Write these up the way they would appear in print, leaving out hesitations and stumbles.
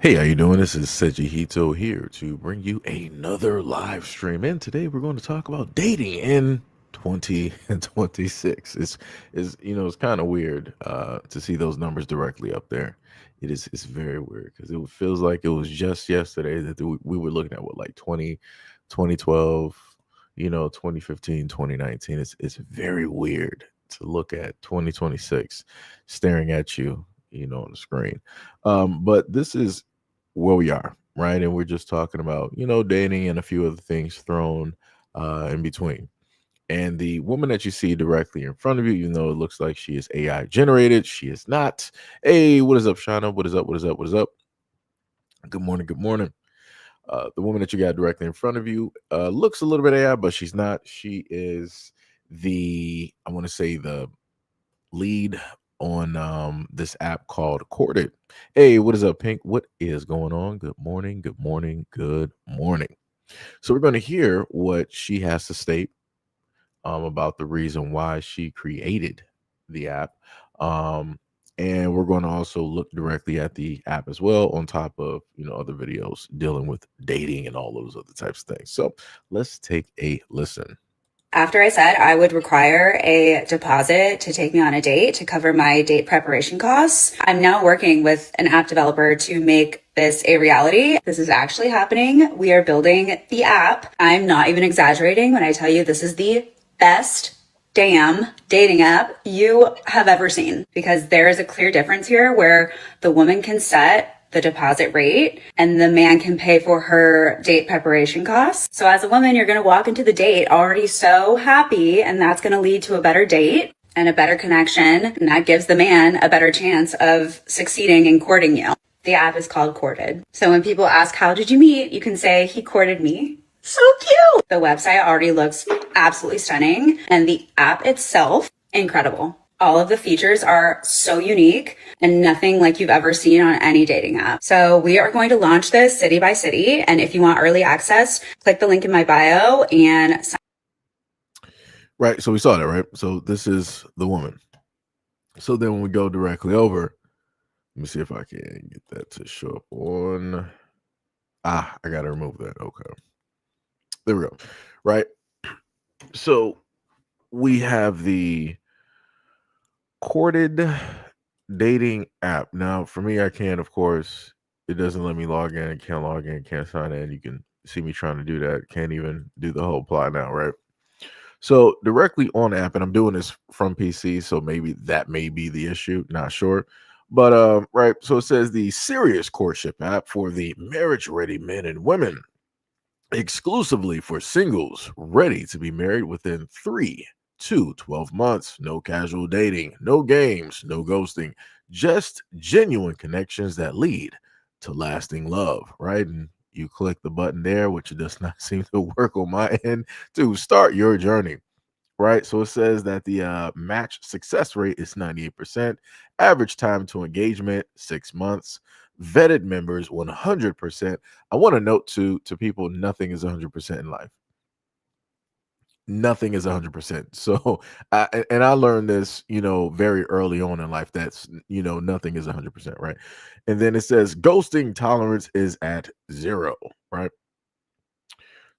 Hey, how you doing? This is SEIJIHITO here to bring you another live stream. And today we're going to talk about dating in 2026. It's kind of weird to see those numbers directly up there. It's very weird because it feels like it was just yesterday that we were looking at what like 2012, 2015, 2019. It's very weird to look at 2026 staring at you, on the screen. But this is where we are, right? And we're just talking about, dating and a few other things thrown in between. And the woman that you see directly in front of you, even though it looks like she is AI generated, she is not. Hey, what is up, Shauna? What is up? What is up? What is up? Good morning. Good morning. The woman that you got directly in front of you looks a little bit AI, but she's not. She is I want to say, the lead on this app called Courted. Hey, what is up, Pink? What is going on? Good morning, good morning, good morning. So we're going to hear what she has to state about the reason why she created the app. Um, and we're going to also look directly at the app as well, on top of other videos dealing with dating and all those other types of things. So let's take a listen. After I said I would require a deposit to take me on a date to cover my date preparation costs, I'm now working with an app developer to make this a reality. This is actually happening. We are building the app. I'm not even exaggerating when I tell you this is the best damn dating app you have ever seen, because there is a clear difference here where the woman can set the deposit rate and the man can pay for her date preparation costs. So as a woman, you're going to walk into the date already so happy, and that's going to lead to a better date and a better connection. And that gives the man a better chance of succeeding in courting you. The app is called Courted. So when people ask, how did you meet? You can say, he courted me. So cute. The website already looks absolutely stunning, and the app itself, incredible. All of the features are so unique and nothing like you've ever seen on any dating app. So we are going to launch this city by city. And if you want early access, click the link in my bio and sign. Right. So we saw that, right? So this is the woman. So then when we go directly over, let me see if I can get that to show up on. I got to remove that. Okay. There we go. Right. So we have the Courted dating app. Now, for me, I can, of course, it doesn't let me log in. Can't log in, can't sign in. You can see me trying to do that. Can't even do the whole apply now, right? So directly on app, and I'm doing this from PC, so maybe that may be the issue. Not sure. But right, so it says the serious courtship app for the marriage ready men and women, exclusively for singles ready to be married within 3 to 12 months. No casual dating, no games, no ghosting, just genuine connections that lead to lasting love, right? And you click the button there, which does not seem to work on my end, to start your journey, right? So it says that the match success rate is 98%, average time to engagement 6 months, vetted members 100%. I want to note to people, nothing is 100% in life. Nothing is 100%. So and I learned this, very early on in life. That's, nothing is 100%, right? And then it says ghosting tolerance is at 0, right?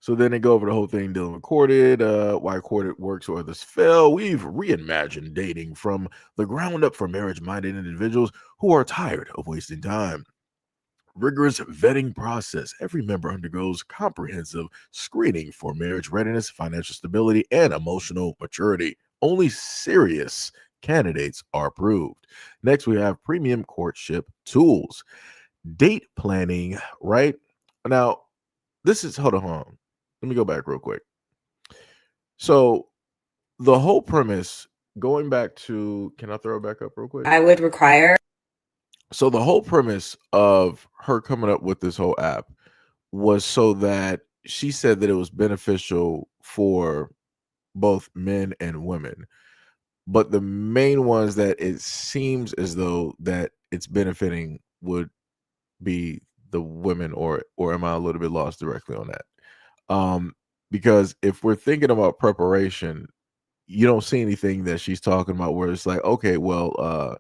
So then they go over the whole thing dealing with Courted, why Courted works or others fail. We've reimagined dating from the ground up for marriage-minded individuals who are tired of wasting time. Rigorous vetting process. Every member undergoes comprehensive screening for marriage readiness, financial stability, and emotional maturity. Only serious candidates are approved. Next, we have premium courtship tools. Date planning, right? Now, hold on. Let me go back real quick. So the whole premise, going back to, can I throw it back up real quick? I would require. So the whole premise of her coming up with this whole app was so that she said that it was beneficial for both men and women. But the main ones that it seems as though that it's benefiting would be the women, or am I a little bit lost directly on that? Because if we're thinking about preparation, you don't see anything that she's talking about where it's like, okay, well,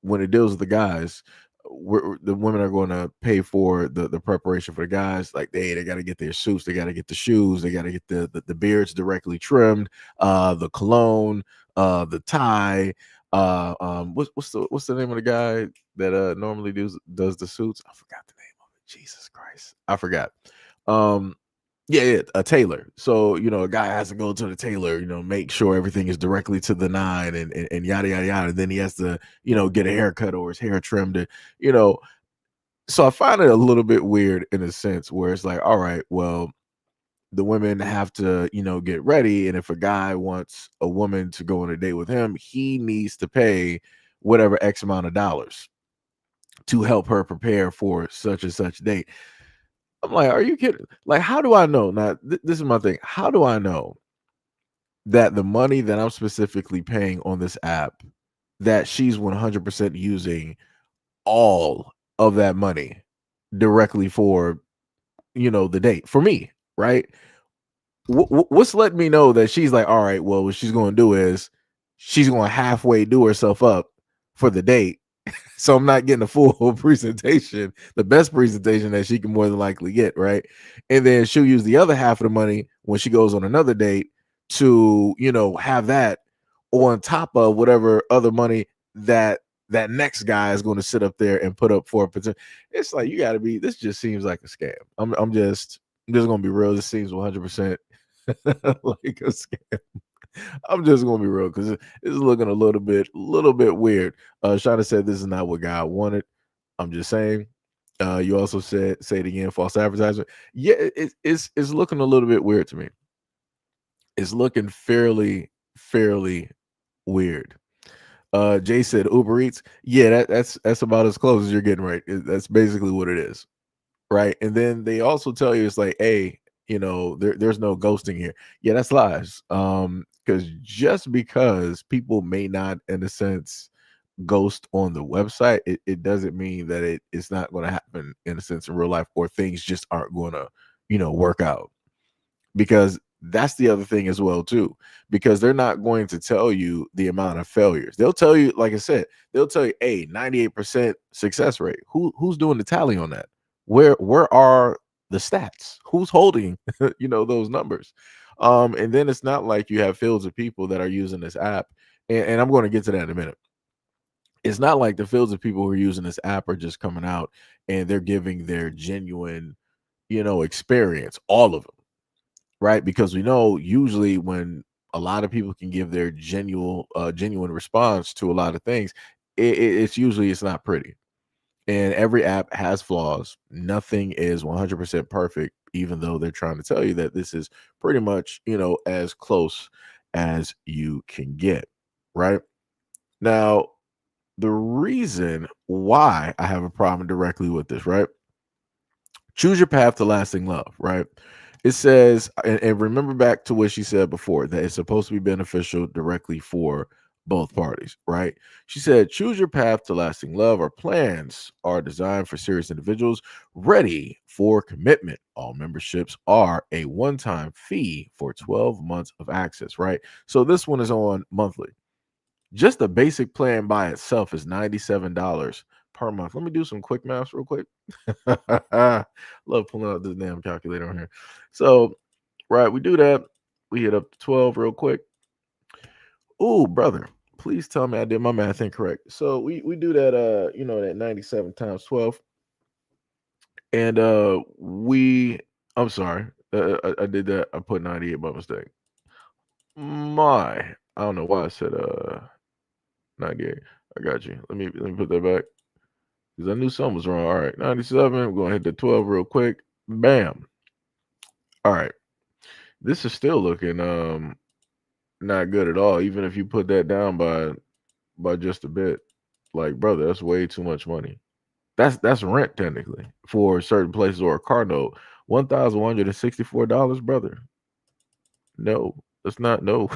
when it deals with the guys, the women are going to pay for the preparation for the guys. Like they got to get their suits, they got to get the shoes, they got to get the beards directly trimmed, the cologne, the tie. What's the name of the guy that normally does the suits? I forgot the name of it. Jesus Christ, I forgot. Um, yeah, a tailor. So, a guy has to go to the tailor, make sure everything is directly to the nine and yada yada yada. And then he has to, get a haircut or his hair trimmed. You know, so I find it a little bit weird in a sense where it's like, all right, well, the women have to, get ready. And if a guy wants a woman to go on a date with him, he needs to pay whatever X amount of dollars to help her prepare for such and such date. I'm like, are you kidding? Like, how do I know? Now, this is my thing. How do I know that the money that I'm specifically paying on this app, that she's 100% using all of that money directly for, the date for me, right? What's letting me know that she's like, all right, well, what she's going to do is she's going to halfway do herself up for the date, so I'm not getting a full presentation, the best presentation that she can more than likely get, right? And then she'll use the other half of the money when she goes on another date to, have that on top of whatever other money that next guy is going to sit up there and put up for a potential. It's like, you got to be. This just seems like a scam. I'm just going to be real. This seems 100% like a scam. I'm just gonna be real because it's looking a little bit weird. Shauna said this is not what God wanted. I'm just saying. You also say it again, false advertisement. Yeah, it's looking a little bit weird to me. It's looking fairly weird. Jay said Uber Eats. Yeah, that's about as close as you're getting, right? That's basically what it is, right? And then they also tell you it's like, hey, there's no ghosting here. Yeah, that's lies. Because just because people may not, in a sense, ghost on the website, it doesn't mean that it's not going to happen in a sense in real life, or things just aren't going to, work out. Because that's the other thing as well too, because they're not going to tell you the amount of failures. They'll tell you, like I said, they'll tell you, hey, 98% success rate. Who's doing the tally on that? Where are the stats? Who's holding those numbers? And then it's not like you have fields of people that are using this app, and I'm going to get to that in a minute. It's not like the fields of people who are using this app are just coming out and they're giving their genuine experience, all of them, right? Because we know usually when a lot of people can give their genuine response to a lot of things, it's not pretty. And every app has flaws. Nothing is 100% perfect, even though they're trying to tell you that this is pretty much, as close as you can get, right? Now, the reason why I have a problem directly with this, right? Choose your path to lasting love, right? It says, and remember back to what she said before, that it's supposed to be beneficial directly for both parties, right? She said, choose your path to lasting love. Our plans are designed for serious individuals ready for commitment. All memberships are a one-time fee for 12 months of access, right? So this one is on monthly. Just the basic plan by itself is $97 per month. Let me do some quick math real quick. Love pulling out this damn calculator on here. So, right, we do that. We hit up to 12 real quick. Oh, brother, please tell me I did my math incorrect. So we do that that 97 times 12. And I'm sorry. I did that. I put 98 by mistake. I don't know why I said 98. I got you. Let me put that back. Because I knew something was wrong. All right, 97. We're going to hit the 12 real quick. Bam. All right. This is still looking not good at all. Even if you put that down by just a bit. Like, brother, that's way too much money. That's rent technically for certain places, or a car note. $1,164, brother. No, that's not no.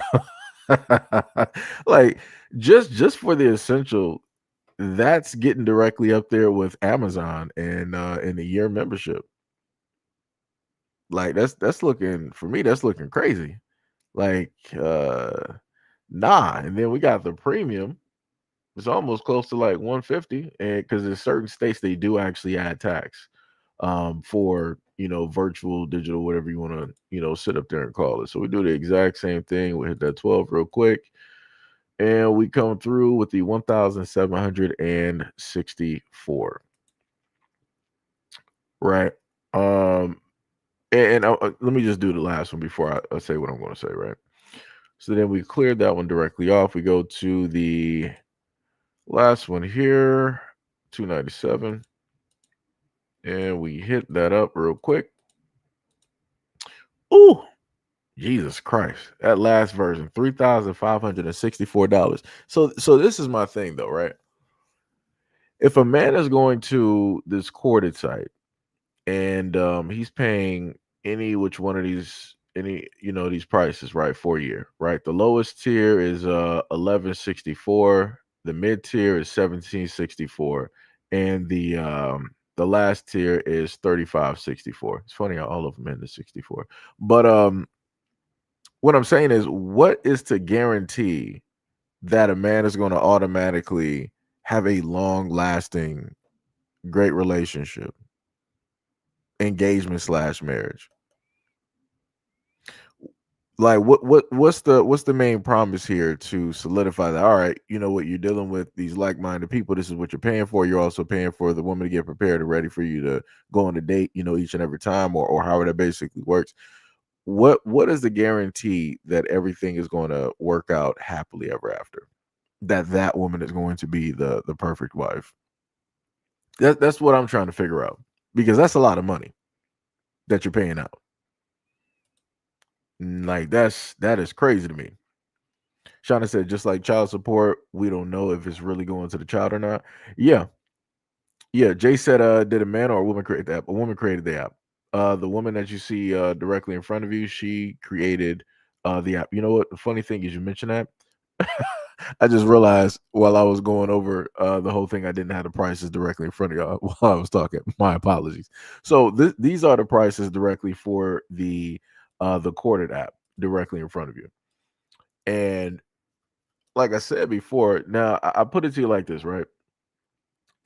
Like, just for the essential, that's getting directly up there with Amazon and the year membership. Like, that's looking, for me, that's looking crazy. Like, nah. And then we got the premium. It's almost close to like 150, and because in certain states they do actually add tax for virtual, digital, whatever you want to sit up there and call it. So we do the exact same thing. We hit that 12 real quick, and we come through with the 1,764. Right. And let me just do the last one before I say what I'm going to say. Right. So then we cleared that one directly off. We go to the last one here, 297. And we hit that up real quick. Ooh, Jesus Christ. That last version, $3,564. So this is my thing though, right? If a man is going to this courted site and he's paying any which one of these prices, right, for a year, right? The lowest tier is 1164, the mid tier is 1764, and the last tier is 3564. It's funny how all of them end in 64. But what I'm saying is, what is to guarantee that a man is going to automatically have a long lasting great relationship, engagement slash marriage? Like what's the main promise here to solidify that? All right, you know what, you're dealing with these like-minded people. This is what you're paying for. You're also paying for the woman to get prepared and ready for you to go on a date, each and every time, or however that basically works. What is the guarantee that everything is going to work out happily ever after? That woman is going to be the perfect wife. That's what I'm trying to figure out, because that's a lot of money that you're paying out. Like that is crazy to me. Shauna said, just like child support, we don't know if it's really going to the child or not. Yeah. Yeah. Jay said, did a man or a woman create the app? A woman created the app. The woman that you see directly in front of you, she created the app. You know what? The funny thing is, you mentioned that. I just realized while I was going over the whole thing, I didn't have the prices directly in front of y'all while I was talking. My apologies. So these are the prices directly for the Corded app directly in front of you. And like I said before, now I put it to you like this, right?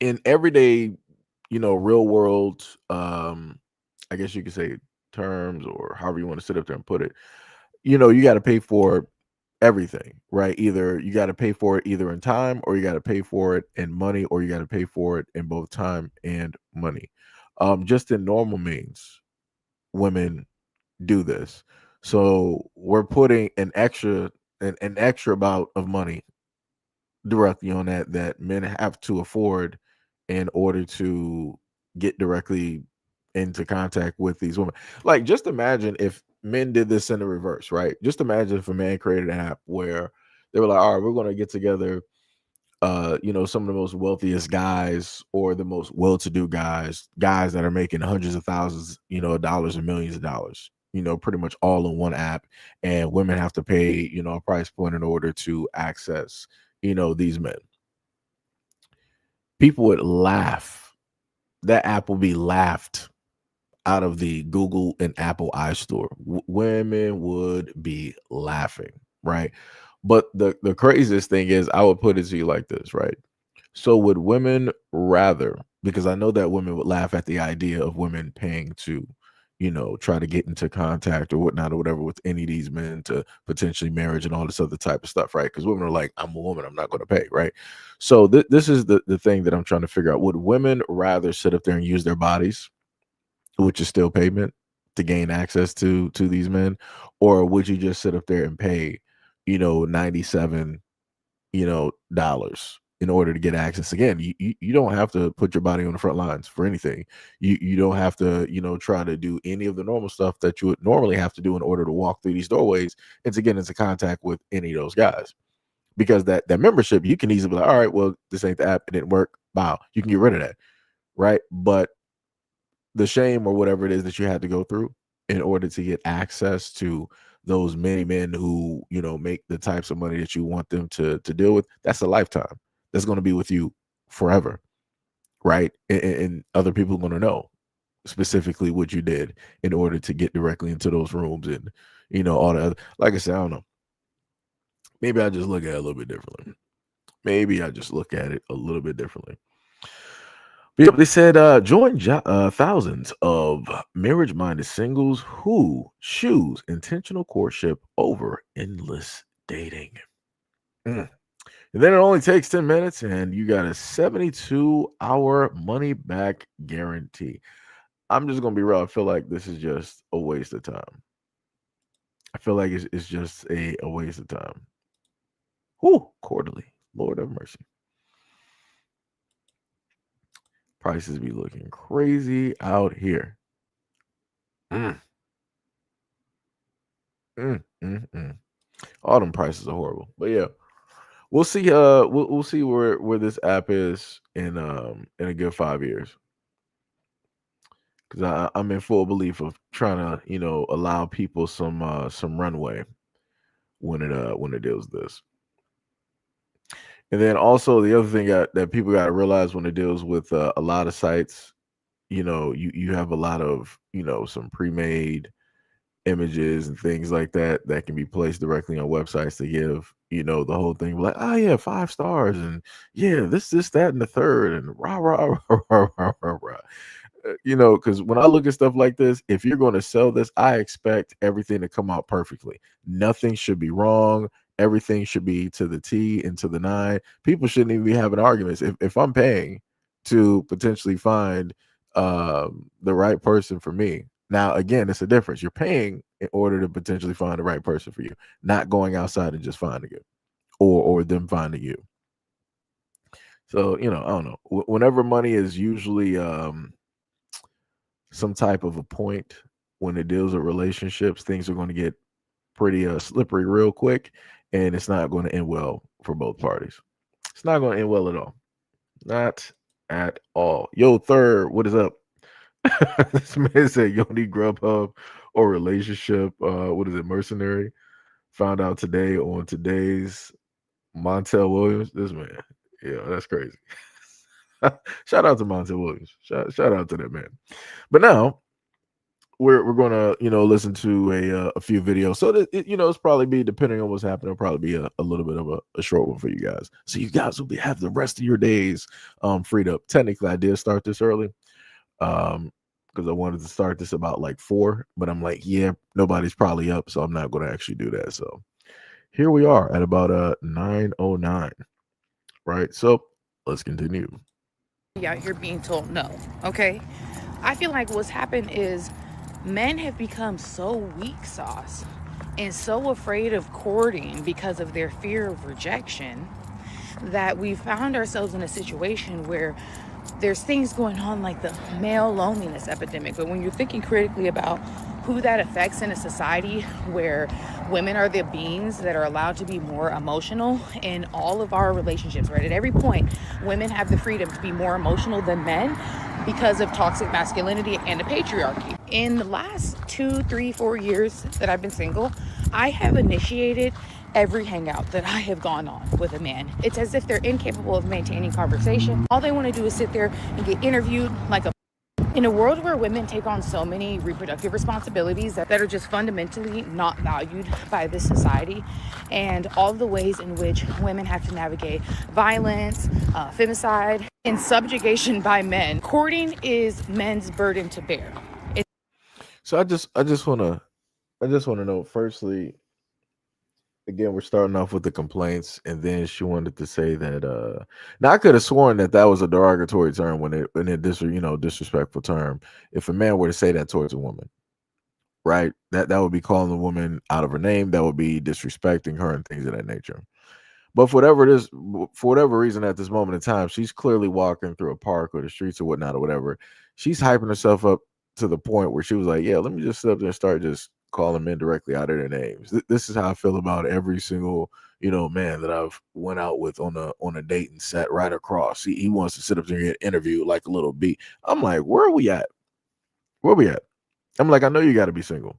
In everyday, real world, I guess you could say terms, or however you want to sit up there and put it, you got to pay for everything, right? Either you got to pay for it either in time, or you got to pay for it in money, or you got to pay for it in both time and money. Just in normal means, women do this. So we're putting an extra amount of money directly on that men have to afford in order to get directly into contact with these women. Like, just imagine if men did this in the reverse, right? Just imagine if a man created an app where they were like, all right, we're going to get together some of the most wealthiest guys, or the most well-to-do guys that are making hundreds of thousands, of dollars and millions of dollars, pretty much all in one app. And women have to pay, a price point in order to access, these men. People would laugh. That app will be laughed out of the Google and Apple iStore. Women would be laughing, right? But the craziest thing is, I would put it to you like this, right? So would women rather, because I know that women would laugh at the idea of women paying to, try to get into contact or whatnot or whatever with any of these men to potentially marriage and all this other type of stuff, right? Because women are like, I'm a woman, I'm not going to pay, right? So this is the thing that I'm trying to figure out. Would women rather sit up there and use their bodies, which is still payment, to gain access to these men, or would you just sit up there and pay, 97, dollars in order to get access? Again, you don't have to put your body on the front lines for anything. You don't have to, try to do any of the normal stuff that you would normally have to do in order to walk through these doorways and to get into contact with any of those guys. Because that membership, you can easily be like, all right, well, this ain't the app, it didn't work. Wow, you can get rid of that, right? But the shame or whatever it is that you had to go through in order to get access to those many men who, make the types of money that you want them to deal with, that's a lifetime. That's going to be with you forever, right? And other people are going to know specifically what you did in order to get directly into those rooms, and all the other. Like I said, I don't know. Maybe I just look at it a little bit differently. Maybe I just look at it a little bit differently. But yep, they said join thousands of marriage-minded singles who choose intentional courtship over endless dating. Mm. And then it only takes 10 minutes and you got a 72-hour money back guarantee. I'm just gonna be real. I feel like this is just a waste of time. I feel like it's just a waste of time. Whew, quarterly. Lord have mercy. Prices be looking crazy out here. Mm, mm. All them prices are horrible. But yeah, we'll see. We'll see where this app is in a good 5 years. Because I'm in full belief of trying to allow people some runway when it deals with this. And then also the other thing that people got to realize when it deals with a lot of sites, you have a lot of some pre-made images and things like that that can be placed directly on websites to give the whole thing like, oh yeah, 5 stars, and yeah, this that and the third, and rah rah rah rah rah rah, rah. Because when I look at stuff like this, if you're going to sell this, I expect everything to come out perfectly. Nothing should be wrong. Everything should be to the T and to the nine. People shouldn't even be having arguments. If I'm paying to potentially find the right person for me, now again, it's a difference. You're paying in order to potentially find the right person for you, not going outside and just finding it, or them finding you. So I don't know. Whenever money is usually some type of a point when it deals with relationships, things are going to get pretty slippery real quick, and it's not going to end well for both parties. It's not going to end well at all. Not at all. Yo, third, what is up? This man said you don't need Grubhub or relationship. What is it? Mercenary. Found out today on today's Montel Williams. This man, yeah, that's crazy. Shout out to Montel Williams. Shout out to that man. But now we're gonna listen to a few videos, so that it's probably be, depending on what's happening, it'll probably be a little bit of a short one for you guys, so you guys will have the rest of your days freed up. Technically I did start this early because I wanted to start this about like 4, but I'm like, yeah, nobody's probably up, so I'm not going to actually do that. So here we are at about 9:09, right? So let's continue. Out here being told no, okay? I feel like what's happened is men have become so weak sauce and so afraid of courting because of their fear of rejection that we found ourselves in a situation where there's things going on like the male loneliness epidemic. But when you're thinking critically about who that affects in a society where women are the beings that are allowed to be more emotional in all of our relationships, right? At every point, women have the freedom to be more emotional than men because of toxic masculinity and the patriarchy. In the last 2, 3, 4 years that I've been single, I have initiated every hangout that I have gone on with a man. It's as if they're incapable of maintaining conversation. All they want to do is sit there and get interviewed like a... In a world where women take on so many reproductive responsibilities that are just fundamentally not valued by this society, and all the ways in which women have to navigate violence, femicide, and subjugation by men, courting is men's burden to bear. So I just want to know, firstly, again, we're starting off with the complaints, and then she wanted to say that now I could have sworn that was a derogatory term when it disrespectful term. If a man were to say that towards a woman, right, that would be calling the woman out of her name, that would be disrespecting her and things of that nature. But for whatever reason, at this moment in time, she's clearly walking through a park or the streets or whatnot or whatever. She's hyping herself up to the point where she was like, "Yeah, let me just sit up there and start just calling men directly out of their names." This is how I feel about every single man that I've went out with on a date and sat right across. He wants to sit up there and get interviewed like a little bee. I'm like, where are we at? Where are we at? I'm like, I know you got to be single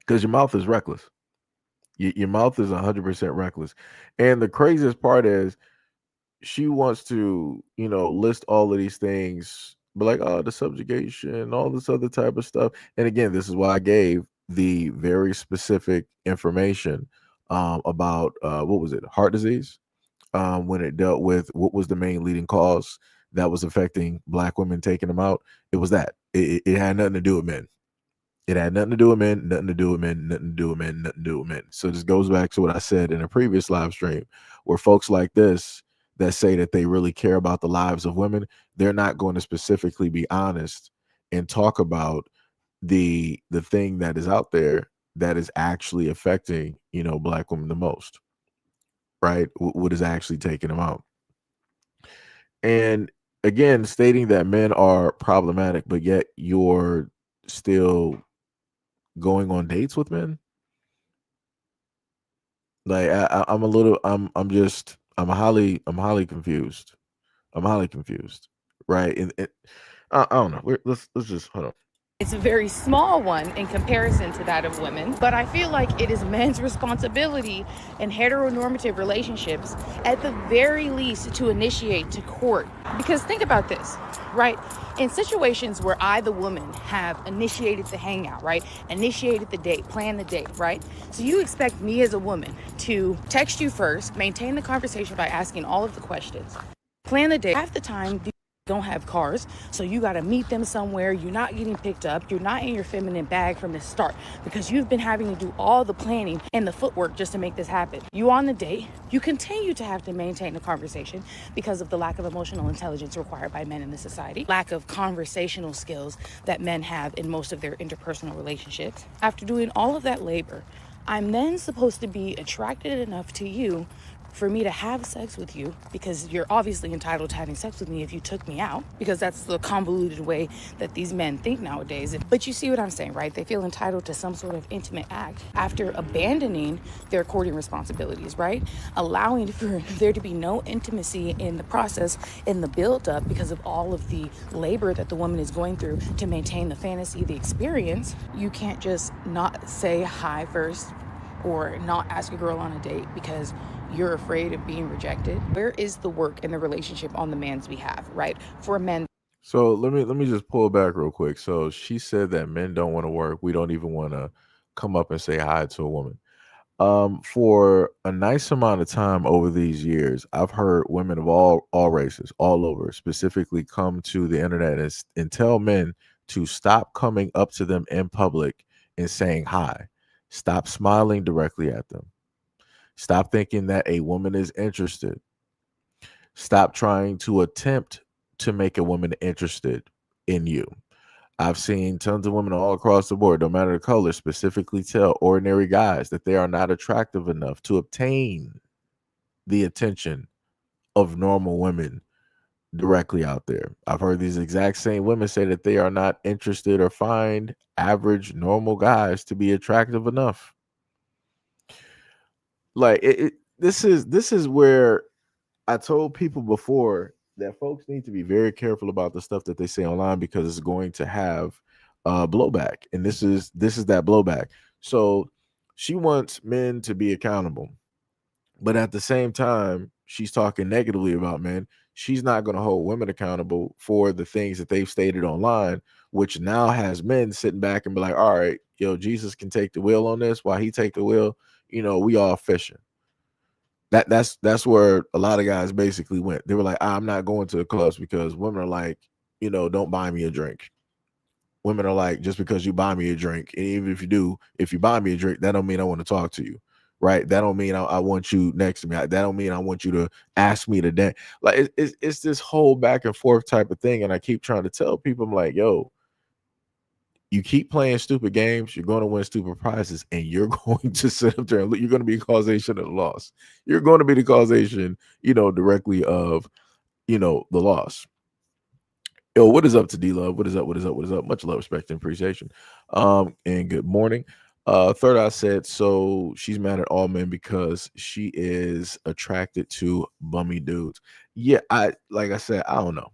because your mouth is reckless. Your mouth is 100% reckless. And the craziest part is she wants to, list all of these things, but like, oh, the subjugation, all this other type of stuff. And again, this is why I gave the very specific information about what was it, heart disease, when it dealt with what was the main leading cause that was affecting Black women taking them out. It was that it had nothing to do with men. It had nothing to do with men, nothing to do with men, nothing to do with men, nothing to do with men. So this goes back to what I said in a previous live stream, where folks like this that say that they really care about the lives of women, they're not going to specifically be honest and talk about the thing that is out there that is actually affecting, Black women the most, right? What is actually taking them out. And again, stating that men are problematic, but yet you're still going on dates with men. Like I'm a little, I'm highly confused. I'm highly confused, right? And I don't know. Let's just hold on. It's a very small one in comparison to that of women, but I feel like it is men's responsibility in heteronormative relationships, at the very least, to initiate, to court. Because think about this, right? In situations where I, the woman, have initiated the hangout, right? Initiated the date, planned the date, right? So you expect me as a woman to text you first, maintain the conversation by asking all of the questions, plan the date. Half the time, don't have cars, so you got to meet them somewhere. You're not getting picked up. You're not in your feminine bag from the start because you've been having to do all the planning and the footwork just to make this happen. You on the date, you continue to have to maintain a conversation because of the lack of emotional intelligence required by men in this society, lack of conversational skills that men have in most of their interpersonal relationships. After doing all of that labor, I'm then supposed to be attracted enough to you for me to have sex with you, because you're obviously entitled to having sex with me if you took me out, because that's the convoluted way that these men think nowadays. But you see what I'm saying, right? They feel entitled to some sort of intimate act after abandoning their courting responsibilities, right? Allowing for there to be no intimacy in the process, in the build-up, because of all of the labor that the woman is going through to maintain the fantasy, the experience. You can't just not say hi first or not ask a girl on a date because you're afraid of being rejected. Where is the work in the relationship on the man's behalf, right? For men. So let me just pull back real quick. So she said that men don't want to work. We don't even want to come up and say hi to a woman. For a nice amount of time over these years, I've heard women of all races, all over, specifically come to the internet and tell men to stop coming up to them in public and saying hi. Stop smiling directly at them. Stop thinking that a woman is interested. Stop trying to attempt to make a woman interested in you. I've seen tons of women all across the board, no matter the color, specifically tell ordinary guys that they are not attractive enough to obtain the attention of normal women directly out there. I've heard these exact same women say that they are not interested or find average normal guys to be attractive enough. Like this is where I told people before that folks need to be very careful about the stuff that they say online, because it's going to have blowback, and this is that blowback. So she wants men to be accountable, but at the same time, she's talking negatively about men. She's not going to hold women accountable for the things that they've stated online, which now has men sitting back and be like, all right, Jesus can take the wheel on this. While he take the wheel, we all fishing. That's where a lot of guys basically went. They were like, I'm not going to the clubs because women are like, don't buy me a drink. Women are like, just because you buy me a drink, and even if you buy me a drink, that don't mean I want to talk to you, right? That don't mean I want you next to me. That don't mean I want you to ask me to dance. Like it's this whole back and forth type of thing, and I keep trying to tell people, I'm like, yo, you keep playing stupid games, you're going to win stupid prizes, and you're going to sit up there and you're going to be causation of the loss. You're going to be the causation, directly of, the loss. Yo, what is up to D-Love? What is up? What is up? What is up? Much love, respect, and appreciation. And good morning. Third Eye said, so she's mad at all men because she is attracted to bummy dudes. Yeah, like I said, I don't know.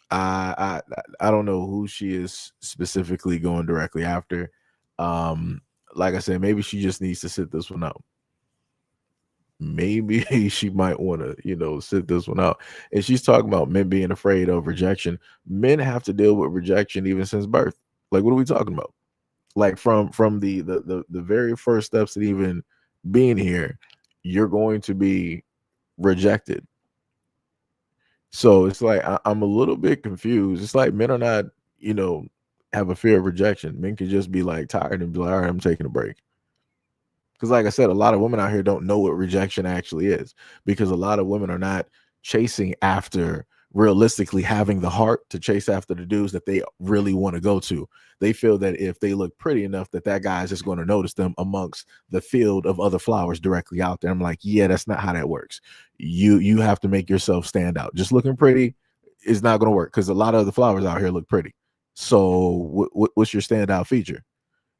I don't know who she is specifically going directly after. Like I said, maybe she just needs to sit this one out. Maybe she might want to, sit this one out. And she's talking about men being afraid of rejection. Men have to deal with rejection even since birth. Like, what are we talking about? Like from the very first steps to even being here, you're going to be rejected. So it's like I'm a little bit confused. It's like men are not, you know, have a fear of rejection. Men can just be like tired and be like, all right, I'm taking a break. Because, like I said, a lot of women out here don't know what rejection actually is, because a lot of women are not chasing after realistically having the heart to chase after the dudes that they really want to go to. They feel that if they look pretty enough, that guy is just going to notice them amongst the field of other flowers directly out there. I'm like, yeah, that's not how that works. You have to make yourself stand out. Just looking pretty is not going to work, because a lot of the flowers out here look pretty. So what's your standout feature?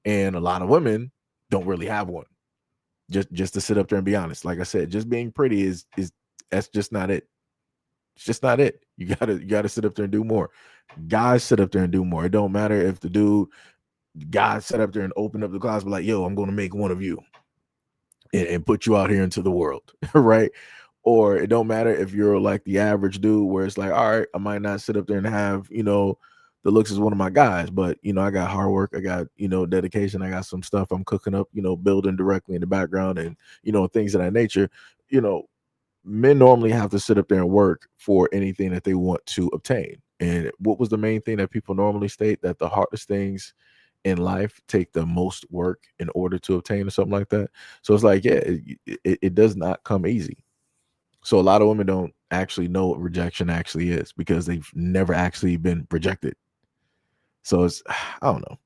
And a lot of women don't really have one. Just to sit up there and be honest, like I said, just being pretty is that's just not it. It's just not it. You gotta sit up there and do more. Guys sit up there and do more. It don't matter if the dude guys sit up there and open up the closet, be like, yo, I'm gonna make one of you and put you out here into the world, right? Or it don't matter if you're like the average dude where it's like, all right, I might not sit up there and have, the looks as one of my guys, but I got hard work, I got, dedication, I got some stuff I'm cooking up, building directly in the background, and things of that nature. you know Men normally have to sit up there and work for anything that they want to obtain. And what was the main thing that people normally state? That the hardest things in life take the most work in order to obtain, or something like that. So it's like, yeah, it does not come easy. So a lot of women don't actually know what rejection actually is, because they've never actually been rejected. So it's, I don't know.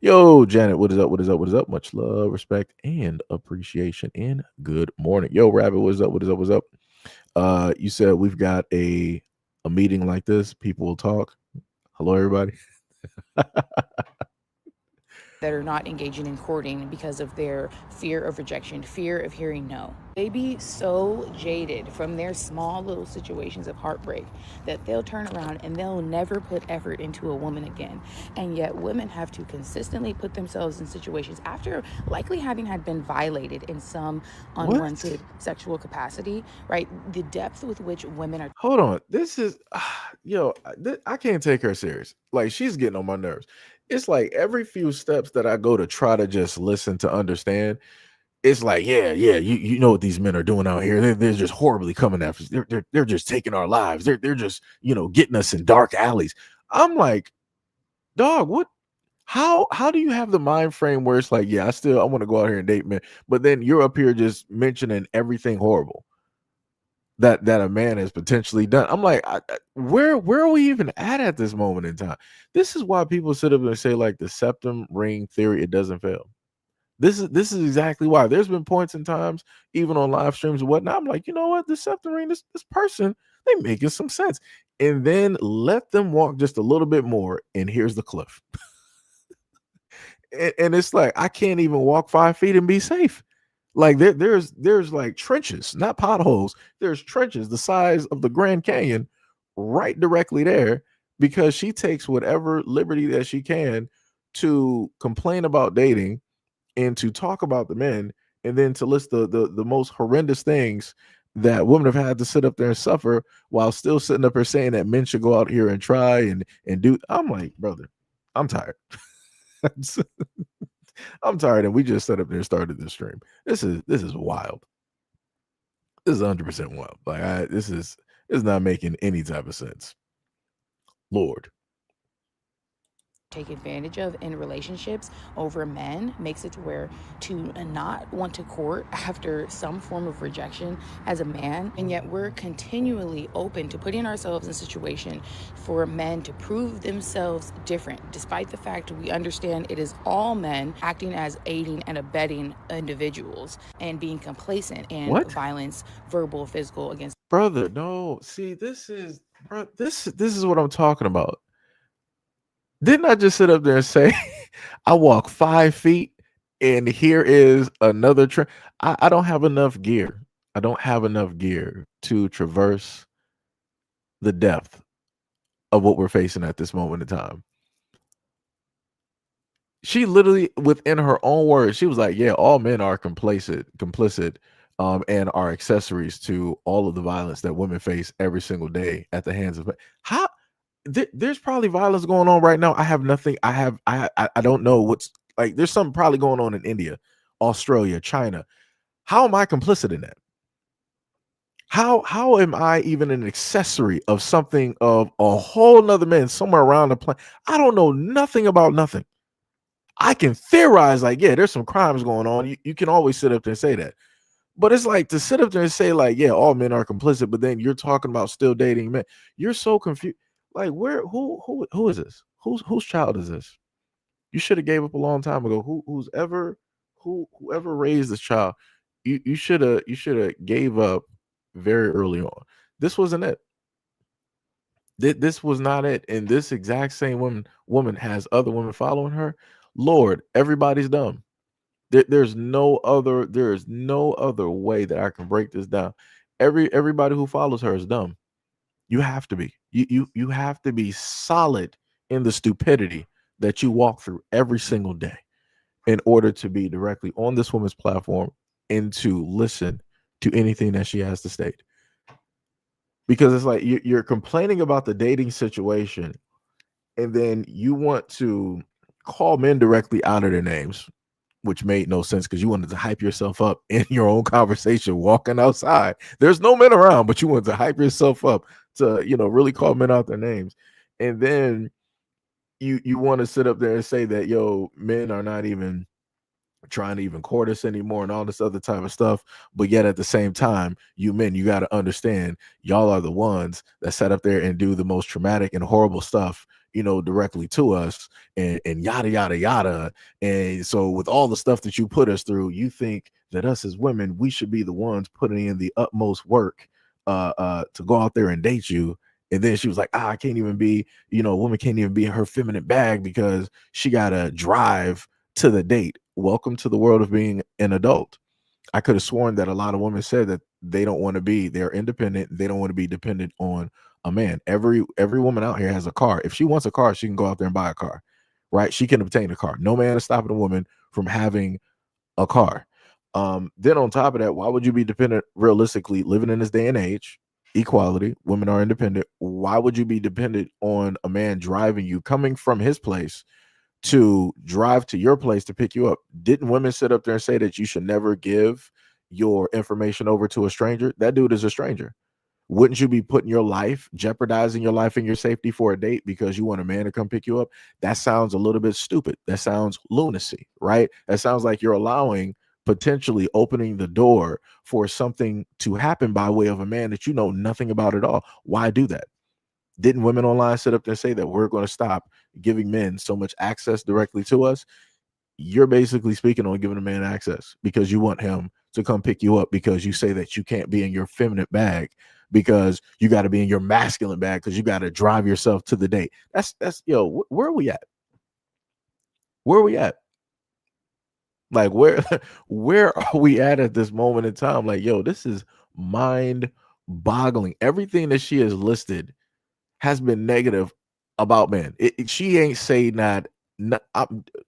Yo, Janet, what is up? What is up? What is up? Much love, respect, and appreciation. And good morning. Yo, Rabbit, what is up? What is up? What's up? You said we've got a meeting like this. People will talk. Hello, everybody. that are not engaging in courting because of their fear of rejection, fear of hearing no. They be so jaded from their small little situations of heartbreak that they'll turn around and they'll never put effort into a woman again. And yet women have to consistently put themselves in situations after likely having had been violated in some unwanted sexual capacity, right? The depth with which women are. Hold on. This is, I can't take her serious. Like, she's getting on my nerves. It's like every few steps that I go to try to just listen to understand, it's like, yeah, you know what these men are doing out here. They're just horribly coming after us. They're just taking our lives. They're just, getting us in dark alleys. I'm like, dog, what? How do you have the mind frame where it's like, yeah, I want to go out here and date men, but then you're up here just mentioning everything horrible that a man has potentially done. I'm like, where are we even at this moment in time? This is why people sit up and say, like, the septum ring theory, it doesn't fail. This is exactly why. There's been points in times, even on live streams and whatnot, I'm like, you know what, the septum ring, this person, they making some sense. And then let them walk just a little bit more, and here's the cliff. And it's like, I can't even walk 5 feet and be safe. Like, there's like trenches, not potholes. There's trenches the size of the Grand Canyon right directly there, because she takes whatever liberty that she can to complain about dating and to talk about the men, and then to list the most horrendous things that women have had to sit up there and suffer, while still sitting up here saying that men should go out here and try and do. I'm like, brother, I'm tired. I'm tired, and we just sat up there and started this stream. This is wild. This is 100% wild. Like, this is not making any type of sense. Lord. Take advantage of in relationships over men makes it to where to not want to court after some form of rejection as a man, and yet we're continually open to putting ourselves in a situation for men to prove themselves different, despite the fact we understand it is all men acting as aiding and abetting individuals and being complacent in violence, verbal, physical, against. Brother, no. See, this is what I'm talking about. Didn't I just sit up there and say, I walk 5 feet and here is another trend? I don't have enough gear. I don't have enough gear to traverse the depth of what we're facing at this moment in time. She literally, within her own words, she was like, yeah, all men are complicit, and are accessories to all of the violence that women face every single day at the hands of men. How? There's probably violence going on right now. I have nothing. I don't know what's, like, there's something probably going on in India, Australia, China. How am I complicit in that? How am I even an accessory of something of a whole nother man somewhere around the planet? I don't know nothing about nothing. I can theorize like, yeah, there's some crimes going on. You can always sit up there and say that. But it's like to sit up there and say, like, yeah, all men are complicit, but then you're talking about still dating men. You're so confused. Like, who is this? Whose child is this? You should have gave up a long time ago. Whoever raised this child, you should have gave up very early on. This wasn't it. This was not it. And this exact same woman has other women following her. Lord, everybody's dumb. There is no other way that I can break this down. Everybody who follows her is dumb. You have to be. You have to be solid in the stupidity that you walk through every single day in order to be directly on this woman's platform and to listen to anything that she has to state. Because it's like you're complaining about the dating situation, and then you want to call men directly out of their names, which made no sense because you wanted to hype yourself up in your own conversation walking outside. There's no men around, but you wanted to hype yourself up to, really call men out their names. And then you want to sit up there and say that, yo, men are not even trying to even court us anymore and all this other type of stuff. But yet at the same time, you men, you got to understand, y'all are the ones that set up there and do the most traumatic and horrible stuff, directly to us, and yada yada yada. And so with all the stuff that you put us through, you think that us as women, we should be the ones putting in the utmost work to go out there and date you. And then she was like, I can't even be, a woman can't even be in her feminine bag because she gotta drive to the date. Welcome to the world of being an adult. I could have sworn that a lot of women said that they're independent. They don't want to be dependent on a man. Every woman out here has a car. If she wants a car, she can go out there and buy a car, right? She can obtain a car. No man is stopping a woman from having a car. Then on top of that, why would you be dependent realistically living in this day and age? Equality, women are independent. Why would you be dependent on a man driving you, coming from his place to drive to your place to pick you up? Didn't women sit up there and say that you should never give your information over to a stranger? That dude is a stranger. Wouldn't you be putting your life, jeopardizing your life and your safety for a date because you want a man to come pick you up? That sounds a little bit stupid. That sounds lunacy, right? That sounds like you're allowing, potentially opening the door for something to happen by way of a man that you know nothing about at all. Why do that? Didn't women online sit up there and say that we're going to stop giving men so much access directly to us? You're basically speaking on giving a man access because you want him to come pick you up because you say that you can't be in your feminine bag because you got to be in your masculine bag because you got to drive yourself to the date. That's where are we at? Where are we at? Like where where are we at this moment in time? Like, yo, this is mind boggling. Everything that she has listed has been negative about men. She ain't say not you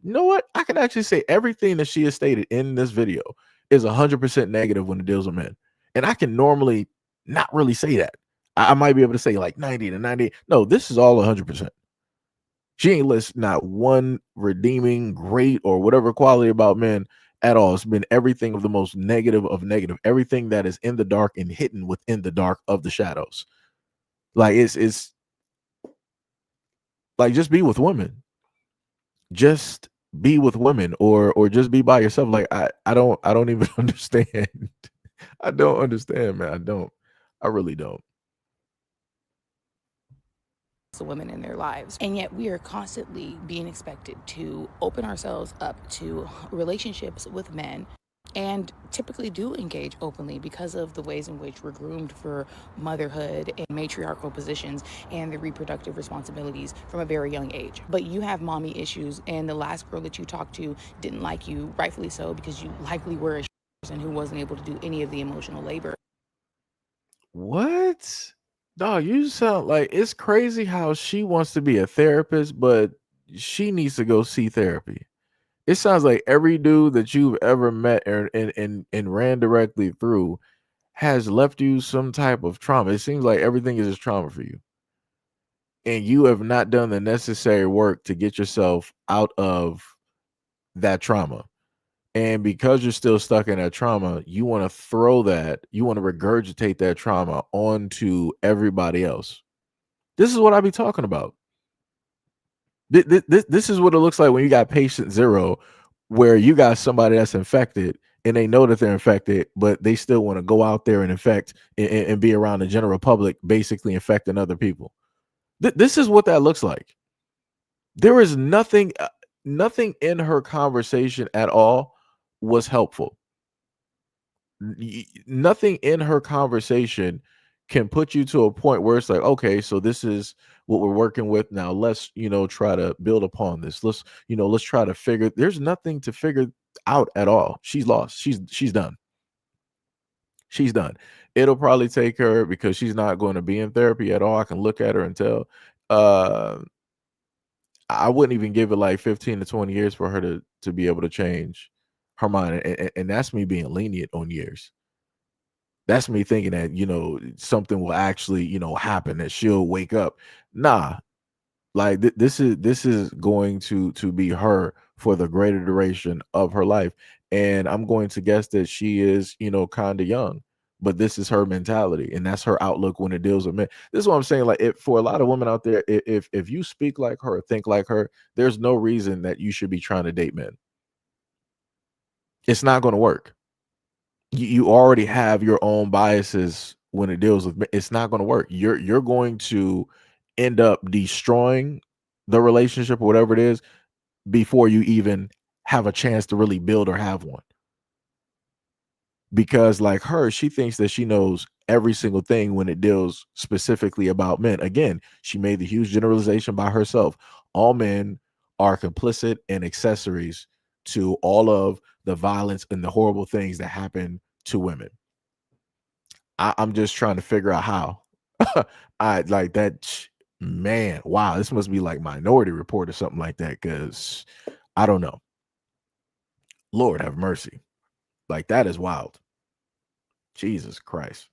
know what? I can actually say everything that she has stated in this video is 100% negative when it deals with men. And I can normally not really say that. I might be able to say like 90 to 90. No, this is all 100%. She ain't list not one redeeming, great, or whatever quality about men at all. It's been everything of the most negative of negative, everything that is in the dark and hidden within the dark of the shadows. Like it's like just be with women. Just be with women or just be by yourself. Like I don't even understand. I don't understand, man. I really don't. The women in their lives, and yet we are constantly being expected to open ourselves up to relationships with men, and typically do engage openly because of the ways in which we're groomed for motherhood and matriarchal positions and the reproductive responsibilities from a very young age. But you have mommy issues, and the last girl that you talked to didn't like you, rightfully so, because you likely were a person who wasn't able to do any of the emotional labor. What? Dog, you sound like it's crazy how she wants to be a therapist, but she needs to go see therapy. It sounds like every dude that you've ever met and ran directly through has left you some type of trauma. It seems like everything is just trauma for you. And you have not done the necessary work to get yourself out of that trauma. And because you're still stuck in that trauma, you want to you want to regurgitate that trauma onto everybody else. This is what I be talking about. This is what it looks like when you got patient zero, where you got somebody that's infected and they know that they're infected, but they still want to go out there and infect and be around the general public, basically infecting other people. This is what that looks like. There is nothing in her conversation at all was helpful. Nothing in her conversation can put you to a point where it's like, okay, so this is what we're working with now. Let's, try to build upon this. Let's try to figure. There's nothing to figure out at all. She's lost. She's done. She's done. It'll probably take her, because she's not going to be in therapy at all. I can look at her and tell. I wouldn't even give it like 15 to 20 years for her to be able to change her mind, and that's me being lenient on years. That's me thinking that, something will actually, happen, that she'll wake up. Nah, like this is going to be her for the greater duration of her life. And I'm going to guess that she is, kind of young, but this is her mentality and that's her outlook when it deals with men. This is what I'm saying. Like, for a lot of women out there, if you speak like her, think like her, there's no reason that you should be trying to date men. It's not going to work. You already have your own biases when it deals with men. It's not going to work. You're going to end up destroying the relationship or whatever it is before you even have a chance to really build or have one. Because like her, she thinks that she knows every single thing when it deals specifically about men. Again, she made the huge generalization by herself. All men are complicit and accessories to all of the violence and the horrible things that happen to women. I'm just trying to figure out how. I like that. Man, wow, this must be like Minority Report or something like that, because I don't know. Lord have mercy. Like, that is wild. Jesus Christ.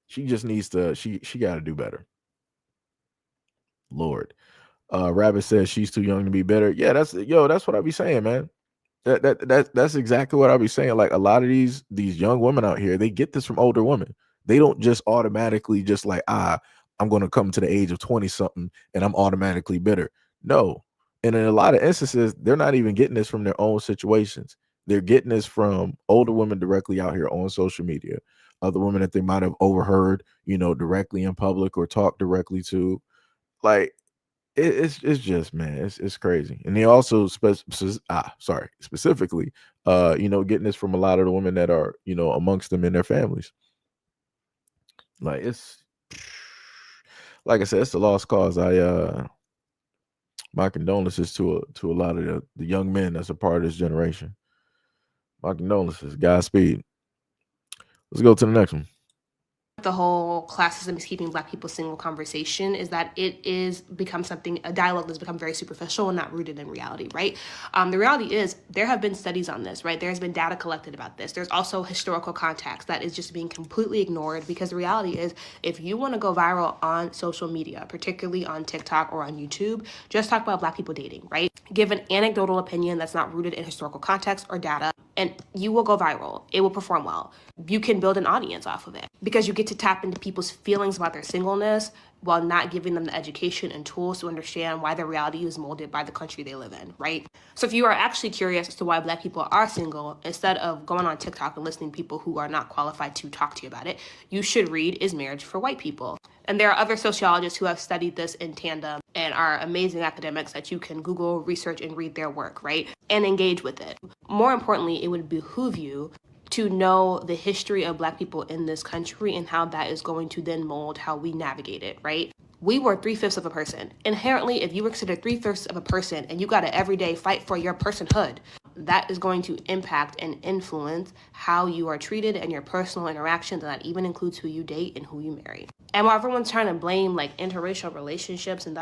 She just needs to, she got to do better. Lord. Rabbit says she's too young to be better. Yeah, that's what I be saying, man. That's exactly what I'll be saying. Like, a lot of these young women out here, they get this from older women. They don't just automatically just like, I'm going to come to the age of 20 something and I'm automatically bitter. No. And in a lot of instances, they're not even getting this from their own situations. They're getting this from older women directly out here on social media, other women that they might have overheard, directly in public or talked directly to. Like, it's just, man, it's crazy. And they also specifically getting this from a lot of the women that are amongst them in their families. Like, it's like I said, it's a lost cause. My condolences to a lot of the young men that's a part of this generation. My condolences. Godspeed. Let's go to the next one. The whole classism is keeping Black people single conversation is that it is become something, a dialogue that's become very superficial and not rooted in reality, right? The reality is there have been studies on this, right? There's been data collected about this. There's also historical context that is just being completely ignored, because the reality is, if you want to go viral on social media, particularly on TikTok or on YouTube, just talk about Black people dating, right? Give an anecdotal opinion that's not rooted in historical context or data, and you will go viral. It will perform well. You can build an audience off of it because you get to tap into people's feelings about their singleness while not giving them the education and tools to understand why their reality is molded by the country they live in, right? So if you are actually curious as to why Black people are single, instead of going on TikTok and listening to people who are not qualified to talk to you about it, you should read Is Marriage for White People? And there are other sociologists who have studied this in tandem and are amazing academics that you can Google, research, and read their work, right? And engage with it. More importantly, it would behoove you to know the history of Black people in this country and how that is going to then mold how we navigate it, right? We were 3/5 of a person. Inherently, if you were considered 3/5 of a person and you got to everyday fight for your personhood, that is going to impact and influence how you are treated and your personal interactions, and that even includes who you date and who you marry. And while everyone's trying to blame like interracial relationships and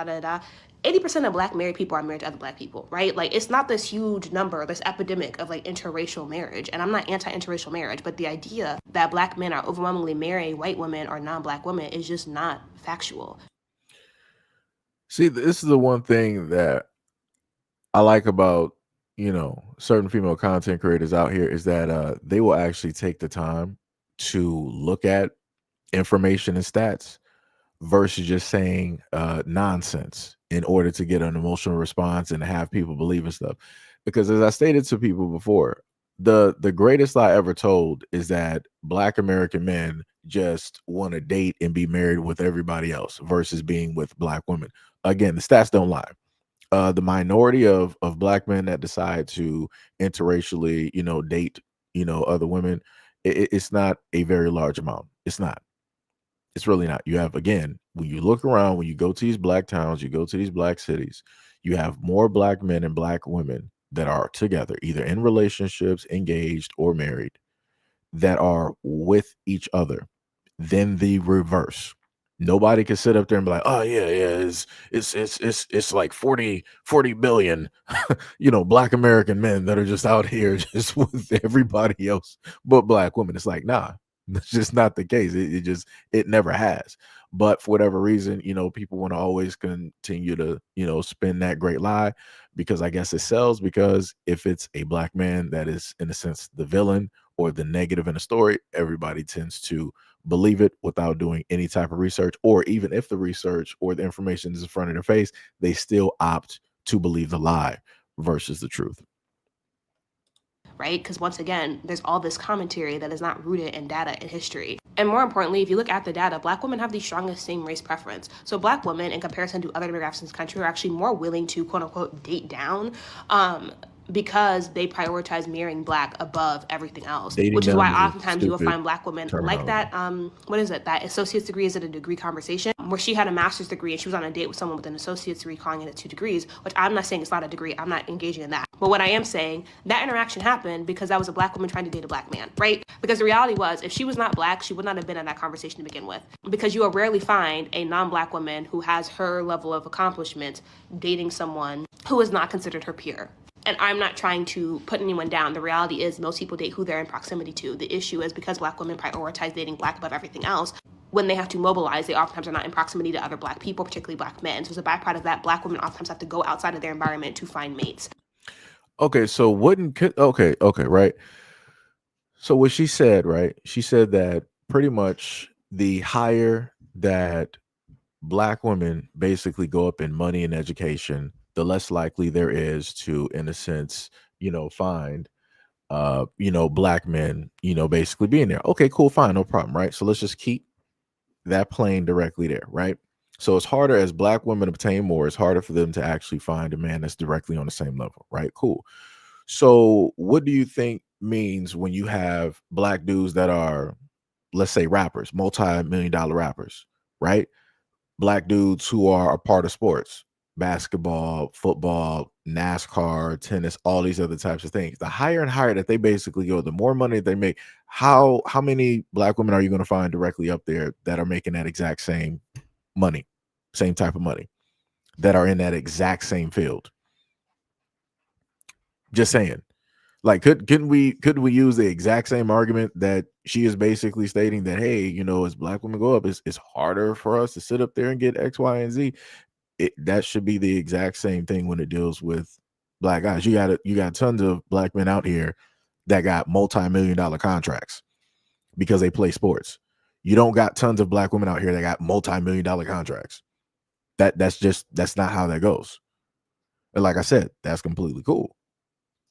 80% of Black married people are married to other Black people, right? Like, it's not this huge number, this epidemic of like interracial marriage. And I'm not anti-interracial marriage, but the idea that Black men are overwhelmingly marrying white women or non-Black women is just not factual. See, this is the one thing that I like about certain female content creators out here is that they will actually take the time to look at information and stats versus just saying nonsense in order to get an emotional response and have people believe in stuff. Because as I stated to people before, the greatest lie ever told is that Black American men just want to date and be married with everybody else versus being with Black women. Again, the stats don't lie. The minority of Black men that decide to interracially, date, other women, it's not a very large amount. It's not. It's really not. You have, again, when you look around, when you go to these Black towns, you go to these Black cities, you have more Black men and Black women that are together, either in relationships, engaged, or married, that are with each other than the reverse. Nobody can sit up there and be like, oh yeah, it's like 40 billion, Black American men that are just out here just with everybody else but Black women. It's like, nah, that's just not the case. It never has. But for whatever reason, people want to always continue to, spin that great lie because I guess it sells. Because if it's a Black man that is, in a sense, the villain or the negative in a story, everybody tends to believe it without doing any type of research, or even if the research or the information is in front of their face, they still opt to believe the lie versus the truth. Right? Because once again, there's all this commentary that is not rooted in data and history. And more importantly, if you look at the data, Black women have the strongest same race preference. So Black women, in comparison to other demographics in this country, are actually more willing to quote unquote date down. Because they prioritize marrying Black above everything else, which is why oftentimes you will find Black women like that. What is it? That associate's degree, is it a degree conversation where she had a master's degree and she was on a date with someone with an associate's degree, calling it 2 degrees, which I'm not saying it's not a degree. I'm not engaging in that. But what I am saying, that interaction happened because that was a Black woman trying to date a Black man, right? Because the reality was, if she was not Black, she would not have been in that conversation to begin with. Because you will rarely find a non-Black woman who has her level of accomplishment dating someone who is not considered her peer. And I'm not trying to put anyone down. The reality is most people date who they're in proximity to. The issue is because Black women prioritize dating Black above everything else, when they have to mobilize, they oftentimes are not in proximity to other Black people, particularly Black men. So as a byproduct of that, Black women oftentimes have to go outside of their environment to find mates. Okay, so right. So what she said, right? She said that pretty much the higher that Black women basically go up in money and education, the less likely there is to, in a sense, find Black men, basically being there. Okay, cool, fine, no problem, right? So let's just keep that plane directly there, right? So it's harder as Black women obtain more, it's harder for them to actually find a man that's directly on the same level, right? Cool. So what do you think means when you have Black dudes that are, let's say, rappers, multi-million-dollar rappers, right? Black dudes who are a part of sports, basketball, football, NASCAR, tennis, all these other types of things. The higher and higher that they basically go, the more money they make. How many Black women are you going to find directly up there that are making that exact same money, same type of money, that are in that exact same field? Just saying. Like, couldn't we use the exact same argument that she is basically stating that, hey, as Black women go up, it's harder for us to sit up there and get X, Y, and Z. That should be the exact same thing when it deals with Black guys. You got tons of Black men out here that got multi-million-dollar contracts because they play sports. You don't got tons of Black women out here that got multi-million-dollar contracts. That's not how that goes. And like I said, that's completely cool.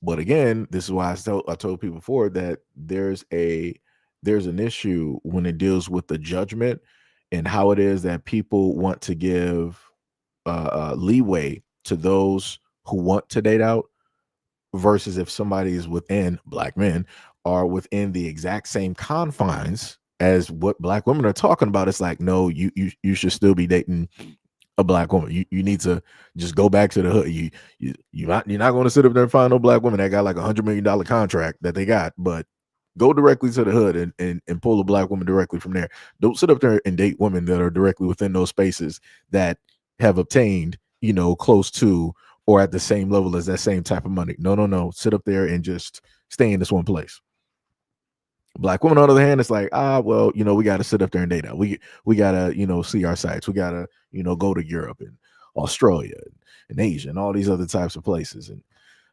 But again, this is why I told people before that there's an issue when it deals with the judgment and how it is that people want to give leeway to those who want to date out versus if somebody is within, Black men are within the exact same confines as what Black women are talking about. It's like, no, you should still be dating a Black woman. You need to just go back to the hood. You're not going to sit up there and find no Black woman that got like $100 million contract that they got, but go directly to the hood and pull a Black woman directly from there. Don't sit up there and date women that are directly within those spaces that have obtained, close to or at the same level as that same type of money. No. Sit up there and just stay in this one place. Black women, on the other hand, it's like, well, we got to sit up there and date out. We got to, see our sites. We got to, go to Europe and Australia and Asia and all these other types of places. And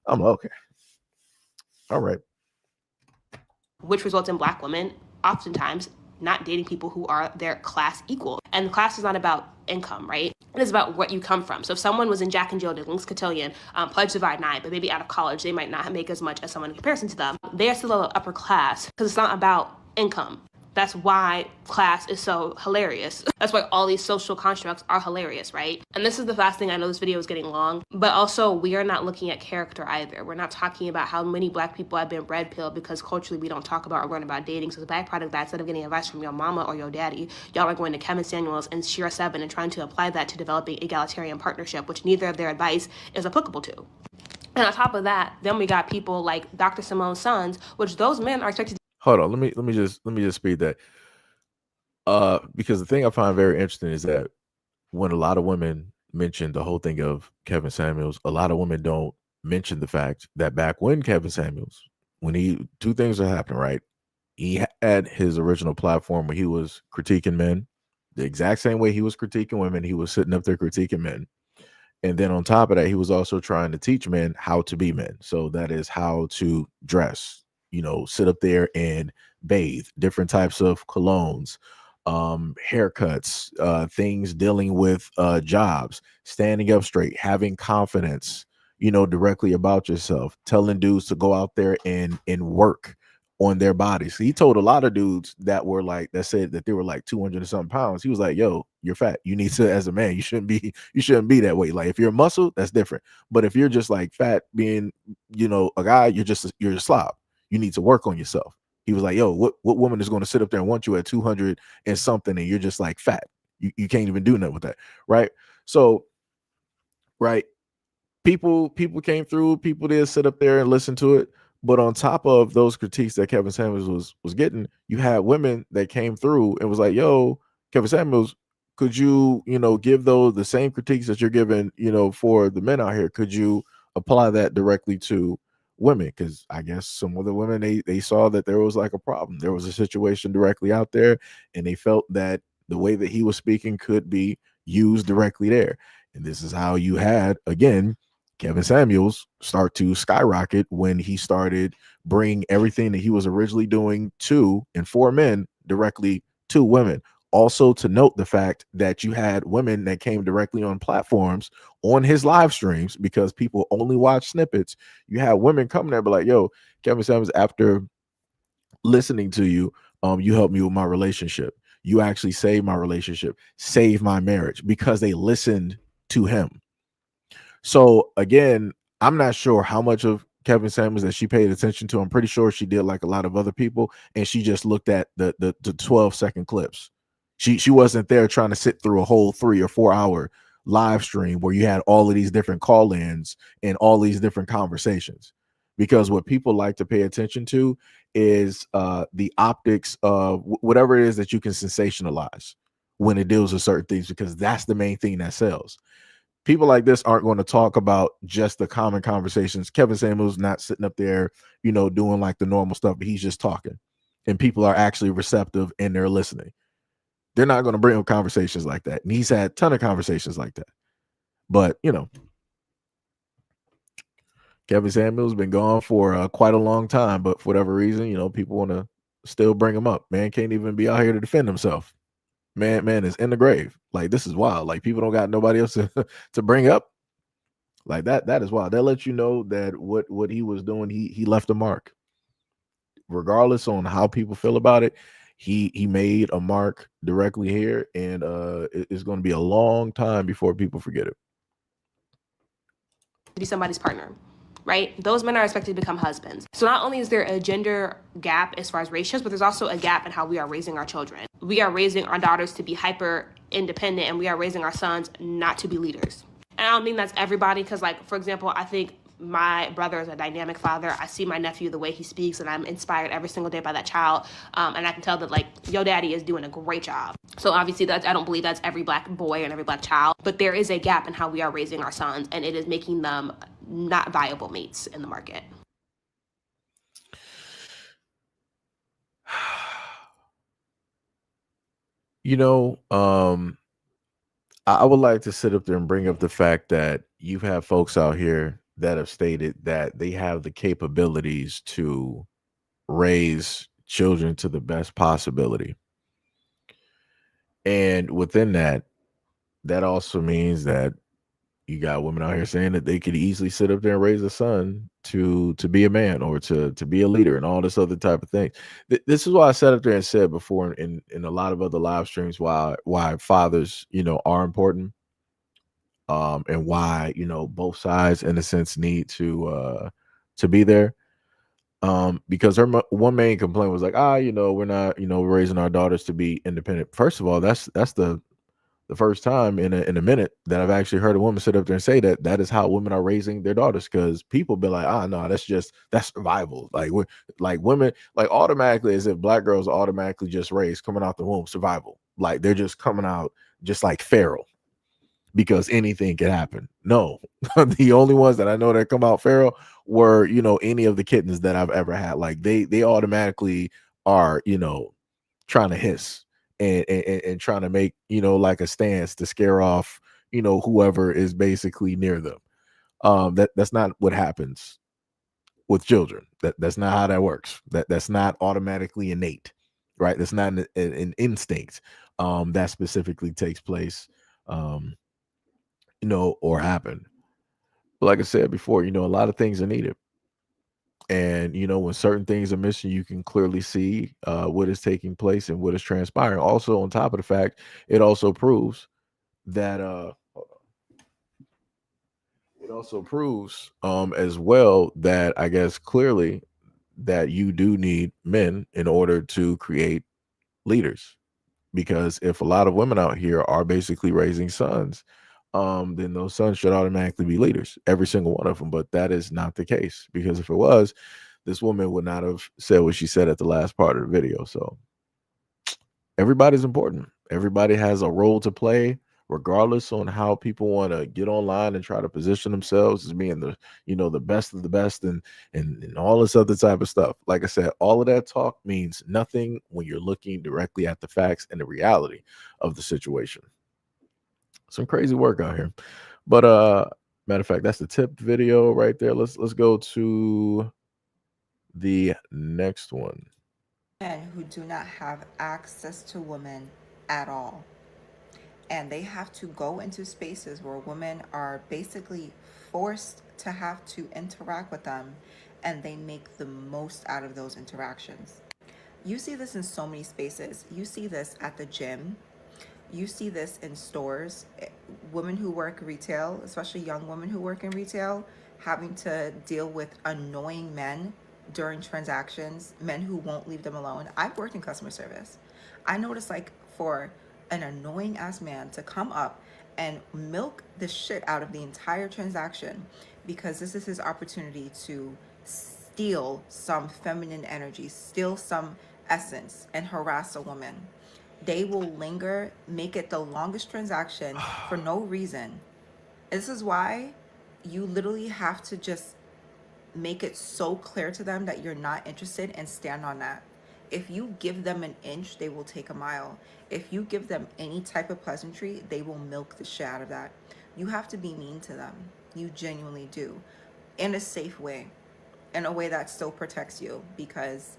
I'm like, okay, All right. which results in Black women oftentimes not dating people who are their class equal. And class is not about income, right? It is about what you come from. So if someone was in Jack and Jill, Links Cotillion, Pledge Divide 9, but maybe out of college, they might not make as much as someone in comparison to them. They are still upper class because it's not about income. That's why class is so hilarious. That's why all these social constructs are hilarious, right? And this is the last thing. I know this video is getting long, but also we are not looking at character either. We're not talking about how many Black people have been red pilled because culturally we don't talk about or learn about dating. So the byproduct of that, instead of getting advice from your mama or your daddy, y'all are going to Kevin Samuels and Shira 7 and trying to apply that to developing egalitarian partnership, which neither of their advice is applicable to. And on top of that, then we got people like Dr. Simone's sons, which those men are expected to. Hold on. Let me just speed that. Because the thing I find very interesting is that when a lot of women mention the whole thing of Kevin Samuels, a lot of women don't mention the fact that back when Kevin Samuels, when two things are happening, right? He had his original platform where he was critiquing men the exact same way he was critiquing women. He was sitting up there critiquing men. And then on top of that, he was also trying to teach men how to be men. So that is how to dress, sit up there and bathe, different types of colognes, haircuts, things dealing with jobs, standing up straight, having confidence, directly about yourself, telling dudes to go out there and work on their bodies. He told a lot of dudes that said that they were like 200 and something pounds. He was like, yo, you're fat. You need to, as a man, you shouldn't be that way. Like if you're a muscle, that's different. But if you're just like fat being, a guy, you're a slob. You need to work on yourself. He was like, yo, what woman is going to sit up there and want you at 200 and something and you're just like fat? You can't even do nothing with that. Right. So, right. People came through, people did sit up there and listen to it. But on top of those critiques that Kevin Samuels was getting, you had women that came through and was like, yo, Kevin Samuels, could you, give those the same critiques that you're giving, for the men out here? Could you apply that directly to women? Because I guess some of the women, they saw that there was like a problem. There was a situation directly out there, and they felt that the way that he was speaking could be used directly there. And this is how you had, again, Kevin Samuels start to skyrocket when he started bring everything that he was originally doing to and for men directly to women. Also to note the fact that you had women that came directly on platforms on his live streams because people only watch snippets. You had women coming there, but like, yo, Kevin Samuels, after listening to you, you helped me with my relationship. You actually saved my relationship, saved my marriage because they listened to him. So again, I'm not sure how much of Kevin Samuels that she paid attention to. I'm pretty sure she did like a lot of other people, and she just looked at the 12-second clips. She wasn't there trying to sit through a whole 3 or 4 hour live stream where you had all of these different call-ins and all these different conversations. Because what people like to pay attention to is the optics of whatever it is that you can sensationalize when it deals with certain things, because that's the main thing that sells. People like this aren't going to talk about just the common conversations. Kevin Samuels not sitting up there, doing like the normal stuff, but he's just talking, and people are actually receptive and they're listening. They're not going to bring up conversations like that. And he's had a ton of conversations like that. But, Kevin Samuels been gone for quite a long time, but for whatever reason, people want to still bring him up. Man can't even be out here to defend himself. Man is in the grave. Like, this is wild. Like, people don't got nobody else to bring up. Like that is wild. That lets you know that what he was doing, he left a mark. Regardless on how people feel about it, he made a mark directly here, and it's going to be a long time before people forget it. Be somebody's partner, right? Those men are expected to become husbands. So not only is there a gender gap as far as ratios, but there's also a gap in how we are raising our children. We are raising our daughters to be hyper independent, and we are raising our sons not to be leaders. And I don't think that's everybody, because like, for example, I think my brother is a dynamic father. I see my nephew, the way he speaks, and I'm inspired every single day by that child. And I can tell that like, yo daddy is doing a great job. So obviously I don't believe that's every Black boy and every Black child, but there is a gap in how we are raising our sons, and it is making them not viable mates in the market. I would like to sit up there and bring up the fact that you've had folks out here that have stated that they have the capabilities to raise children to the best possibility. And within that, that also means that you got women out here saying that they could easily sit up there and raise a son to be a man or to be a leader and all this other type of thing. This is why I sat up there and said before in a lot of other live streams why fathers, are important, and why, both sides in a sense need to be there. Because one main complaint was like, we're not, raising our daughters to be independent. First of all, that's the first time in a minute that I've actually heard a woman sit up there and say that is how women are raising their daughters. Because people be like, no, that's survival. Like women, like automatically, as if black girls are automatically just raised coming out the womb survival. Like they're just coming out just like feral because anything can happen. No, the only ones that I know that come out feral were, any of the kittens that I've ever had. Like they automatically are, trying to hiss and trying to make, like a stance to scare off, whoever is basically near them. That's not what happens with children. That's not how that works. That's not automatically innate, right? That's not an instinct that specifically takes place, or happen. But like I said before, a lot of things are needed. And when certain things are missing, you can clearly see what is taking place and what is transpiring. Also, on top of the fact, it also proves that as well that I guess clearly that you do need men in order to create leaders. Because if a lot of women out here are basically raising sons, then those sons should automatically be leaders, every single one of them. But that is not the case, because if it was, this woman would not have said what she said at the last part of the video. So everybody's important. Everybody has a role to play, regardless on how people want to get online and try to position themselves as being the, the best of the best and all this other type of stuff. Like I said, all of that talk means nothing when you're looking directly at the facts and the reality of the situation. Some crazy work out here. But matter of fact, that's the tip video right there. Let's go to the next one. Men who do not have access to women at all. And they have to go into spaces where women are basically forced to have to interact with them, and they make the most out of those interactions. You see this in so many spaces. You see this at the gym. You see this in stores. Women who work retail, especially young women who work in retail, having to deal with annoying men during transactions, men who won't leave them alone. I've worked in customer service. I noticed, like, for an annoying ass man to come up and milk the shit out of the entire transaction because this is his opportunity to steal some feminine energy, steal some essence, and harass a woman. They will linger, make it the longest transaction for no reason. This is why you literally have to just make it so clear to them that you're not interested and stand on that. If you give them an inch, they will take a mile. If you give them any type of pleasantry, they will milk the shit out of that. You have to be mean to them. You genuinely do. In a safe way. In a way that still protects you, because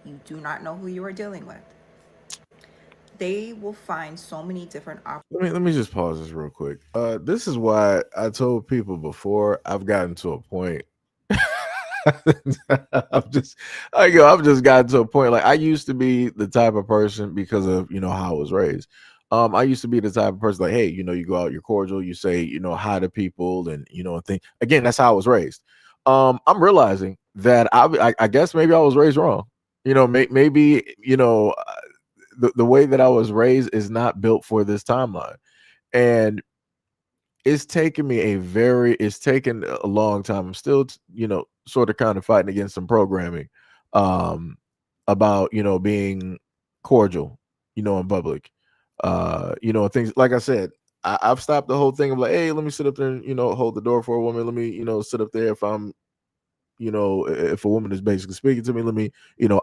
you do not know who you are dealing with. They will find so many different options. Let me just pause this real quick. This is why I told people before, I've gotten to a point. I've just gotten to a point. Like, I used to be the type of person, because of how I was raised. I used to be the type of person like, hey, you go out, you're cordial, you say hi to people, and and think again. That's how I was raised. I'm realizing that I guess maybe I was raised wrong. Maybe the way that I was raised is not built for this timeline, and it's taken a long time. I'm still, sort of kind of fighting against some programming, about, being cordial, in public, things like I said, I've stopped the whole thing of like, hey, let me sit up there and, hold the door for a woman. Let me, sit up there if I'm, if a woman is basically speaking to me, let me,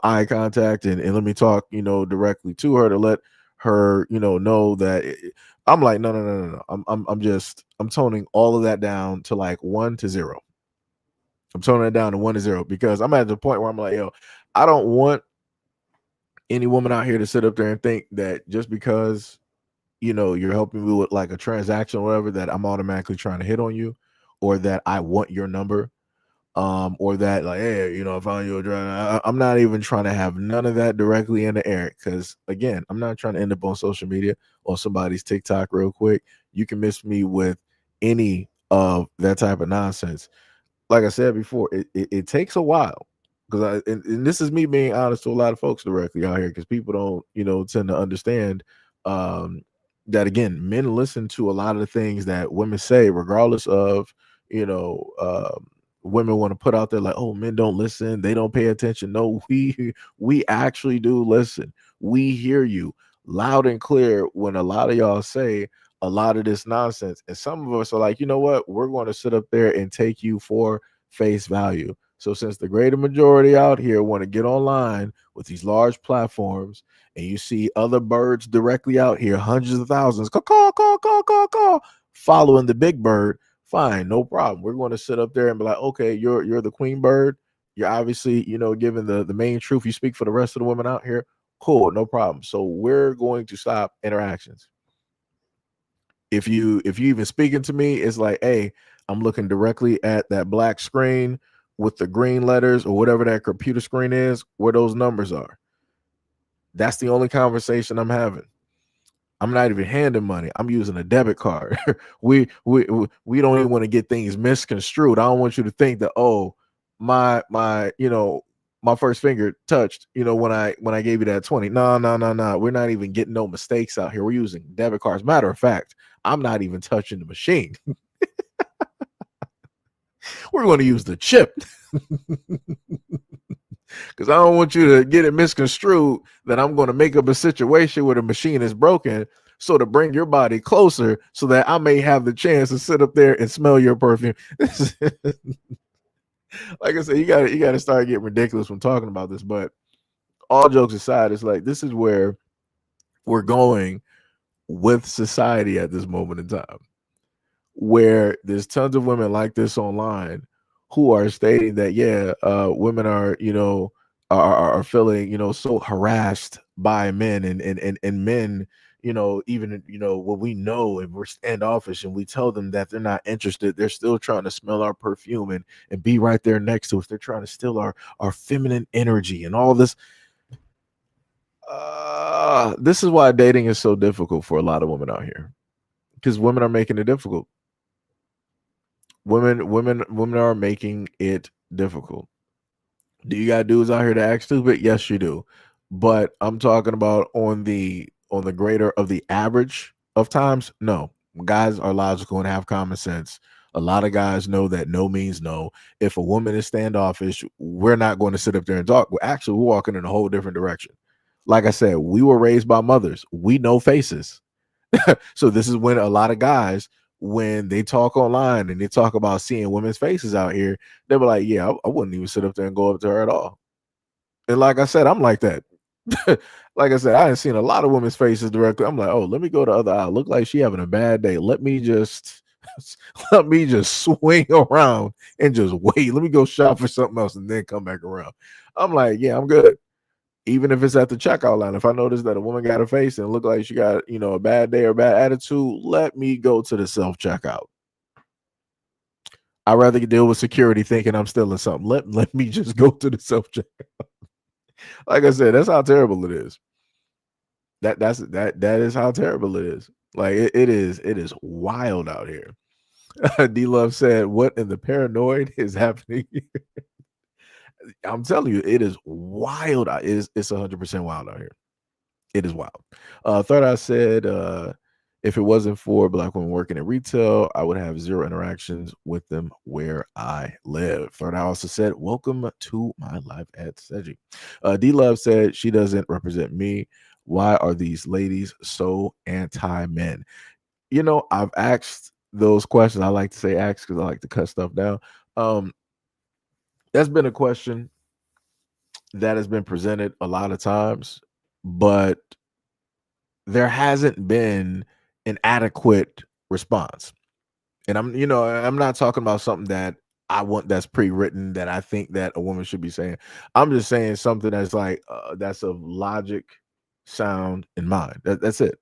eye contact and let me talk, directly to her to let her, know that I'm like, no. I'm toning all of that down to like 1 to 0. I'm toning it down to 1-0 because I'm at the point where I'm like, yo, I don't want any woman out here to sit up there and think that just because you're helping me with like a transaction or whatever, that I'm automatically trying to hit on you, or that I want your number, or that like, hey, I found you a driver. I'm not even trying to have none of that directly in the air, because again, I'm not trying to end up on social media or somebody's TikTok real quick. You can miss me with any of that type of nonsense. Like I said before, it takes a while, because and this is me being honest to a lot of folks directly out here, because people don't tend to understand um that again, men listen to a lot of the things that women say, regardless of you know women want to put out there like, oh, men don't listen, they don't pay attention. No, we actually do listen. We hear you loud and clear when a lot of y'all say a lot of this nonsense. And some of us are like, you know what? We're going to sit up there and take you for face value. So since the greater majority out here want to get online with these large platforms, and you see other birds directly out here, hundreds of thousands, caw, following the big bird, fine, no problem. We're going to sit up there and be like, okay, you're the queen bird. You're obviously, giving the main truth. You speak for the rest of the women out here. Cool, no problem. So we're going to stop interactions. If you even speaking to me, it's like, hey, I'm looking directly at that black screen with the green letters or whatever that computer screen is, where those numbers are. That's the only conversation I'm having. I'm not even handing money. I'm using a debit card. We don't even want to get things misconstrued. I don't want you to think that, oh, my first finger touched, when I gave you that 20. No, no, no, no. We're not even getting no mistakes out here. We're using debit cards. Matter of fact, I'm not even touching the machine. We're going to use the chip. Because I don't want you to get it misconstrued that I'm going to make up a situation where the machine is broken, so to bring your body closer so that I may have the chance to sit up there and smell your perfume. Like I said, you gotta start getting ridiculous when talking about this. But all jokes aside, it's like, this is where we're going with society at this moment in time, where there's tons of women like this online who are stating that, yeah, women are are feeling so harassed by men, and men, even what we know, and we're standoffish, and we tell them that they're not interested, they're still trying to smell our perfume and be right there next to us. They're trying to steal our feminine energy and all this. This is why dating is so difficult for a lot of women out here, because women are making it difficult. Women are making it difficult. Do you got dudes out here to act stupid? Yes, you do. But I'm talking about on the greater of the average of times. No, guys are logical and have common sense. A lot of guys know that no means no. If a woman is standoffish, we're not going to sit up there and talk. We're walking in a whole different direction. Like I said, we were raised by mothers. We know faces. So this is when a lot of guys, when they talk online and they talk about seeing women's faces out here, they'll be like, yeah, I wouldn't even sit up there and go up to her at all. And like I said, I'm like that. Like I said, I ain't seen a lot of women's faces directly. I'm like, oh, let me go to the other eye. Look like she having a bad day. Let me just let me just swing around and just wait. Let me go shop for something else and then come back around. I'm like, yeah, I'm good. Even if it's at the checkout line, if I notice that a woman got a face and look like she got, a bad day or bad attitude, let me go to the self checkout. I'd rather deal with security thinking I'm stealing something. Let me just go to the self checkout. Like I said, that's how terrible it is. That is how terrible it is. Like it is wild out here. D Love said, "What in the paranoid is happening?" I'm telling you, it is wild. It's 100% wild out here. It is wild. Third Eye said, if it wasn't for Black women working in retail, I would have zero interactions with them where I live. Third Eye also said, welcome to my life at Seji. D Love said, she doesn't represent me. Why are these ladies so anti-men? I've asked those questions. I like to say ask because I like to cut stuff down. That's been a question that has been presented a lot of times, but there hasn't been an adequate response. And I'm not talking about something that I want that's pre-written that I think that a woman should be saying. I'm just saying something that's like that's of logic, sound, and mind. That's it.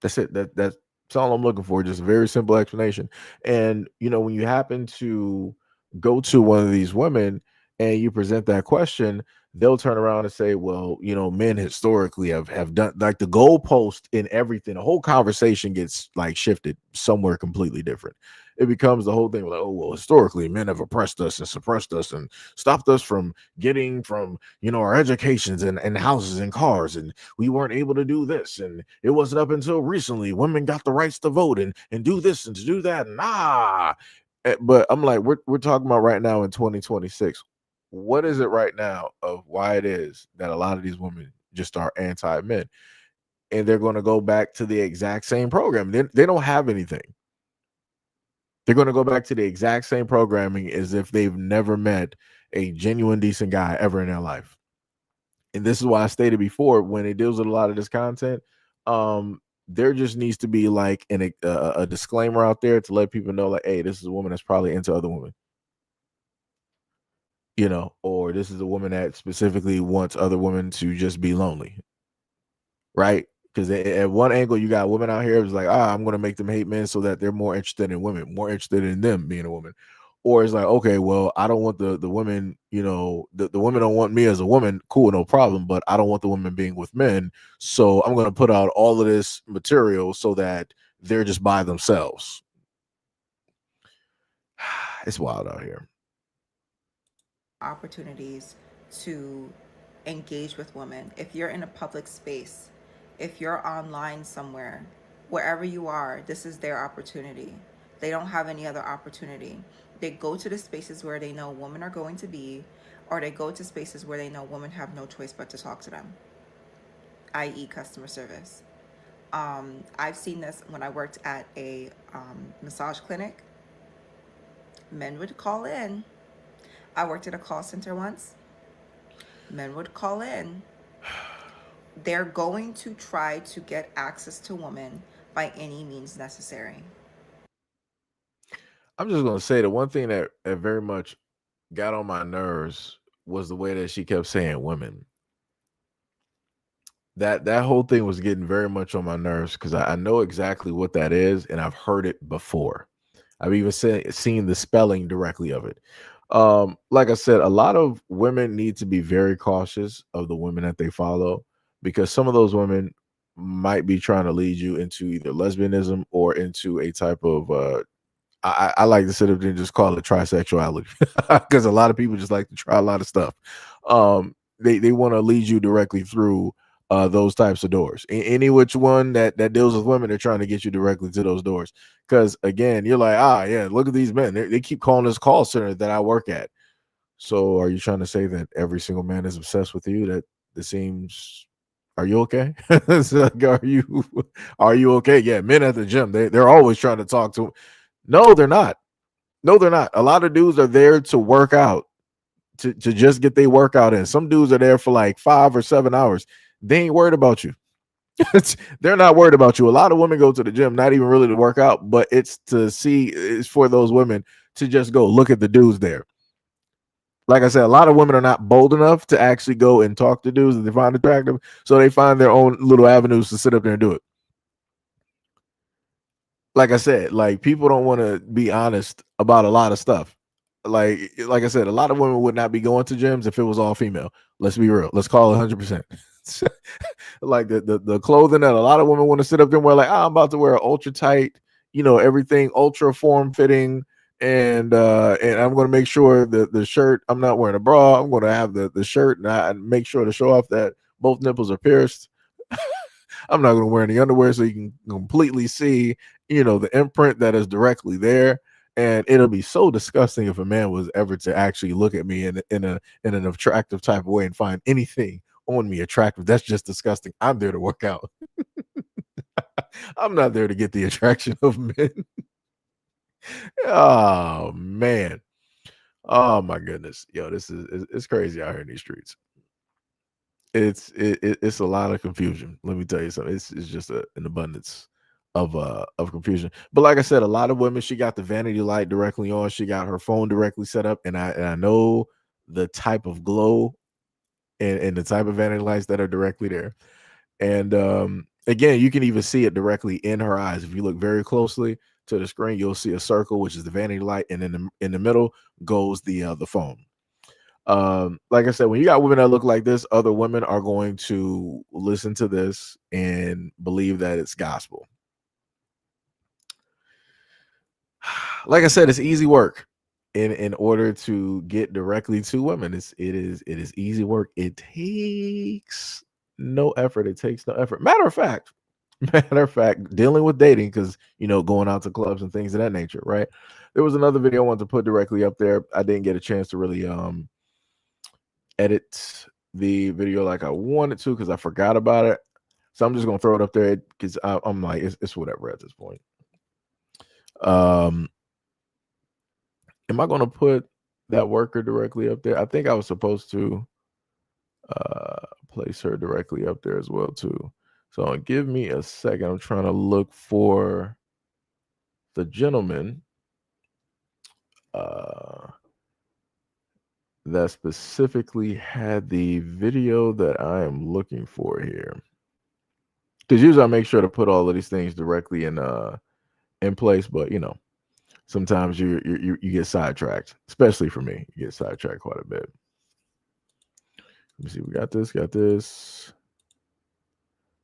That's it. That's all I'm looking for. Just a very simple explanation. And when you happen to go to one of these women and you present that question, they'll turn around and say, "Well, men historically have done like the goalpost in everything." The whole conversation gets like shifted somewhere completely different. It becomes the whole thing like, "Oh, well, historically, men have oppressed us and suppressed us and stopped us from getting from our educations and houses and cars, and we weren't able to do this, and it wasn't up until recently women got the rights to vote and do this and to do that." And but I'm like, we're talking about right now in 2026. What is it right now of why it is that a lot of these women just are anti-men, and they're going to go back to the exact same program? They don't have anything. They're going to go back to the exact same programming as if they've never met a genuine decent guy ever in their life. And this is why I stated before, when it deals with a lot of this content, there just needs to be like a disclaimer out there to let people know, like, hey, this is a woman that's probably into other women, or this is a woman that specifically wants other women to just be lonely, right? Because at one angle, you got women out here who's like, I'm going to make them hate men so that they're more interested in women, more interested in them being a woman. Or it's like, okay, well, I don't want the women, the women don't want me as a woman. Cool, no problem. But I don't want the women being with men. So I'm going to put out all of this material so that they're just by themselves. It's wild out here. Opportunities to engage with women. If you're in a public space, if you're online somewhere, wherever you are, this is their opportunity. They don't have any other opportunity. They go to the spaces where they know women are going to be, or they go to spaces where they know women have no choice but to talk to them, i.e. customer service. I've seen this when I worked at a massage clinic. Men would call in. I worked at a call center once. Men would call in. They're going to try to get access to women by any means necessary. I'm just going to say the one thing that very much got on my nerves was the way that she kept saying women. That whole thing was getting very much on my nerves because I know exactly what that is, and I've heard it before. I've even seen the spelling directly of it. Like I said, a lot of women need to be very cautious of the women that they follow, because some of those women might be trying to lead you into either lesbianism or into a type of I like to sit up there and just call it trisexuality, because a lot of people just like to try a lot of stuff. They want to lead you directly through those types of doors. Any which one that deals with women, they're trying to get you directly to those doors. Because again, you're like, yeah, look at these men. They keep calling this call center that I work at. So are you trying to say that every single man is obsessed with you? That seems. Are you okay? Like, are you okay? Yeah, men at the gym, they're always trying to talk to. No, they're not. No, they're not. A lot of dudes are there to work out, to just get their workout in. Some dudes are there for like 5 or 7 hours. They ain't worried about you. They're not worried about you. A lot of women go to the gym, not even really to work out, but it's for those women to just go look at the dudes there. Like I said, a lot of women are not bold enough to actually go and talk to dudes that they find attractive, so they find their own little avenues to sit up there and do it. Like I said, like people don't want to be honest about a lot of stuff. Like I said, a lot of women would not be going to gyms if it was all female. Let's be real. Let's call it 100%. Like the clothing that a lot of women want to sit up there and wear, like, I'm about to wear an ultra tight, everything ultra form fitting, and I'm going to make sure that the shirt, I'm not wearing a bra. I'm going to have the shirt, and I make sure to show off that both nipples are pierced. I'm not going to wear any underwear so you can completely see, the imprint that is directly there. And it'll be so disgusting if a man was ever to actually look at me in an attractive type of way and find anything on me attractive. That's just disgusting. I'm there to work out. I'm not there to get the attraction of men. Oh man. Oh my goodness. Yo, it's crazy out here in these streets. It's a lot of confusion. Let me tell you something. It's just an abundance of confusion. But like I said, a lot of women, she got the vanity light directly on, she got her phone directly set up, and I know the type of glow and the type of vanity lights that are directly there. And again, you can even see it directly in her eyes. If you look very closely to the screen, you'll see a circle, which is the vanity light, and in the middle goes the phone. Like I said, when you got women that look like this, other women are going to listen to this and believe that it's gospel. Like I said, it's easy work. In order to get directly to women, it is easy work. It takes no effort. It takes no effort. Matter of fact, dealing with dating, because going out to clubs and things of that nature, right? There was another video I wanted to put directly up there. I didn't get a chance to really edit the video like I wanted to because I forgot about it. So I'm just gonna throw it up there because I'm like, it's whatever at this point. Am I gonna put that worker directly up there? I think I was supposed to place her directly up there as well too. So give me a second. I'm trying to look for the gentleman that specifically had the video that I am looking for here. Because usually I make sure to put all of these things directly in place, but sometimes you get sidetracked, especially for me. You get sidetracked quite a bit. Let me see. We got this.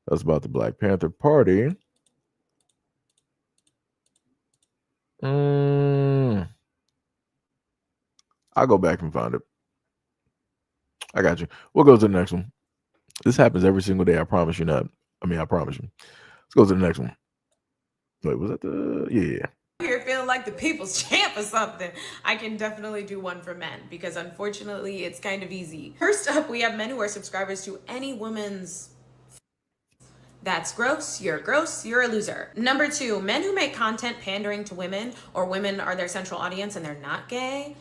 That's about the Black Panther Party. I'll go back and find it. I got you. We'll go to the next one. This happens every single day. I promise you not. I promise you. Let's go to the next one. Wait, was that the... Yeah. You're feeling like the people's champ or something. I can definitely do one for men because unfortunately it's kind of easy. First up, we have men who are subscribers to any woman's... That's gross, you're a loser. Number 2, men who make content pandering to women or women are their central audience and they're not gay.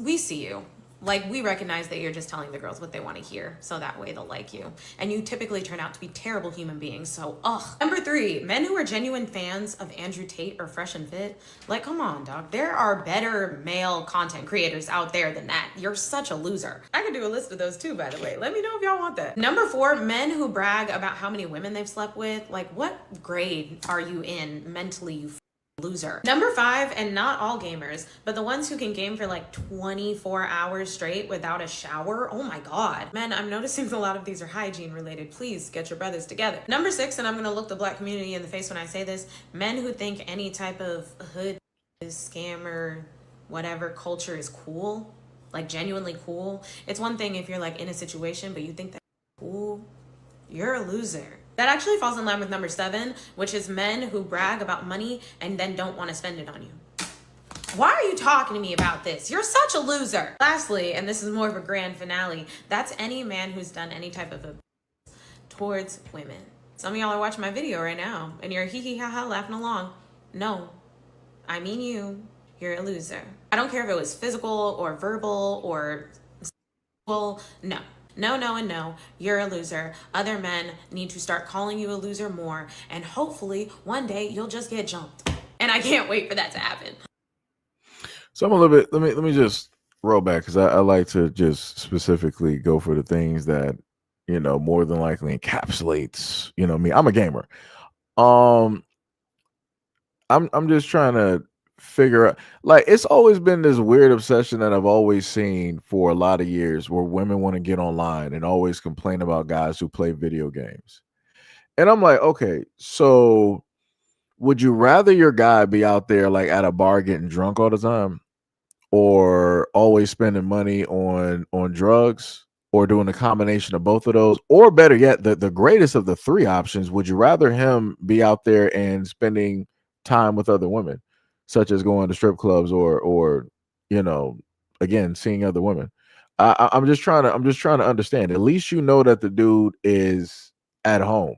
We see you. Like, we recognize that you're just telling the girls what they want to hear, so that way they'll like you. And you typically turn out to be terrible human beings, so ugh. Number 3, men who are genuine fans of Andrew Tate or Fresh and Fit. Like, come on, dog. There are better male content creators out there than that. You're such a loser. I can do a list of those too, by the way. Let me know if y'all want that. Number 4, men who brag about how many women they've slept with. Like, what grade are you in mentally, you loser? Number 5, and not all gamers, but the ones who can game for like 24 hours straight without a shower. Oh my god. Men, I'm noticing a lot of these are hygiene related. Please get your brothers together. Number 6, and I'm gonna look the black community in the face when I say this, men who think any type of hood, scammer, whatever culture is cool, like genuinely cool. It's one thing if you're like in a situation but you think that's cool, you're a loser. That actually falls in line with number 7, which is men who brag about money and then don't want to spend it on you. Why are you talking to me about this? You're such a loser. Lastly, and this is more of a grand finale, that's any man who's done any type of towards women. Some of y'all are watching my video right now and you're hee hee ha ha laughing along. No, I mean you're a loser. I don't care if it was physical or verbal or sexual, no. No, no, and no, you're a loser. Other men need to start calling you a loser more, and hopefully one day you'll just get jumped. And I can't wait for that to happen. So I'm a little bit, let me just roll back because I like to just specifically go for the things that, more than likely encapsulates, me. I'm a gamer. I'm just trying to figure out, like, it's always been this weird obsession that I've always seen for a lot of years where women want to get online and always complain about guys who play video games. And I'm like, okay, so would you rather your guy be out there like at a bar getting drunk all the time or always spending money on drugs or doing a combination of both of those? Or better yet, the greatest of the 3 options, would you rather him be out there and spending time with other women, such as going to strip clubs or again, seeing other women? I'm just trying to understand. At least that the dude is at home,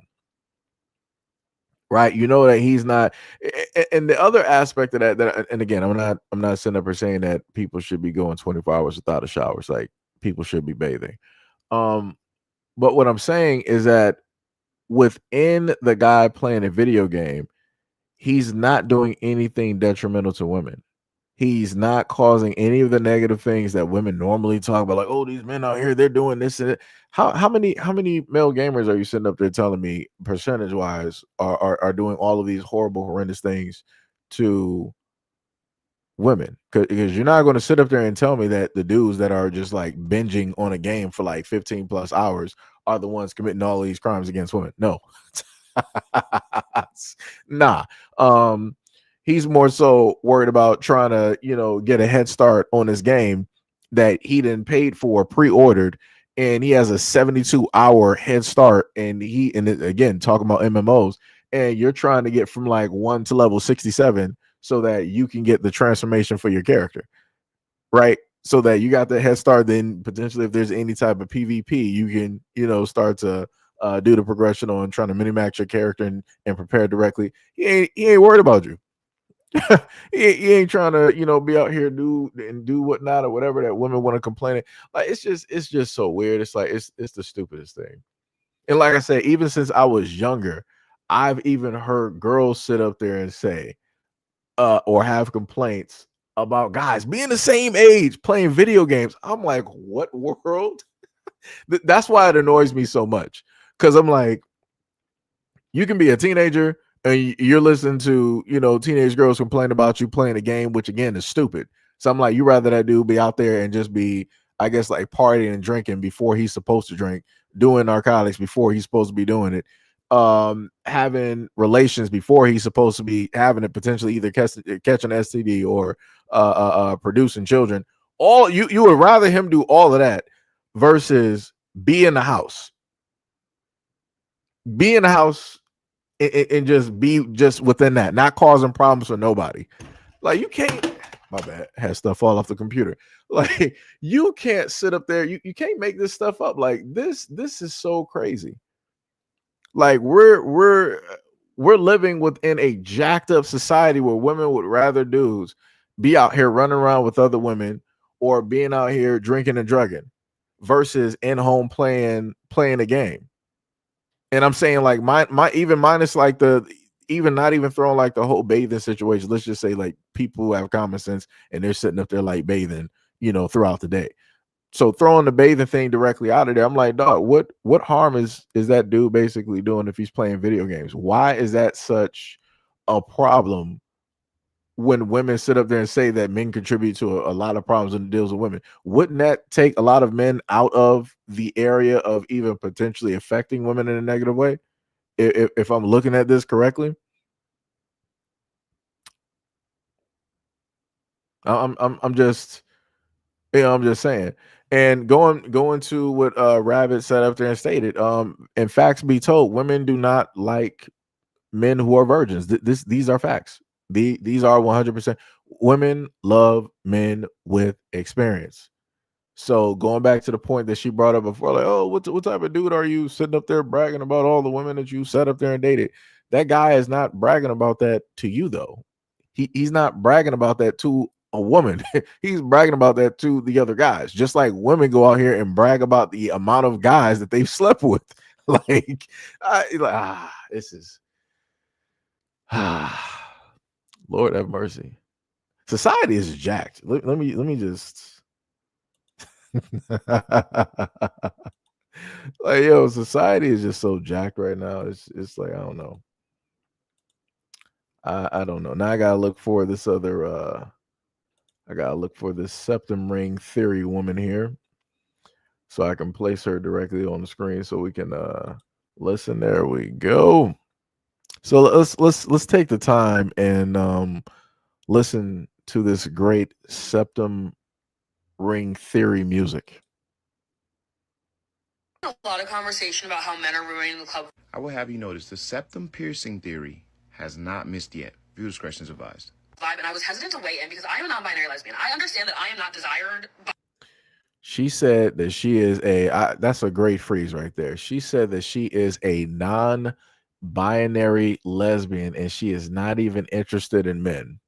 right? That he's not. And the other aspect of that, and again, I'm not sitting up here saying that people should be going 24 hours without a shower. It's like people should be bathing. But what I'm saying is that within the guy playing a video game, he's not doing anything detrimental to women. He's not causing any of the negative things that women normally talk about, like, oh, these men out here, they're doing this and that. How many male gamers are you sitting up there telling me percentage wise are doing all of these horrible, horrendous things to women? Because you're not going to sit up there and tell me that the dudes that are just like binging on a game for like 15 plus hours are the ones committing all these crimes against women. No. Nah. He's more so worried about trying to, get a head start on this game that he didn't paid for, pre-ordered, and he has a 72-hour head start. And again, talking about MMOs, and you're trying to get from like 1 to level 67 so that you can get the transformation for your character, right? So that you got the head start. Then potentially, if there's any type of PvP, you can, start to do the progression on trying to mini-max your character and prepare directly. He ain't worried about you. he ain't trying to, be out here do whatnot or whatever that women want to complain. Like it's just so weird. It's like it's the stupidest thing. And like I said, even since I was younger, I've even heard girls sit up there and say, or have complaints about guys being the same age playing video games. I'm like, what world? That's why it annoys me so much. Because I'm like, you can be a teenager and you're listening to, teenage girls complain about you playing a game, which again is stupid. So I'm like, you rather that dude be out there and just be, I guess, like partying and drinking before he's supposed to drink, doing narcotics before he's supposed to be doing it, having relations before he's supposed to be having it, potentially either catch an STD or producing children. All you would rather him do all of that versus be in the house. Be in the house and just be just within that, not causing problems for nobody. Like you can't, my bad, had stuff fall off the computer. Like you can't sit up there, you can't make this stuff up. Like this is so crazy. Like we're living within a jacked up society where women would rather dudes be out here running around with other women or being out here drinking and drugging versus in home playing a game. And I'm saying like my even minus like even not even throwing like the whole bathing situation. Let's just say like people who have common sense and they're sitting up there like bathing, throughout the day. So throwing the bathing thing directly out of there, I'm like, dog, what harm is that dude basically doing if he's playing video games? Why is that such a problem when women sit up there and say that men contribute to a lot of problems in the deals with women? Wouldn't that take a lot of men out of the area of even potentially affecting women in a negative way? If I'm looking at this correctly, I'm just, I'm just saying. And going to what Rabbit said up there and stated, and facts be told, women do not like men who are virgins. These are facts. These are 100%. Women love men with experience. So going back to the point that she brought up before, like, oh, what type of dude are you sitting up there bragging about all the women that you sat up there and dated? That guy is not bragging about that to you, though. He's not bragging about that to a woman. He's bragging about that to the other guys. Just like women go out here and brag about the amount of guys that they've slept with. This is Lord have mercy. Society is jacked. Let me just like, yo, society is just so jacked right now. It's like, I don't know. I don't know. Now I gotta look for this other septum ring theory woman here so I can place her directly on the screen so we can listen. There we go. So let's take the time and listen to this great septum ring theory music. A lot of conversation about how men are ruining the club. I will have you notice the septum piercing theory has not missed yet. Viewer discretion is advised. And I was hesitant to weigh in because I am a non-binary lesbian. I understand that I am not desired. She said that she is that's a great phrase right there. She said that she is a non-binary lesbian and she is not even interested in men.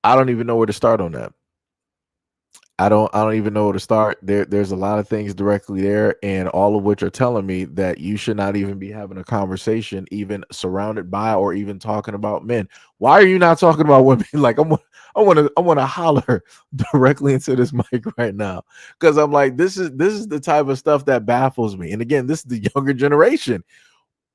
I don't even know where to start on that. I don't even know where to start. There's a lot of things directly there, and all of which are telling me that you should not even be having a conversation, even surrounded by or even talking about men. Why are you not talking about women? Like I want to holler directly into this mic right now because I'm like, this is the type of stuff that baffles me. And again, this is the younger generation.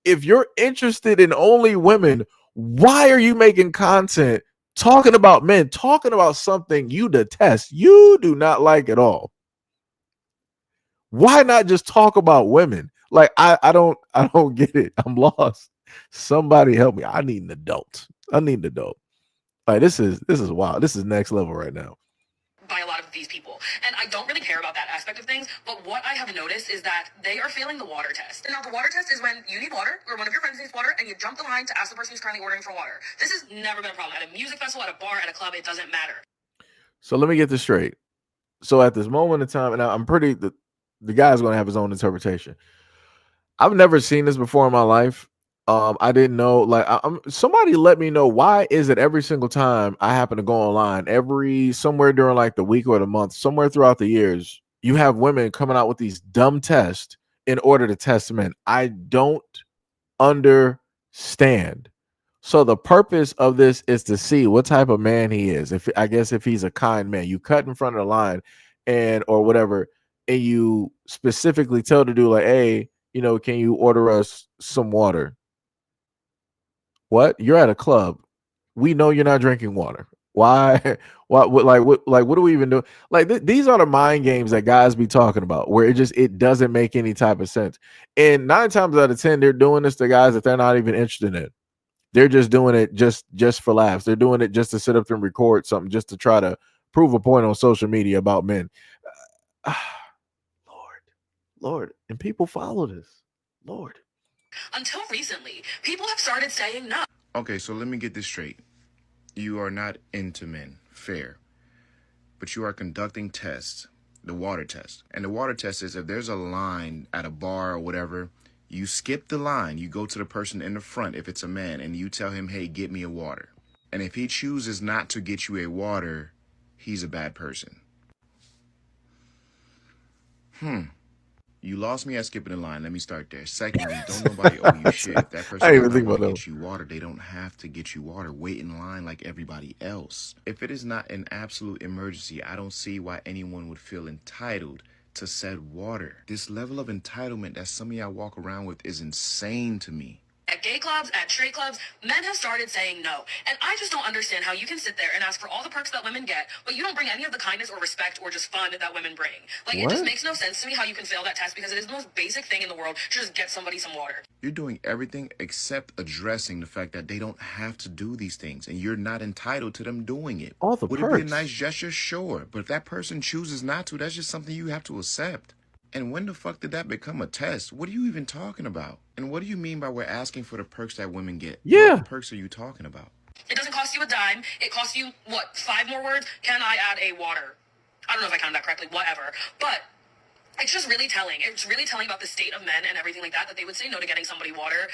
If you're interested in only women, why are you making content talking about men, talking about something you detest, you do not like at all? Why not just talk about women? Like I don't get it. I'm lost. Somebody help me. I need an adult. I need an adult. Like this is wild. This is next level right now. by a lot of these people. And I don't really care about that aspect of things, but what I have noticed is that they are failing the water test. Now, the water test is when you need water, or one of your friends needs water, and you jump the line to ask the person who's currently ordering for water. This has never been a problem. At a music festival, at a bar, at a club, it doesn't matter. So let me get this straight. So at this moment in time, and I'm pretty the guy's gonna have his own interpretation. I've never seen this before in my life. I didn't know. Like, somebody let me know why is it every single time I happen to go online, every somewhere during like the week or the month, somewhere throughout the years, you have women coming out with these dumb tests in order to test men. I don't understand. So the purpose of this is to see what type of man he is. If I guess if he's a kind man, you cut in front of the line and or whatever, and you specifically tell the dude like, hey, can you order us some water? What? You're at a club. We know you're not drinking water. Why? What do we even do? Like these are the mind games that guys be talking about, where it doesn't make any type of sense. And 9 times out of 10, they're doing this to guys that they're not even interested in. They're just doing it just for laughs. They're doing it just to sit up and record something, just to try to prove a point on social media about men. Lord, and people follow this. Lord. Until recently, people have started saying no. Okay, so let me get this straight. You are not into men. Fair. But you are conducting tests, the water test. And the water test is if there's a line at a bar or whatever, you skip the line. You go to the person in the front, if it's a man, and you tell him, hey, get me a water. And if he chooses not to get you a water, he's a bad person. You lost me at skipping the line. Let me start there. Secondly, don't nobody owe you shit. If that person I didn't even does think not want about to that. get you water, they don't have to get you water. Wait in line like everybody else. If it is not an absolute emergency, I don't see why anyone would feel entitled to said water. This level of entitlement that some of y'all walk around with is insane to me. At gay clubs, at straight clubs, men have started saying no. And I just don't understand how you can sit there and ask for all the perks that women get, but you don't bring any of the kindness or respect or just fun that women bring. Like, it just What? makes no sense to me how you can fail that test, because it is the most basic thing in the world to just get somebody some water. You're doing everything except addressing the fact that they don't have to do these things, and you're not entitled to them doing it. All the Would it be a perks. nice gesture? Sure. But if that person chooses not to, that's just something you have to accept. And when the fuck did that become a test? What are you even talking about? And what do you mean by we're asking for the perks that women get? Yeah. What perks are you talking about? It doesn't cost you a dime. It costs you, what, 5 more words? Can I add a water? I don't know if I counted that correctly, whatever. But it's just really telling. It's really telling about the state of men and everything like that, that they would say no to getting somebody water,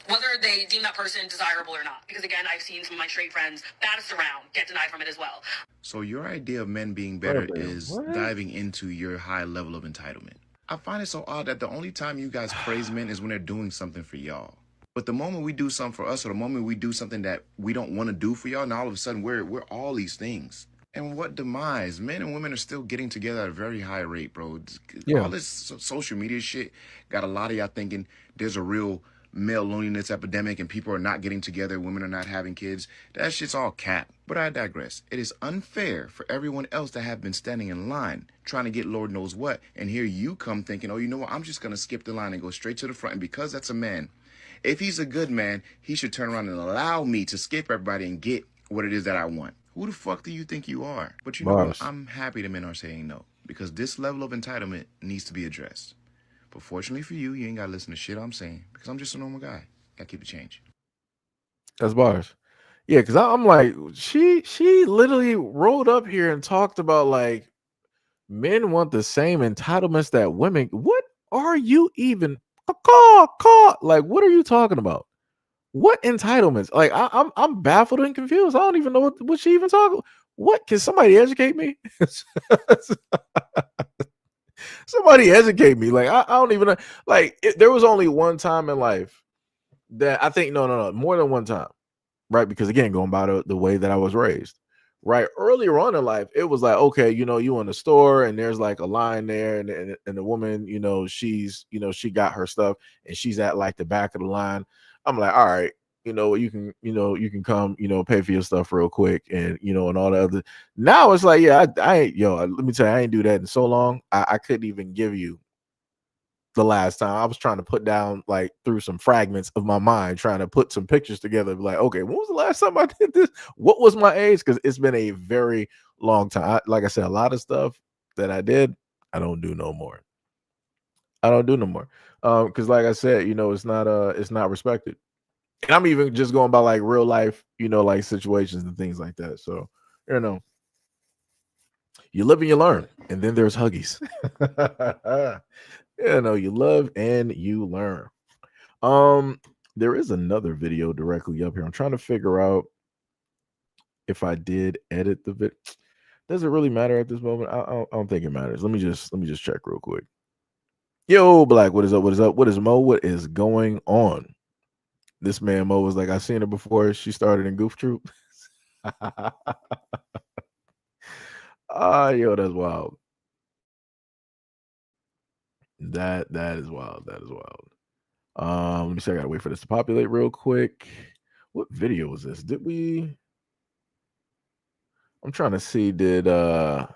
whether they deem that person desirable or not. Because again, I've seen some of my straight friends baddest around get denied from it as well. So your idea of men being better Wait a minute, is what? diving into your high level of entitlement. I find it so odd that the only time you guys praise men is when they're doing something for y'all. But the moment we do something for us, or the moment we do something that we don't want to do for y'all, now all of a sudden we're all these things. And what demise? Men and women are still getting together at a very high rate, bro. Yeah. All this social media shit got a lot of y'all thinking there's a real male loneliness epidemic and people are not getting together, women are not having kids. That shit's all cap. But I digress. It is unfair for everyone else to have been standing in line trying to get Lord knows what, and here you come thinking, oh, you know what, I'm just going to skip the line and go straight to the front. And because that's a man, if he's a good man, he should turn around and allow me to skip everybody and get what it is that I want. Who the fuck do you think you are? But you know what? Bars. I'm happy the men are saying no, because this level of entitlement needs to be addressed. But fortunately for you, you ain't got to listen to shit I'm saying, because I'm just a normal guy. Got to keep the change. That's bars. Yeah, because I'm like, she literally rolled up here and talked about like men want the same entitlements that women. What are you even like? What are you talking about? What entitlements? Like I'm baffled and confused. I don't even know what she even talking. What? Can somebody educate me? Somebody educate me. Like, I don't even know. Like, there was only one time in life that I think, no, more than one time, right? Because again, going by the way that I was raised, right? Earlier on in life, it was like, okay, you in the store and there's like a line there, and the woman, she's, she got her stuff and she's at like the back of the line. I'm like, all right, you can come, pay for your stuff real quick, and and all the other. Now it's like, yeah, I ain't, let me tell you, I ain't do that in so long. I couldn't even give you the last time. I was trying to put down like through some fragments of my mind, trying to put some pictures together. Like, okay, when was the last time I did this? What was my age? Because it's been a very long time. Like I said, a lot of stuff that I did, I don't do no more. I don't do no more. Because like I said, it's not respected. And I'm even just going by like real life, like situations and things like that. So, you live and you learn. And then there's Huggies. You love and you learn. There is another video directly up here. I'm trying to figure out if I did edit the vid. Does it really matter at this moment? I don't think it matters. Let me just check real quick. Yo, Black, what is up? What is up? What is Mo? What is going on? This man Mo was like, I seen her before. She started in Goof Troop. Yo, that's wild. That is wild. That is wild. Let me see. I gotta wait for this to populate real quick. What video was this? I'm trying to see, did I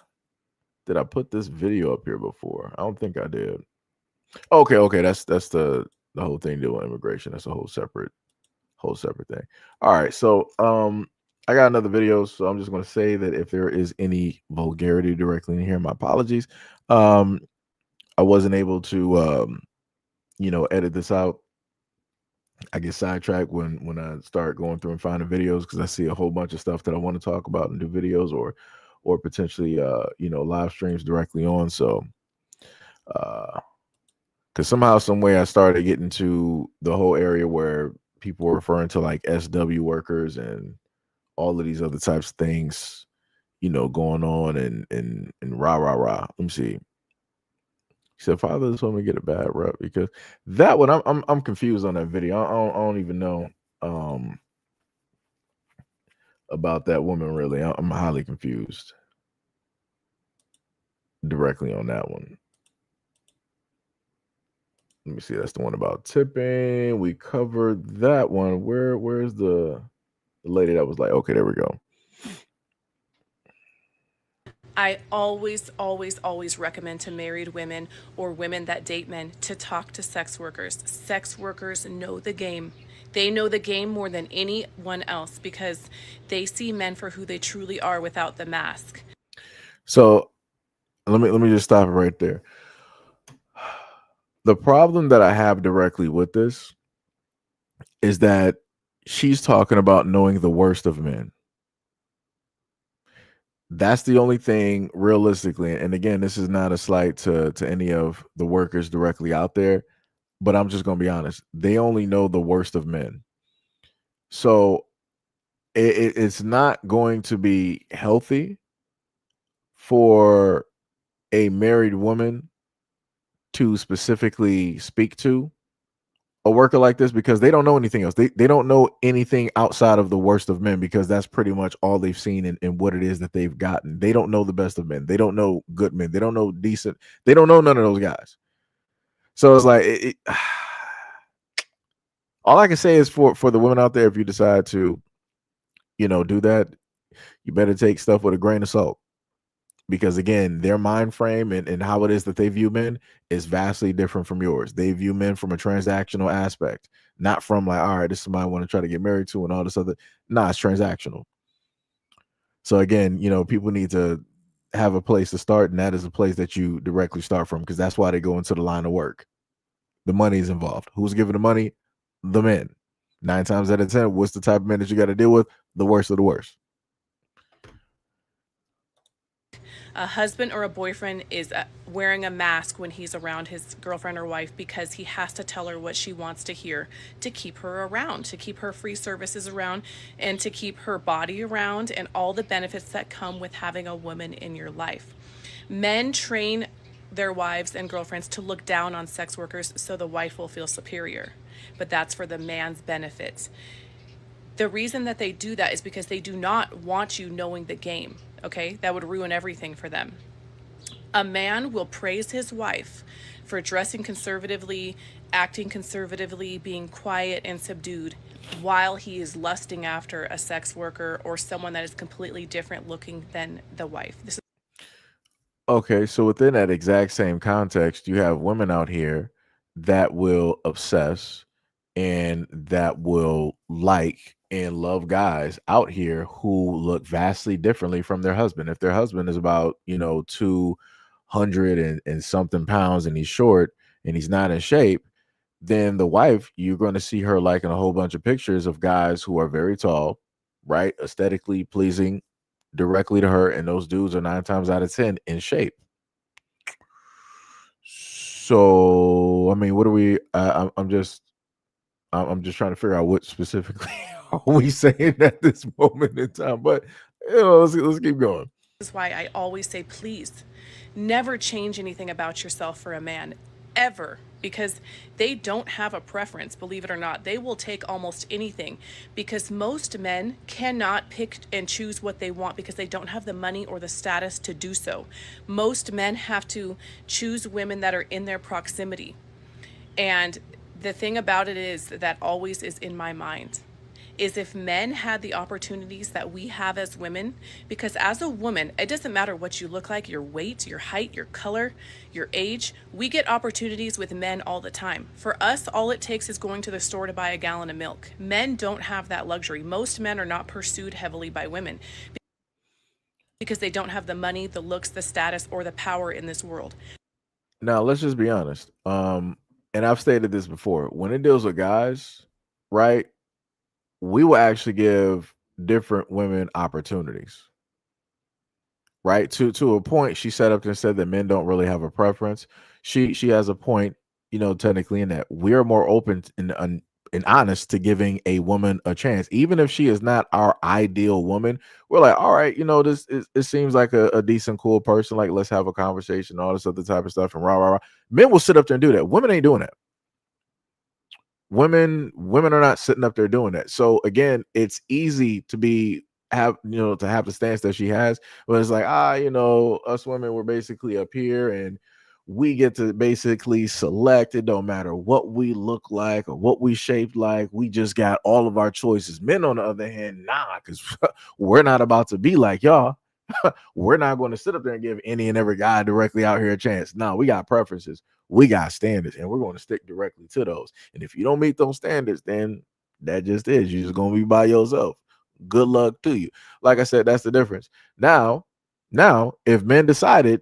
put this video up here before? I don't think I did. Okay, that's the whole thing dealing with immigration. That's a whole separate thing. All right, so I got another video, so I'm just going to say that if there is any vulgarity directly in here, my apologies. I wasn't able to edit this out. I get sidetracked when I start going through and finding videos, because I see a whole bunch of stuff that I want to talk about and do videos or potentially live streams directly on. So because somehow, some way, I started getting to the whole area where people were referring to like SW workers and all of these other types of things, going on and rah rah rah. Let me see. He said, "Father, this woman get a bad rep," because that one, I'm confused on that video. I don't even know about that woman really. I'm highly confused directly on that one. Let me see. That's the one about tipping. We covered that one. Where's the lady that was like, okay, there we go. I always, always, always recommend to married women or women that date men to talk to sex workers. Sex workers know the game. They know the game more than anyone else because they see men for who they truly are without the mask. So let me just stop it right there. The problem that I have directly with this is that she's talking about knowing the worst of men. That's the only thing realistically. And again, this is not a slight to any of the workers directly out there, but I'm just going to be honest. They only know the worst of men. So it's not going to be healthy for a married woman to specifically speak to a worker like this, because they don't know anything else. They don't know anything outside of the worst of men, because that's pretty much all they've seen in what it is that they've gotten. They don't know the best of men. They don't know good men. They don't know decent. They don't know none of those guys. So it's like, all I can say is for the women out there, if you decide to, do that, you better take stuff with a grain of salt. Because again, their mind frame and how it is that they view men is vastly different from yours. They view men from a transactional aspect, not from like, all right, this is somebody I want to try to get married to and all this other. Nah, it's transactional. So again, people need to have a place to start, and that is a place that you directly start from, because that's why they go into the line of work. The money is involved. Who's giving the money? The men. 9 times out of 10, what's the type of men that you got to deal with? The worst of the worst. A husband or a boyfriend is wearing a mask when he's around his girlfriend or wife because he has to tell her what she wants to hear to keep her around, to keep her free services around, and to keep her body around, and all the benefits that come with having a woman in your life. Men train their wives and girlfriends to look down on sex workers so the wife will feel superior, but that's for the man's benefit. The reason that they do that is because they do not want you knowing the game, okay? That would ruin everything for them. A man will praise his wife for dressing conservatively, acting conservatively, being quiet and subdued while he is lusting after a sex worker or someone that is completely different looking than the wife. This is Okay, so within that exact same context, you have women out here that will obsess and that will like and love guys out here who look vastly differently from their husband. If their husband is about, 200 and something pounds and he's short and he's not in shape, then the wife, you're going to see her liking a whole bunch of pictures of guys who are very tall, right? Aesthetically pleasing directly to her. And those dudes are 9 times out of 10 in shape. So, I mean, what are we? I'm just trying to figure out what specifically are we saying at this moment in time. But let's keep going. is why I always say, please never change anything about yourself for a man, ever, because they don't have a preference, believe it or not. They will take almost anything because most men cannot pick and choose what they want because they don't have the money or the status to do so. Most men have to choose women that are in their proximity. And the thing about it is that always is in my mind is if men had the opportunities that we have as women, because as a woman, it doesn't matter what you look like, your weight, your height, your color, your age, we get opportunities with men all the time. For us, all it takes is going to the store to buy a gallon of milk. Men don't have that luxury. Most men are not pursued heavily by women because they don't have the money, the looks, the status, or the power in this world. Now, let's just be honest. And I've stated this before. When it deals with guys, right? We will actually give different women opportunities, right? To a point, she set up and said that men don't really have a preference. She has a point, technically in that we're more open and honest to giving a woman a chance, even if she is not our ideal woman. We're like, all right, this it seems like a decent, cool person. Like, let's have a conversation, all this other type of stuff, and rah rah rah. Men will sit up there and do that. Women ain't doing that. Women are not sitting up there doing that. So again, it's easy to have the stance that she has, but it's like, us women, we're basically up here and we get to basically select. It don't matter what we look like or what we shaped like. We just got all of our choices. Men, on the other hand, because we're not about to be like y'all. We're not going to sit up there and give any and every guy directly out here a chance. No, we got preferences. We got standards, and we're going to stick directly to those. And if you don't meet those standards, then that just is. You're just going to be by yourself. Good luck to you. Like I said, that's the difference. Now, if men decided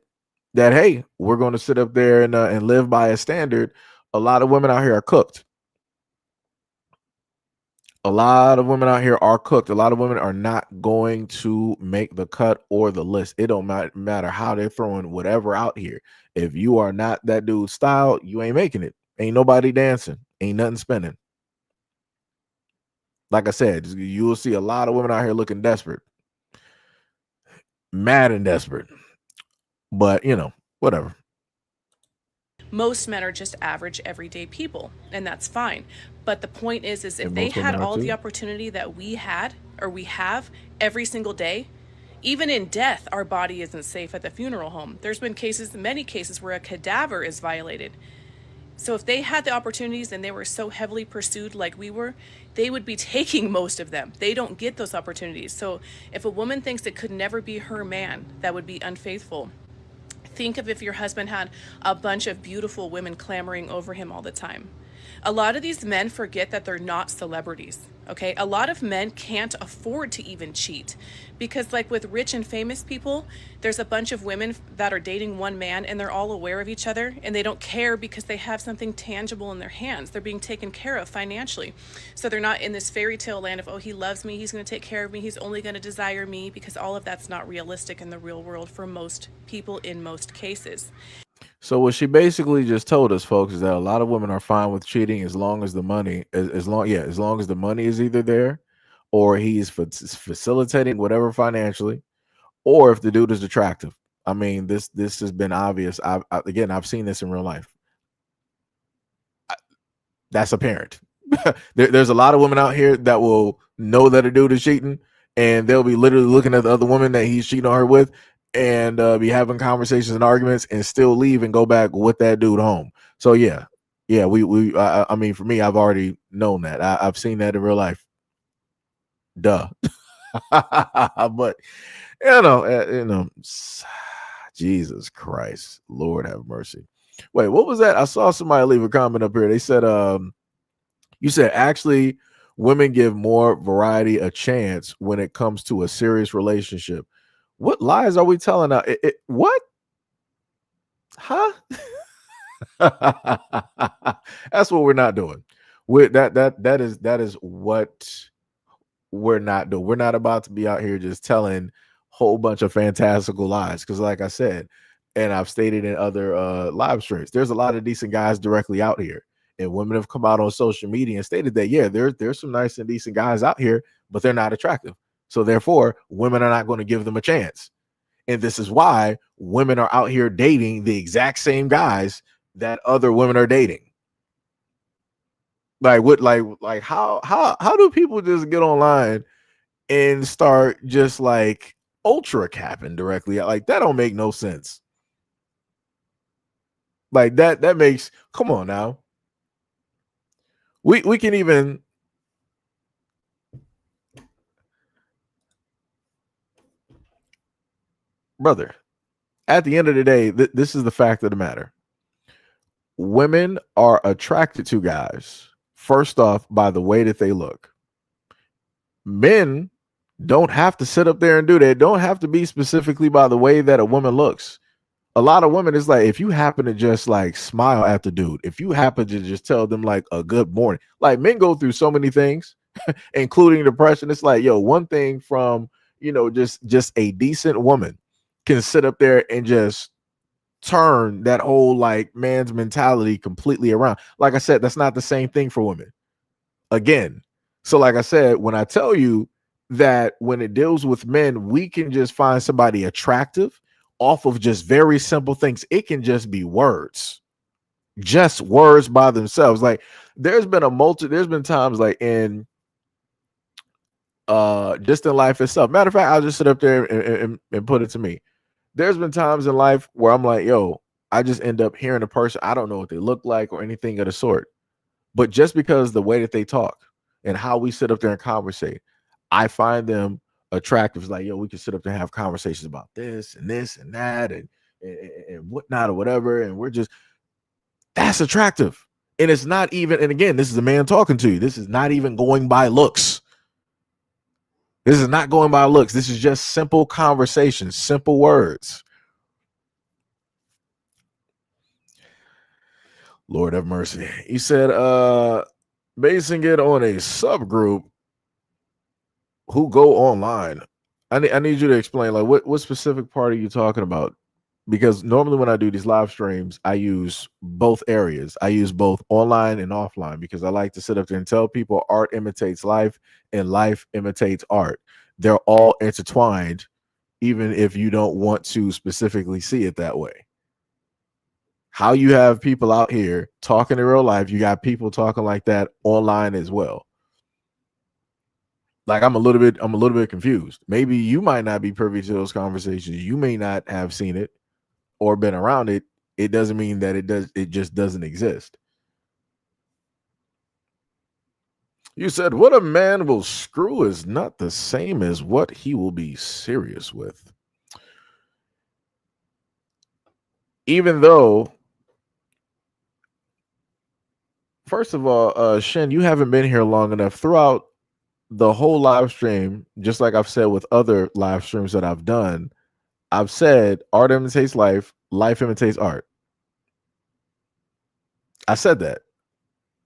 that, hey, we're going to sit up there and live by a standard, a lot of women out here are cooked. A lot of women out here are cooked. A lot of women are not going to make the cut or the list. It don't matter how they're throwing whatever out here. If you are not that dude's style, you ain't making it. Ain't nobody dancing. Ain't nothing spinning. Like I said, you will see a lot of women out here looking desperate. Mad and desperate. But, whatever. Most men are just average, everyday people, and that's fine. But the point is if And they most women had are all the too. opportunity that we had or we have every single day, even in death, our body isn't safe at the funeral home. There's been many cases where a cadaver is violated. So if they had the opportunities and they were so heavily pursued like we were, they would be taking most of them. They don't get those opportunities. So if a woman thinks it could never be her man, that would be unfaithful. Think of if your husband had a bunch of beautiful women clamoring over him all the time. A lot of these men forget that they're not celebrities. Okay, a lot of men can't afford to even cheat because, like with rich and famous people, there's a bunch of women that are dating one man and they're all aware of each other and they don't care because they have something tangible in their hands. They're being taken care of financially. So they're not in this fairy tale land of, oh, he loves me, he's going to take care of me, he's only going to desire me, because all of that's not realistic in the real world for most people in most cases. So what she basically just told us, folks, is that a lot of women are fine with cheating as long as the money, as long as the money is either there, or he's facilitating whatever financially, or if the dude is attractive. I mean, this has been obvious. I've seen this in real life. That's apparent. There's a lot of women out here that will know that a dude is cheating, and they'll be literally looking at the other woman that he's cheating on her with, and be having conversations and arguments, and still leave and go back with that dude home. So yeah, I mean, for me, I've already known that. I've seen that in real life. Duh. But Jesus Christ, Lord have mercy. Wait, what was that? I saw somebody leave a comment up here. They said, you said actually women give more variety a chance when it comes to a serious relationship. What lies are we telling now? What? Huh? That's what we're not doing. That is what we're not doing. We're not about to be out here just telling whole bunch of fantastical lies. Because like I said, and I've stated in other live streams, there's a lot of decent guys directly out here. And women have come out on social media and stated that, yeah, there's some nice and decent guys out here, but they're not attractive. So therefore, women are not going to give them a chance. And this is why women are out here dating the exact same guys that other women are dating. Like what, like how do people just get online and start just like ultra capping directly? Like that don't make no sense. Like that makes, come on now. We can even, brother, at the end of the day, this is the fact of the matter. Women are attracted to guys, first off, by the way that they look. Men don't have to sit up there and do that. Don't have to be specifically by the way that a woman looks. A lot of women, it's like if you happen to just like smile at the dude, if you happen to just tell them like a good morning, like men go through so many things, including depression. It's like, yo, one thing from, just a decent woman can sit up there and just turn that whole like man's mentality completely around. Like I said, that's not the same thing for women. Again, so like I said, when I tell you that when it deals with men, we can just find somebody attractive off of just very simple things. It can just be words, just words by themselves. Like there's been times like in just in life itself. Matter of fact, I'll just sit up there and put it to me. There's been times in life where I'm like, yo, I just end up hearing a person. I don't know what they look like or anything of the sort. But just because the way that they talk and how we sit up there and conversate, I find them attractive. It's like, yo, we can sit up there and have conversations about this and that and whatnot or whatever. And that's attractive. And it's not even, and again, this is a man talking to you. This is not even going by looks. This is not going by looks. This is just simple conversations, simple words. Lord have mercy. He said, basing it on a subgroup who go online. I need you to explain, like, what specific part are you talking about? Because normally when I do these live streams, I use both areas. I use both online and offline because I like to sit up there and tell people art imitates life and life imitates art. They're all intertwined, even if you don't want to specifically see it that way. How you have people out here talking in real life, you got people talking like that online as well. Like I'm a little bit confused. Maybe you might not be privy to those conversations. You may not have seen it or been around it. It doesn't mean that it just doesn't exist. You said what a man will screw is not the same as what he will be serious with. Even though First of all, Shen, you haven't been here long enough. Throughout the whole live stream, just like I've said with other live streams that I've done, I've said art imitates life, life imitates art. I said that.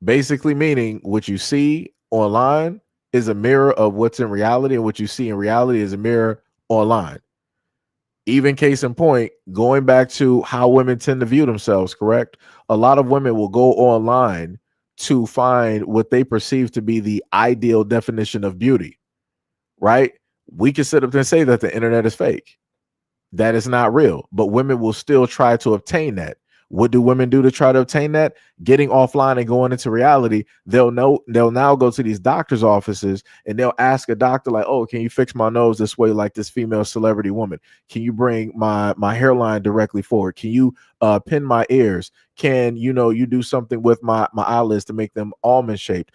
Basically meaning what you see online is a mirror of what's in reality, and what you see in reality is a mirror online. Even case in point, going back to how women tend to view themselves, correct? A lot of women will go online to find what they perceive to be the ideal definition of beauty, right? We can sit up there and say that the internet is fake, that is not real, but women will still try to obtain that. What do women do to try to obtain that? Getting offline and going into reality. They'll now go to these doctors' offices and they'll ask a doctor, like, oh, can you fix my nose this way, like this female celebrity woman? Can you bring my hairline directly forward? Can you pin my ears? Can you do something with my eyelids to make them almond shaped?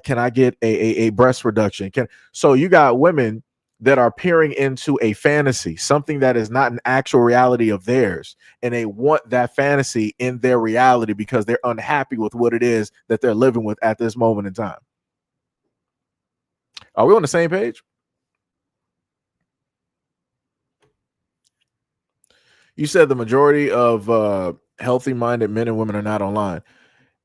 Can I get a breast reduction? So you got women that are peering into a fantasy, something that is not an actual reality of theirs, and they want that fantasy in their reality because they're unhappy with what it is that they're living with at this moment in time. Are we on the same page? You said the majority of healthy-minded men and women are not online.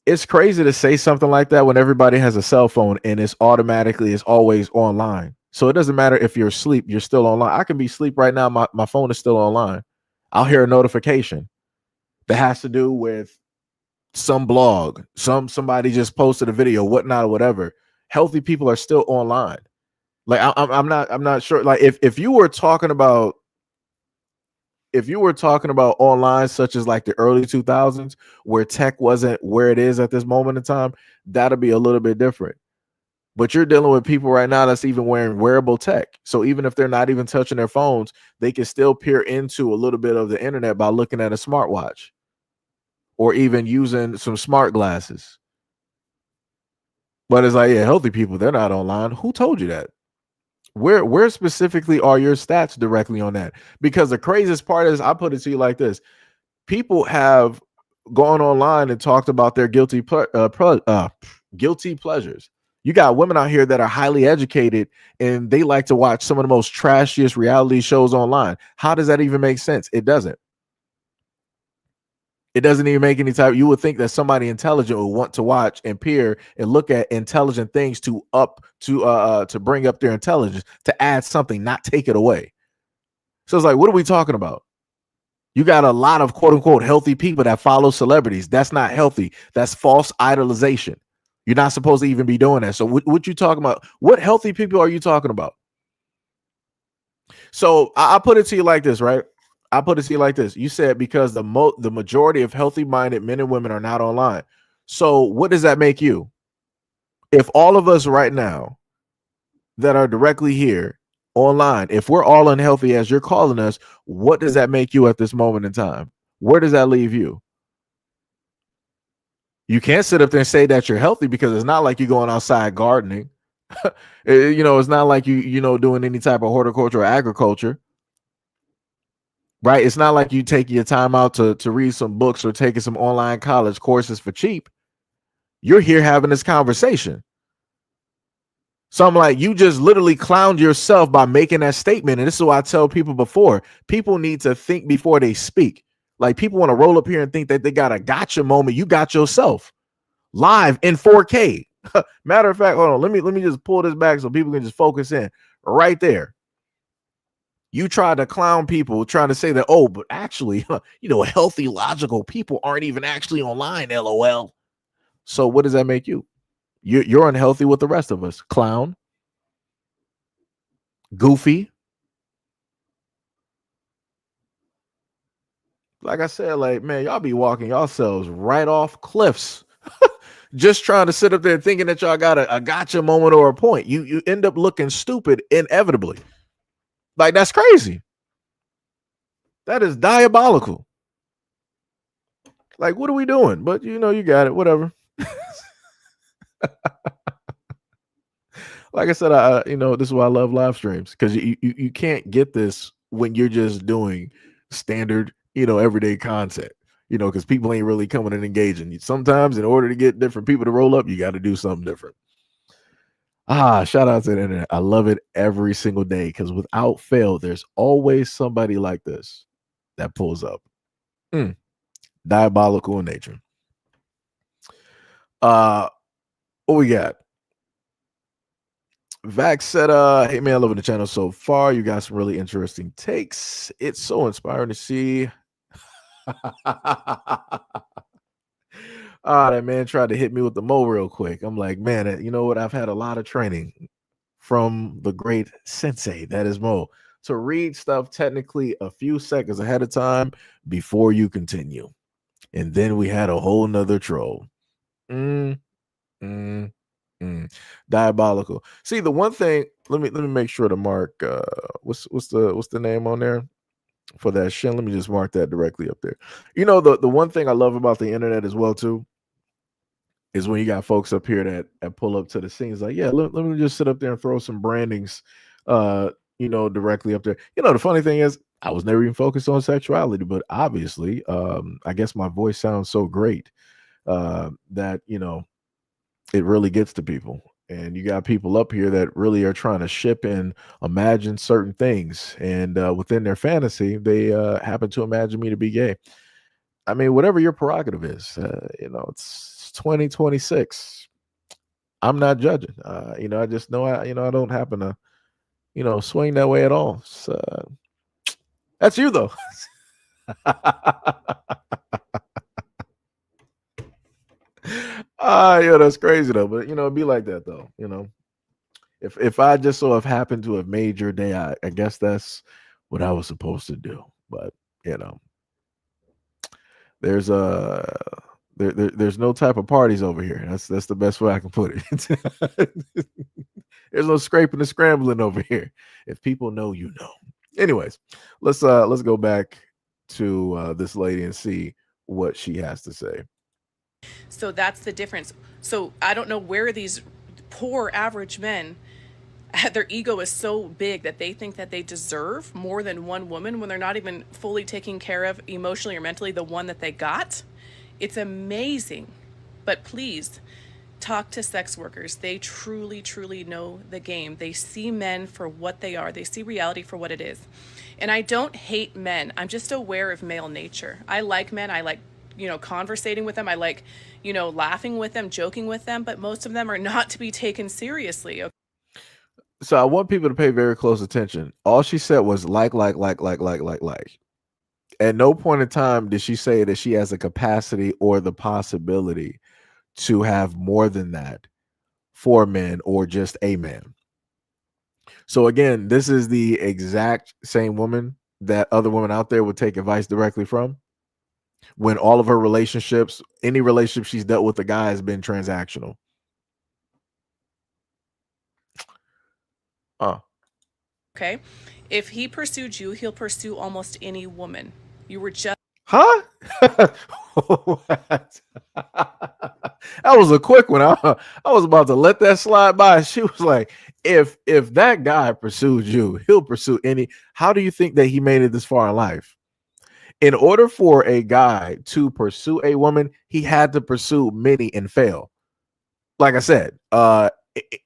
It's crazy to say something like that when everybody has a cell phone and it's always online. So it doesn't matter if you're asleep, you're still online. I can be asleep right now. My phone is still online. I'll hear a notification that has to do with some blog, somebody just posted a video, whatnot, or whatever. Healthy people are still online. Like I'm not sure. Like if you were talking about online, such as like the early 2000s, where tech wasn't where it is at this moment in time, that'll be a little bit different. But you're dealing with people right now that's even wearing wearable tech. So even if they're not even touching their phones, they can still peer into a little bit of the internet by looking at a smartwatch or even using some smart glasses. But it's like, yeah, healthy people, they're not online. Who told you that? Where specifically are your stats directly on that? Because the craziest part is, I put it to you like this: people have gone online and talked about their guilty pleasures. You got women out here that are highly educated and they like to watch some of the most trashiest reality shows online. How does that even make sense? It doesn't. It doesn't even make any type. You would think that somebody intelligent would want to watch and peer and look at intelligent things to bring up their intelligence, to add something, not take it away. So it's like, what are we talking about? You got a lot of quote unquote healthy people that follow celebrities. That's not healthy. That's false idolization. You're not supposed to even be doing that. So what you talking about? What healthy people are you talking about? So I put it to you like this, right? I put it to you like this. You said because the majority of healthy-minded men and women are not online. So what does that make you? If all of us right now that are directly here online, if we're all unhealthy as you're calling us, what does that make you at this moment in time? Where does that leave you? You can't sit up there and say that you're healthy, because it's not like you're going outside gardening. It's not like you doing any type of horticulture or agriculture. Right? It's not like you taking your time out to read some books or taking some online college courses for cheap. You're here having this conversation. So I'm like, you just literally clowned yourself by making that statement. And this is what I tell people before. People need to think before they speak. Like, people want to roll up here and think that they got a gotcha moment. You got yourself live in 4K. Matter of fact, hold on. Let me just pull this back so people can just focus in right there. You try to clown people, trying to say that, oh, but actually, healthy, logical people aren't even actually online, LOL. So what does that make you? You're unhealthy with the rest of us. Clown. Goofy. Like I said, like, man, y'all be walking yourselves right off cliffs. Just trying to sit up there thinking that y'all got a gotcha moment or a point. You end up looking stupid inevitably. Like, that's crazy. That is diabolical. Like, what are we doing? But you got it. Whatever. Like I said, this is why I love live streams, because you can't get this when you're just doing standard, everyday content. because people ain't really coming and engaging. Sometimes in order to get different people to roll up, you got to do something different. Shout out to the internet. I love it every single day because without fail, there's always somebody like this that pulls up. Diabolical in nature. What we got? Vax said, hey man, loving the channel so far. You got some really interesting takes. It's so inspiring to see. That man tried to hit me with the mo real quick. I'm like, man, you know what? I've had a lot of training from the great sensei that is Mo to read stuff technically a few seconds ahead of time before you continue. And then we had a whole nother troll. Diabolical. See, the one thing, let me make sure to mark what's the name on there for that shin. Let me just mark that directly up there. The one thing I love about the internet as well too is when you got folks up here that pull up to the scenes like, yeah, let me just sit up there and throw some brandings directly up there. The funny thing is I was never even focused on sexuality, but obviously I guess my voice sounds so great that it really gets to people. And you got people up here that really are trying to ship and imagine certain things. And within their fantasy, they happen to imagine me to be gay. I mean, whatever your prerogative is, it's 2026. I'm not judging. I just know I don't happen to, swing that way at all. So, that's you though. That's crazy though. But it'd be like that though. If I just so have happened to have made your day, I guess that's what I was supposed to do. But there's there's no type of parties over here. That's the best way I can put it. There's no scraping and scrambling over here. If people know, you know. Anyways, let's go back to this lady and see what she has to say. So that's the difference. So I don't know where these poor average men, their ego is so big that they think that they deserve more than one woman when they're not even fully taking care of emotionally or mentally the one that they got. It's amazing. But please talk to sex workers. They truly, truly know the game. They see men for what they are. They see reality for what it is. And I don't hate men. I'm just aware of male nature. I like men. I like conversating with them. I like, laughing with them, joking with them, but most of them are not to be taken seriously. Okay? So I want people to pay very close attention. All she said was like. At no point in time did she say that she has a capacity or the possibility to have more than that for men or just a man. So again, this is the exact same woman that other women out there would take advice directly from. When all of her relationships, any relationship she's dealt with a guy has been transactional. Okay. If he pursued you, he'll pursue almost any woman. You were just... Huh? What? That was a quick one. I was about to let that slide by. She was like, if that guy pursued you, he'll pursue any. How do you think that he made it this far in life? In order for a guy to pursue a woman, he had to pursue many and fail. Like I said,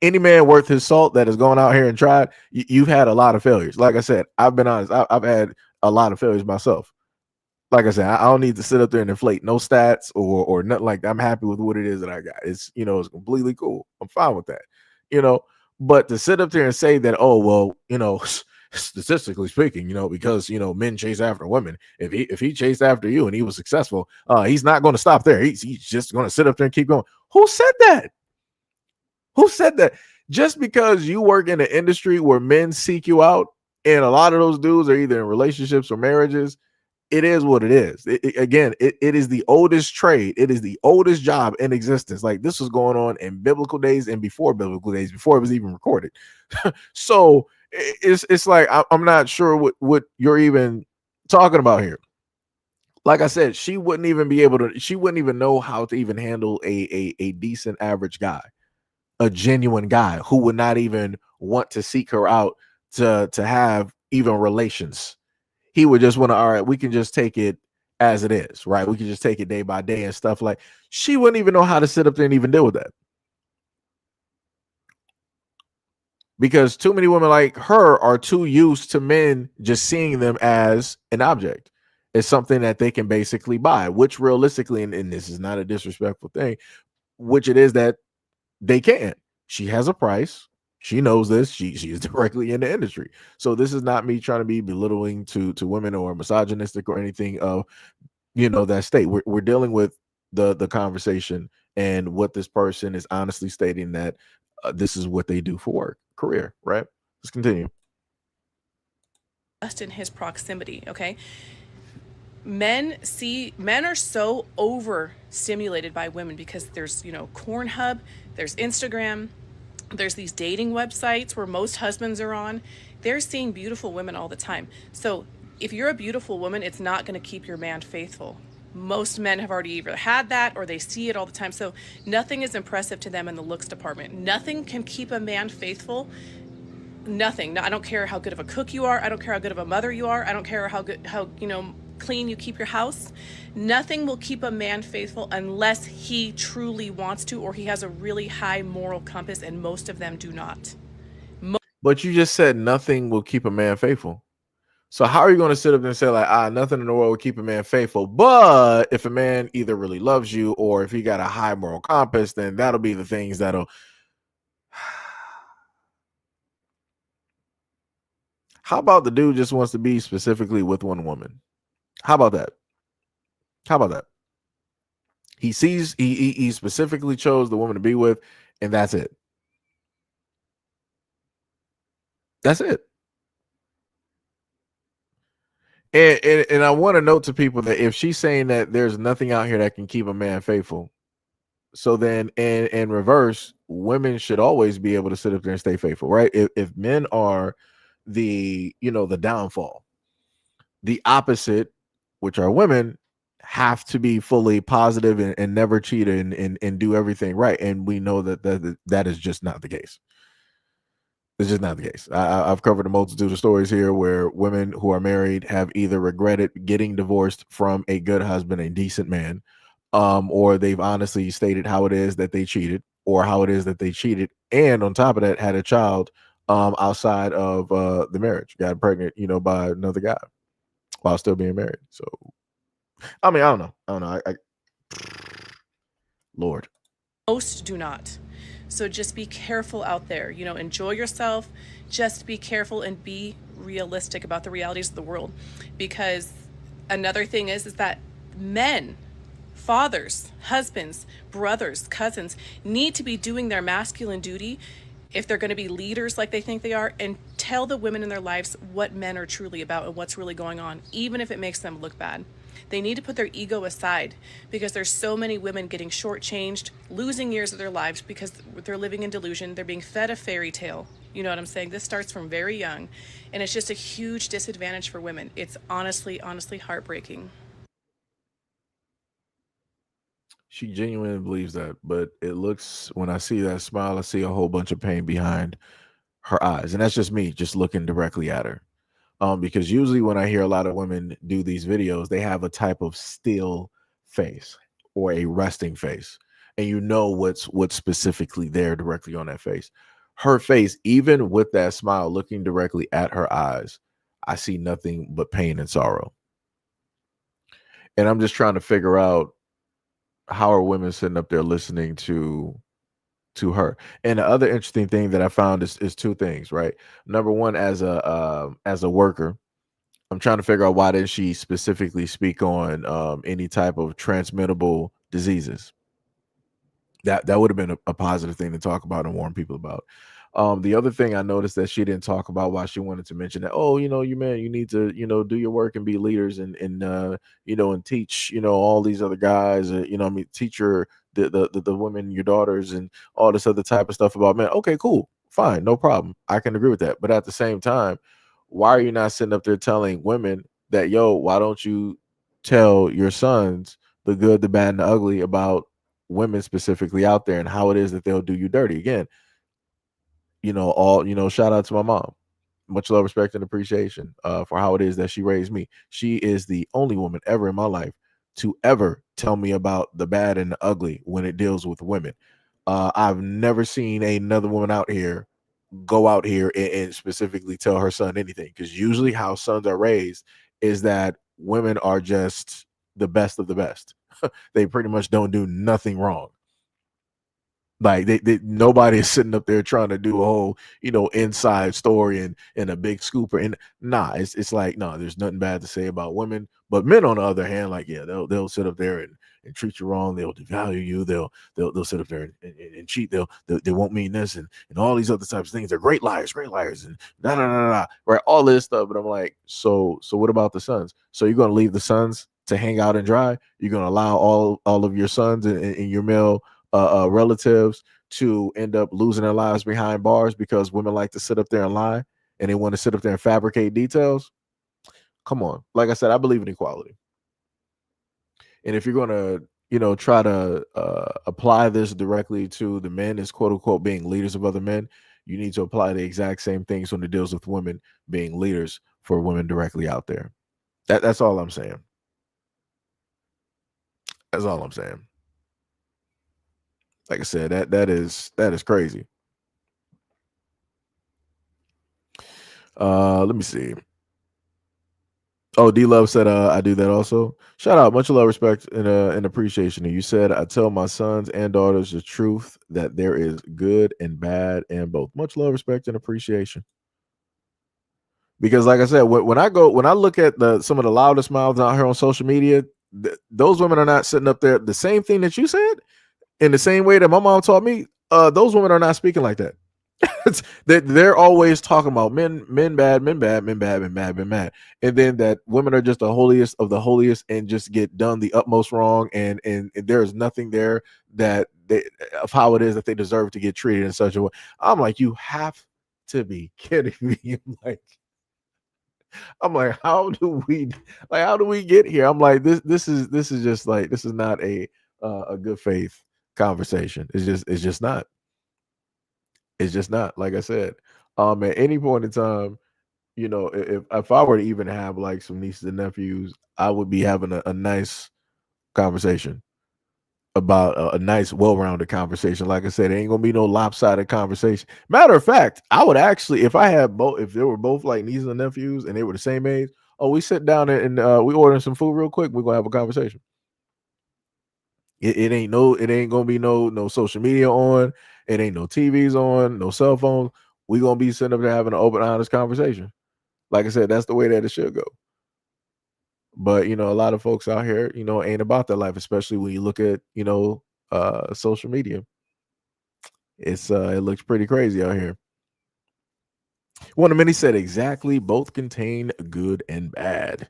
any man worth his salt that has gone out here and tried, you've had a lot of failures. Like I said, I've been honest. I've had a lot of failures myself. Like I said, I don't need to sit up there and inflate no stats or nothing like that. I'm happy with what it is that I got. It's, it's completely cool. I'm fine with that, but to sit up there and say that, oh, well, statistically speaking, because, men chase after women. If he chased after you and he was successful, he's not going to stop there. He's just going to sit up there and keep going. Who said that? Who said that? Just because you work in an industry where men seek you out, and a lot of those dudes are either in relationships or marriages, it is what it is. It is the oldest trade. It is the oldest job in existence. Like, this was going on in biblical days and before biblical days, before it was even recorded. So it's like, I'm not sure what you're even talking about here. Like I said, she wouldn't even know how to even handle a decent average guy, a genuine guy who would not even want to seek her out to have even relations. He would just want to, all right, we can just take it as it is, right? We can just take it day by day and stuff like she wouldn't even know how to sit up there and even deal with that. Because too many women like her are too used to men just seeing them as an object. It's something that they can basically buy, which realistically, and this is not a disrespectful thing, which it is that they can. She has a price. She knows this. She is directly in the industry. So this is not me trying to be belittling to women or misogynistic or anything of that state. We're dealing with the conversation and what this person is honestly stating that this is what they do for work, career, right? Let's continue. Just in his proximity, okay? Men are so overstimulated by women because there's, Pornhub, there's Instagram, there's these dating websites where most husbands are on. They're seeing beautiful women all the time. So if you're a beautiful woman, it's not going to keep your man faithful. Most men have already either had that or they see it all the time. So nothing is impressive to them in the looks department. Nothing can keep a man faithful. Nothing. No, I don't care how good of a cook you are. I don't care how good of a mother you are. I don't care how clean you keep your house. Nothing will keep a man faithful unless he truly wants to, or he has a really high moral compass, and most of them do not. But you just said nothing will keep a man faithful. So how are you going to sit up there and say like, nothing in the world will keep a man faithful? But if a man either really loves you or if he got a high moral compass, then that'll be the things that'll. How about the dude just wants to be specifically with one woman? How about that? How about that? He sees he specifically chose the woman to be with, and that's it. That's it. And I want to note to people that if she's saying that there's nothing out here that can keep a man faithful, so then in reverse, women should always be able to sit up there and stay faithful, right? If men are the downfall, the opposite, which are women, have to be fully positive and never cheat and do everything right. And we know that is just not the case. It's just not the case. I've covered a multitude of stories here where women who are married have either regretted getting divorced from a good husband, a decent man, or they've honestly stated how it is that they cheated, or how it is that they cheated, and on top of that, had a child outside of the marriage, got pregnant, by another guy while still being married. So, I mean, I don't know. Lord. Most do not. So just be careful out there. Enjoy yourself. Just be careful and be realistic about the realities of the world. Because another thing is that men, fathers, husbands, brothers, cousins need to be doing their masculine duty if they're going to be leaders like they think they are, and tell the women in their lives what men are truly about and what's really going on, even if it makes them look bad. They need to put their ego aside because there's so many women getting shortchanged, losing years of their lives because they're living in delusion. They're being fed a fairy tale. You know what I'm saying? This starts from very young, and it's just a huge disadvantage for women. It's honestly heartbreaking. She genuinely believes that, but it looks, when I see that smile, I see a whole bunch of pain behind her eyes, and that's just me just looking directly at her. Because usually when I hear a lot of women do these videos, they have a type of still face or a resting face, and what's specifically there directly on that face. Her face, even with that smile looking directly at her eyes, I see nothing but pain and sorrow. And I'm just trying to figure out, how are women sitting up there listening to her? And the other interesting thing that I found is two things, right? Number one, as a worker, I'm trying to figure out, why didn't she specifically speak on any type of transmittable diseases? That would have been a positive thing to talk about and warn people about. The other thing I noticed that she didn't talk about, why she wanted to mention that, you men, you need to, do your work and be leaders and teach, all these other guys, teach the women, your daughters, and all this other type of stuff about men. Okay, cool, fine, no problem. I can agree with that. But at the same time, why are you not sitting up there telling women that, why don't you tell your sons the good, the bad, and the ugly about women specifically out there and how it is that they'll do you dirty? Again, shout out to my mom. much love, respect, and appreciation for how it is that she raised me. She is the only woman ever in my life to ever tell me about the bad and the ugly when it deals with women. I've never seen another woman out here go out here and specifically tell her son anything, because usually how sons are raised is that women are just the best of the best. They pretty much don't do nothing wrong. Like nobody is sitting up there trying to do a whole, inside story and a big scooper. And nah, it's like, no, there's nothing bad to say about women. But men, on the other hand, like, yeah, they'll sit up there and treat you wrong. They'll devalue you. They'll sit up there and cheat. They won't mean this and all these other types of things. They're great liars, and right, all this stuff. But I'm like, so what about the sons? So you're gonna leave the sons to hang out and dry? You're gonna allow all of your sons and your male relatives to end up losing their lives behind bars because women like to sit up there and lie and they want to sit up there and fabricate details? Come on. Like I said, I believe in equality. And if you're going to, try to apply this directly to the men as quote unquote being leaders of other men, you need to apply the exact same things when it deals with women being leaders for women directly out there. That's all I'm saying. That's all I'm saying. Like I said, that is crazy. Let me see. Oh, D Love said, I do that also. Shout out, much love, respect, and appreciation. And you said, I tell my sons and daughters the truth that there is good and bad and both. Much love, respect, and appreciation. Because, like I said, when I look at some of the loudest mouths out here on social media, those women are not sitting up there. The same thing that you said, in the same way that my mom taught me, those women are not speaking like that. They're always talking about men bad, men bad, men bad, men bad, men bad, and then that women are just the holiest of the holiest and just get done the utmost wrong, and there is nothing there that of how it is that they deserve to get treated in such a way. I'm like, you have to be kidding me. I'm like, how do we get here? I'm like, this is just like, this is not a good faith conversation. It's just not. It's just not. Like I said, at any point in time, if I were to even have like some nieces and nephews, I would be having a nice conversation about a nice, well-rounded conversation. Like I said, it ain't gonna be no lopsided conversation. Matter of fact, I would actually, if they were both like nieces and nephews and they were the same age, we sit down and we ordering some food real quick. We're gonna have a conversation. It ain't gonna be no social media on. It ain't no TVs on, no cell phones. We gonna be sitting up there having an open, honest conversation. Like I said, that's the way that it should go. But a lot of folks out here, ain't about that life, especially when you look at social media. It looks pretty crazy out here. One of many said, exactly, both contain good and bad.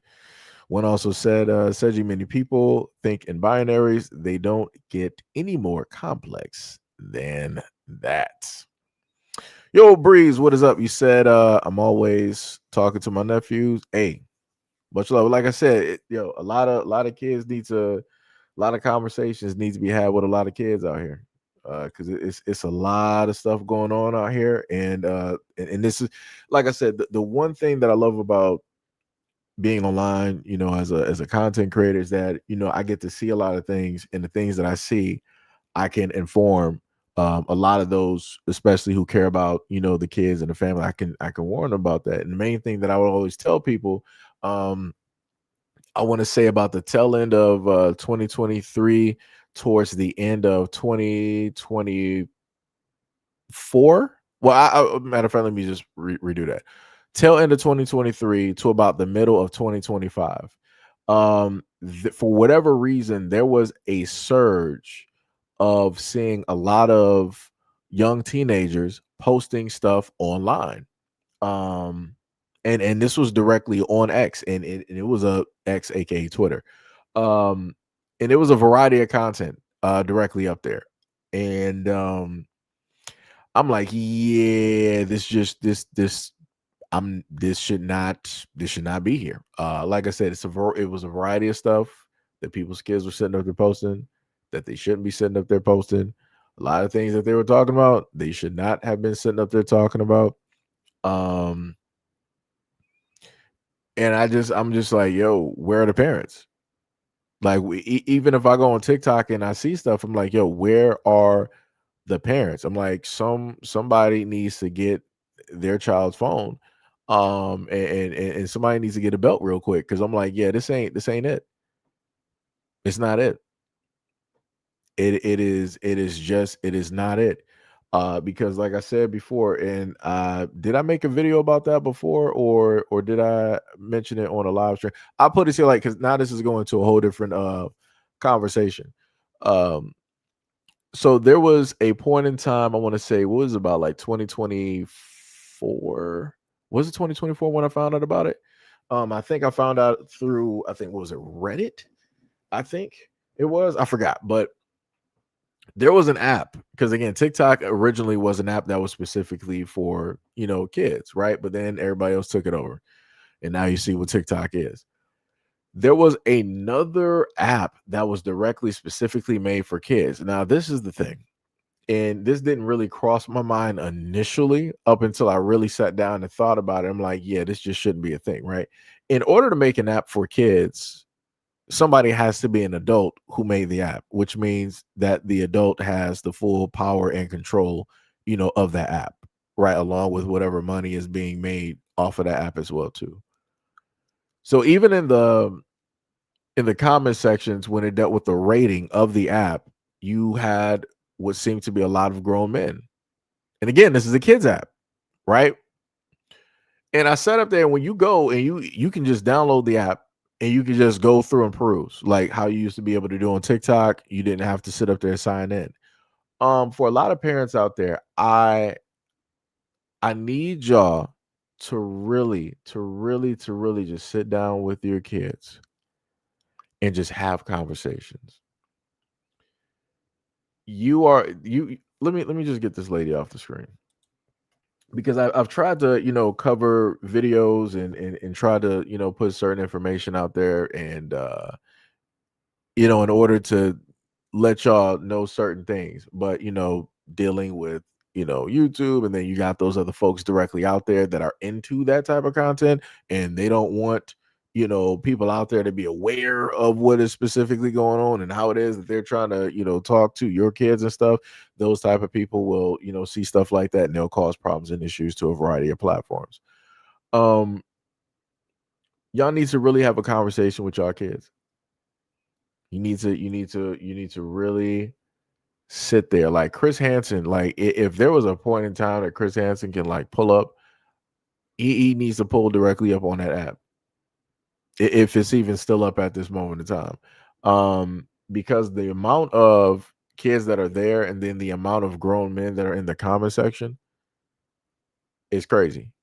One also said, Seji, many people think in binaries. They don't get any more complex than that. Yo, Breeze, what is up? You said, I'm always talking to my nephews. Hey, much love. Like I said, a lot of kids a lot of conversations need to be had with a lot of kids out here. Because it's a lot of stuff going on out here. And this is, like I said, the one thing that I love about being online, as a content creator, is that I get to see a lot of things, and the things that I see, I can inform a lot of those, especially who care about the kids and the family. I can warn them about that. And the main thing that I would always tell people, I want to say about the tail end of 2023 towards the end of 2024. Well, matter of fact, let me just redo that. Tail end of 2023 to about the middle of 2025. For whatever reason, there was a surge of seeing a lot of young teenagers posting stuff online. And this was directly on X, and it was a X, aka Twitter. And it was a variety of content directly up there. And I'm like, yeah, this should not be here. Like I said, it was a variety of stuff that people's kids were sitting up there posting that they shouldn't be sitting up there posting. A lot of things that they were talking about, they should not have been sitting up there talking about. And I'm just like, yo, where are the parents? Like, even if I go on TikTok and I see stuff, I'm like, yo, where are the parents? I'm like, somebody needs to get their child's phone, and somebody needs to get a belt real quick, because I'm like, yeah, this ain't it. It's not it. It is not it. Because like I said before, and did I make a video about that before, or did I mention it on a live stream? I put it here, like, because now this is going to a whole different conversation. Um, so there was a point in time, I want to say, what was it, about like 2024? Was it 2024 when I found out about it? I think I found out through, I think, what was it, Reddit? I think it was. I forgot, but there was an app, because again, TikTok originally was an app that was specifically for, kids, right? But then everybody else took it over, and now you see what TikTok is. There was another app that was directly specifically made for kids. Now, this is the thing, and this didn't really cross my mind initially up until I really sat down and thought about it. I'm like, yeah, this just shouldn't be a thing, right? In order to make an app for kids, somebody has to be an adult who made the app, which means that the adult has the full power and control, of that app, right? Along with whatever money is being made off of that app as well, too. So even in the comment sections, when it dealt with the rating of the app, you had what seemed to be a lot of grown men. And again, this is a kids app, right? And I set up there, when you go and you can just download the app, and you can just go through and peruse, like how you used to be able to do on TikTok. You didn't have to sit up there and sign in. For a lot of parents out there, I need y'all to really just sit down with your kids and just have conversations. Let me just get this lady off the screen, because I've tried to cover videos and try to put certain information out there, and in order to let y'all know certain things. But dealing with YouTube, and then you got those other folks directly out there that are into that type of content, and they don't want people out there to be aware of what is specifically going on and how it is that they're trying to talk to your kids and stuff. Those type of people will see stuff like that, and they'll cause problems and issues to a variety of platforms. um y'all need to really have a conversation with y'all kids. You need to really sit there, like Chris Hansen. Like, if there was a point in time that Chris Hansen can like pull up, he needs to pull directly up on that app, if it's even still up at this moment in time. Because the amount of kids that are there, and then the amount of grown men that are in the comment section is crazy.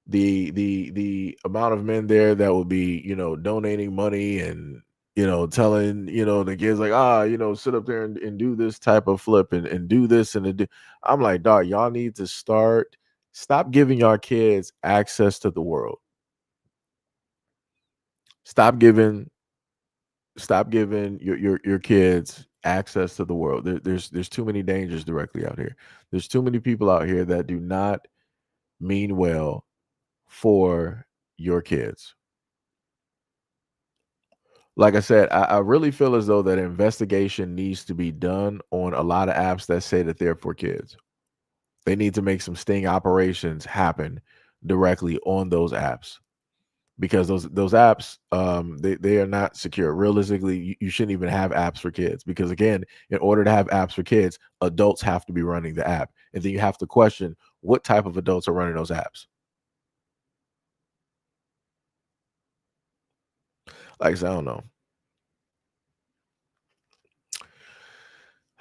The amount of men there that will be donating money, and telling the kids, like, sit up there and do this type of flip, and do this I'm like, dog, y'all need to stop giving your kids access to the world. Stop giving your kids access to the world. There's too many dangers directly out here. There's too many people out here that do not mean well for your kids. Like I said, I really feel as though that investigation needs to be done on a lot of apps that say that they're for kids. They need to make some sting operations happen directly on those apps, because those apps, they are not secure. Realistically, you shouldn't even have apps for kids, because again, in order to have apps for kids, adults have to be running the app, and then you have to question what type of adults are running those apps. Like I said, I don't know.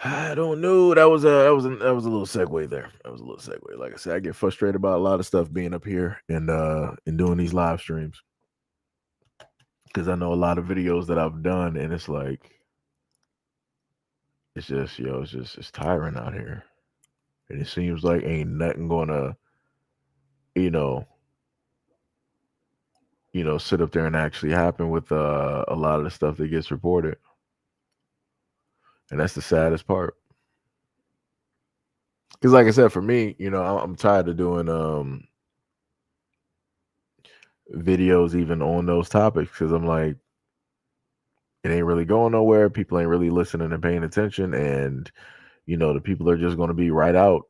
I don't know. That was a little segue there. That was a little segue. Like I said, I get frustrated about a lot of stuff being up here and doing these live streams, because I know a lot of videos that I've done, and it's like, it's just it's tiring out here, and it seems like ain't nothing gonna you know sit up there and actually happen with a lot of the stuff that gets reported, and that's the saddest part. Because like I said, for me, I'm tired of doing videos even on those topics because I'm like, it ain't really going nowhere. People ain't really listening and paying attention, and the people are just going to be right out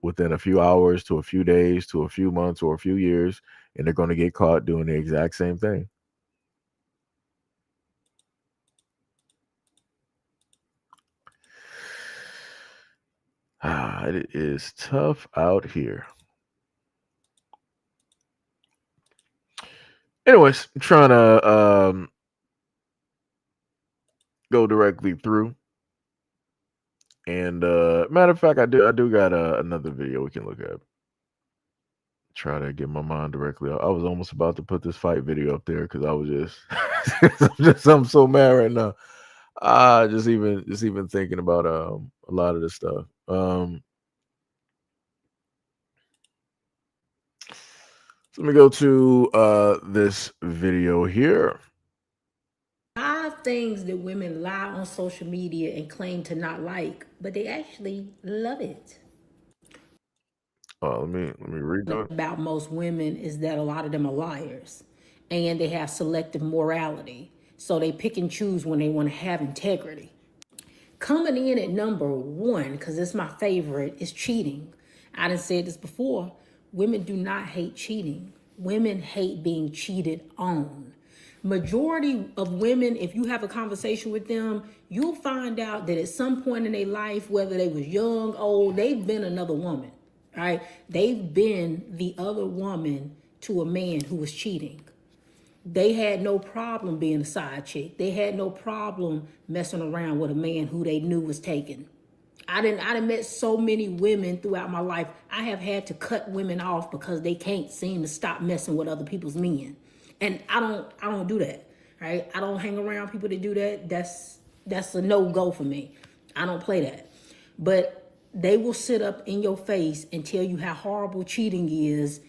within a few hours to a few days to a few months or a few years, and they're going to get caught doing the exact same thing. It is tough out here. Anyways, I'm trying to go directly through. And matter of fact, I do got another video we can look at. Try to get my mind directly. I was almost about to put this fight video up there because I was I'm so mad right now. Just even thinking about a lot of this stuff. So let me go to this video here. 5 things that women lie on social media and claim to not like, but they actually love it. Let me redo it. About most women is that a lot of them are liars and they have selective morality. So they pick and choose when they want to have integrity. Coming in at number 1, because it's my favorite, is cheating. I done said this before. Women do not hate cheating. Women hate being cheated on. Majority of women, if you have a conversation with them, you'll find out that at some point in their life, whether they was young, old, they've been another woman, right? They've been the other woman to a man who was cheating. They had no problem being a side chick. They had no problem messing around with a man who they knew was taken. I done met so many women throughout my life. I have had to cut women off because they can't seem to stop messing with other people's men. And I don't do that, right? I don't hang around people that do that. That's a no-go for me. I don't play that. But they will sit up in your face and tell you how horrible cheating is.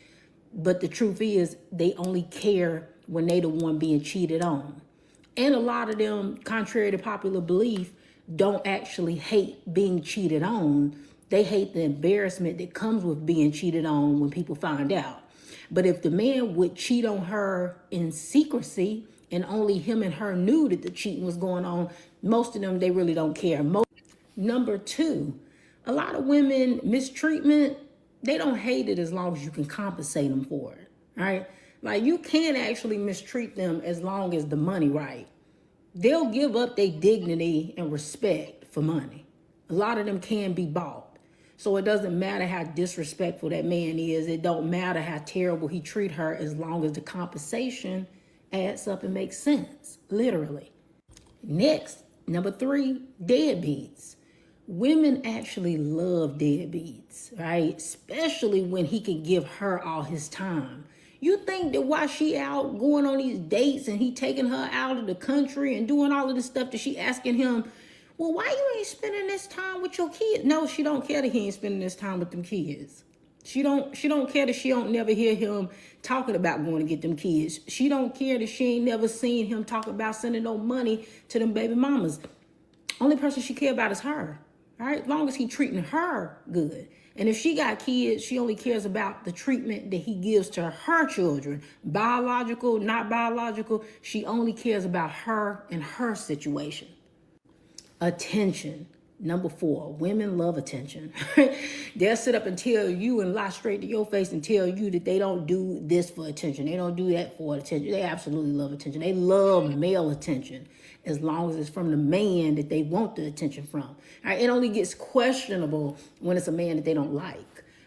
But the truth is, they only care when they the one being cheated on. And a lot of them, contrary to popular belief, don't actually hate being cheated on. They hate the embarrassment that comes with being cheated on when people find out. But if the man would cheat on her in secrecy and only him and her knew that the cheating was going on, most of them, they really don't care. Number 2, a lot of women, mistreatment, they don't hate it as long as you can compensate them for it, right? Like, you can actually mistreat them as long as the money right. They'll give up their dignity and respect for money. A lot of them can be bought. So it doesn't matter how disrespectful that man is. It don't matter how terrible he treat her as long as the compensation adds up and makes sense, literally. Next, number 3, deadbeats. Women actually love deadbeats, right? Especially when he can give her all his time. You think that while she out going on these dates and he taking her out of the country and doing all of this stuff that she asking him, well, why you ain't spending this time with your kids? No, she don't care that he ain't spending this time with them kids. She don't care that she don't never hear him talking about going to get them kids. She don't care that she ain't never seen him talk about sending no money to them baby mamas. Only person she care about is her, right? As long as he treating her good. And if she got kids, she only cares about the treatment that he gives to her children. Biological, not biological. She only cares about her and her situation. Attention. Number 4, women love attention. They'll sit up and tell you and lie straight to your face and tell you that they don't do this for attention. They don't do that for attention. They absolutely love attention. They love male attention as long as it's from the man that they want the attention from. All right, it only gets questionable when it's a man that they don't like.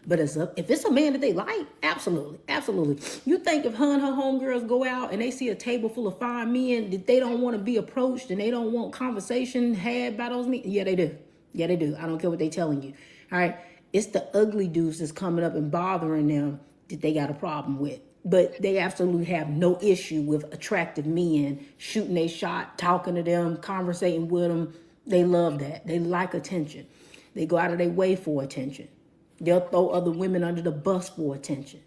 But if it's a man that they like, absolutely, absolutely. You think if her and her homegirls go out and they see a table full of fine men that they don't want to be approached and they don't want conversation had by those men? Yeah, they do. Yeah, they do. I don't care what they telling you. All right. It's the ugly dudes that's coming up and bothering them that they got a problem with. But they absolutely have no issue with attractive men shooting a shot, talking to them, conversating with them. They love that. They like attention. They go out of their way for attention. They'll throw other women under the bus for attention.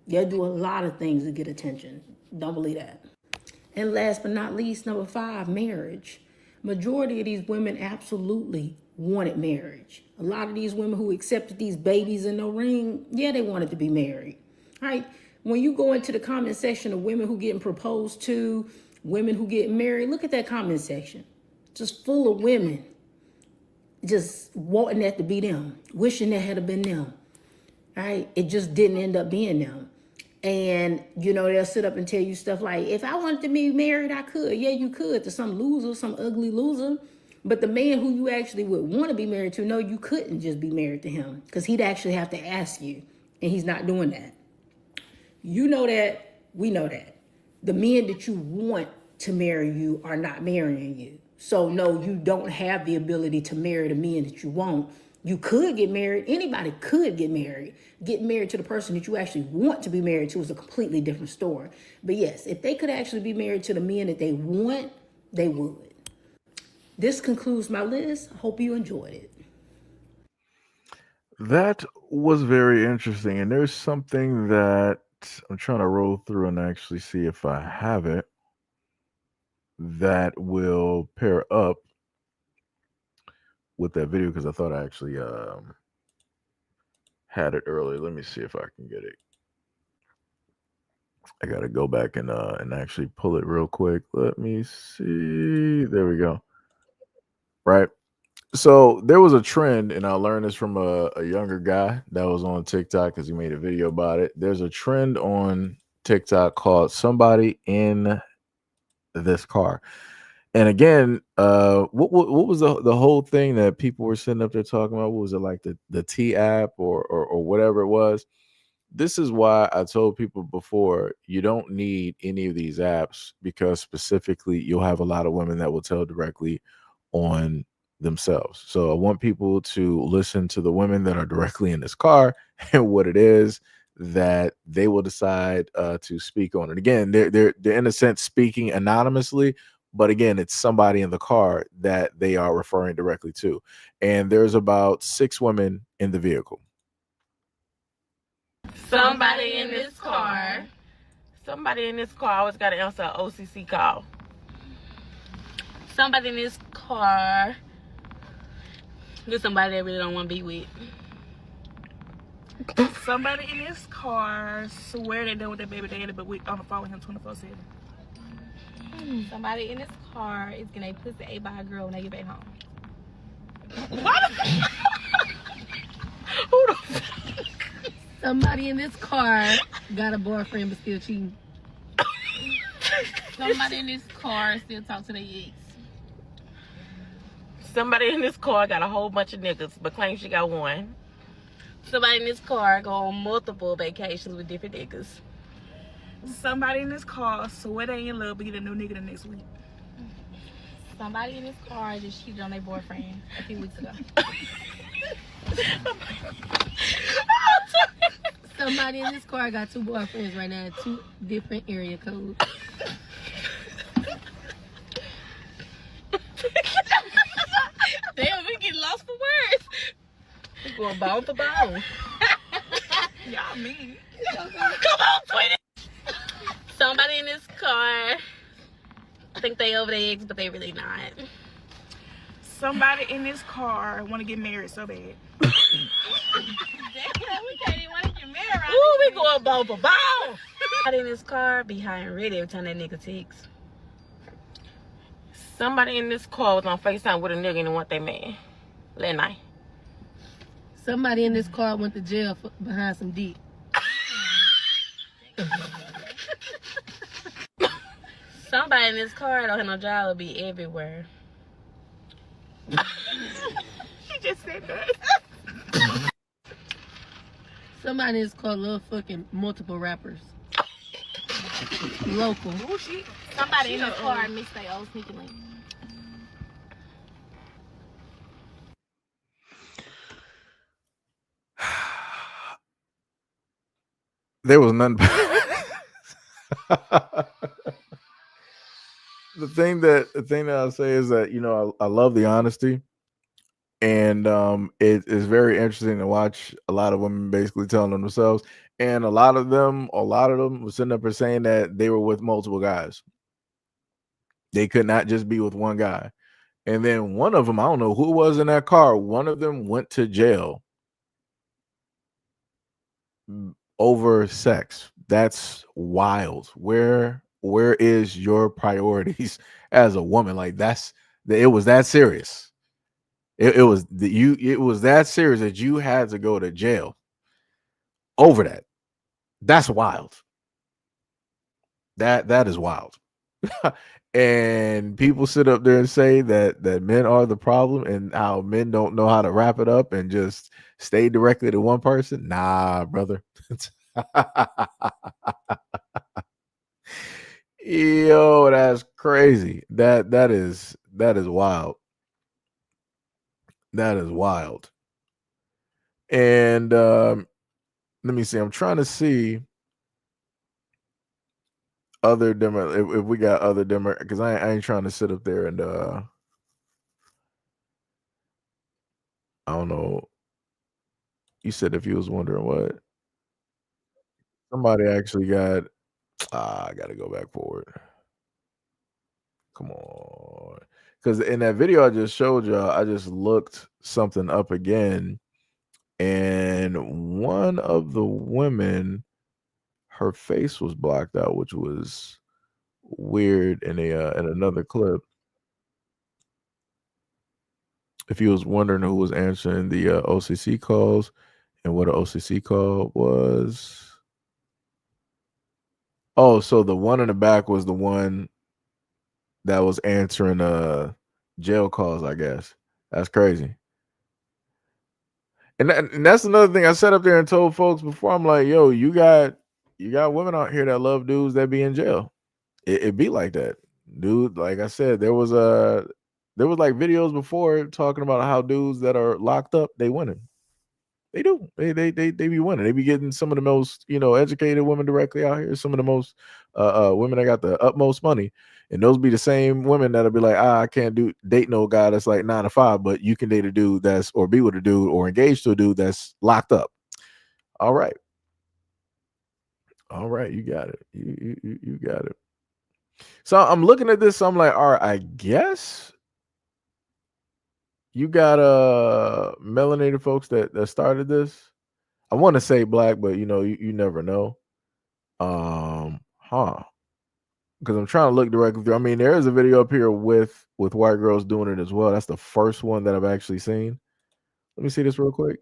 They'll do a lot of things to get attention. Don't believe that. And last but not least, number 5, marriage. Majority of these women absolutely wanted marriage. A lot of these women who accepted these babies in no ring, yeah, they wanted to be married, right? When you go into the comment section of women who getting proposed to, women who get married, look at that comment section. Just full of women just wanting that to be them, wishing that had been them. Right? It just didn't end up being them. And, you know, they'll sit up and tell you stuff like, if I wanted to be married, I could. Yeah, you could, to some loser, some ugly loser. But the man who you actually would want to be married to, no, you couldn't just be married to him, because he'd actually have to ask you. And he's not doing that. You know that. We know that. The men that you want to marry you are not marrying you. So, no, you don't have the ability to marry the men that you want. You could get married. Anybody could get married. Get married to the person that you actually want to be married to is a completely different story. But yes, if they could actually be married to the men that they want, they would. This concludes my list. Hope you enjoyed it. That was very interesting. And there's something that I'm trying to roll through and actually see if I have it that will pair up with that video, because I thought I actually had it earlier. Let me see if I can get it. I gotta go back and actually pull it real quick. Let me see. There we go. Right. So there was a trend, and I learned this from a younger guy that was on TikTok because he made a video about it. There's a trend on TikTok called "Somebody in This Car." And again, what was the whole thing that people were sitting up there talking about? What was it, like the T app or whatever it was? This is why I told people before, you don't need any of these apps, because specifically you'll have a lot of women that will tell directly on themselves. So I want people to listen to the women that are directly in this car and what it is that they will decide to speak on. And again, they're in a sense speaking anonymously, but again, it's somebody in the car that they are referring directly to. And there's about 6 women in the vehicle. Somebody in this car always got to answer an OCC call. Somebody in this car is somebody they really don't want to be with. Somebody in this car swear they done with their baby daddy, but we on the phone with him 24/7. Somebody in this car is getting a pussy ate by a girl when they get back home. What? Who the fuck? Somebody in this car got a boyfriend but still cheating. Somebody in this car still talk to their ex. Somebody in this car got a whole bunch of niggas but claims she got one. Somebody in this car go on multiple vacations with different niggas. Somebody in this car swear they in love but get a new nigga the next week. Somebody in this car just cheated on their boyfriend a few weeks ago. Somebody in this car got 2 boyfriends right now, 2 different area codes. Damn, we get lost for words. We going bone for bone. Y'all mean. Come on, Tweety. Somebody in this car think they over their ex, but they really not. Somebody in this car want to get married so bad. Damn, we can't even want to get married. Ooh, we going bone for bone. Somebody in this car be high and ready every time that nigga texts. Somebody in this car was on FaceTime with a nigga and want their man last night. Somebody in this car went to jail behind some dick. Somebody in this car don't have no job, will be everywhere. She just said that. Somebody in this car love fucking multiple rappers. Local. Somebody in this car mixed their old sneaker link. There was none. The thing that I'll say is that, you know, I love the honesty, and it is very interesting to watch a lot of women basically telling them themselves, and a lot of them were sitting up and saying that they were with multiple guys. They could not just be with one guy. And then one of them, I don't know who was in that car, one of them went to jail over sex, That's wild. Where is your priorities as a woman? Like it was that serious. It was it was that serious that you had to go to jail over that. That's wild. That is wild. And people sit up there and say that men are the problem and how men don't know how to wrap it up and just stay directly to one person. Nah, brother. Yo, that's crazy. That is wild. That is wild. And let me see. I'm trying to see other demo if we got other demo because I ain't trying to sit up there and I don't know. You said if you was wondering what somebody actually got I gotta go back forward. Come on. Because in that video I just showed y'all, I just looked something up again, and one of the women, her face was blocked out, which was weird in in another clip. If you was wondering who was answering the OCC calls and what an OCC call was. Oh, so the one in the back was the one that was answering jail calls, I guess. That's crazy. And that's another thing I sat up there and told folks before. I'm like, yo, you got women out here that love dudes that be in jail. It be like that. Dude, like I said, there was like videos before talking about how dudes that are locked up, they winning. They do. They be winning. They be getting some of the most, educated women directly out here. Some of the most women that got the utmost money. And those be the same women that'll be like, I can't date no guy that's like 9 to 5, but you can date a dude or be with a dude or engaged to a dude that's locked up. All right. All right, you got it. You got it. So I'm looking at this, so I'm like, all right, I guess you got melanated folks that started this. I want to say black, but you never know. Because I'm trying to look directly through. I mean, there is a video up here with white girls doing it as well. That's the first one that I've actually seen. Let me see this real quick.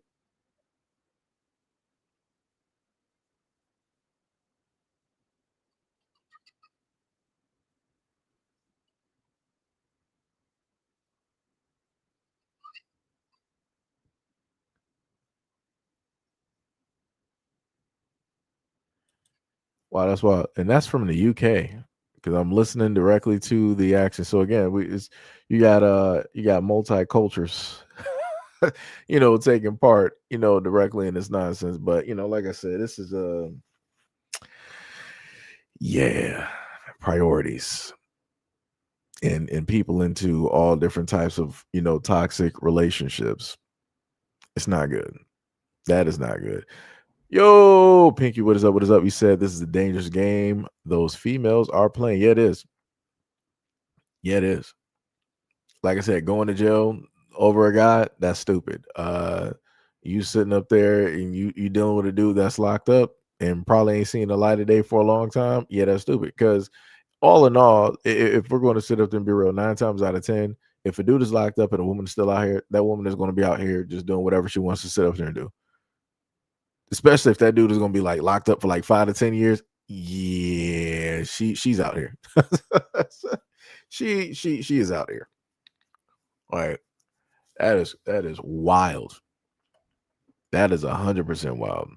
Wow, that's wild. And that's from the UK because I'm listening directly to the action. So again, you got multi cultures, taking part, directly in this nonsense. But like I said, this is yeah, priorities and people into all different types of toxic relationships. It's not good. That is not good. Yo, Pinky, what is up? What is up? You said this is a dangerous game. Those females are playing. Yeah, it is. Yeah, it is. Like I said, going to jail over a guy, that's stupid. You sitting up there and you dealing with a dude that's locked up and probably ain't seen the light of day for a long time. Yeah, that's stupid. Because all in all, if we're going to sit up there and be real, 9 times out of 10, if a dude is locked up and a woman is still out here, that woman is going to be out here just doing whatever she wants to sit up there and do. Especially if that dude is gonna be like locked up for like 5 to 10 years. Yeah, she's out here. she is out here. All right. That is wild. That is 100% wild.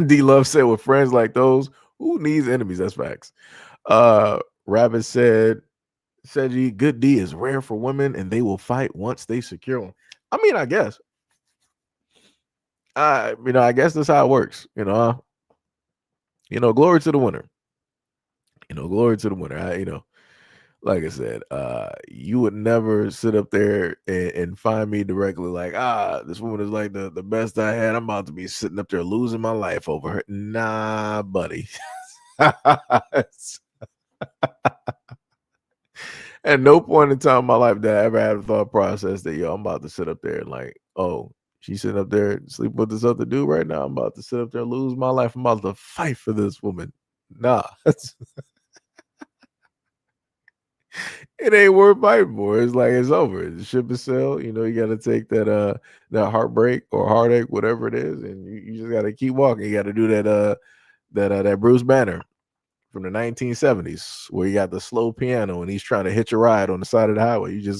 D Love said with friends like those, who needs enemies? That's facts. Rabbit said good D is rare for women and they will fight once they secure them. I mean, I guess. I guess that's how it works. Glory to the winner. Glory to the winner. Like I said, you would never sit up there and find me directly like, this woman is like the best I had. I'm about to be sitting up there losing my life over her. Nah, buddy. At no point in time in my life did I ever have a thought process that, I'm about to sit up there and like, oh, She's sitting up there sleeping with this other dude right now. I'm about to sit up there and lose my life. I'm about to fight for this woman. Nah, it ain't worth fighting for. It's like it's over. The ship is sailed. You got to take that heartbreak or heartache, whatever it is, and you just got to keep walking. You got to do that Bruce Banner from the 1970s where you got the slow piano and he's trying to hitch a ride on the side of the highway. You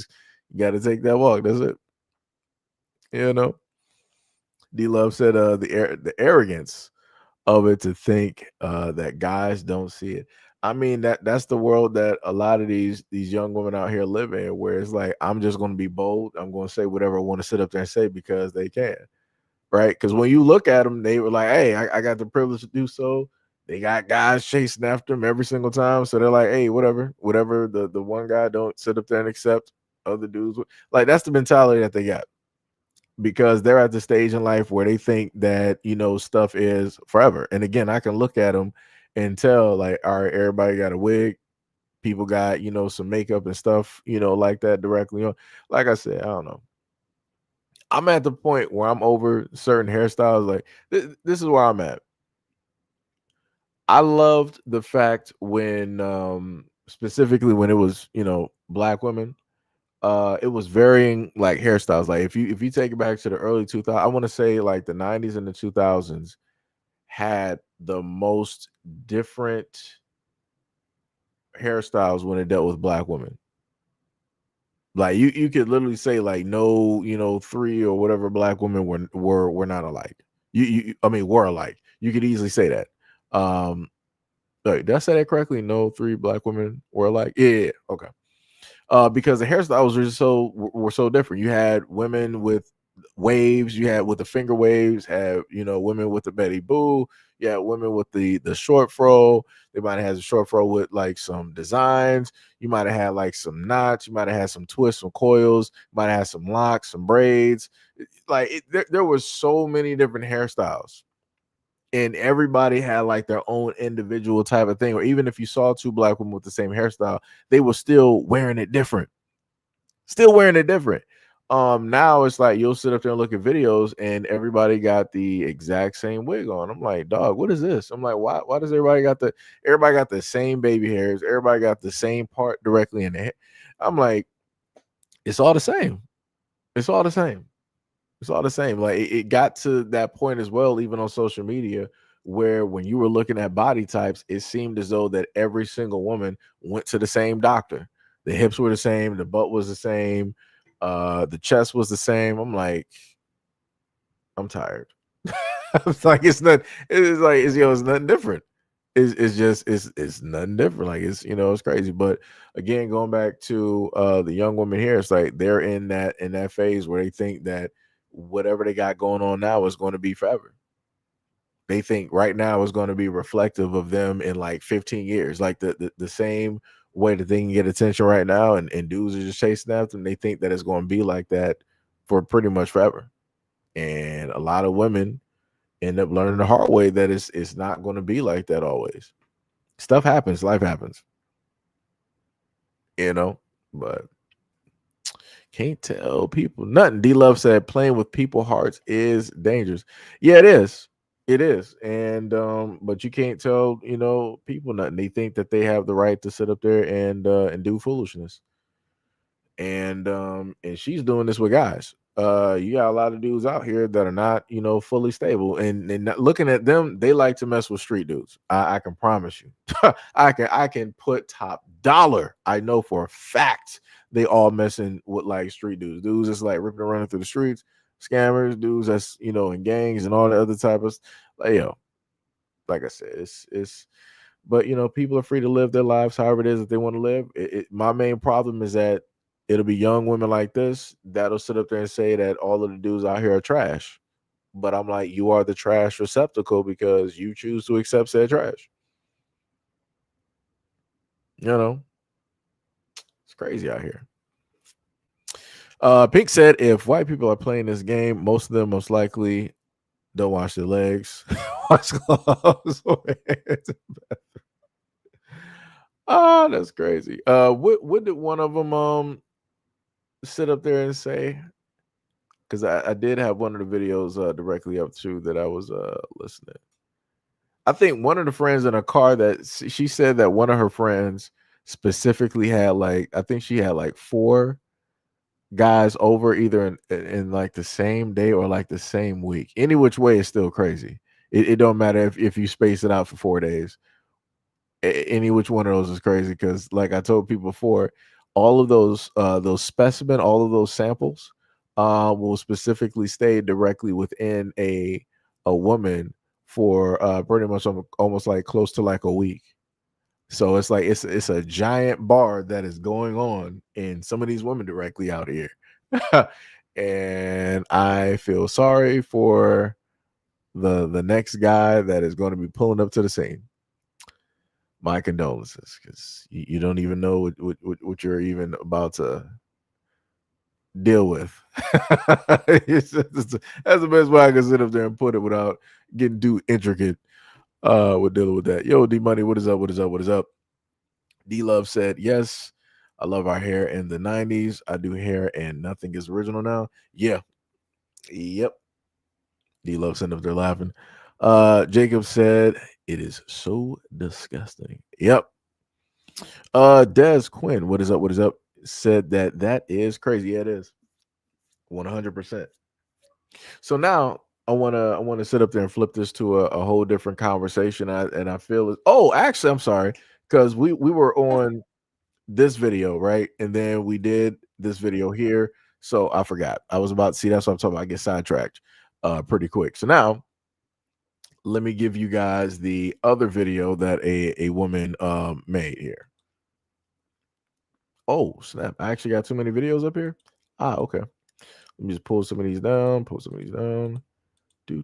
got to take that walk. That's it. D Love said the arrogance of it to think that guys don't see it. I mean that's the world that a lot of these young women out here live in, where it's like I'm just going to be bold. I'm going to say whatever I want to sit up there and say because they can, right? Because when you look at them, they were like, "Hey, I got the privilege to do so." They got guys chasing after them every single time, so they're like, "Hey, whatever." The one guy don't sit up there and accept other dudes. Like that's the mentality that they got because they're at the stage in life where they think that stuff is forever. And again, I can look at them and tell like, all right, everybody got a wig, people got some makeup and stuff like that directly on. Like I said, I don't know, I'm at the point where I'm over certain hairstyles. Like this is where I'm at. I loved the fact when specifically when it was black women, it was varying like hairstyles. Like if you take it back to the early 2000s, I want to say like the 90s and the 2000s had the most different hairstyles when it dealt with black women. Like you could literally say like no, three or whatever black women were not alike. I mean were alike. You could easily say that. Wait, did I say that correctly? No, three black women were alike. Yeah. Okay. Because the hairstyles were so different. You had women with waves, you had with the finger waves, had women with the Betty Boo, you had women with the short fro. They might have had a short fro with like some designs. You might have had like some knots. You might have had some twists, some coils. You might have had some locks, some braids. There was so many different hairstyles and everybody had like their own individual type of thing. Or even if you saw two black women with the same hairstyle, they were still wearing it different. Still wearing it different. Now it's like you'll sit up there and look at videos and everybody got the exact same wig on. I'm like, dog, what is this? I'm like, why does everybody got the same baby hairs? Everybody got the same part directly in the hair. I'm like, it's all the same. It's all the same. It's all the same. Like it got to that point as well, even on social media, where when you were looking at body types, it seemed as though that every single woman went to the same doctor. The hips were the same, the butt was the same, the chest was the same. I'm like, I'm tired. It's like it's nothing different. It's just it's nothing different. Like it's crazy. But again, going back to the young woman here, it's like they're in that phase where they think that whatever they got going on now is going to be forever. They think right now is going to be reflective of them in like 15 years. Like the same way that they can get attention right now and dudes are just chasing after them, they think that it's going to be like that for pretty much forever. And a lot of women end up learning the hard way that it's not going to be like that always. Stuff happens, life happens, but can't tell people nothing. D Love said playing with people's hearts is dangerous. Yeah, it is. It is. And but you can't tell, people nothing. They think that they have the right to sit up there and do foolishness. And she's doing this with guys. You got a lot of dudes out here that are not fully stable, and looking at them, they like to mess with street dudes. I can promise you. I can put top dollar, I know for a fact they all messing with like street dudes that's like ripping and running through the streets, scammers, dudes that's in gangs and all the other type of like, like I said, it's but people are free to live their lives however it is that they want to live. My main problem is that it'll be young women like this that'll sit up there and say that all of the dudes out here are trash. But I'm like, you are the trash receptacle because you choose to accept said trash. It's crazy out here. Pink said if white people are playing this game, most of them most likely don't wash their legs, wash clothes. Oh, that's crazy. What did one of them sit up there and say? because I did have one of the videos directly up too that I was listening. I think one of the friends in a car that she said that one of her friends specifically had like, I think she had like 4 guys over either in like the same day or like the same week. Any which way is still crazy. It don't matter if you space it out for 4 days. Any which one of those is crazy because, like I told people before, all of those specimen, all of those samples, will specifically stay directly within a woman for pretty much almost like close to like a week. So it's like it's a giant bar that is going on in some of these women directly out here. And I feel sorry for the next guy that is going to be pulling up to the scene. My condolences, because you don't even know what you're even about to deal with. That's the best way I can sit up there and put it without getting too intricate with dealing with that. Yo, D Money, what is up? What is up? What is up? D Love said, yes, I love our hair in the 90s. I do hair and nothing is original now. Yeah. Yep. D Love sitting up there laughing. Jacob said, it is so disgusting. Yep. Des Quinn, what is up? What is up? Said that is crazy. Yeah, it is. 100%. So now I wanna sit up there and flip this to a whole different conversation. I feel it. Oh, actually, I'm sorry, because we were on this video, right? And then we did this video here. So I forgot. I was about to see, that's what I'm talking about. I get sidetracked pretty quick. So now let me give you guys the other video that a woman made here. Oh, snap. I actually got too many videos up here. Okay. Let me just pull some of these down, pull some of these down. Okay.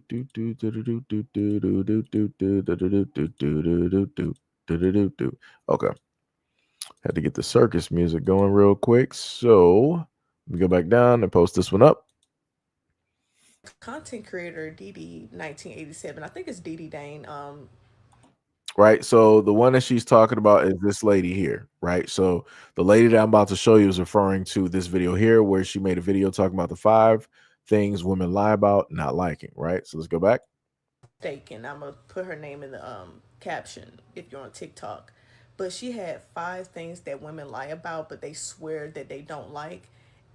Had to get the circus music going real quick. So let me go back down and post this one up. Content creator DD1987. I think it's DD Dane. Right. So the one that she's talking about is this lady here. Right. So the lady that I'm about to show you is referring to this video here where she made a video talking about the 5 things women lie about not liking. Right. So let's go back. And I'm gonna put her name in the caption if you're on TikTok. But she had 5 things that women lie about, but they swear that they don't like.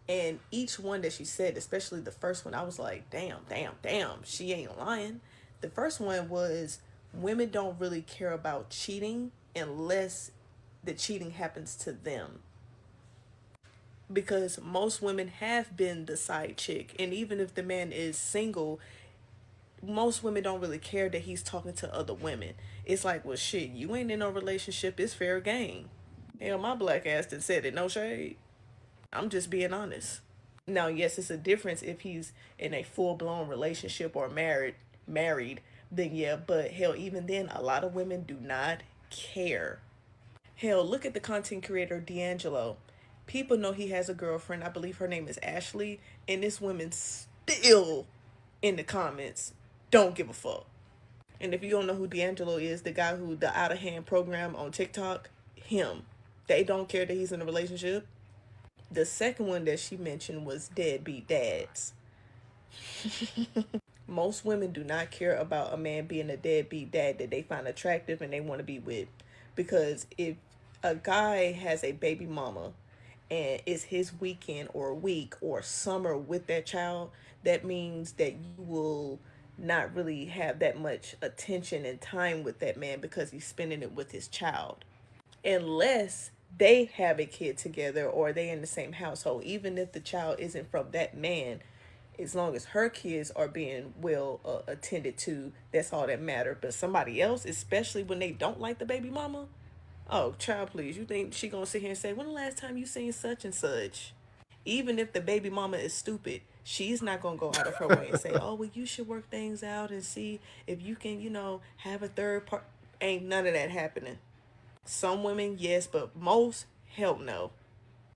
And each one that she said, especially the first one, I was like, damn, she ain't lying. The first one was women don't really care about cheating unless the cheating happens to them. Because most women have been the side chick. And even if the man is single, most women don't really care that he's talking to other women. It's like, well, shit, you ain't in no relationship. It's fair game. Hell, my black ass that said it. No shade. I'm just being honest. Now, yes, it's a difference if he's in a full-blown relationship or married, then yeah, but hell, even then, a lot of women do not care. Hell, look at the content creator D'Angelo. People know he has a girlfriend. I believe her name is Ashley, and this woman still in the comments don't give a fuck. And if you don't know who D'Angelo is, the guy who the out of hand program on TikTok, him. They don't care that he's in a relationship. The second one that she mentioned was deadbeat dads. Most women do not care about a man being a deadbeat dad that they find attractive and they want to be with. Because if a guy has a baby mama and it's his weekend or week or summer with that child, that means that you will not really have that much attention and time with that man because he's spending it with his child. Unless they have a kid together or they in the same household, even if the child isn't from that man, as long as her kids are being well attended to, that's all that matters. But somebody else, especially when they don't like the baby mama, oh, child, please, you think she gonna sit here and say, when the last time you seen such and such? Even if the baby mama is stupid, she's not gonna go out of her way and say, oh, well, you should work things out and see if you can, have a third part. Ain't none of that happening. Some women, yes, but most, hell no.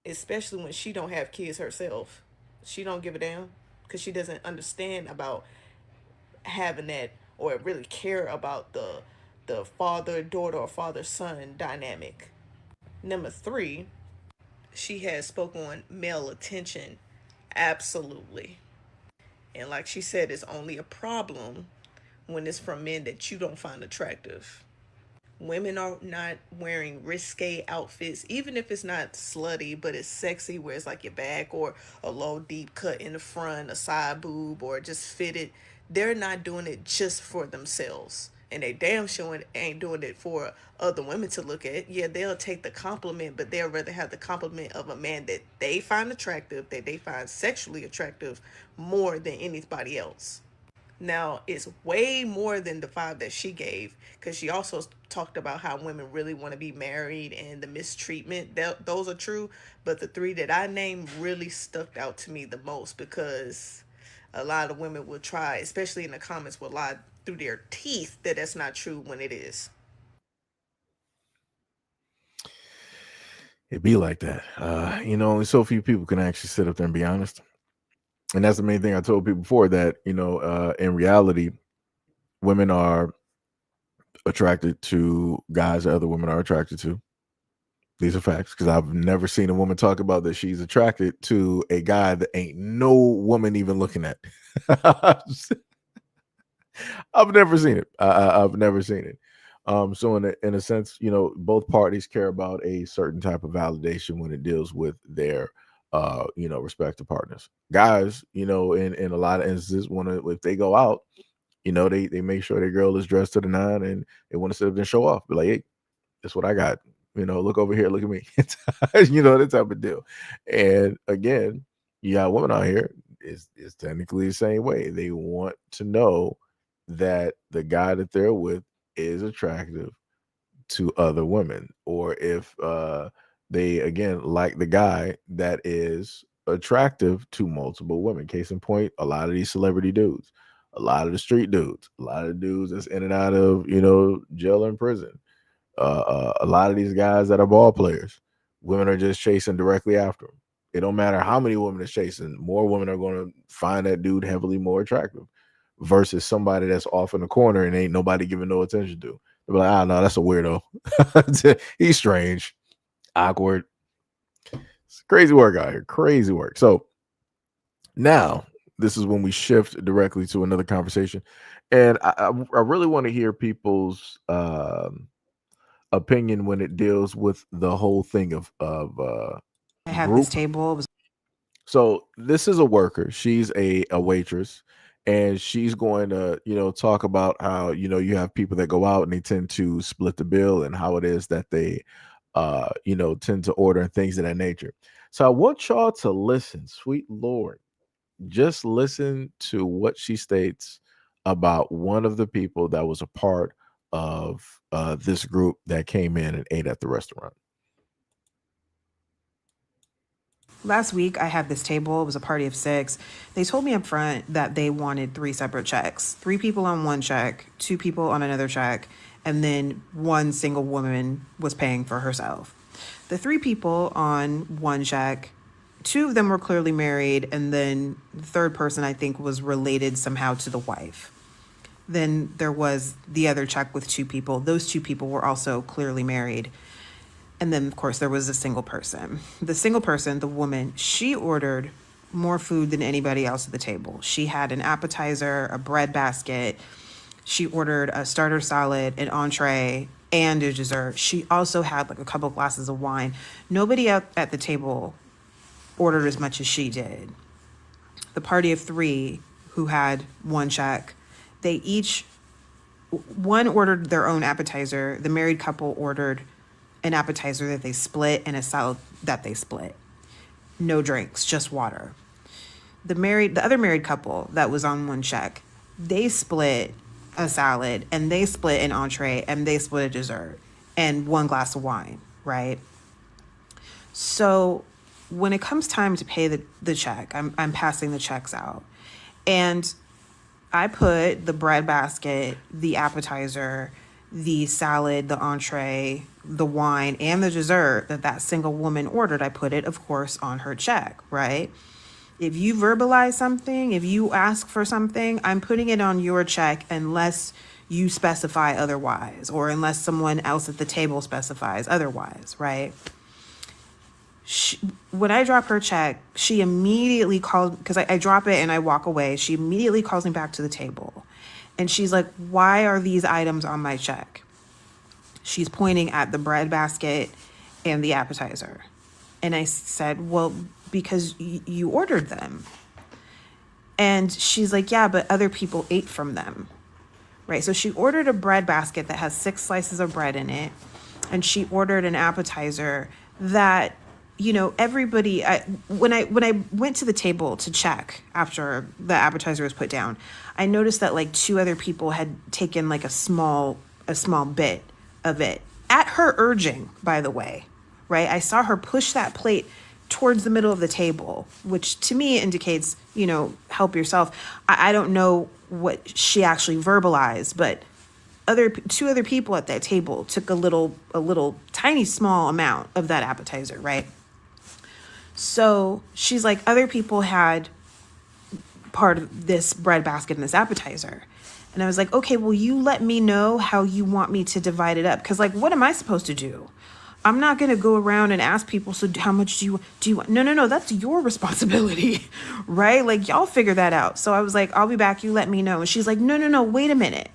Especially when she don't have kids herself. She don't give a damn because she doesn't understand about having that or really care about the father-daughter or father-son dynamic. Number 3, she has spoken on male attention. Absolutely. And like she said, it's only a problem when it's from men that you don't find attractive. Women are not wearing risque outfits, even if it's not slutty, but it's sexy, where it's like your back or a low deep cut in the front, a side boob, or just fitted. They're not doing it just for themselves. And they damn sure ain't doing it for other women to look at. Yeah, they'll take the compliment, but they'll rather have the compliment of a man that they find attractive, that they find sexually attractive more than anybody else. Now, it's way more than the five that she gave, because she also talked about how women really want to be married and the mistreatment. Those are true, but the three that I named really stuck out to me the most, because a lot of women will try, especially in the comments, will lie through their teeth that that's not true when it is. It be like that. Only so few people can actually sit up there and be honest. And that's the main thing I told people before, that, in reality, women are attracted to guys that other women are attracted to. These are facts, because I've never seen a woman talk about that she's attracted to a guy that ain't no woman even looking at. I've never seen it. I've never seen it. So in a sense, both parties care about a certain type of validation when it deals with their respective partners. Guys, in a lot of instances, if they go out, they make sure their girl is dressed to the nine, and they want to sit up and show off. Be like, hey, that's what I got. Look over here, look at me. That type of deal. And again, you got women out here is technically the same way. They want to know that the guy that they're with is attractive to other women, or if they again like the guy that is attractive to multiple women. Case in point, a lot of these celebrity dudes, a lot of the street dudes, a lot of dudes that's in and out of jail and prison, a lot of these guys that are ball players, women are just chasing directly after them. It don't matter how many women are chasing, more women are going to find that dude heavily more attractive versus somebody that's off in the corner and ain't nobody giving no attention to. They'll be like, no, that's a weirdo. He's strange, awkward. It's crazy work out here. Crazy work. So now this is when we shift directly to another conversation. And I really want to hear people's opinion when it deals with the whole thing of I have group. this table. So this is a worker. She's a waitress, and she's going to, talk about how, you have people that go out and they tend to split the bill, and how it is that they, tend to order and things of that nature. So I want y'all to listen, sweet Lord, just listen to what she states about one of the people that was a part of this group that came in and ate at the restaurant. Last week, I had this table. It was a party of 6. They told me up front that they wanted 3 separate checks. 3 people on one check, 2 people on another check, and then one single woman was paying for herself. The 3 people on one check, 2 of them were clearly married, and then the third person, I think, was related somehow to the wife. Then there was the other check with 2 people. Those 2 people were also clearly married. And then, of course, there was a single person. The single person, the woman, she ordered more food than anybody else at the table. She had an appetizer, a bread basket. She ordered a starter salad, an entree, and a dessert. She also had like a couple glasses of wine. Nobody at the table ordered as much as she did. The party of 3 who had one check, one ordered their own appetizer. The married couple ordered an appetizer that they split and a salad that they split. No drinks, just water. The other married couple that was on one check, they split a salad and they split an entree and they split a dessert and one glass of wine, right? So when it comes time to pay the check, I'm passing the checks out. And I put the bread basket, the appetizer, the salad, the entree, the wine, and the dessert that single woman ordered, I put it, of course, on her check, right? If you verbalize something, if you ask for something, I'm putting it on your check unless you specify otherwise, or unless someone else at the table specifies otherwise, right? When I drop her check, she immediately calls, because I drop it and I walk away. She immediately calls me back to the table. And she's like, why are these items on my check? She's pointing at the bread basket and the appetizer. And I said, well, because you ordered them. And she's like, yeah, but other people ate from them. Right? So she ordered a bread basket that has 6 slices of bread in it. And she ordered an appetizer that, you know, everybody, when I went to the table to check after the appetizer was put down, I noticed that like 2 other people had taken like a small bit of it at her urging, by the way, right? I saw her push that plate towards the middle of the table, which to me indicates, you know, help yourself. I don't know what she actually verbalized, but 2 other people at that table took a little tiny small amount of that appetizer, right? So she's like, other people had part of this bread basket and this appetizer. And I was like, okay, well, you let me know how you want me to divide it up. Because, like, what am I supposed to do? I'm not going to go around and ask people, so how much do you want? No, that's your responsibility, right? Like, y'all figure that out. So I was like, I'll be back. You let me know. And she's like, no, wait a minute.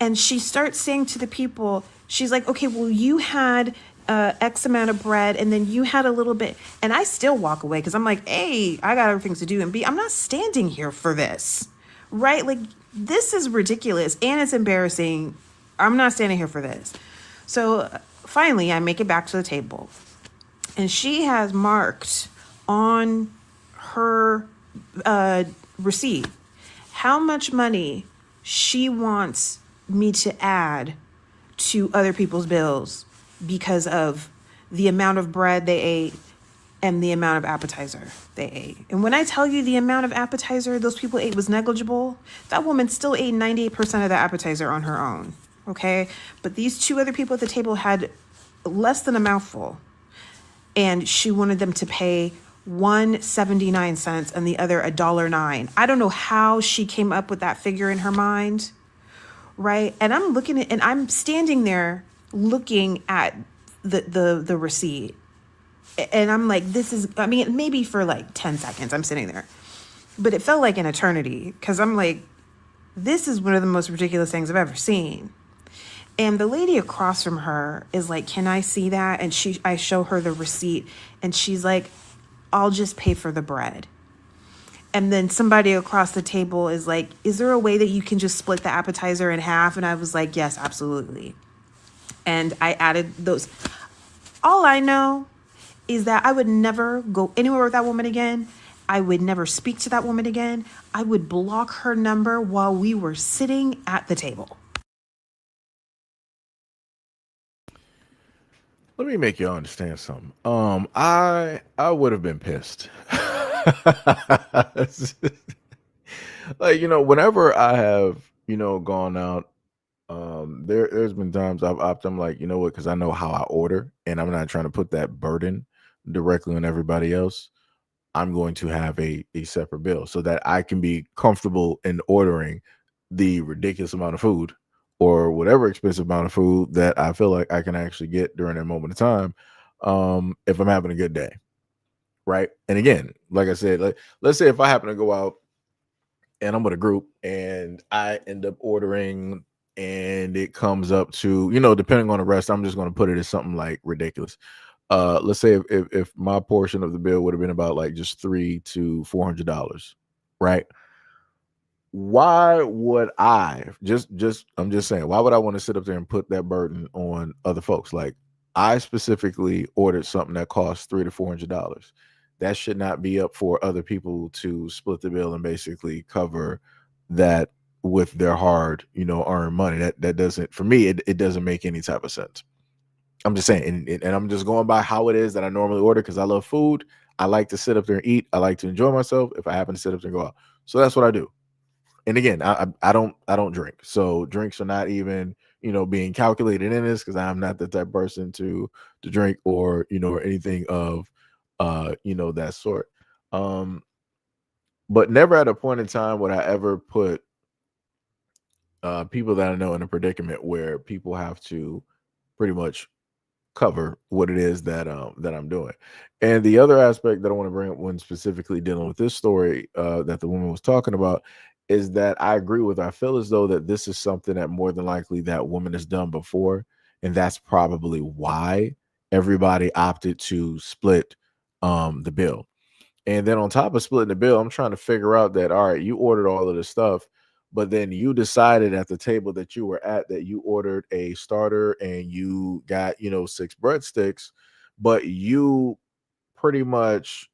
And she starts saying to the people, she's like, okay, well, you had X amount of bread and then you had a little bit. And I still walk away because I'm like, A, I got other things to do. And B, I'm not standing here for this, right? Like, this is ridiculous and it's embarrassing. I'm not standing here for this. So finally, I make it back to the table. And she has marked on her receipt how much money she wants me to add to other people's bills because of the amount of bread they ate and the amount of appetizer they ate. And when I tell you the amount of appetizer those people ate was negligible, that woman still ate 98% of the appetizer on her own, okay? But these 2 other people at the table had less than a mouthful, and she wanted them to pay 1.79 cents and the other $1.09. I don't know how she came up with that figure in her mind, right? And I'm looking at, and I'm standing there looking at the receipt. And I'm like, this is, I mean, maybe for like 10 seconds I'm sitting there, but it felt like an eternity because I'm like, this is one of the most ridiculous things I've ever seen. And the lady across from her is like, can I see that? And I show her the receipt and she's like, I'll just pay for the bread. And then somebody across the table is like, is there a way that you can just split the appetizer in half? And I was like, yes, absolutely. And I added those. All I know is that I would never go anywhere with that woman again. I would never speak to that woman again. I would block her number while we were sitting at the table. Let me make y'all understand something. I would have been pissed. Like, you know, whenever I have, you know, gone out, there's been times I've opted, I'm like, you know what, because I know how I order and I'm not trying to put that burden directly on everybody else. I'm going to have a separate bill so that I can be comfortable in ordering the ridiculous amount of food or whatever expensive amount of food that I feel like I can actually get during that moment of time, if I'm having a good day, right? And again, like I said, like, let's say if I happen to go out and I'm with a group and I end up ordering and it comes up to, you know, depending on the rest, I'm just going to put it as something like ridiculous. Let's say if my portion of the bill would have been about like just $300 to $400, right? Why would I I'm just saying, why would I want to sit up there and put that burden on other folks? Like, I specifically ordered something that costs $300 to $400. That should not be up for other people to split the bill and basically cover that with their hard, you know, earned money. That doesn't, for me, it doesn't make any type of sense. I'm just saying, and I'm just going by how it is that I normally order because I love food. I like to sit up there and eat. I like to enjoy myself if I happen to sit up there and go out. So that's what I do. And again, I don't drink. So drinks are not even, you know, being calculated in this because I'm not the type of person to drink or, you know, or anything of you know, that sort. But never at a point in time would I ever put people that I know in a predicament where people have to pretty much cover what it is that I'm doing. And the other aspect that I want to bring up when specifically dealing with this story that the woman was talking about is that I agree with her. I feel as though that this is something that more than likely that woman has done before, and that's probably why everybody opted to split the bill. And then on top of splitting the bill, I'm trying to figure out that, all right, you ordered all of this stuff, but then you decided at the table that you were at that you ordered a starter and you got, 6 breadsticks, but you pretty much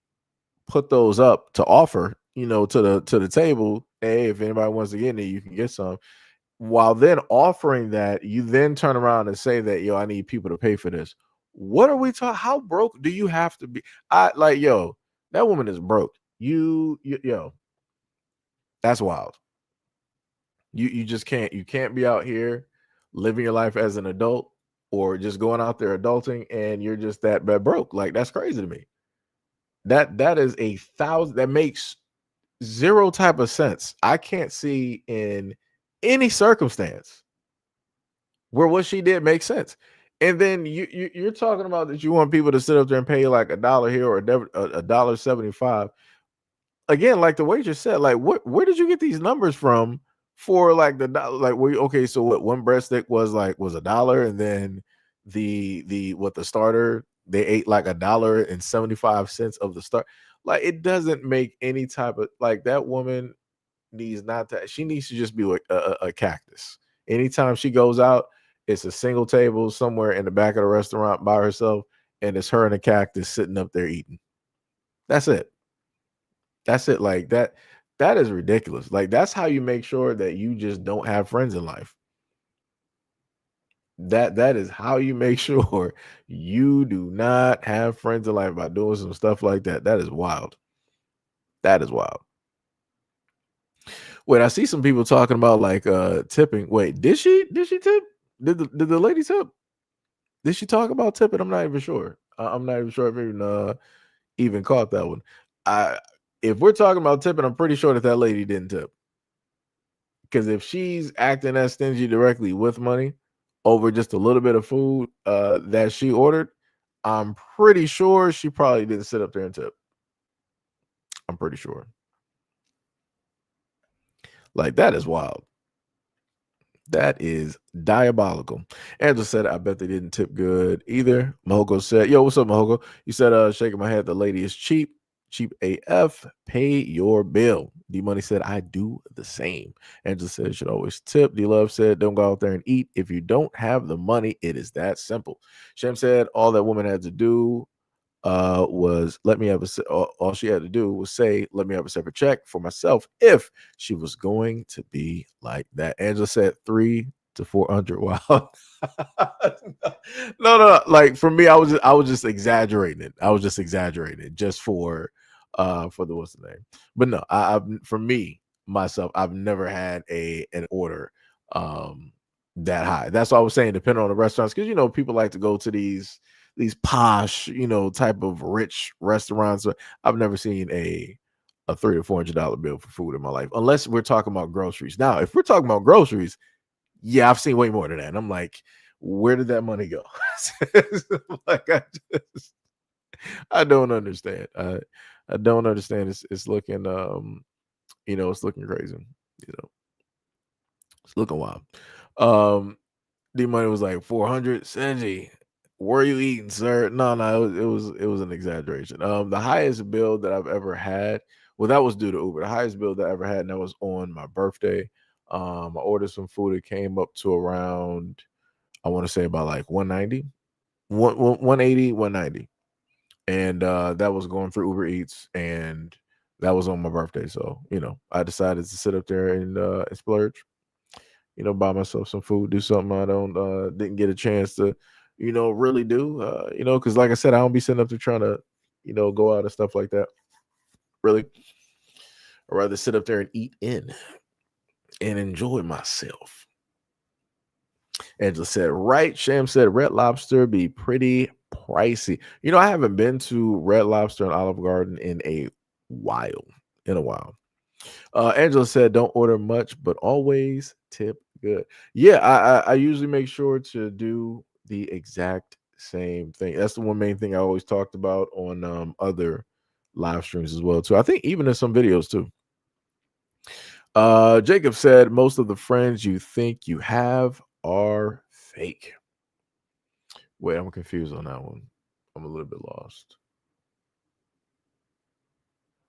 put those up to offer, to the table. Hey, if anybody wants to get any, you can get some. While then offering that, you then turn around and say that, yo, I need people to pay for this. What are we talking? How broke do you have to be? Yo, that woman is broke. Yo, that's wild. You just can't. You can't be out here living your life as an adult or just going out there adulting and you're just that bad broke. Like, that's crazy to me. That is 1,000. That makes zero type of sense. I can't see in any circumstance where what she did makes sense. And then you're talking about that you want people to sit up there and pay like $1 here or $1.75. Again, like the waitress said, like where did you get these numbers from for like the like okay, so what one breadstick was $1, and then the starter they ate like $1.75 of the start. Like, it doesn't make any type of, like, that woman she needs to just be a cactus. Anytime she goes out, it's a single table somewhere in the back of the restaurant by herself, and it's her and a cactus sitting up there eating. That's it. That's it. Like, that is ridiculous. Like, that's how you make sure that you just don't have friends in life. That is how you make sure you do not have friends in life, by doing some stuff like that. That is wild. That is wild. Wait, I see some people talking about like tipping. Wait, did she tip? Did the lady tip? Did she talk about tipping? I'm not even sure. I'm not even sure if even caught that one. If we're talking about tipping, I'm pretty sure that lady didn't tip. Because if she's acting as stingy directly with money over just a little bit of food that she ordered, I'm pretty sure she probably didn't sit up there and tip. I'm pretty sure. Like, that is wild. That is diabolical. Angela said, I bet they didn't tip good either. Mahoko said, yo, what's up, Mahoko? You said, shaking my head, the lady is cheap. Cheap AF, pay your bill. D Money said, I do the same. Angela said, you should always tip. D Love said, don't go out there and eat. If you don't have the money, it is that simple. Shem said, all that woman had to do was let me have all she had to do was say, let me have a separate check for myself if she was going to be like that. Angela said 300 to 400. Wow. No. Like, for me, I was just exaggerating it. I was just exaggerating it just for the what's the name. But no, for me myself, I've never had an order that high. That's why I was saying, depending on the restaurants, because people like to go to these posh, type of rich restaurants. I've never seen a $300 to $400 bill for food in my life, unless we're talking about groceries. Now, if we're talking about groceries, yeah, I've seen way more than that. And I'm like, where did that money go? Like, I don't understand. I don't understand. It's looking it's looking crazy. It's looking wild. D Money was like 400. Senji, where are you eating, sir? No, it was an exaggeration. The highest bill that I've ever had, well, that was due to Uber. The highest bill that I ever had, and that was on my birthday. I ordered some food. It came up to around, I want to say about like 190, 180, 190. And that was going through Uber Eats, and that was on my birthday. So, I decided to sit up there and splurge. Buy myself some food, do something I didn't get a chance to, really do. Because like I said, I don't be sitting up there trying to, go out and stuff like that. Really, I'd rather sit up there and eat in and enjoy myself. Angela said, right. Sham said, Red Lobster be pretty pricey. I haven't been to Red Lobster and Olive Garden in a while. Angela said, don't order much, but always tip good. Yeah, I usually make sure to do the exact same thing. That's the one main thing I always talked about on other live streams as well too. I think even in some videos too. Jacob said most of the friends you think you have are fake. Wait, I'm confused on that one. I'm a little bit lost.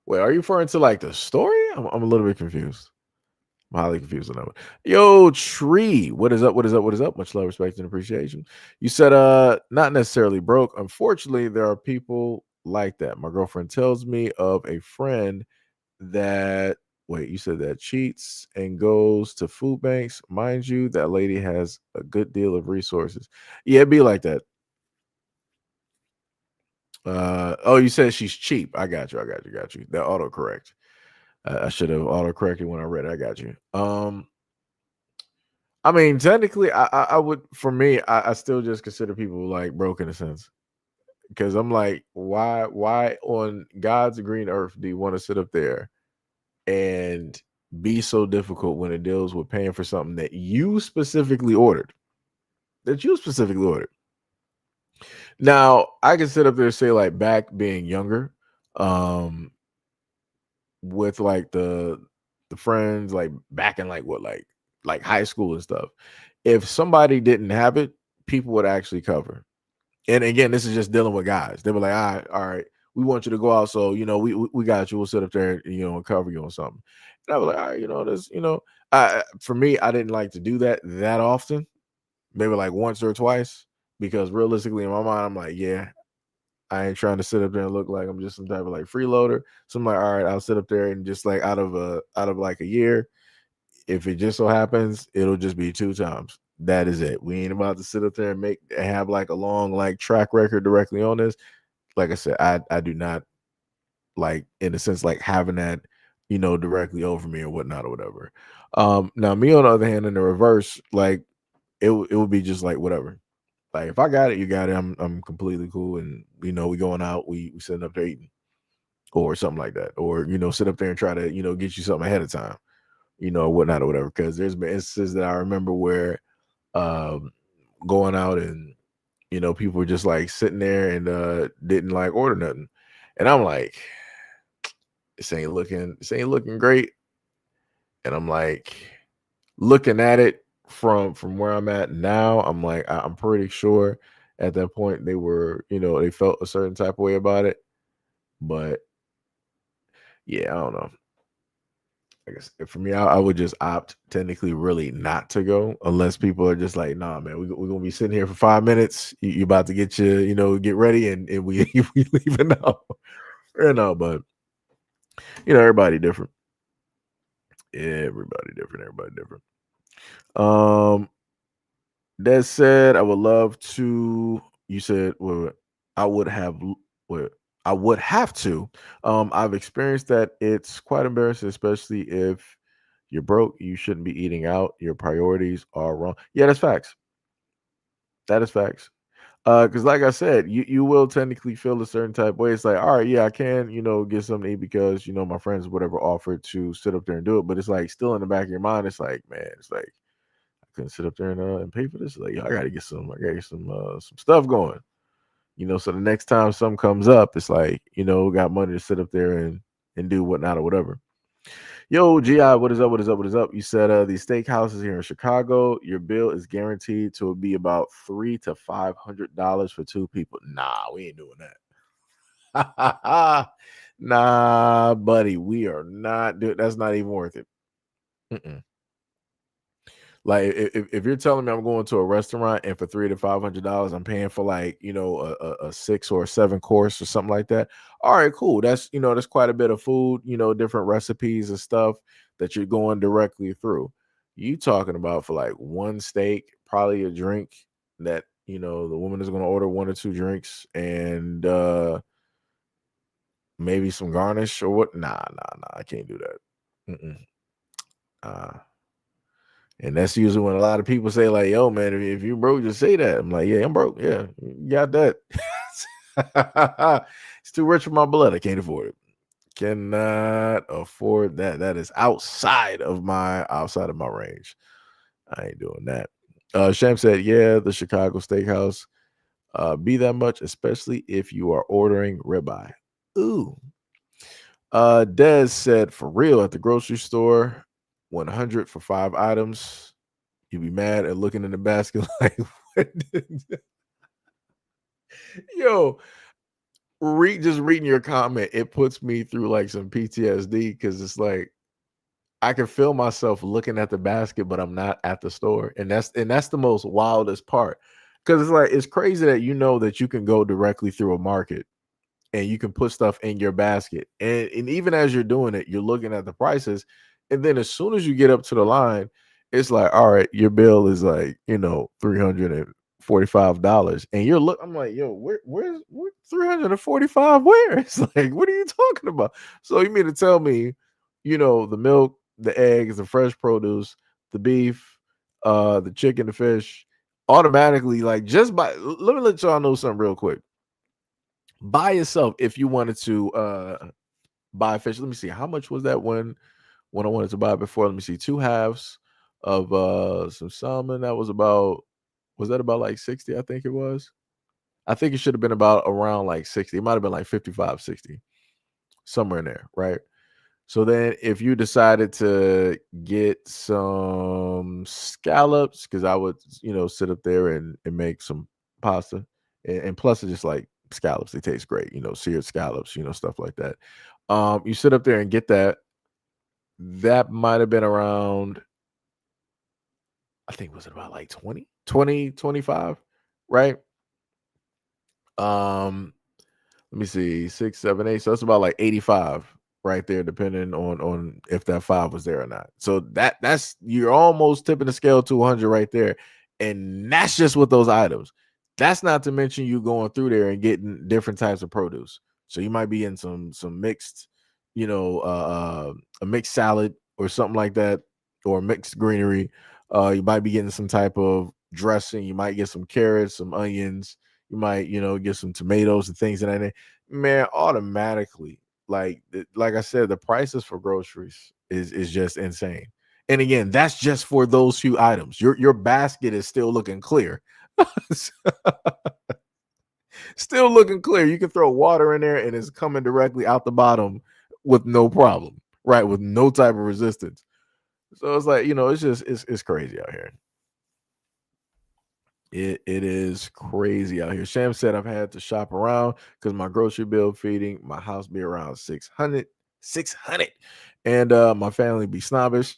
Wait, are you referring to like the story? I'm a little bit confused. I'm highly confused on that one. Yo, Tree, what is up? What is up? What is up? Much love, respect, and appreciation. You said not necessarily broke. Unfortunately, there are people like that. My girlfriend tells me of a friend that you said that cheats and goes to food banks. Mind you, that lady has a good deal of resources. Yeah, it'd be like that. Oh, you said she's cheap. I got you. Got you. That autocorrect. I should have autocorrected when I read it. I got you. I mean, technically, I would. For me, I still just consider people like broke in a sense, because I'm like, why on God's green earth do you want to sit up there and be so difficult when it deals with paying for something that you specifically ordered? Now, I can sit up there and say, like, back being younger, um, with like the friends, like back in like high school and stuff. If somebody didn't have it, people would actually cover. And again, this is just dealing with guys. They were like, all right, we want you to go out, so we got you. We'll sit up there, and cover you on something. And I was like, all right, for me, I didn't like to do that often. Maybe like once or twice, because realistically, in my mind, I'm like, yeah, I ain't trying to sit up there and look like I'm just some type of like freeloader. So I'm like, all right, I'll sit up there and just like out of like a year, if it just so happens, it'll just be 2 times. That is it. We ain't about to sit up there and have like a long like track record directly on this. Like I said, I do not like, in a sense, like having that, directly over me or whatnot or whatever. Now me on the other hand, in the reverse, like it would be just like whatever. Like if I got it, you got it. I'm completely cool, and we going out, we sitting up there eating or something like that, or sit up there and try to get you something ahead of time, whatnot or whatever. Because there's been instances that I remember where going out and people were just like sitting there and didn't like order nothing, and I'm like, this ain't looking great, and I'm like looking at it from where I'm at now. I'm like, I'm pretty sure at that point they were, they felt a certain type of way about it, but yeah, I don't know. I guess for me, I would just opt technically really not to go unless people are just like, nah, man, we're gonna be sitting here for 5 minutes. You about to get get ready, and we we leaving now. But everybody different. Everybody different. That said, I would love to. You said, well, I would have. Well, I would have to. I've experienced that. It's quite embarrassing, especially if you're broke. You shouldn't be eating out. Your priorities are wrong. Yeah, that's facts. That is facts. Because like I said, you will technically feel a certain type of way. It's like, all right, yeah, I can, get something to eat because my friends whatever offered to sit up there and do it. But it's like still in the back of your mind, it's like, man, it's like I couldn't sit up there and pay for this. Like, yo, I gotta get some stuff going. So the next time something comes up, it's like, got money to sit up there and do whatnot or whatever. Yo, GI, what is up? What is up? What is up? You said these steakhouses here in Chicago, your bill is guaranteed to be about $300 to $500 for 2 people. Nah, we ain't doing that. Nah, buddy, we are not doing. That's not even worth it. Mm-mm. Like if you're telling me I'm going to a restaurant and for $300 to $500 I'm paying for like a 6 or a 7 course or something like that. All right, cool. That's that's quite a bit of food. Different recipes and stuff that you're going directly through. You talking about for like one steak, probably a drink that the woman is going to order 1 or 2 drinks and maybe some garnish or what? Nah. I can't do that. Mm-mm. And that's usually when a lot of people say, like, yo, man, if you broke, just say that. I'm like, yeah, I'm broke. Yeah, you got that. It's too rich for my blood. I can't afford it. Cannot afford that. That is outside of my range. I ain't doing that. Sham said, yeah, the Chicago Steakhouse. be that much, especially if you are ordering ribeye. Ooh. Dez said, for real, at the grocery store, 100 for 5 items. You'd be mad at looking in the basket like, what yo, just reading your comment, it puts me through like some PTSD because it's like I can feel myself looking at the basket, but I'm not at the store, and that's the most wildest part because it's like it's crazy that that you can go directly through a market and you can put stuff in your basket, and even as you're doing it, you're looking at the prices, and then as soon as you get up to the line, it's like, all right, your bill is like $345, and I'm like, yo, where's 345? Where? It's like, what are you talking about? So you mean to tell me, the milk, the eggs, the fresh produce, the beef, the chicken, the fish, automatically, like, just by let me let y'all know something real quick. By yourself, if you wanted to buy fish, let me see, how much was that when I wanted to buy it before? Let me see, 2 halves of some salmon. That was that about like 60? I think it was. I think it should have been about around like 60. It might have been like 55, 60, somewhere in there, right? So then if you decided to get some scallops, because I would, sit up there and make some pasta. And plus it's just like scallops, they taste great, seared scallops, stuff like that. You sit up there and get that. That might have been around, I think, was it about like 20, 25, right? Um, Let me see, 6, 7, 8. So that's about like 85 right there, depending on if that 5 was there or not. So that's you're almost tipping the scale to 100 right there, and that's just with those items. That's not to mention you going through there and getting different types of produce. So you might be in some mixed, a mixed salad or something like that, or mixed greenery. You might be getting some type of dressing. You might get some carrots, some onions. You might, get some tomatoes and things like that. Man, automatically, like I said, the prices for groceries is just insane. And again, that's just for those few items. Your basket is still looking clear. Still looking clear. You can throw water in there and it's coming directly out the bottom with no problem, right? With no type of resistance. So it's like, it's just it's crazy out here. It is crazy out here. Sham said I've had to shop around because my grocery bill feeding my house be around 600, and my family be snobbish.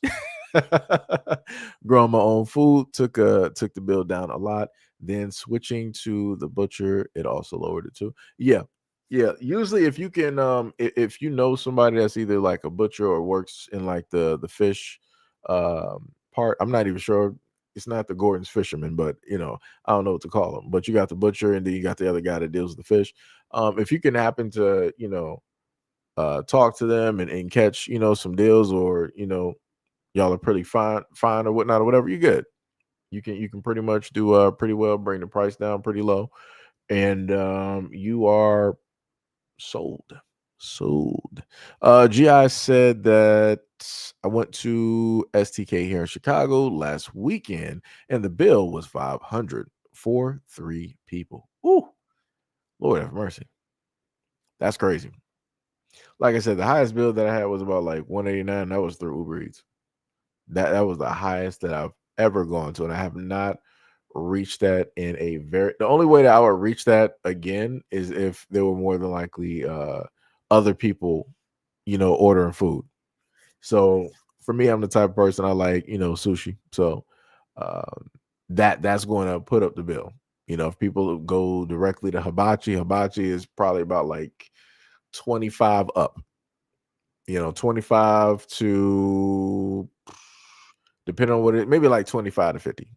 Growing my own food took the bill down a lot. Then switching to the butcher, it also lowered it too. Yeah, yeah. Usually, if you can, if you know somebody that's either like a butcher or works in like the fish part, I'm not even sure. It's not the Gordon's fisherman, but I don't know what to call them. But you got the butcher, and then you got the other guy that deals with the fish. If you can happen to talk to them and catch some deals, or y'all are pretty fine or whatnot or whatever, you're good. You can pretty much do pretty well, bring the price down pretty low, and you are sold. Sold. GI said that I went to STK here in Chicago last weekend, and the bill was 500 for 3 people. Ooh, Lord have mercy. That's crazy. Like I said, the highest bill that I had was about like 189. That was through Uber Eats. That was the highest that I've ever gone to, and I have not reached that in the only way that I would reach that again is if there were more than likely other people, ordering food. So for me, I'm the type of person, I like, sushi. So that's going to put up the bill. If people go directly to hibachi is probably about like 25 up. 25 to, depending on maybe like 25 to 50.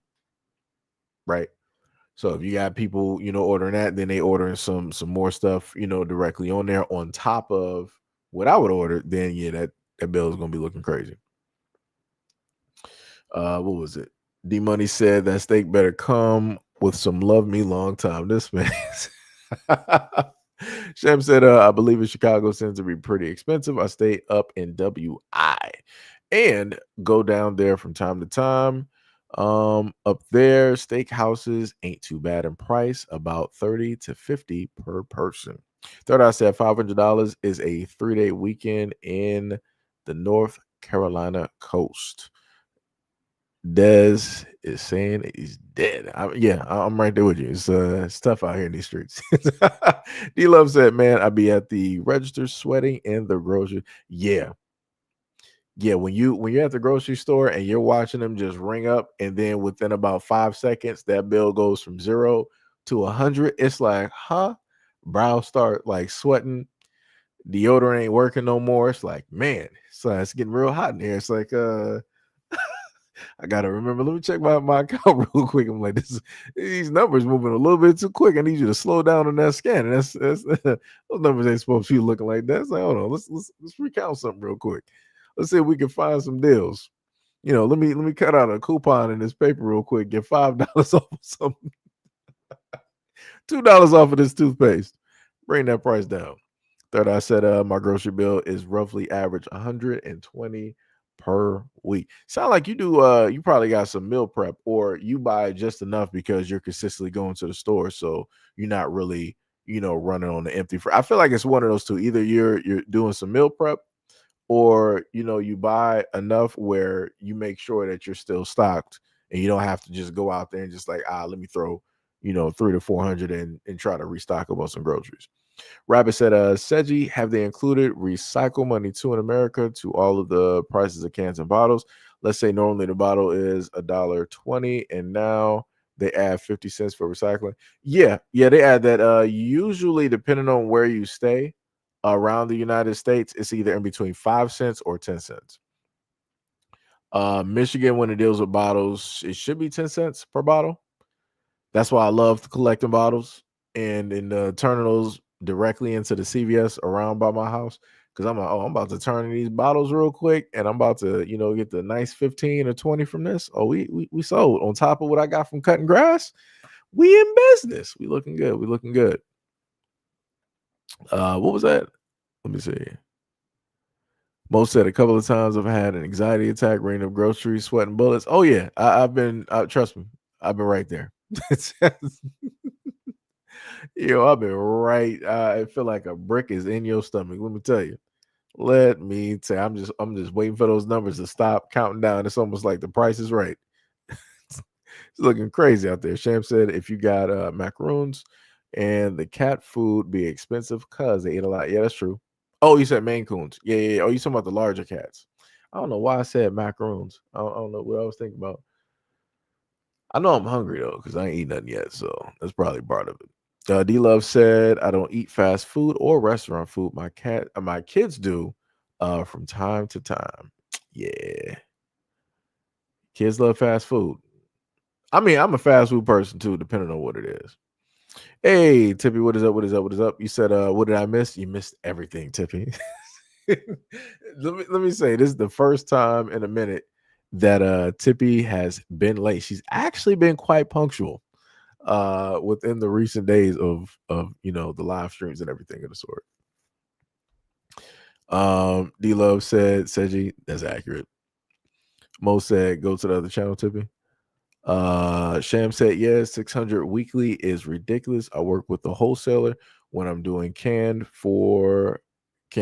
Right. So if you got people, ordering that, then they ordering some more stuff, directly on there on top of what I would order, then yeah, that bill is gonna be looking crazy. What was it? D Money said that steak better come with some love me long time. This man. Shem said, I believe in Chicago tends to be pretty expensive. I stay up in WI and go down there from time to time. Up there, steakhouses ain't too bad in price, about 30 to 50 per person. Third, I said $500 is a 3-day weekend in the North Carolina coast. Dez is saying he's dead. I'm right there with you. It's tough out here in these streets. D Love said, "Man, I be at the register sweating in the grocery." Yeah, yeah. When you're at the grocery store and you're watching them just ring up, and then within about 5 seconds, that bill goes from 0 to 100. It's like, huh? Brow start like sweating. Deodorant ain't working no more. It's like, man, it's getting real hot in here. It's like, I gotta remember. Let me check my account real quick. I'm like, these numbers moving a little bit too quick. I need you to slow down on that scan. And that's those numbers ain't supposed to be looking like that. It's like, hold on, let's recount something real quick. Let's see if we can find some deals. Let me cut out a coupon in this paper real quick. Get $5 off of something, $2 off of this toothpaste. Bring that price down. Third, I said my grocery bill is roughly average 120 per week. Sound like you do you probably got some meal prep, or you buy just enough because you're consistently going to the store, so you're not really, running on the empty. I feel like it's one of those two. Either you're doing some meal prep, or you buy enough where you make sure that you're still stocked and you don't have to just go out there and just like, let me throw 300 to 400 and try to restock up on some groceries. Rabbit said, Seji, have they included recycle money too in America to all of the prices of cans and bottles? Let's say normally the bottle is $1.20 and now they add 50 cents for recycling. Yeah, they add that. Usually, depending on where you stay around the United States, it's either in between 5 cents or 10 cents. Michigan, when it deals with bottles, it should be 10 cents per bottle. That's why I love collecting bottles and turning those directly into the CVS around by my house. Because I'm like, I'm about to turn in these bottles real quick, and I'm about to, get the nice 15 or 20 from this. Oh, we sold on top of what I got from cutting grass. We in business. We looking good. We looking good. What was that? Let me see. Most said a couple of times I've had an anxiety attack, ringing up groceries, sweating bullets. Oh yeah, I've been. Trust me, I've been right there. I've been right. I feel like a brick is in your stomach. Let me tell you. Let me tell you. I'm just waiting for those numbers to stop counting down. It's almost like the price is right. It's looking crazy out there. Sham said if you got macaroons and the cat food be expensive because they eat a lot. Yeah, that's true. Oh, you said Maine Coons. Yeah. Oh, you talking about the larger cats. I don't know why I said macaroons. I don't know what I was thinking about. I know I'm hungry though, because I ain't eaten nothing yet. So that's probably part of it. D Love said, I don't eat fast food or restaurant food. My kids do from time to time. Yeah. Kids love fast food. I mean, I'm a fast food person too, depending on what it is. Hey, Tippy, what is up? What is up? What is up? You said, what did I miss? You missed everything, Tippy. let me say, this is the first time in a minute that Tippy has been late. She's actually been quite punctual within the recent days of the live streams and everything of the sort. D Love said, Seji, that's accurate. Mo said, go to the other channel, Tippy. Sham said, yes, 600 weekly is ridiculous. I work with the wholesaler when I'm doing canned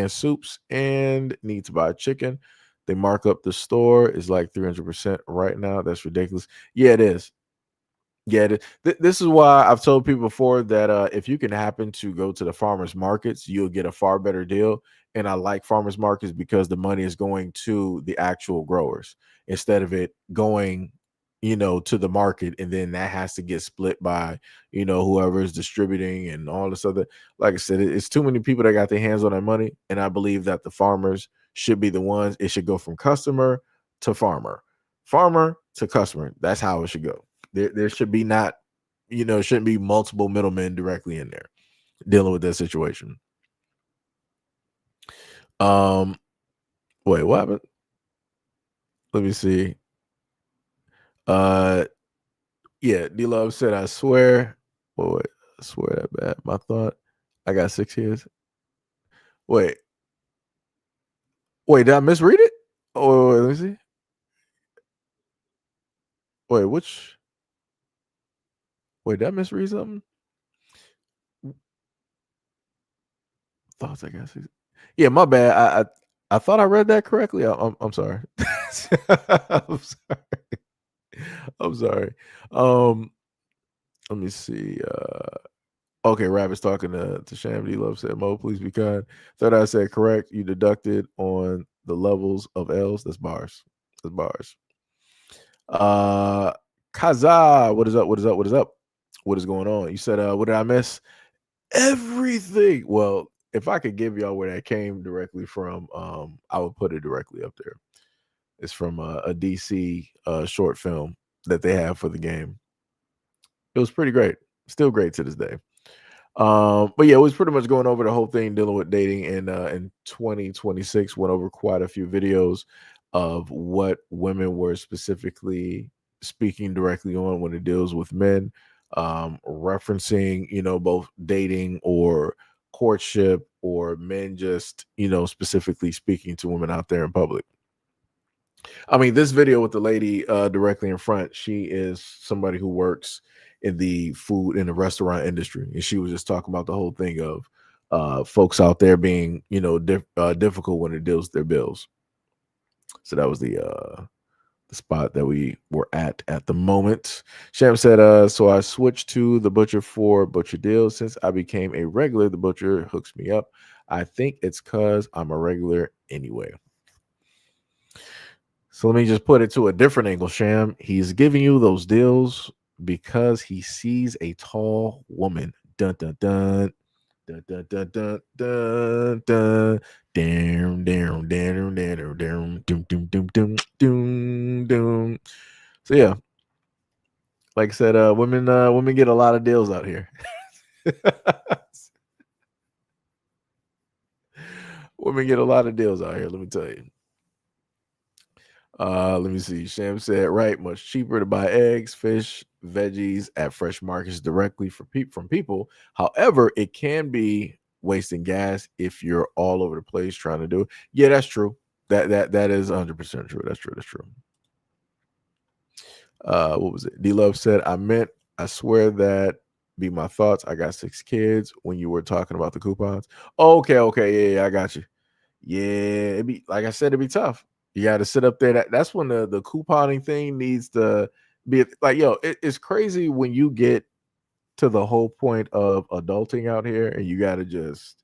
soups and need to buy chicken. They mark up the store is like 300% right now. That's ridiculous. Yeah, it is. Yeah, this is why I've told people before that if you can happen to go to the farmers markets, you'll get a far better deal. And I like farmers markets because the money is going to the actual growers instead of it going, to the market, and then that has to get split by, whoever is distributing and all this other. Like I said, it's too many people that got their hands on that money, and I believe that the farmers should be the ones. It should go from customer to farmer to customer. That's how it should go. There should be not, shouldn't be multiple middlemen directly in there dealing with that situation. Wait, what happened? Let me see. Yeah, D Love said, I swear. Wait, I swear that bad. My thought. I got 6 years. Wait, did I misread it? Oh, wait, let me see. Wait, wait, did I misread something? Thoughts, I guess. Yeah, my bad. I thought I read that correctly. I'm sorry. I'm sorry. I'm sorry. Um, let me see. Okay, Rabbit's talking to Sham. D Love said, Mo, please be kind. Thought I said correct. You deducted on the levels of L's. That's bars. That's bars. Kaza, what is up? What is up? What is up? What is going on? You said, what did I miss? Everything. Well, if I could give y'all where that came directly from, I would put it directly up there. It's from a DC short film that they have for the game. It was pretty great. Still great to this day. But yeah, it was pretty much going over the whole thing dealing with dating in 2026. Went over quite a few videos of what women were specifically speaking directly on when it deals with men, referencing, both dating or courtship, or men just, specifically speaking to women out there in public. I mean, this video with the lady directly in front, she is somebody who works in the food in the restaurant industry, and she was just talking about the whole thing of folks out there being, difficult when it deals with their bills. So that was the spot that we were at the moment. Sham said, so I switched to the butcher for butcher deals. Since I became a regular, the butcher hooks me up. I think it's because I'm a regular anyway. So let me just put it to a different angle, Sham. He's giving you those deals because he sees a tall woman. Dun dun dun. Dun dun dun dun dun dun. Down, down, down, down, down, doom, doom, doom, doom, doom, doom. So yeah, like I said, women get a lot of deals out here. Women get a lot of deals out here, let me tell you. Let me see. Sham said, right, much cheaper to buy eggs, fish, veggies at fresh markets directly from people. However, it can be wasting gas if you're all over the place trying to do it. Yeah, that's true. That is 100% true. That's true. That's true. What was it? D Love said, I swear that be my thoughts. I got 6 kids when you were talking about the coupons. Okay. Yeah, I got you. Yeah, it'd be, like I said, it'd be tough. You got to sit up there. That's when the couponing thing needs to be like, it's crazy when you get to the whole point of adulting out here and you got to just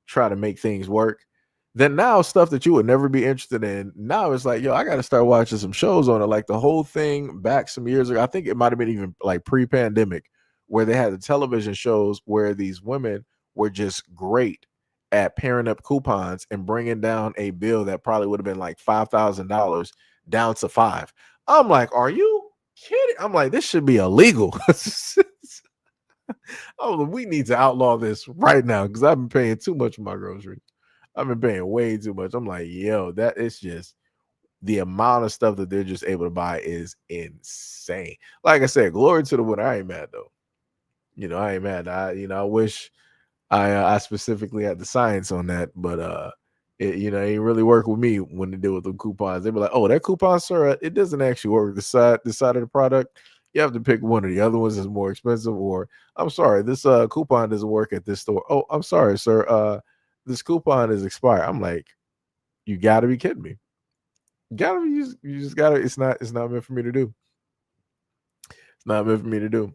try to make things work. Then now stuff that you would never be interested in, now it's like, I got to start watching some shows on it. Like the whole thing back some years ago, I think it might have been even like pre-pandemic, where they had the television shows where these women were just great at pairing up coupons and bringing down a bill that probably would have been like $5,000 down to $5. I'm like, are you kidding? I'm like, this should be illegal. Oh, we need to outlaw this right now because I've been paying too much for my groceries. I've been paying way too much. I'm like, that is just the amount of stuff that they're just able to buy is insane. Like I said, glory to the winner. I ain't mad though. I ain't mad. I wish I specifically had the science on that, but it ain't really work with me when they deal with the coupons. They be like, oh, that coupon, sir, it doesn't actually work. The side of the product, you have to pick one, or the other ones is more expensive, or I'm sorry, this coupon doesn't work at this store. Oh, I'm sorry, sir. This coupon is expired. I'm like, you gotta be kidding me. You just gotta, it's not meant for me to do. It's not meant for me to do.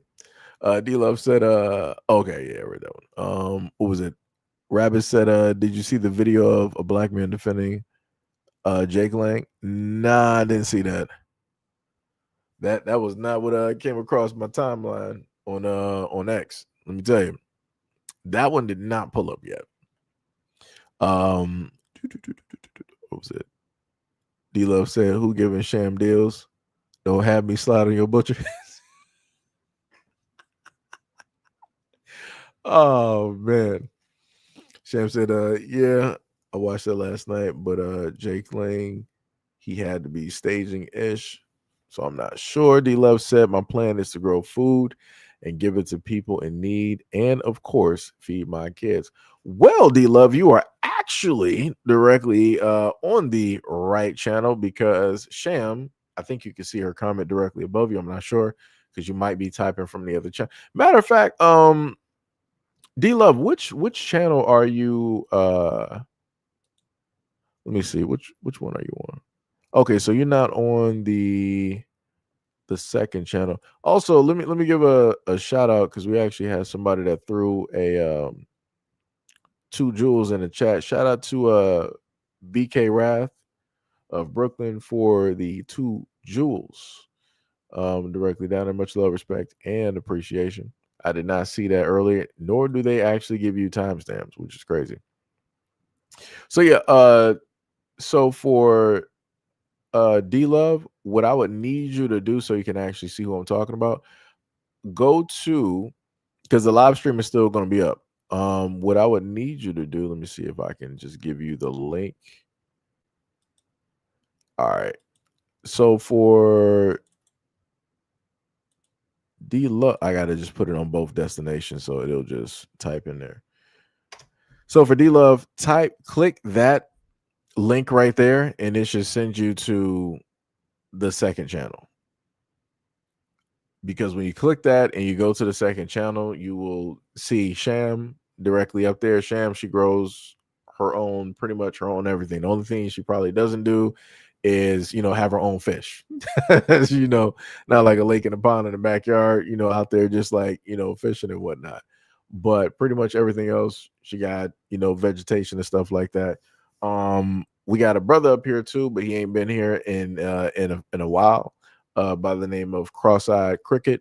D Love said, okay, yeah, I read that one. What was it? Rabbit said, did you see the video of a black man defending Jake Lang? Nah, I didn't see that. That was not what came across my timeline on X. Let me tell you. That one did not pull up yet. What was it? D Love said, who giving Sham deals? Don't have me slide on your butcher. Oh man. Sham said, yeah, I watched that last night, but Jake Lang, he had to be staging-ish. So I'm not sure. D Love said, my plan is to grow food and give it to people in need, and of course, feed my kids. Well, D Love, you are actually directly on the right channel, because Sham I think you can see her comment directly above you. I'm not sure because you might be typing from the other channel. Matter of fact, D Love, which channel are you? Let me see. Which one are you on? Okay, so you're not on the second channel. Also, let me give a shout out because we actually had somebody that threw a 2 jewels in the chat. Shout out to BK Wrath of Brooklyn for the 2 jewels directly down there. Much love, respect, and appreciation. I did not see that earlier, nor do they actually give you timestamps, which is crazy. So yeah, so for D Love, what I would need you to do so you can actually see who I'm talking about, go to, because the live stream is still going to be up. What I would need you to do, let me see if I can just give you the link. All right. So for D Love, I gotta just put it on both destinations so it'll just type in there. So for D Love, click that link right there, and it should send you to the second channel. Because when you click that and you go to the second channel, you will see Sham directly up there. Sham, she grows her own, pretty much her own everything. The only thing she probably doesn't do is, have her own fish. Not like a lake and a pond in the backyard, out there just like, fishing and whatnot. But pretty much everything else, she got, vegetation and stuff like that. We got a brother up here too, but he ain't been here in a while. By the name of Cross-Eyed Cricket,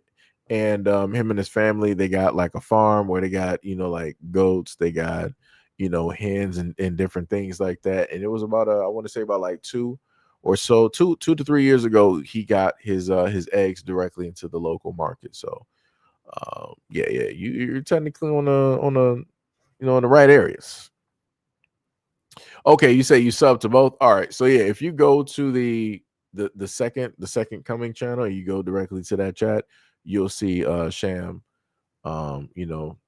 and him and his family, they got like a farm where they got like goats, they got hens and different things like that. And it was about I want to say about like 2 to 3 years ago, he got his eggs directly into the local market. So yeah, you're technically on in the right areas. Okay, you say you sub to both. All right, so yeah, if you go to the second coming channel, you go directly to that chat, you'll see Sham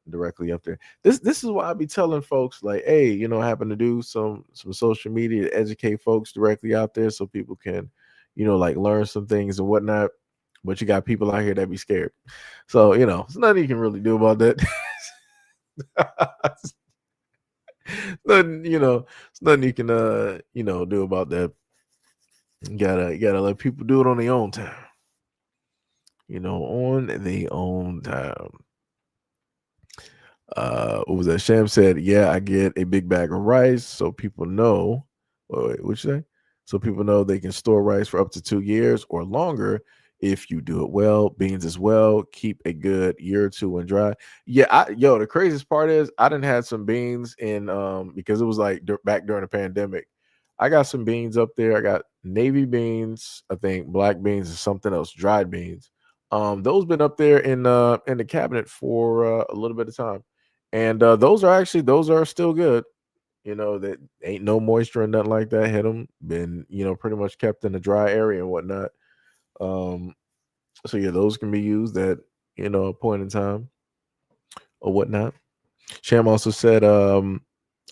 directly up there. This is why I be telling folks like, hey, I happen to do some social media to educate folks directly out there so people can like learn some things and whatnot. But you got people out here that be scared, so there's nothing you can really do about that. Nothing, it's nothing you can do about that. You gotta let people do it on their own time. On their own time. What was that? Sham said, yeah, I get a big bag of rice so people know. Wait, what you say? So people know they can store rice for up to 2 years or longer if you do it well. Beans as well. Keep a good year or two and dry. Yeah, the craziest part is I done had some beans in because it was like back during the pandemic. I got some beans up there. I got navy beans, I think black beans and something else, dried beans. Those been up there in the cabinet for a little bit of time. And those are still good. That ain't no moisture and nothing like that hit them. Been pretty much kept in a dry area and whatnot. So yeah, those can be used at a point in time or whatnot. Sham also said,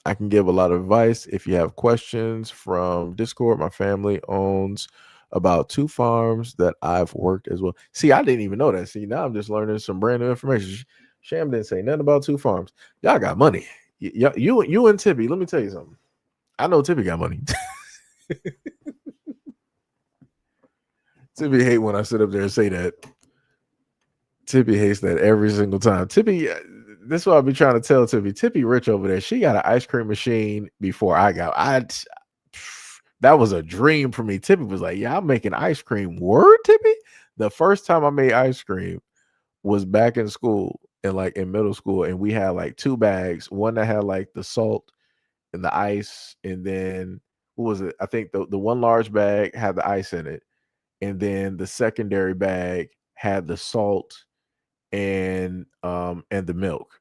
I can give a lot of advice if you have questions from Discord. My family owns about 2 farms that I've worked as well. See, I didn't even know that. See, now I'm just learning some brand new information. Sham didn't say nothing about 2 farms. Y'all got money. You and Tippy. Let me tell you something. I know Tippy got money. Tippy hate when I sit up there and say that. Tippy hates that every single time. Tippy, this is what I'll be trying to tell Tippy. Tippy rich over there. She got an ice cream machine before I got. That was a dream for me. Tippy was like, yeah, I'm making ice cream. Word, Tippy? The first time I made ice cream was back in school and like in middle school. And we had like 2 bags, one that had like the salt and the ice. And then what was it? I think the one large bag had the ice in it. And then the secondary bag had the salt and the milk.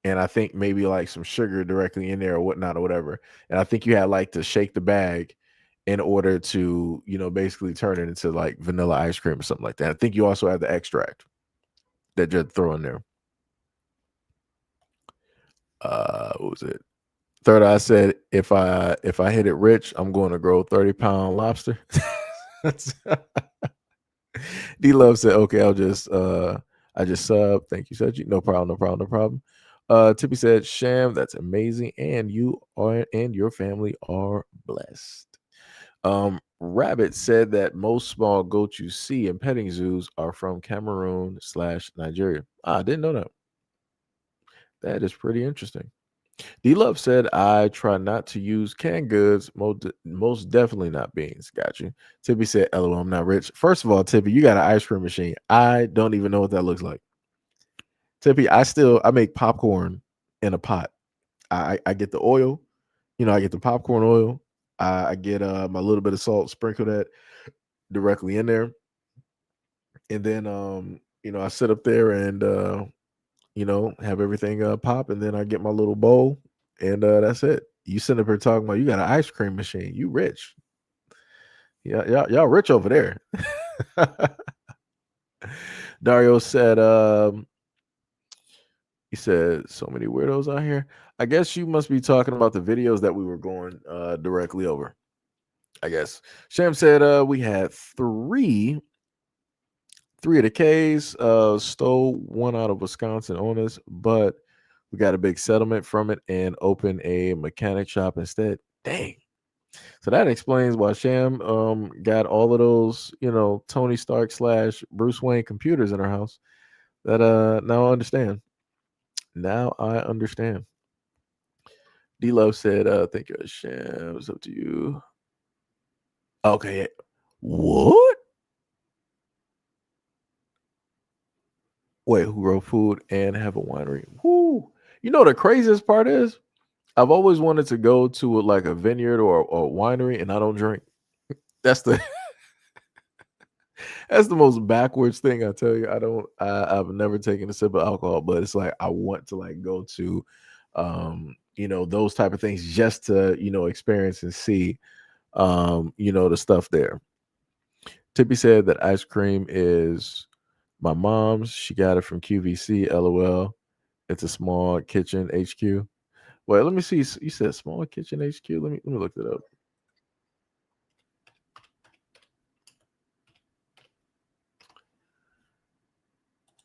And I think maybe like some sugar directly in there or whatnot or whatever. And I think you had like to shake the bag in order to, basically turn it into like vanilla ice cream or something like that. I think you also had the extract that you throw in there. What was it? Third Eye said, if I hit it rich, I'm going to grow 30-pound lobster. D Love said, okay, I just sub. Thank you, Seji. No problem, no problem, no problem. Tippy said, Sham, that's amazing, and you are and your family are blessed. Rabbit said that most small goats you see in petting zoos are from Cameroon/Nigeria. I didn't know that. That is pretty interesting. D Love said, I try not to use canned goods, most definitely not beans. Got you. Tippy said, LOL, I'm not rich. First of all, Tippy, you got an ice cream machine. I don't even know what that looks like. Tippy, I make popcorn in a pot. I get the oil, I get the popcorn oil. I get my little bit of salt, sprinkle that directly in there. And then I sit up there and have everything pop, and then I get my little bowl, and that's it. You sitting up here talking about you got an ice cream machine. You rich. Yeah, y'all rich over there. Dario said, he said, so many weirdos out here. I guess you must be talking about the videos that we were going directly over. I guess. Sham said we had three of the K's stole one out of Wisconsin on us, but we got a big settlement from it and opened a mechanic shop instead. Dang. So that explains why Sham got all of those, Tony Stark / Bruce Wayne computers in her house. That now I understand. Now I understand. D Love said, thank you, Sham. It's up to you. Okay. What? Wait, who wrote food and have a winery? Whoo. You know the craziest part is I've always wanted to go to like a vineyard or a winery, and I don't drink. That's the that's the most backwards thing, I tell you. I've never taken a sip of alcohol, but it's like I want to like go to those type of things just to, experience and see the stuff there. Tippy said that ice cream is my mom's. She got it from QVC, LOL. It's a small kitchen HQ. Wait, let me see. You said small kitchen HQ. Let me look it up.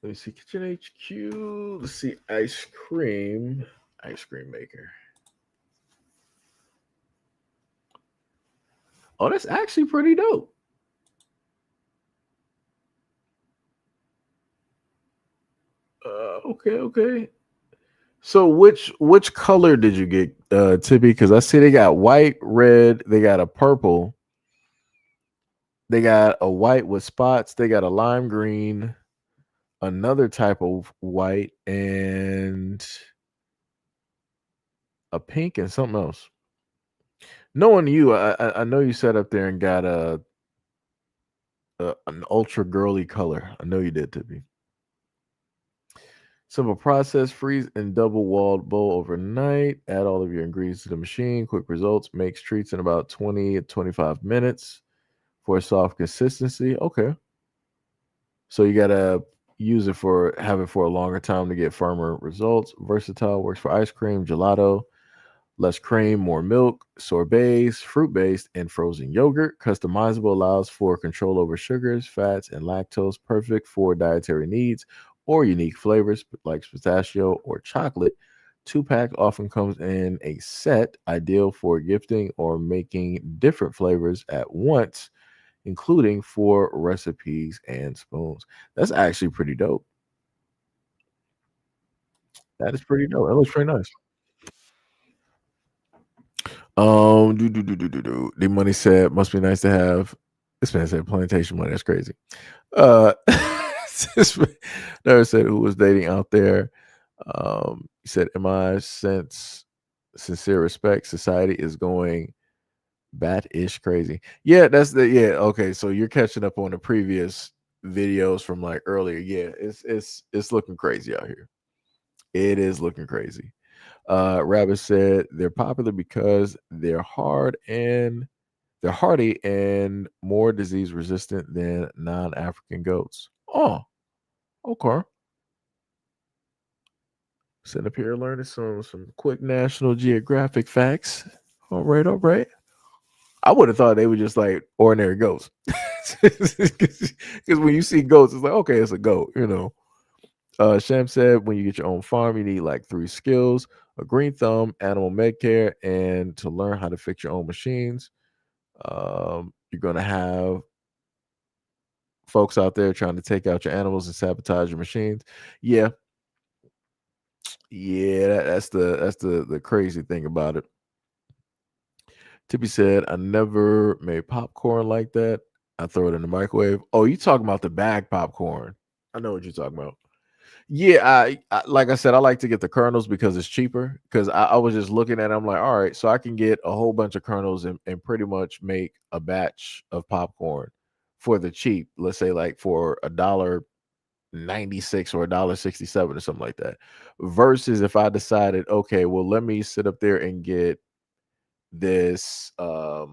Let me see kitchen HQ. Let's see ice cream maker. Oh, that's actually pretty dope. Okay. So which color did you get, Tippy? Because I see they got white, red, they got a purple, they got a white with spots, they got a lime green, another type of white, and a pink and something else. Knowing you, I know you sat up there and got an ultra girly color. I know you did, Tippy. Simple process, freeze and double walled bowl overnight. Add all of your ingredients to the machine. Quick results. Makes treats in about 20 to 25 minutes for a soft consistency. Okay. So you gotta have it for a longer time to get firmer results. Versatile, works for ice cream, gelato, less cream, more milk, sorbets, fruit-based, and frozen yogurt. Customizable, allows for control over sugars, fats, and lactose. Perfect for dietary needs or unique flavors like pistachio or chocolate. 2-pack often comes in a set, ideal for gifting or making different flavors at once, including 4 recipes and spoons. That's actually pretty dope. That is pretty dope. That looks pretty nice. The money said must be nice to have. This man said plantation money. That's crazy. This man never said who was dating out there. He said, "Am I since sincere respect? Society is going bat-ish crazy." Yeah, Okay, so you're catching up on the previous videos from like earlier. Yeah, it's looking crazy out here. It is looking crazy. Rabbit said they're popular because they're hardy and more disease resistant than non-African goats. Oh, okay. Sitting up here learning some quick National Geographic facts. All right. I would have thought they were just like ordinary goats. Because when you see goats, it's like, okay, it's a goat, you know. Sham said when you get your own farm, you need like 3 skills: a green thumb, animal med care, and to learn how to fix your own machines. You're gonna have folks out there trying to take out your animals and sabotage your machines. Yeah, yeah, that's the crazy thing about it. Tippy said, I never made popcorn like that. I throw it in the microwave. Oh, you talking about the bag popcorn? I know what you're talking about. Yeah, I like I said, I like to get the kernels because it's cheaper. Because I was just looking at it, I'm like, all right, so I can get a whole bunch of kernels and pretty much make a batch of popcorn for the cheap. Let's say like for $1.96 or $1.67 or something like that. Versus if I decided, okay, well, let me sit up there and get this what's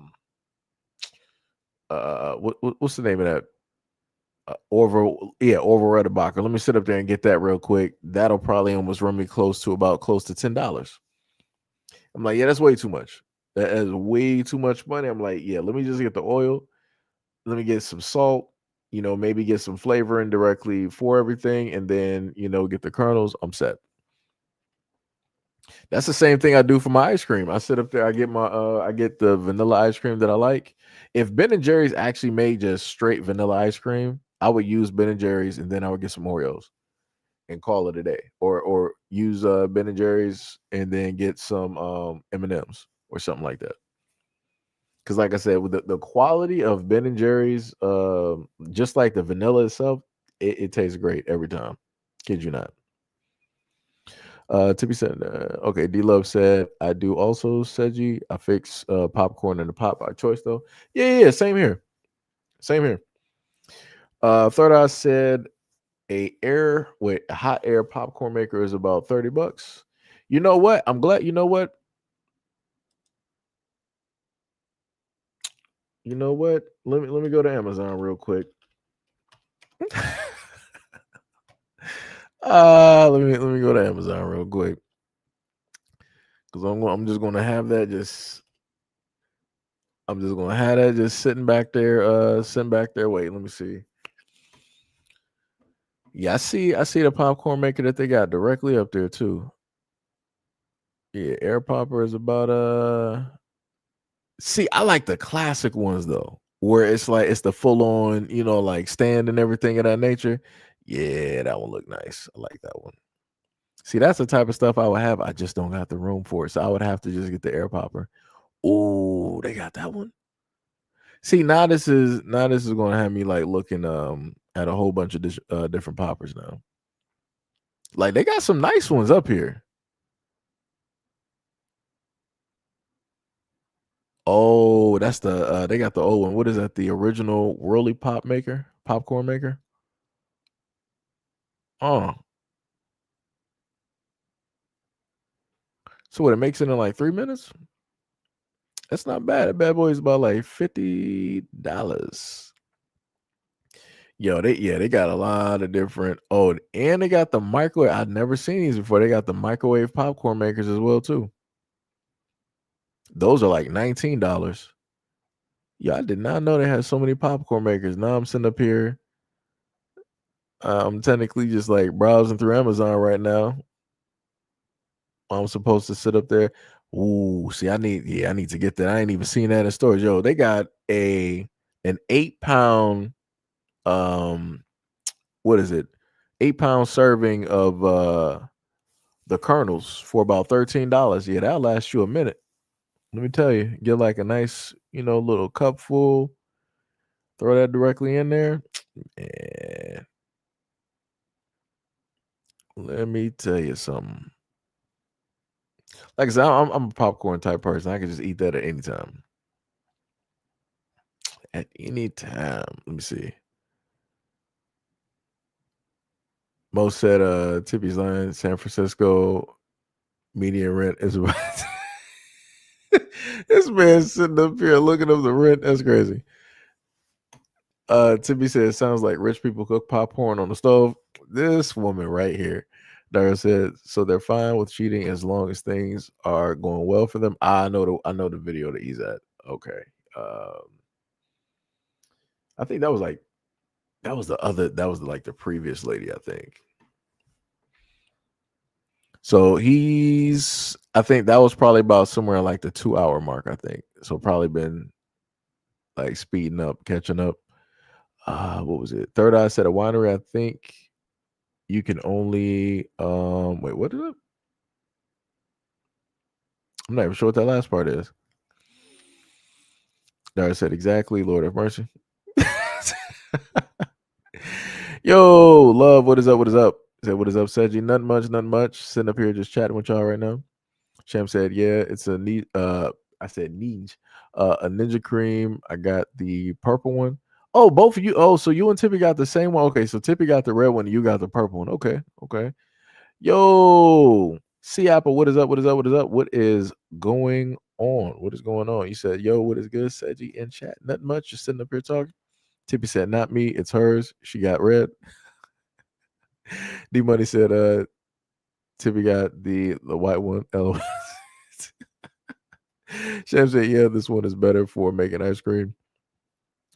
the name of that? Orville Redenbacher. Let me sit up there and get that real quick. That'll probably almost run me close to $10. I'm like, yeah, that's way too much. That is way too much money. I'm like, yeah, let me just get the oil. Let me get some salt. Maybe get some flavor indirectly for everything, and then get the kernels. I'm set. That's the same thing I do for my ice cream. I sit up there, I get the vanilla ice cream that I like. If Ben and Jerry's actually made just straight vanilla ice cream, I would use Ben and Jerry's and then I would get some Oreos and call it a day. Or use Ben and Jerry's and then get some M&Ms or something like that. Cuz like I said, with the quality of Ben and Jerry's, just like the vanilla itself, it tastes great every time. Kid you not. Tippy said, okay. D Love said, I do also, Seiji. I fix popcorn in the pot by choice, though. Yeah, same here. Same here. Third Eye said, a hot air popcorn maker is about $30. You know what? I'm glad. You know what? You know what? Let me go to Amazon real quick. Let me go to Amazon real quick because I'm just gonna have that just. I'm just gonna have that just sitting back there. Wait, let me see. Yeah, I see the popcorn maker that they got directly up there too. Yeah, air popper is about see, I like the classic ones though, where it's like it's the full on, like stand and everything of that nature. Yeah, that one look nice. I like that one. See, that's the type of stuff I would have. I just don't got the room for it. So I would have to just get the air popper. Oh, they got that one. See, now this is gonna have me like looking at a whole bunch of different poppers now. Like they got some nice ones up here. Oh, that's they got the old one. What is that? The original Whirly popcorn maker? Oh. So what, it makes it in like 3 minutes? That's not bad. That bad boy is about like $50. They got a lot of different. Oh, and they got the microwave. I've never seen these before. They got the microwave popcorn makers as well too. Those are like $19. Yeah, I did not know they had so many popcorn makers. Now I'm sitting up here. I'm technically just like browsing through Amazon right now. I'm supposed to sit up there. Ooh, see, I need to get that. I ain't even seen that in stores. Yo, they got an 8-pound what is it? 8-pound serving of the kernels for about $13. Yeah, that'll last you a minute. Let me tell you, get like a nice, little cup full, throw that directly in there. And let me tell you something. Like I said, I'm a popcorn type person. I can just eat that at any time. At any time. Let me see. Mo said Tippy's line, San Francisco median rent is about this man sitting up here looking up the rent. That's crazy. Tippy said it sounds like rich people cook popcorn on the stove. This woman right here. Dara said, so they're fine with cheating as long as things are going well for them. I know the video that he's at. Okay. I think that was like the previous lady, I think. So I think that was probably about somewhere like the 2 hour mark, I think. So probably been like speeding up, catching up. What was it? Third Eye said a winery, I think you can only wait, what is it? I'm not even sure what that last part is. Dara said exactly, Lord have mercy. Yo, love, what is up? What is up? Said what is up, Seji? Nothing much, nothing much. Sitting up here just chatting with y'all right now. Sham said, yeah, it's a neat I said ninja. A ninja cream. I got the purple one. Oh, both of you. Oh, so you and Tippy got the same one. Okay, so Tippy got the red one and you got the purple one. Okay, okay. Yo, C Apple, what is up? What is up? What is up? What is going on? What is going on? You said, yo, what is good? Seji in chat. Nothing much. Just sitting up here talking. Tippy said, not me, it's hers. She got red. D Money said, Tippy got the white one. LOL. Sham said, yeah, this one is better for making ice cream.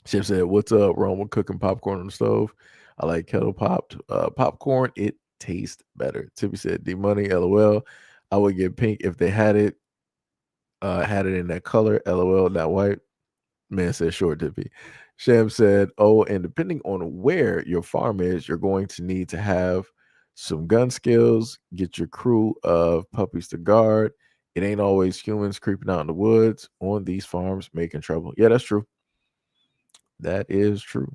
Sham said, what's up? Wrong with cooking popcorn on the stove. I like kettle popped popcorn. It tastes better. Tippy said, D Money, LOL. I would get pink if they had it in that color. LOL, not white. Man said, sure, Tippy. Sham said, oh, and depending on where your farm is, you're going to need to have some gun skills, get your crew of puppies to guard. It ain't always humans creeping out in the woods on these farms making trouble. Yeah, that's true. That is true.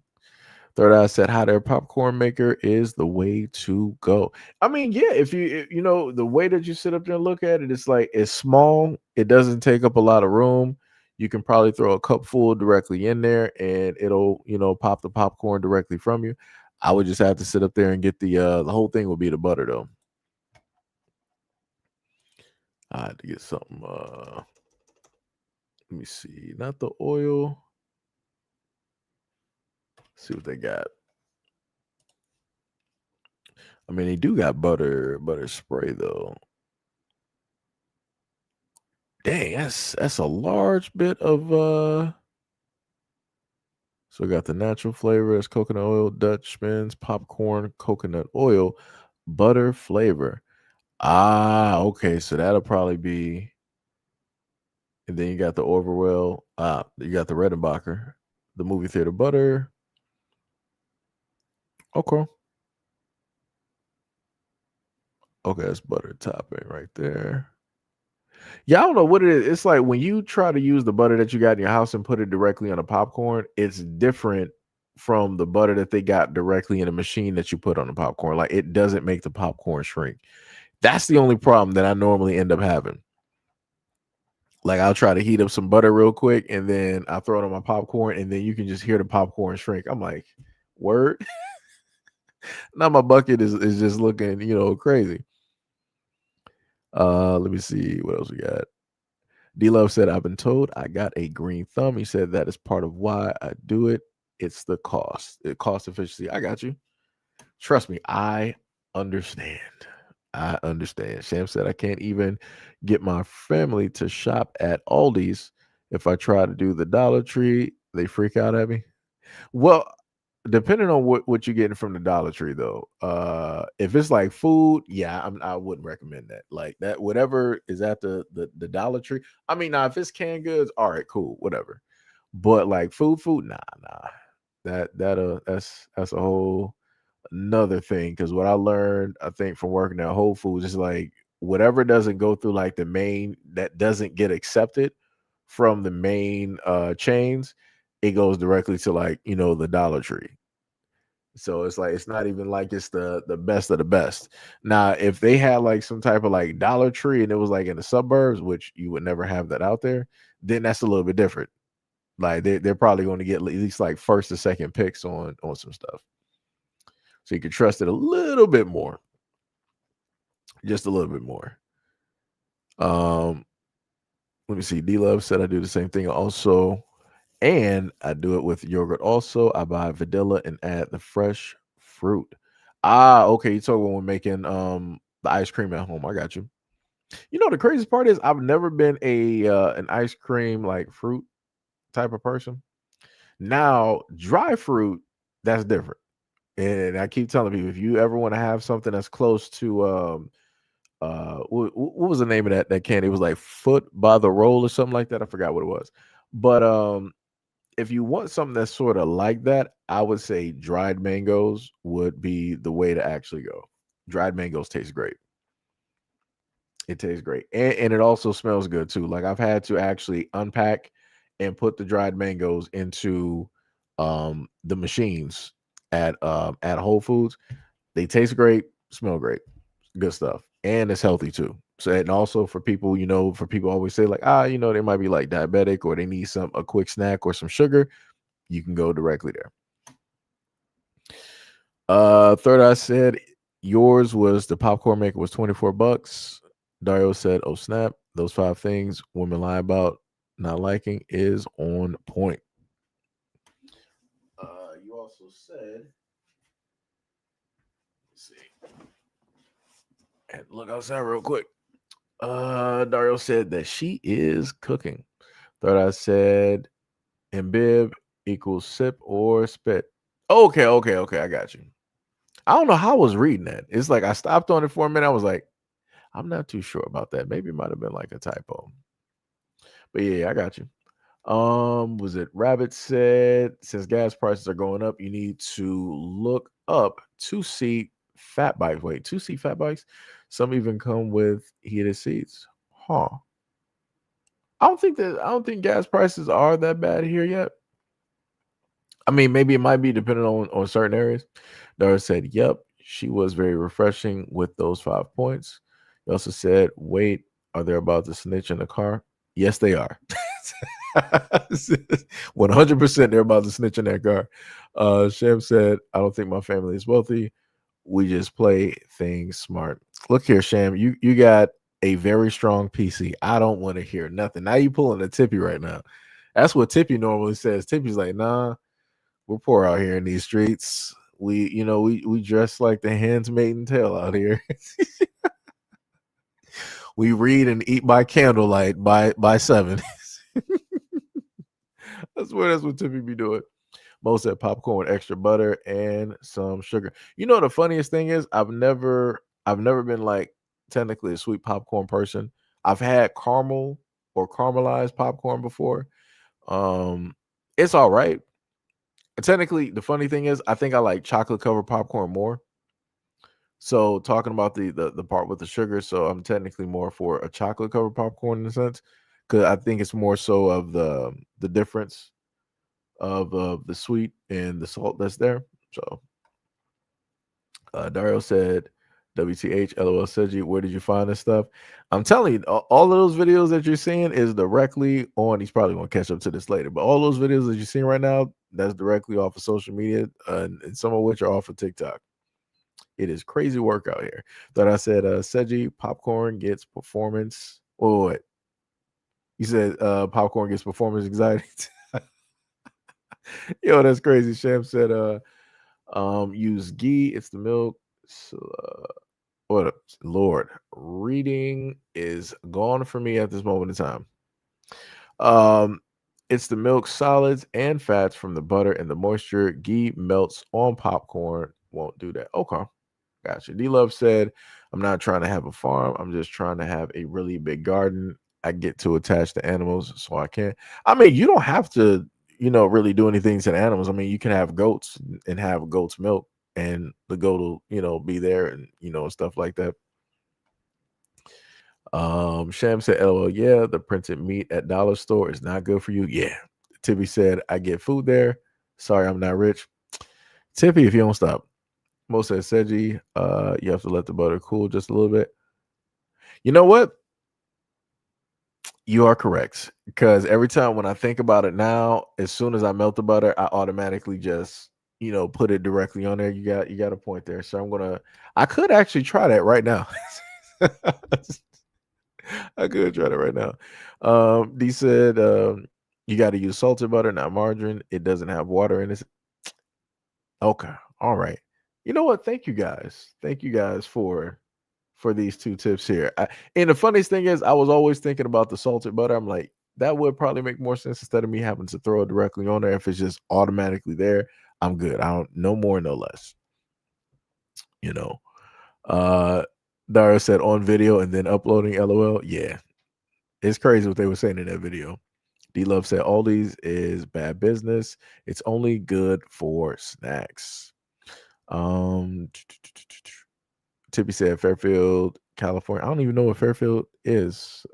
Third Eye said, hot air popcorn maker is the way to go. I mean, yeah, you know, the way that you sit up there and look at it, it's like it's small. It doesn't take up a lot of room. You can probably throw a cup full directly in there and it'll, pop the popcorn directly from you. I would just have to sit up there and get the whole thing will be the butter though. I had to get something. Let me see. Not the oil. See what they got. I mean, they do got butter spray though. Dang, that's a large bit of so we got the natural flavor, it's coconut oil, Dutch spins, popcorn, coconut oil, butter flavor. Ah, okay, so that'll probably be, and then you got the Orville, you got the Redenbacher, the movie theater butter. Okay. Okay, that's butter topping right there. Yeah, I don't know what it is. It's like when you try to use the butter that you got in your house and put it directly on a popcorn, it's different from the butter that they got directly in a machine that you put on the popcorn. Like it doesn't make the popcorn shrink. That's the only problem that I normally end up having. Like I'll try to heat up some butter real quick and then I throw it on my popcorn and then you can just hear the popcorn shrink. I'm like, word. Now my bucket is just looking, crazy. Let me see what else we got. D Love said, I've been told I got a green thumb. He said that is part of why I do it. It's the cost. It cost efficiency. I got you. Trust me, I understand. I understand. Sham said I can't even get my family to shop at Aldi's. If I try to do the Dollar Tree, they freak out at me. Well, depending on what you're getting from the Dollar Tree, though, if it's like food, yeah, I wouldn't recommend that. Like that, whatever is at the Dollar Tree. I mean, now if it's canned goods, all right, cool, whatever. But like food, nah. That's a whole another thing. Because what I learned, I think, from working at Whole Foods is like whatever doesn't go through like the main that doesn't get accepted from the main chains, it goes directly to like the Dollar Tree. So it's like it's not even like it's the best of the best. Now, if they had like some type of like Dollar Tree and it was like in the suburbs, which you would never have that out there, then that's a little bit different. Like they're probably going to get at least like first or second picks on some stuff. So you can trust it a little bit more. Just a little bit more. Let me see. D Love said I do the same thing also. And I do it with yogurt also. I buy vanilla and add the fresh fruit. Ah, okay. You talking when we're making the ice cream at home. I got you. You know the craziest part is I've never been an ice cream like fruit type of person. Now, dry fruit, that's different. And I keep telling people, if you ever want to have something that's close to what was the name of that candy? It was like Foot by the Roll or something like that. I forgot what it was. But if you want something that's sort of like that, I would say dried mangoes would be the way to actually go. Dried mangoes taste great. It tastes great. And it also smells good too. Like I've had to actually unpack and put the dried mangoes into the machines at Whole Foods. They taste great, smell great, good stuff. And it's healthy too. So and also for people, for people always say like, they might be like diabetic or they need a quick snack or some sugar, you can go directly there. Third Eye said yours was the popcorn maker was $24. Dario said, "Oh snap! Those 5 things women lie about not liking is on point." You also said, let's see, and look outside real quick. Dario said that she is cooking. Third Eye said, "Imbib equals sip or spit." Okay, I got you. I don't know how I was reading that. It's like I stopped on it for a minute. I was like, I'm not too sure about that. Maybe it might have been like a typo. But yeah, I got you. Was it Rabbit said since gas prices are going up, you need to look up 2-seat fat bikes. Wait, 2-seat fat bikes? Some even come with heated seats. Huh. I don't think gas prices are that bad here yet. I mean, maybe it might be depending on certain areas. Dara said, "Yep, she was very refreshing with those 5 points." He also said, "Wait, are they about to snitch in the car?" Yes, they are. 100% they're about to snitch in that car. Shem said, "I don't think my family is wealthy. We just play things smart." Look here, Sham, you got a very strong PC. I don't want to hear nothing. Now you pulling a Tippy right now. That's what Tippy normally says. Tippy's like, nah, we're poor out here in these streets. We dress like the hen's maiden tail out here. We read and eat by candlelight by 7. That's what Tippy be doing. Most said popcorn, extra butter, and some sugar. You know the funniest thing is I've never been like technically a sweet popcorn person. I've had caramel or caramelized popcorn before. Um, it's all right. Technically, the funny thing is I think I like chocolate covered popcorn more. So talking about the part with the sugar, so I'm technically more for a chocolate covered popcorn in a sense, because I think it's more so of the difference of the sweet and the salt that's there. So Dario said, "WTH, LOL, Seji, where did you find this stuff?" I'm telling you, all of those videos that you're seeing is directly on. He's probably gonna catch up to this later, but all those videos that you're seeing right now, that's directly off of social media, and some of which are off of TikTok. It is crazy work out here. Thought I said, Seji, popcorn gets performance. Oh, what? You said popcorn gets performance anxiety. Yo, that's crazy. Sham said, use ghee. It's the milk. So, what? Lord, reading is gone for me at this moment in time. It's the milk, solids, and fats from the butter and the moisture. Ghee melts on popcorn. Won't do that. Okay. Gotcha. D Love said, "I'm not trying to have a farm. I'm just trying to have a really big garden. I get to attach to animals, so I can." I mean, you don't have to, really do anything to the animals. I mean, you can have goats and have goat's milk, and the goat will, be there and stuff like that. Sham said, "LOL, yeah, the printed meat at dollar store is not good for you." Yeah. Tippy said, "I get food there. Sorry, I'm not rich." Tippy, if you don't stop. Mo said, "Seji, you have to let the butter cool just a little bit." You know what? You are correct. Because every time when I think about it now, as soon as I melt the butter, I automatically just, put it directly on there. You got a point there. So I could actually try that right now. I could try that right now. D said, you got to use salted butter, not margarine. It doesn't have water in it. Okay. All right. You know what? Thank you guys. Thank you guys for these 2 tips here. And the funniest thing is I was always thinking about the salted butter. I'm like, that would probably make more sense instead of me having to throw it directly on there. If it's just automatically there, I'm good. I don't no more, no less. You know. Dara said on video and then uploading. LOL. Yeah, it's crazy what they were saying in that video. D Love said all these is bad business. It's only good for snacks. Um, Tippy said Fairfield, California. I don't even know what Fairfield is.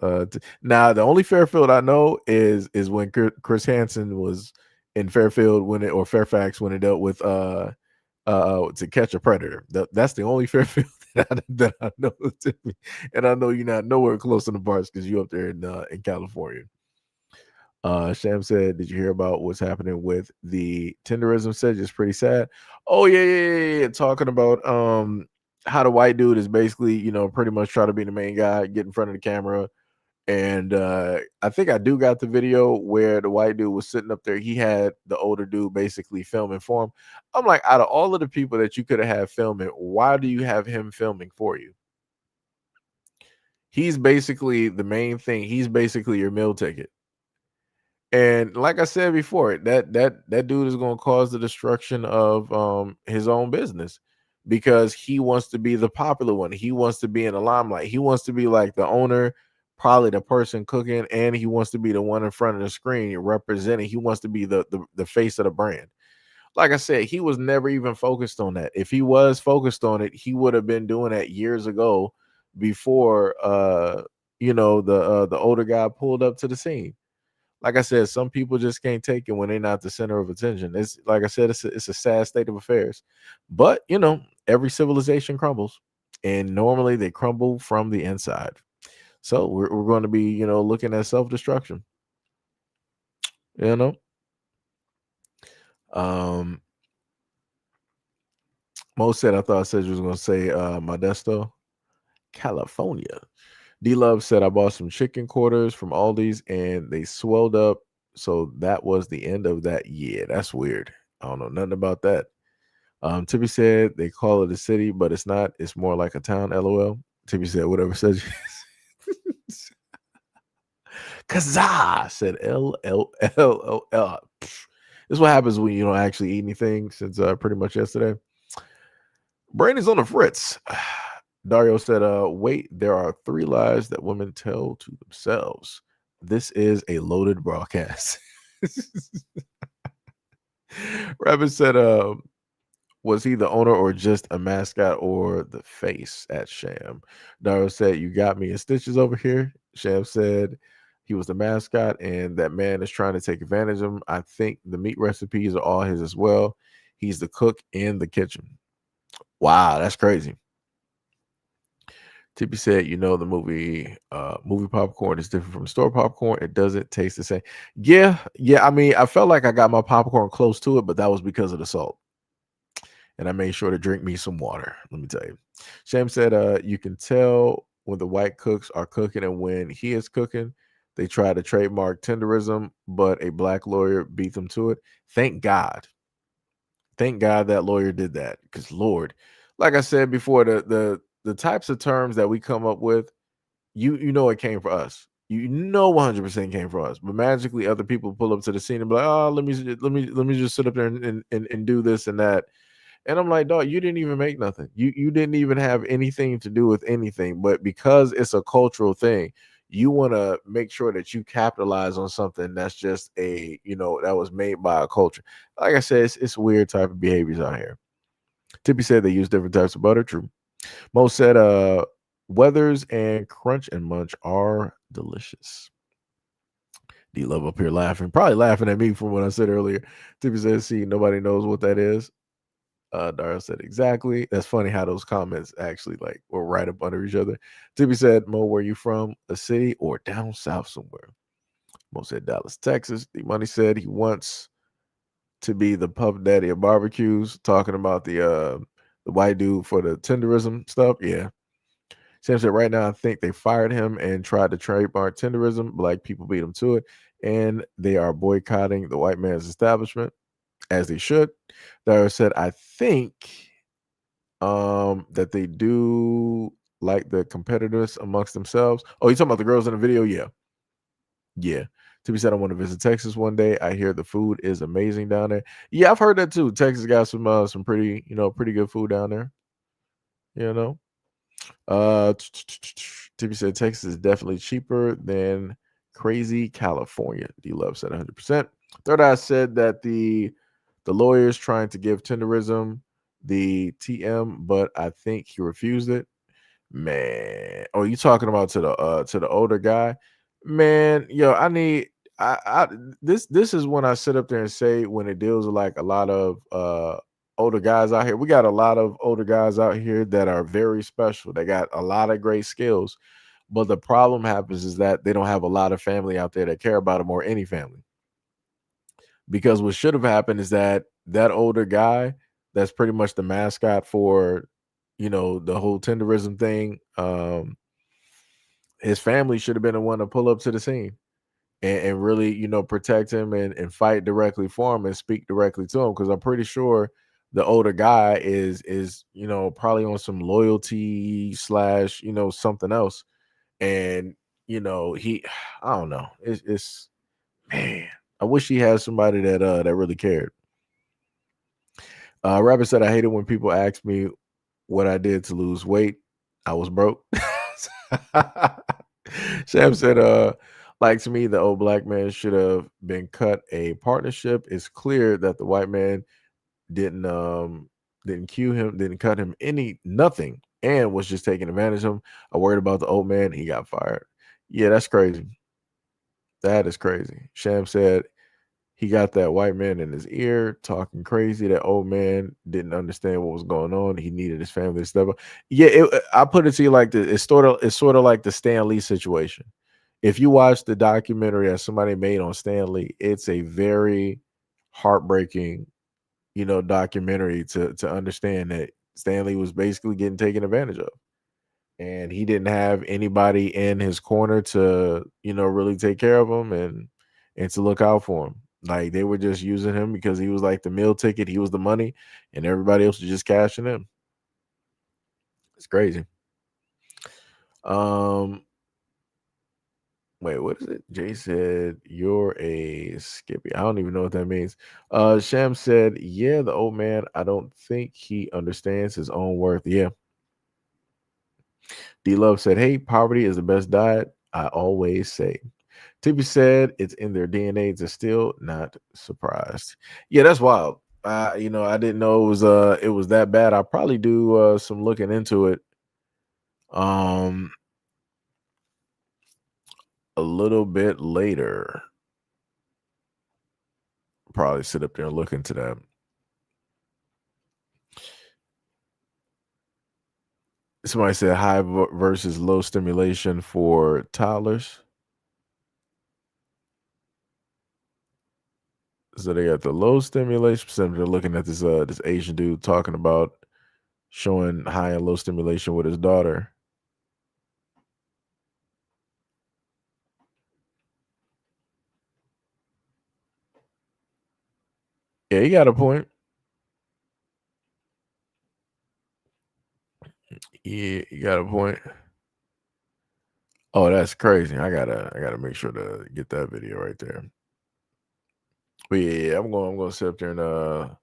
Now the only Fairfield I know is when Chris Hansen was in Fairfield when it or Fairfax when it dealt with To Catch a Predator. That's the only Fairfield that I know. Tippy. And I know you're not nowhere close to the parts because you're up there in California. Sham said, "Did you hear about what's happening with the tenderism sedge? It's pretty sad." Oh yeah. Talking about how the white dude is basically, pretty much trying to be the main guy, get in front of the camera. And I think I do got the video where the white dude was sitting up there. He had the older dude basically filming for him. I'm like, out of all of the people that you could have had filming, why do you have him filming for you? He's basically the main thing. He's basically your meal ticket. And like I said before, that dude is going to cause the destruction of his own business because he wants to be the popular one. He wants to be in the limelight. He wants to be like the owner, probably the person cooking, and he wants to be the one in front of the screen representing. He wants to be the face of the brand. Like I said, he was never even focused on that. If he was focused on it, he would have been doing that years ago before the older guy pulled up to the scene. Like I said, some people just can't take it when they're not the center of attention. It's like I said, it's a sad state of affairs. But every civilization crumbles, and normally they crumble from the inside. So we're going to be looking at self-destruction. Mo said I thought Cedric was going to say Modesto, California. D Love said I bought some chicken quarters from Aldi's and they swelled up. So that was the end of that. Yeah, that's weird. I don't know nothing about that. Tippy said they call it a city, but it's not. It's more like a town. LOL. Tippy said whatever says. Kazaa said LLLL. This is what happens when you don't actually eat anything since pretty much yesterday. Brady's on the fritz. Dario said, wait, there are 3 lies that women tell to themselves. This is a loaded broadcast. Rabbit said, was he the owner or just a mascot or the face at Sham? Dario said, you got me in stitches over here. Sham said he was the mascot and that man is trying to take advantage of him. I think the meat recipes are all his as well. He's the cook in the kitchen. Wow, that's crazy. Tippy said, the movie popcorn is different from store popcorn. It doesn't taste the same. Yeah. I mean, I felt like I got my popcorn close to it, but that was because of the salt. And I made sure to drink me some water. Let me tell you. Sham said, you can tell when the white cooks are cooking and when he is cooking. They try to trademark tenderism, but a black lawyer beat them to it. Thank God. Thank God that lawyer did that. Because Lord, like I said before, the types of terms that we come up with, you know it came for us. 100% came for us. But magically, other people pull up to the scene and be like, "Oh, let me just sit up there and do this and that." And I'm like, "Dog, you didn't even make nothing. You didn't even have anything to do with anything. But because it's a cultural thing, you want to make sure that you capitalize on something that's just that was made by a culture. Like I said, it's weird type of behaviors out here." Tippy said they use different types of butter. True. Mo said, Weathers and Crunch and Munch are delicious. D Love up here laughing, probably laughing at me from what I said earlier. Tippy said, see, nobody knows what that is. Dara said, exactly. That's funny how those comments actually were right up under each other. Tippy said, Mo, where you from? A city or down south somewhere? Mo said, Dallas, Texas. D Money said he wants to be the puff daddy of barbecues, talking about the white dude for the tenderism stuff. Yeah. Sam said, right now, I think they fired him and tried to trademark tenderism. Black people beat him to it. And they are boycotting the white man's establishment, as they should. Dara said, I think that they do like the competitors amongst themselves. Oh, you talking about the girls in the video? Yeah. Tippy said, I want to visit Texas one day. I hear the food is amazing down there. Yeah, I've heard that too. Texas got some pretty, pretty good food down there. You know. Tippy said Texas is definitely cheaper than crazy California. D Love said 100%. Third Eye said that the lawyers trying to give tenderism the TM, but I think he refused it. Man, oh, you talking about to the older guy? Man, yo, I this is when I sit up there and say, when it deals with like a lot of older guys out here. We got a lot of older guys out here that are very special. They got a lot of great skills, but the problem happens is that they don't have a lot of family out there that care about them, or any family. Because what should have happened is that older guy that's pretty much the mascot for, the whole tenderism thing, his family should have been the one to pull up to the scene and really, protect him and fight directly for him and speak directly to him. Because I'm pretty sure the older guy is probably on some loyalty / something else. And he I don't know. It's man, I wish he had somebody that really cared. Rabbit said, I hate it when people ask me what I did to lose weight. I was broke. Sam said, like, to me, the old black man should have been cut a partnership. It's clear that the white man didn't cue him, didn't cut him nothing, and was just taking advantage of him. I worried about the old man. He got fired. Yeah, that's crazy. That is crazy. Sham said he got that white man in his ear talking crazy. That old man didn't understand what was going on. He needed his family to step up. Yeah, I put it to you like this. It's sort of like the Stan Lee situation. If you watch the documentary that somebody made on Stan Lee, it's a very heartbreaking, documentary to understand that Stan Lee was basically getting taken advantage of. And he didn't have anybody in his corner to, really take care of him and to look out for him. Like, they were just using him because he was like the meal ticket, he was the money, and everybody else was just cashing in. It's crazy. Wait, what is it? Jay said, you're a Skippy. I don't even know what that means. Sham said, yeah, the old man, I don't think he understands his own worth. Yeah. D Love said, hey, poverty is the best diet. I always say. Tippy said it's in their DNA to still not surprised. Yeah, that's wild. I didn't know it was that bad. I'll probably do some looking into it. A little bit later. Probably sit up there and look into that. Somebody said high versus low stimulation for toddlers. So they got the low stimulation percentage. They're looking at this Asian dude talking about showing high and low stimulation with his daughter. Yeah, he got a point. Yeah, you got a point. Oh, that's crazy. I gotta make sure to get that video right there. But yeah, I'm gonna sit up there and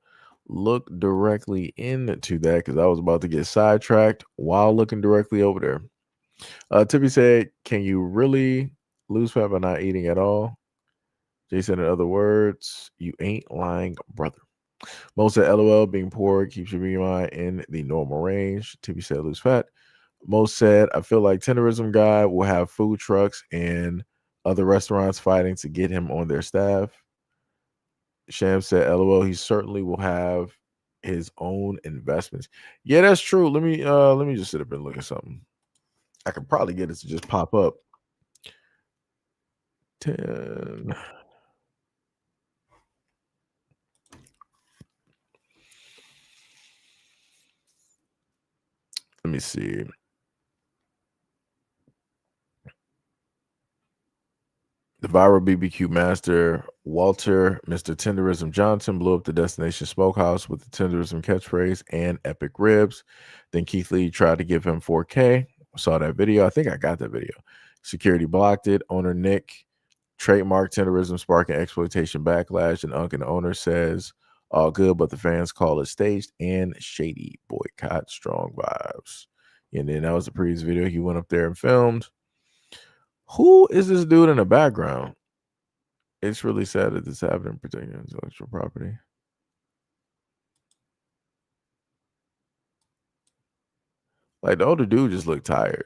look directly into that because I was about to get sidetracked while looking directly over there. Tippy said, can you really lose fat by not eating at all? Jason, in other words, you ain't lying, brother. Mo said, LOL, being poor keeps your BMI in the normal range. Tippy said, lose fat. Mo said, I feel like Tenderism guy will have food trucks and other restaurants fighting to get him on their staff. Sham said, LOL, he certainly will have his own investments. Yeah, that's true. Let me just sit up and look at something. I could probably get it to just pop up. 10. Let me see. The viral BBQ master, Walter, Mr. Tenderism Johnson, blew up the Destination Smokehouse with the Tenderism catchphrase and epic ribs. Then Keith Lee tried to give him 4K. Saw that video. I think I got that video. Security blocked it. Owner Nick Trademark tenderism sparking exploitation backlash. And Unc and the owner says all good, but the fans call it staged and shady. Boycott, strong vibes. And then that was the previous video. He went up there and filmed. Who is this dude in the background? It's really sad that this happened, protecting intellectual property. Like the older dude just looked tired.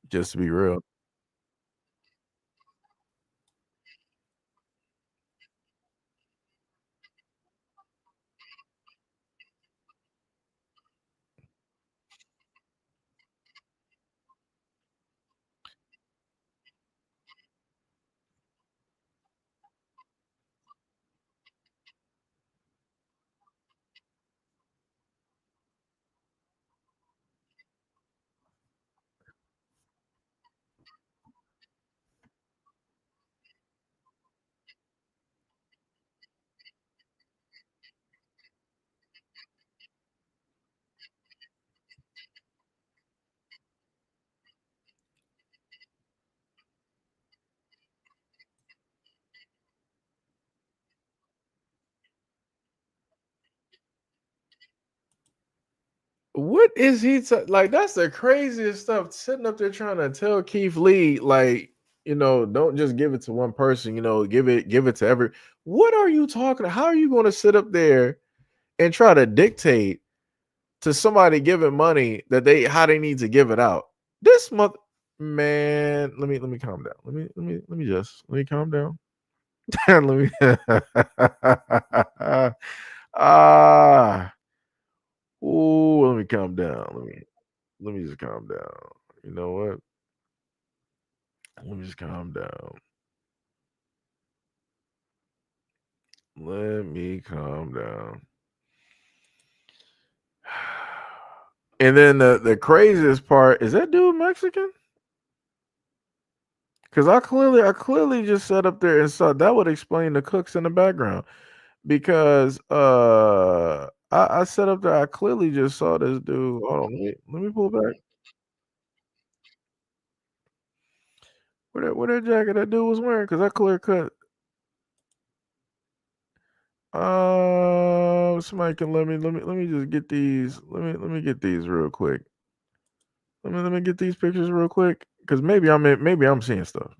Just to be real. What is he like? That's the craziest stuff. Sitting up there trying to tell Keith Lee, like, don't just give it to one person. Give it to every. What are you talking? How are you going to sit up there and try to dictate to somebody giving money that how they need to give it out? This month, man. Let me calm down. Let me calm down. let me. ah. Oh, let me calm down. Let me just calm down. You know what? Let me just calm down. Let me calm down. And then the craziest part is that dude Mexican? Because I clearly just sat up there and saw that would explain the cooks in the background. Because I sat up there, I clearly just saw this dude. Hold on, let me pull back. What that jacket that dude was wearing? Because I clear cut. Somebody can let me just get these. Let me get these real quick. Let me get these pictures real quick because maybe I'm seeing stuff.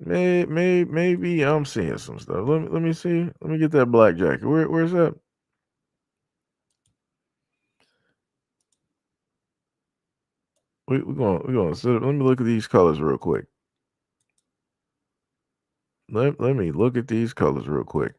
Maybe I'm seeing some stuff. Let me see. Let me get that black jacket. Where's that? We're going sit. Let me look at these colors real quick. Let me look at these colors real quick.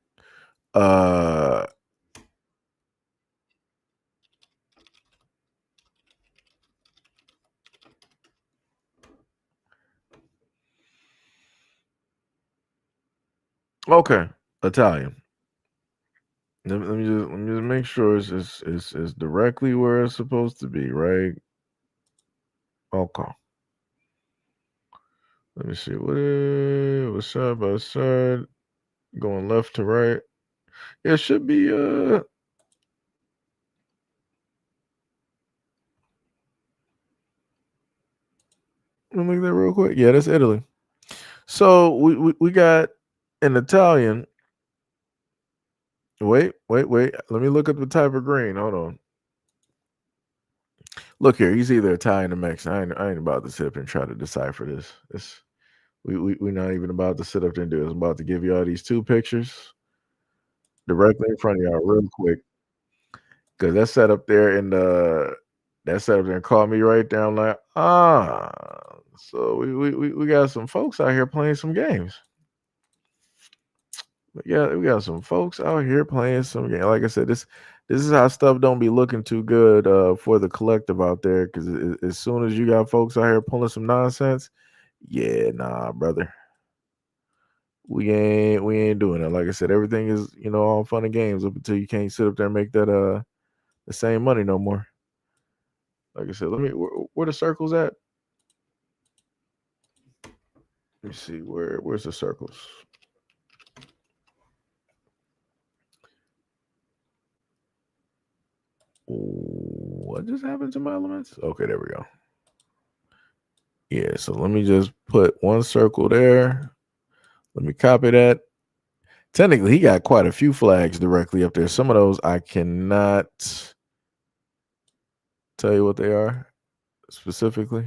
Okay, Italian. Let me just make sure it's directly where it's supposed to be, right? Okay. Let me see. What was side by side, going left to right. Yeah, it should be let me look at that real quick. Yeah, that's Italy. So we got an Italian. Wait. Let me look at the type of green. Hold on. Look here, he's either Italian or Mexican. I ain't about to sit up and try to decipher this. We're not even about to sit up there and do this. I'm about to give you all these two pictures directly in front of y'all real quick. Because that sat up there and called me right down like, so we got some folks out here playing some games. Yeah, we got some folks out here playing some game. Like I said, this is how stuff don't be looking too good for the collective out there. Because as soon as you got folks out here pulling some nonsense, yeah, nah, brother, we ain't doing it. Like I said, everything is all fun and games up until you can't sit up there and make that the same money no more. Like I said, where the circles at? Let me see where's the circles. What just happened to my elements? Okay, there we go. Yeah, so let me just put one circle there. Let me copy that. Technically, he got quite a few flags directly up there. Some of those I cannot tell you what they are specifically.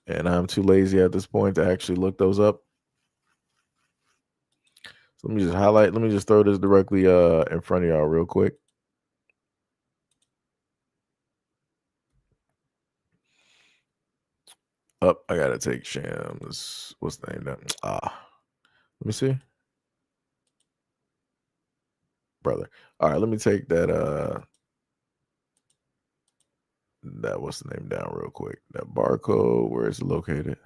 And I'm too lazy at this point to actually look those up. So let me just highlight. Let me just throw this directly in front of y'all real quick. Oh, I gotta take Shams. What's the name? Let me see. Brother. All right, let me take that what's the name down real quick. That barcode, where is it located?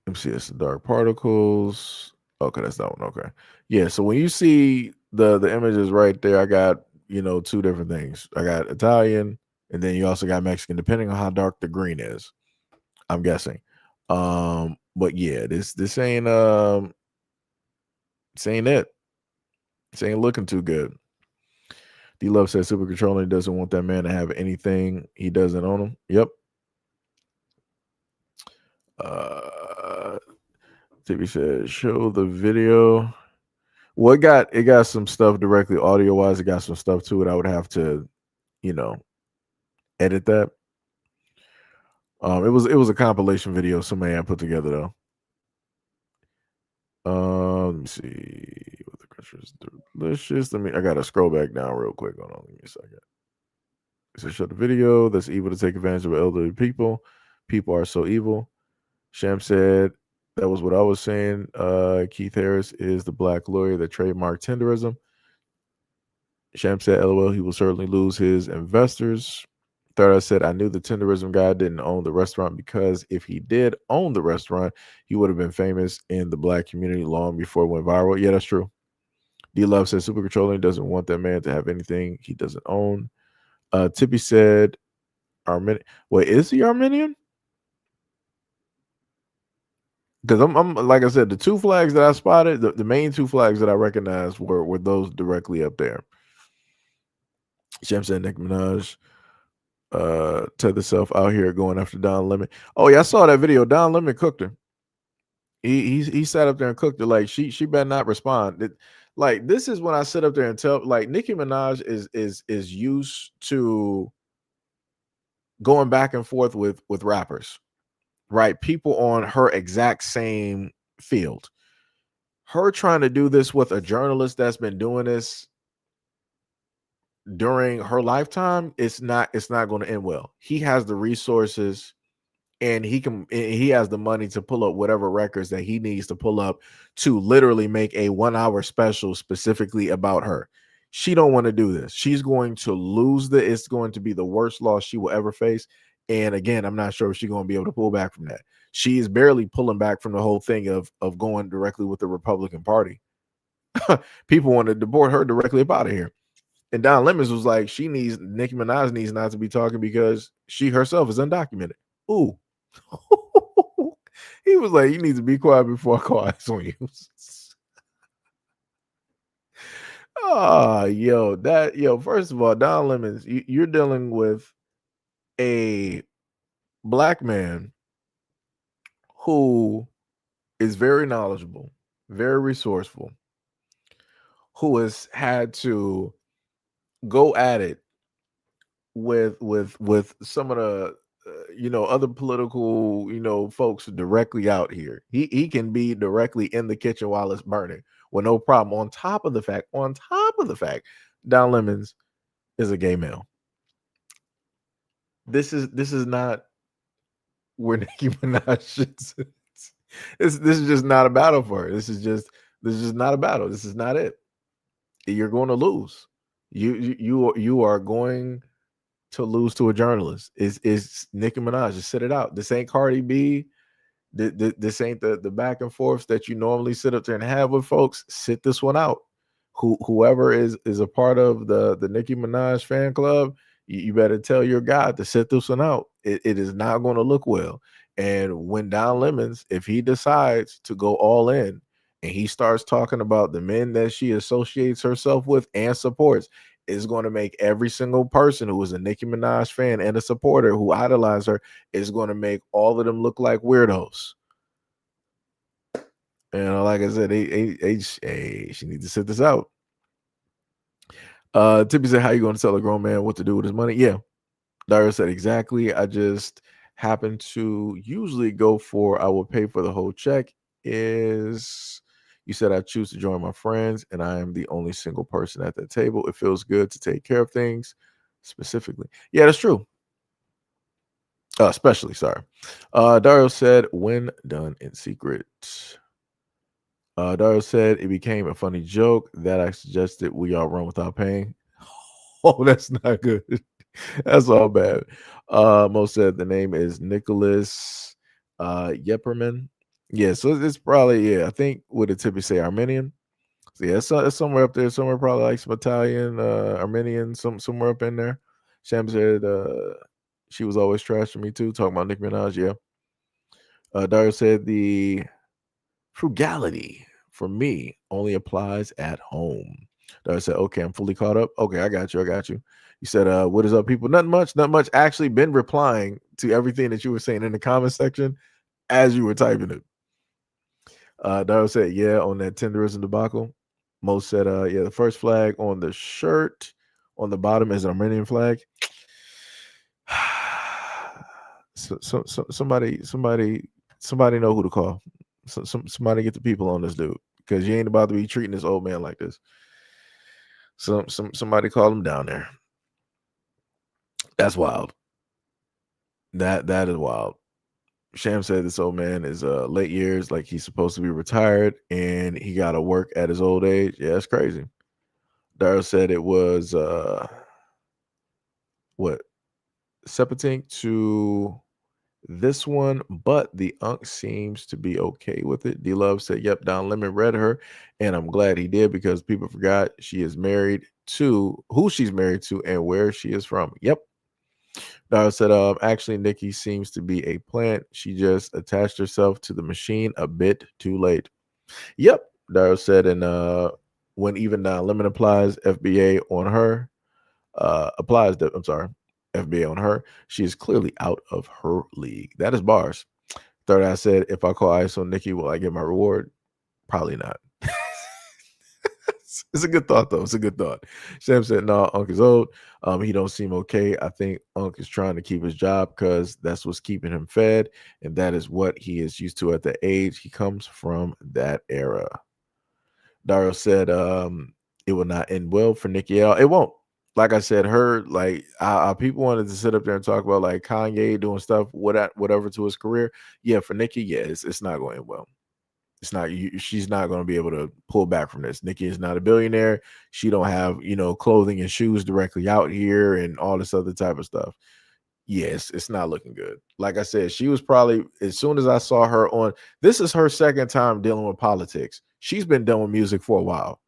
Let me see, it's the dark particles. Okay, that's that one. Okay. Yeah, so when you see the images right there, I got, two different things. I got Italian, and then you also got Mexican, depending on how dark the green is, I'm guessing. But yeah, this ain't it. This ain't looking too good. D Love says super controlling, doesn't want that man to have anything he doesn't own him. Yep. TV said show the video. Well, it got some stuff directly audio wise. It got some stuff to it. I would have to, edit that. It was a compilation video somebody had put together though. Let me see what the country is delicious. I gotta scroll back down real quick. Hold on, give me a second. It says show the video. That's evil to take advantage of elderly people. People are so evil. Sham said that was what I was saying. Keith Harris is the black lawyer that trademarked tenderism. Sham said, LOL, he will certainly lose his investors. Third, I said, I knew the tenderism guy didn't own the restaurant because if he did own the restaurant, he would have been famous in the black community long before it went viral. Yeah, that's true. D Love said, super controlling, doesn't want that man to have anything he doesn't own. Tippy said, Armenian. Wait, is he Armenian? Because I'm like I said, the two flags that I spotted, the main two flags that I recognized were those directly up there. Shem said Nicki Minaj tether self out here going after Don Lemon. Oh yeah, I saw that video. Don Lemon cooked her. He sat up there and cooked her. Like she better not respond. Like this is when I sit up there and tell, like, Nicki Minaj is used to going back and forth with rappers, right? People on her exact same field. Her trying to do this with a journalist that's been doing this during her lifetime, it's not going to end well. He has the resources and he has the money to pull up whatever records that he needs to pull up to literally make a 1 hour special specifically about her. She don't want to do this. She's going to lose it's going to be the worst loss she will ever face. And again, I'm not sure if she's going to be able to pull back from that. She is barely pulling back from the whole thing of going directly with the Republican Party. People want to deport her directly up out of here. And Don Lemons was like, Nicki Minaj needs not to be talking because she herself is undocumented. Ooh. He was like, you need to be quiet before I call eyes on you. First of all, Don Lemons, you're dealing with a black man who is very knowledgeable, very resourceful, who has had to go at it with some of the other political folks directly out here. He can be directly in the kitchen while it's burning with no problem. On top of the fact, Don Lemons is a gay male. This is not where Nicki Minaj should sit. This is just not a battle for her. This is just not a battle. This is not it. You're going to lose. You are going to lose to a journalist. Is Nicki Minaj. Just sit it out. This ain't Cardi B. This ain't the back and forths that you normally sit up there and have with folks. Sit this one out. Whoever is a part of the Nicki Minaj fan club, you better tell your guy to sit this one out. It is not going to look well. And when Don Lemons, if he decides to go all in and he starts talking about the men that she associates herself with and supports, is going to make every single person who is a Nicki Minaj fan and a supporter who idolize her is going to make all of them look like weirdos. Like I said, she needs to sit this out. Tippy said, how you going to tell a grown man what to do with his money? Yeah. Dario said, exactly. I just happen to usually go for, I will pay for the whole check. Is you said I choose to join my friends and I am the only single person at that table. It feels good to take care of things specifically. Yeah, that's true. Especially, sorry. Dario said, when done in secret. Dario said it became a funny joke that I suggested we all run without paying. Oh, that's not good. That's all bad. Mo said the name is Nicholas Yepperman. Yeah, so it's probably, yeah, I think what did Tippy say, Armenian? So yeah, it's somewhere up there, somewhere probably like some Italian, Armenian, somewhere up in there. Sham said she was always trashing me too, talking about Nicki Minaj, yeah. Dario said the frugality for me only applies at home. I said, okay, I'm fully caught up. Okay, I got you. You said, what is up, people? Not much. Actually been replying to everything that you were saying in the comment section as you were typing it. Daryl said, yeah, on that tenderism debacle. Mo said, yeah, the first flag on the shirt on the bottom is an Armenian flag. Somebody know who to call. Somebody get the people on this dude, because you ain't about to be treating this old man like this. Somebody call him down there. That's wild. That is wild. Sham said this old man is late years, like he's supposed to be retired and he got to work at his old age. Yeah, that's crazy. Daryl said it was Sepatink to this one, but the unk seems to be okay with it. D-Love said, yep, Don Lemon read her, and I'm glad he did, because people forgot she is married to who she's married to and where she is from. Yep. Daryl said, actually, Nikki seems to be a plant. She just attached herself to the machine a bit too late. Yep. Daryl said, and when even Don Lemon applies FBA on her, FBA on her, she is clearly out of her league. That is bars. Third Eye said, if I call ICE on Nikki, will I get my reward? Probably not. It's a good thought, though. It's a good thought. Sam said, no, Unc is old. He don't seem okay. I think Unc is trying to keep his job because that's what's keeping him fed, and that is what he is used to at the age he comes from, that era. Dario said, it will not end well for Nikki L. It won't. Like I said, people wanted to sit up there and talk about like Kanye doing stuff, whatever to his career. Yeah, for Nikki, yeah, it's not going well. It's not. She's not going to be able to pull back from this. Nikki is not a billionaire. She don't have clothing and shoes directly out here and all this other type of stuff. Yes, it's not looking good. Like I said, she was probably, as soon as I saw her on, this is her second time dealing with politics. She's been done with music for a while.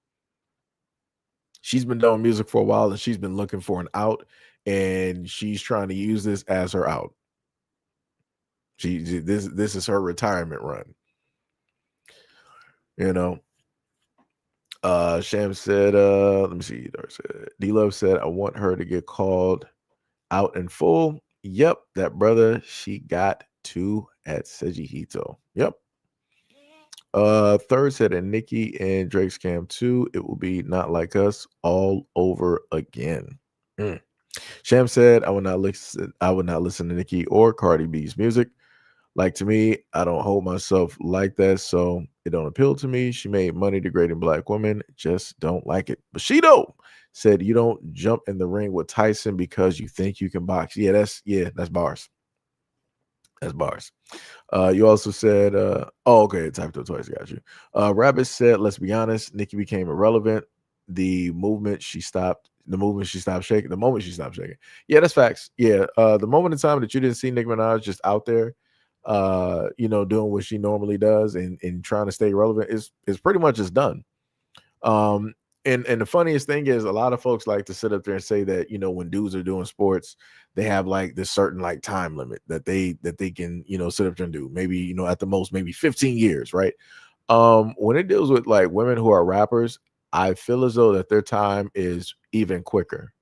And she's been looking for an out, and she's trying to use this as her out. This is her retirement run. Sham said, let me see. D-Love said, I want her to get called out in full. Yep, that brother, she got two at SEIJIHITO. Yep. Third said, and Nikki and Drake's Cam 2, it will be Not Like Us all over again. Sham said, I would not listen to Nikki or Cardi B's music. Like, to me, I don't hold myself like that, so it don't appeal to me. She made money degrading Black women, just don't like it. Bushido said, you don't jump in the ring with Tyson because you think you can box. Yeah, that's bars. That's bars. You also said, okay, typed up twice, got you. Rabbit said, let's be honest, Nikki became irrelevant. The moment she stopped shaking. Yeah, that's facts. Yeah, the moment in time that you didn't see Nicki Minaj just out there, doing what she normally does and trying to stay relevant is pretty much just done. And the funniest thing is, a lot of folks like to sit up there and say that, when dudes are doing sports, they have like this certain like time limit that they can, sit up there and do. Maybe, at the most, maybe 15 years, right? When it deals with like women who are rappers, I feel as though that their time is even quicker.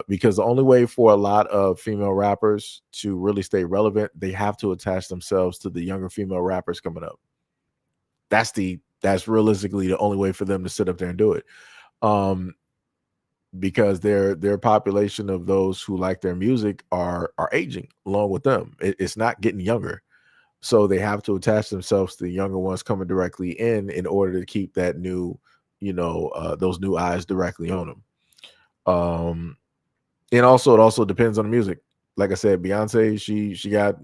Because the only way for a lot of female rappers to really stay relevant, they have to attach themselves to the younger female rappers coming up. That's realistically the only way for them to sit up there and do it. Because their population of those who like their music are aging along with them. It's not getting younger. So they have to attach themselves to the younger ones coming directly in order to keep that new, those new eyes directly on them. And also it also depends on the music. Like I said, Beyonce, she got,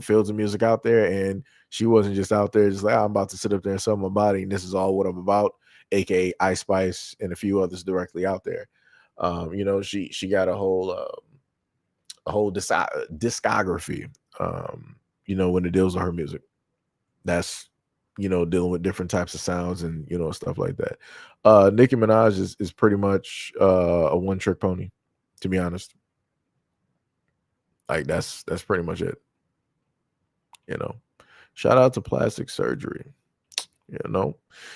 fields of music out there, and she wasn't just out there just like, I'm about to sit up there and sell my body and this is all what I'm about, aka Ice Spice and a few others directly out there. She got a whole discography, when it deals with her music. That's dealing with different types of sounds and stuff like that. Nicki Minaj is pretty much a one-trick pony, to be honest. Like that's pretty much it. Shout out to plastic surgery.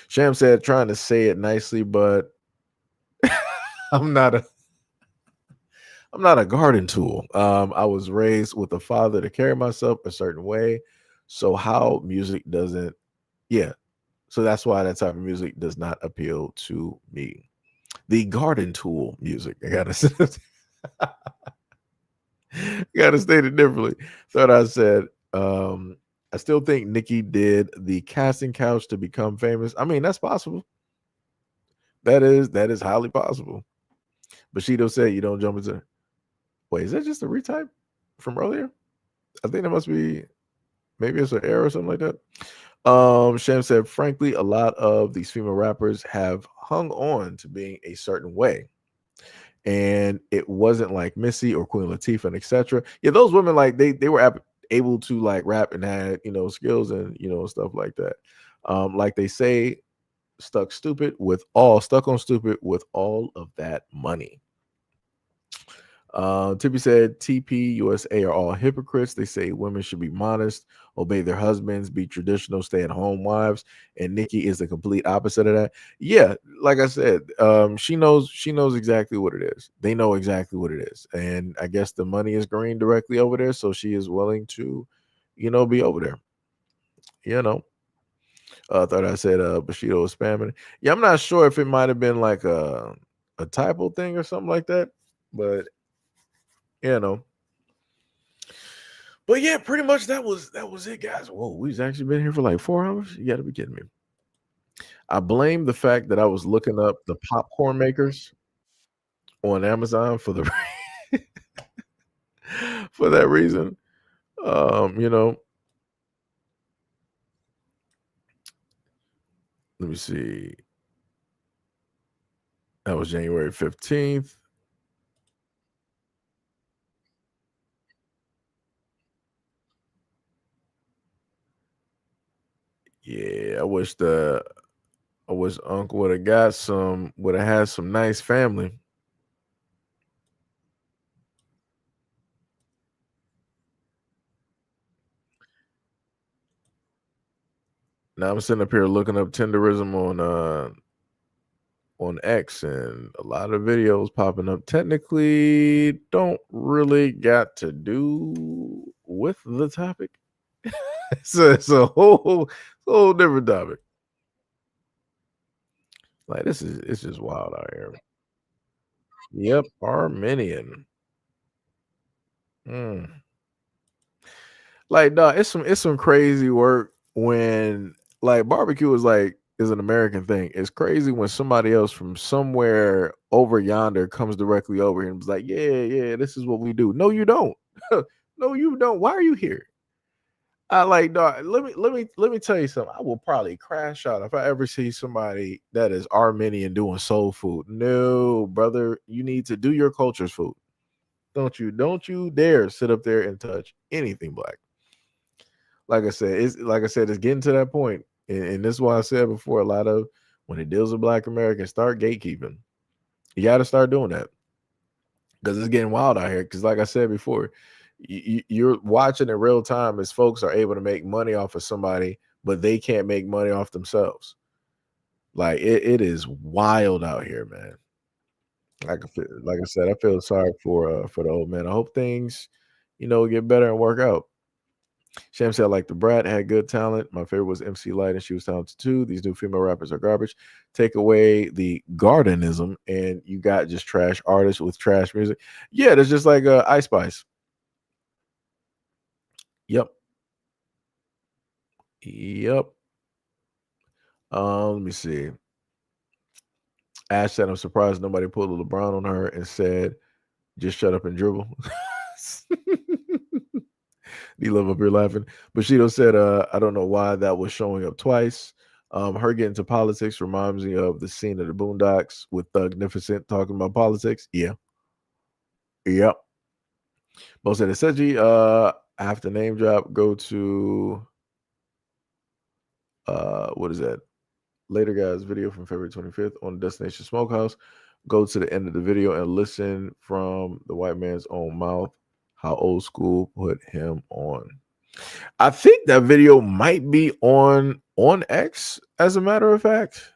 Sham said, trying to say it nicely, but I'm not a garden tool. I was raised with a father to carry myself a certain way. So how music doesn't, so that's why that type of music does not appeal to me. The garden tool music, I gotta state it differently. Thought I said, I still think Nicki did the casting couch to become famous. I mean, that's possible. That is highly possible. Bushido said you don't jump into. Wait, is that just a retype from earlier? I think that must be, maybe it's an error or something like that. Shem said, frankly, a lot of these female rappers have hung on to being a certain way. And it wasn't like Missy or Queen Latifah and etc. Yeah, those women, like they were able to like rap and had skills and stuff like that. Like they say, stuck on stupid with all of that money. Tippy said TP USA are all hypocrites. They say women should be modest, obey their husbands, be traditional, stay at home wives, and Nicki is the complete opposite of that. Yeah, like I said, she knows exactly what it is. They know exactly what it is, and I guess the money is green directly over there, so she is willing to, be over there. Thought I said Bushido was spamming. Yeah, I'm not sure if it might have been like a typo thing or something like that, but. But yeah, pretty much that was it, guys. Whoa, we've actually been here for like 4 hours. You got to be kidding me. I blame the fact that I was looking up the popcorn makers on Amazon for the for that reason. Let me see. That was January 15th. Yeah, I wish Uncle would have had some nice family. Now I'm sitting up here looking up tenderism on X, and a lot of videos popping up technically don't really got to do with the topic. So it's a whole different topic. Like it's just wild out here. Yep, Armenian. Like, dog, it's some crazy work when like barbecue is an American thing. It's crazy when somebody else from somewhere over yonder comes directly over here and is like, yeah, this is what we do. No, you don't. No, you don't. Why are you here? I like, dog. Let me tell you something. I will probably crash out if I ever see somebody that is Armenian doing soul food. No, brother, you need to do your culture's food. Don't you dare sit up there and touch anything black. Like I said, it's getting to that point, and this is why I said before, a lot of when it deals with Black Americans, start gatekeeping. You got to start doing that because it's getting wild out here. Because like I said before, you're watching in real time as folks are able to make money off of somebody, but they can't make money off themselves. Like it is wild out here, man. Like I said, I feel sorry for the old man. I hope things, get better and work out. Sham said, like the brat had good talent. My favorite was MC Light, and she was talented too. These new female rappers are garbage. Take away the gardenism, and you got just trash artists with trash music. Yeah, there's just like Ice Spice. Yep. Yep. Let me see. Ash said, I'm surprised nobody pulled a LeBron on her and said, just shut up and dribble. You live up here laughing. Bushido said, I don't know why that was showing up twice. Her getting to politics reminds me of the scene of the Boondocks with Thugnificent talking about politics. Yeah. Yep. Mo said, Seji, I have to name drop, go to, what is that? Later Guys video from February 25th on Destination Smokehouse. Go to the end of the video and listen from the white man's own mouth how old school put him on. I think that video might be on X, as a matter of fact,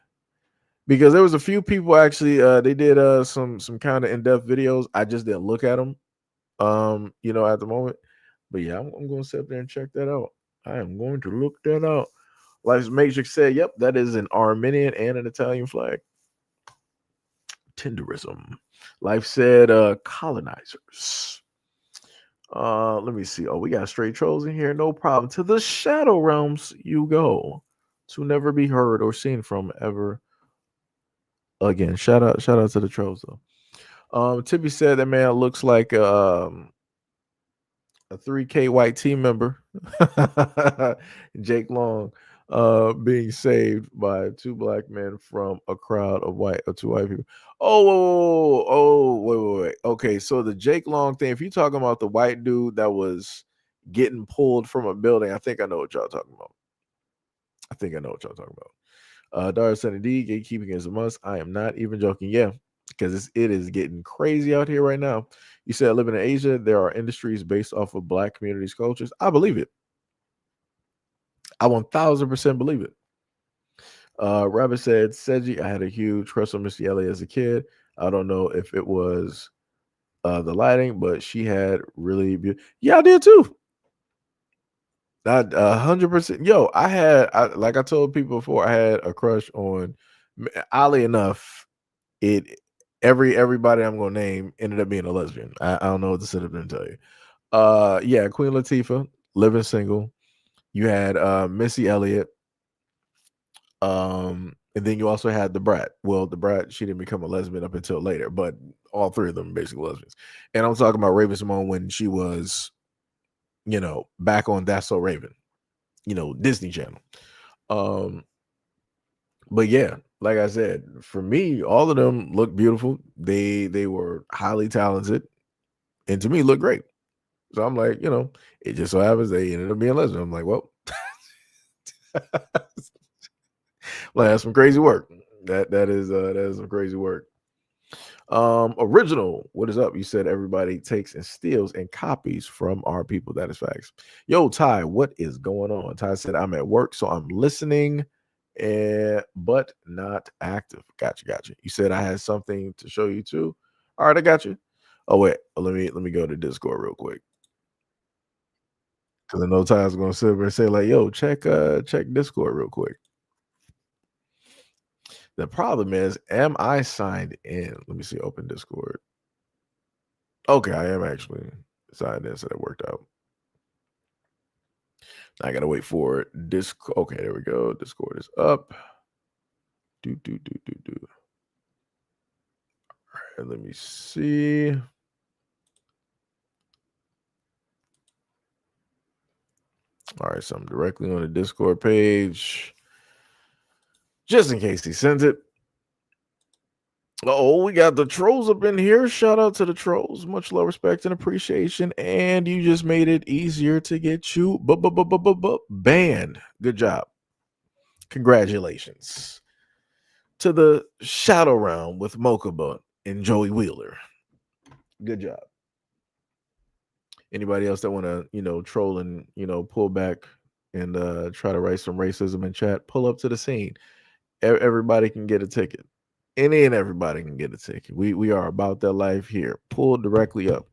because there was a few people actually. They did some kind of in-depth videos. I just didn't look at them, at the moment. But yeah, I'm going to sit up there and check that out. I am going to look that out. Like Matrix said, yep, that is an Armenian and an Italian flag. Tenderism. Life said colonizers. Let me see. Oh, we got straight trolls in here. No problem. To the shadow realms you go, to never be heard or seen from ever again. Shout out to the trolls though. Tippy said that man looks like a 3K white team member. Jake Long being saved by two black men from a crowd of two white people. Wait. Okay, so the Jake Long thing, if you're talking about the white dude that was getting pulled from a building, I think I know what y'all talking about. Dara said, D, gatekeeping is a must. I am not even joking. Yeah, because it is getting crazy out here right now. You said living in Asia, there are industries based off of black communities' cultures. I believe it. I 1000% believe it. Rabbit said, Seji, I had a huge crush on Missy Elliott as a kid. I don't know if it was the lighting, but she had really beautiful. Yeah, I did too. 100%. Yo, like I told people before, I had a crush on. Oddly enough, everybody I'm gonna name ended up being a lesbian. I don't know what to sit up there and tell you. Yeah, Queen Latifah, living single. You had Missy Elliott. And then you also had the brat. Well, the brat, she didn't become a lesbian up until later, but all three of them basically lesbians. And I'm talking about Raven Simone when she was, back on That's So Raven, Disney Channel. But yeah, like I said, for me, all of them look beautiful. They were highly talented, and to me, look great. So I'm like, it just so happens they ended up being lesbian. I'm like, well, well, that's some crazy work. That is some crazy work. Original, what is up? You said everybody takes and steals and copies from our people. That is facts. Yo, Ty, what is going on? Ty said, I'm at work, so I'm listening, but not active. Gotcha. You said I had something to show you too. All right, I got you. Oh wait, let me go to Discord real quick. Because I know Ty's gonna sit there and say, like, yo, check Discord real quick. The problem is, am I signed in? Let me see, open Discord. Okay, I am actually signed in, so that worked out. I gotta wait for it. Discord. Okay, there we go. Discord is up. Do. All right, let me see. All right, so I'm directly on the Discord page. Just in case he sends it. Oh, we got the trolls up in here. Shout out to the trolls. Much love, respect, and appreciation. And you just made it easier to get you banned. Good job. Congratulations. To the Shadow Realm with Mokuba and Joey Wheeler. Good job. Anybody else that want to, troll and, pull back and try to write some racism in chat, pull up to the scene. Everybody can get a ticket. Any and everybody can get a ticket. We are about that life here. Pull directly up.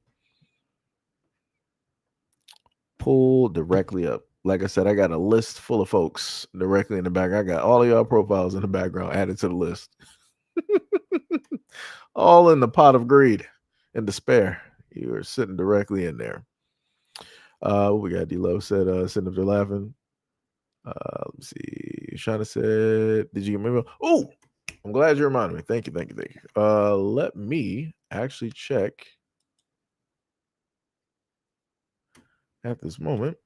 Pull directly up. Like I said, I got a list full of folks directly in the back. I got all of y'all profiles in the background added to the list. All in the pot of greed and despair. You are sitting directly in there. What we got? D-Lo said, sitting up there laughing. Let's see. Shauna said, did you get my email? Oh, I'm glad you reminded me. Thank you. Let me actually check at this moment.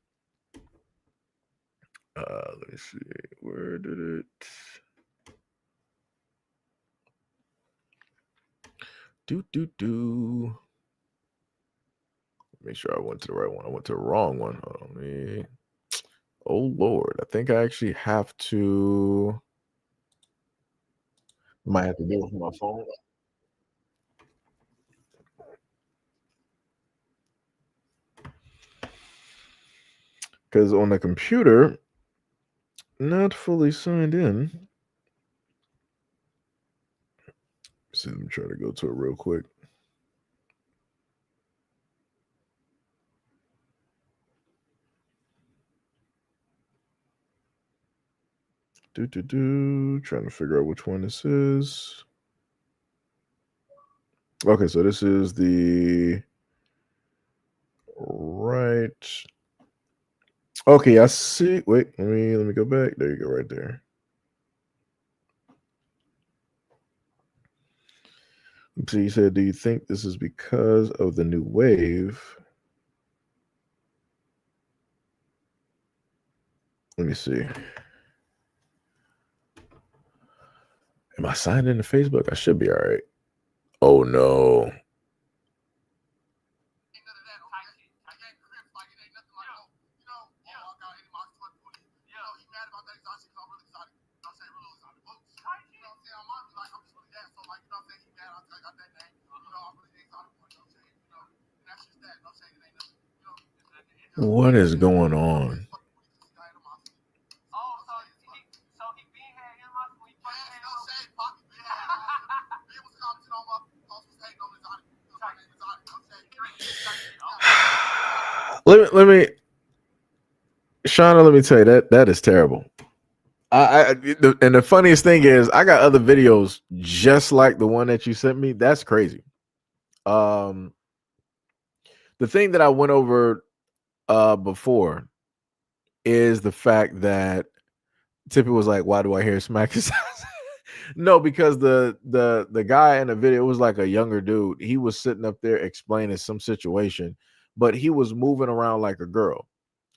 Let me see. Where did it? Make sure I went to the right one. I went to the wrong one. Hold on, me. Oh Lord, I think I actually have to. Might have to do it with my phone. Because on the computer, not fully signed in. So let me try to go to it real quick. Trying to figure out which one this is. Okay, so this is the right. Okay, I see. Wait, let me go back. There you go, right there. So you said, do you think this is because of the new wave? Let me see. Am I signed into Facebook? I should be all right. Oh no. What is going on? Let me, Shauna, let me tell you that is terrible. And the funniest thing is, I got other videos just like the one that you sent me. That's crazy. The thing that I went over before is the fact that Tippy was like, "Why do I hear smack?" No, because the guy in the video was like a younger dude. He was sitting up there explaining some situation, but he was moving around like a girl.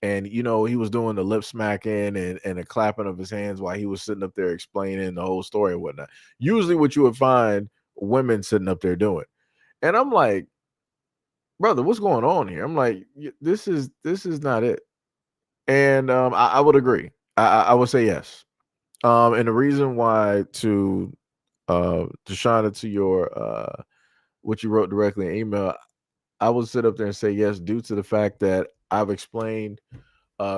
And he was doing the lip smacking and the clapping of his hands while he was sitting up there explaining the whole story and whatnot. Usually what you would find women sitting up there doing. And I'm like, brother, what's going on here? I'm like, this is not it. And I would agree. I would say yes. And the reason why to Shauna, to your what you wrote directly in email, I would sit up there and say yes, due to the fact that I've explained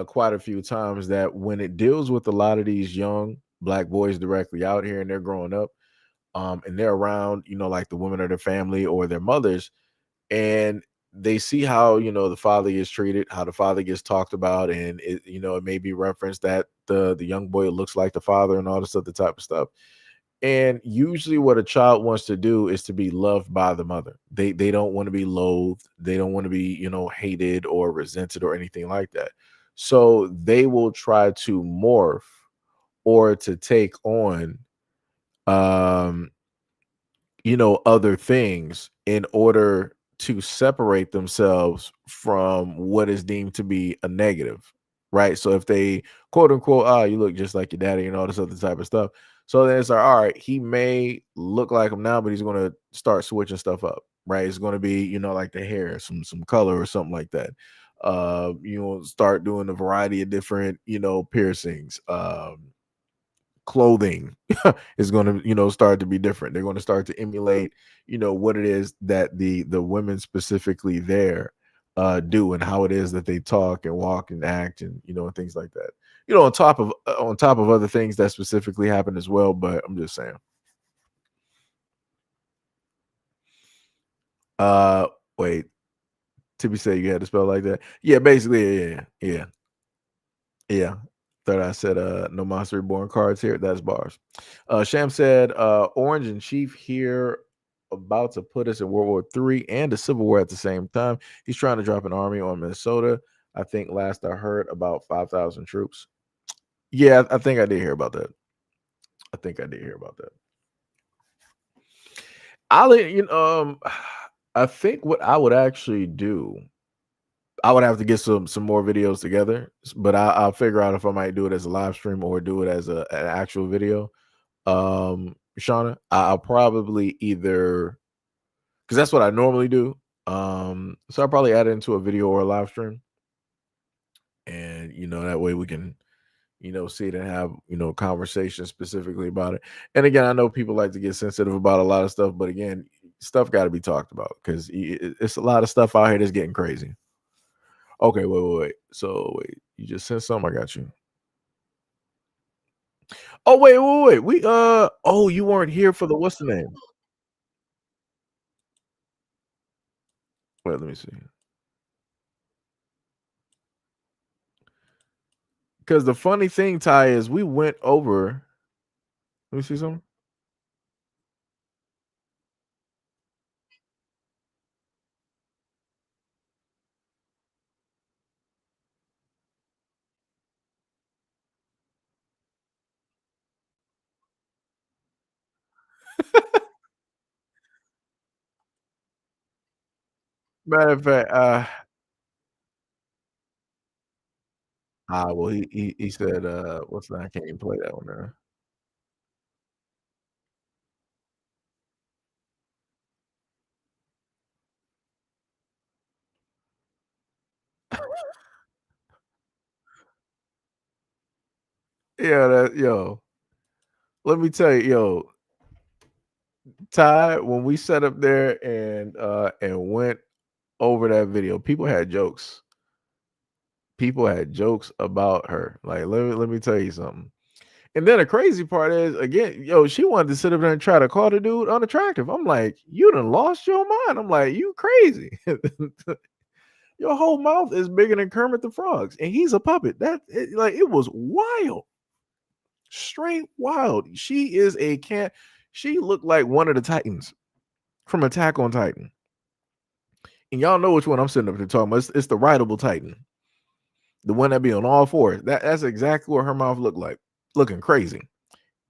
quite a few times that when it deals with a lot of these young black boys directly out here and they're growing up, and they're around, like the women of their family or their mothers, and they see how the father is treated, how the father gets talked about, and it may be referenced that the young boy looks like the father and all this other type of stuff. And usually what a child wants to do is to be loved by the mother. They don't want to be loathed. They don't want to be, hated or resented or anything like that. So they will try to morph or to take on um other things in order to separate themselves from what is deemed to be a negative, right? So if they quote unquote, you look just like your daddy and all this other type of stuff. So then it's like, all right, he may look like him now, but he's going to start switching stuff up, right? It's going to be, like the hair, some color or something like that. Start doing a variety of different, piercings, clothing is going to start to be different. They're going to start to emulate what it is that the women specifically there do, and how it is that they talk and walk and act, and and things like that, on top of other things that specifically happen as well. But I'm just saying. Uh, wait. Tippy said you had to spell like that. Yeah, basically, yeah. Thought I said no monster reborn cards here. That's bars. Sham said Orange and Chief here about to put us in World War III and the Civil War at the same time. He's trying to drop an army on Minnesota. I think last I heard about 5,000 troops. Yeah, I think I did hear about that. I think I did hear about that. I think what I would actually do, I would have to get some more videos together, but I'll figure out if I might do it as a live stream or do it as an actual video. Shauna, I'll probably either, because that's what I normally do. So I'll probably add it into a video or a live stream, and that way we can see it and have conversations specifically about it. And again, I know people like to get sensitive about a lot of stuff, but again, stuff got to be talked about because it's a lot of stuff out here that's getting crazy. Okay, wait. So wait, you just sent something. I got you. Oh wait. We oh, you weren't here for the what's the name? Wait, let me see. Because the funny thing, Ty, is we went over. Let me see something. Matter of fact, well, he said, what's that? I can't even play that one there. Yeah, let me tell you, Ty, when we sat up there and went over that video, people had jokes. People had jokes about her. Like, let me tell you something. And then the crazy part is, again, she wanted to sit up there and try to call the dude unattractive. I'm like, you done lost your mind. I'm like, you crazy. Your whole mouth is bigger than Kermit the Frog's, and he's a puppet. It was wild, straight wild. She is a cat. She looked like one of the Titans from Attack on Titan. And y'all know which one I'm sitting up there talking about. It's the rideable Titan, the one that be on all fours. That's exactly what her mouth looked like, looking crazy.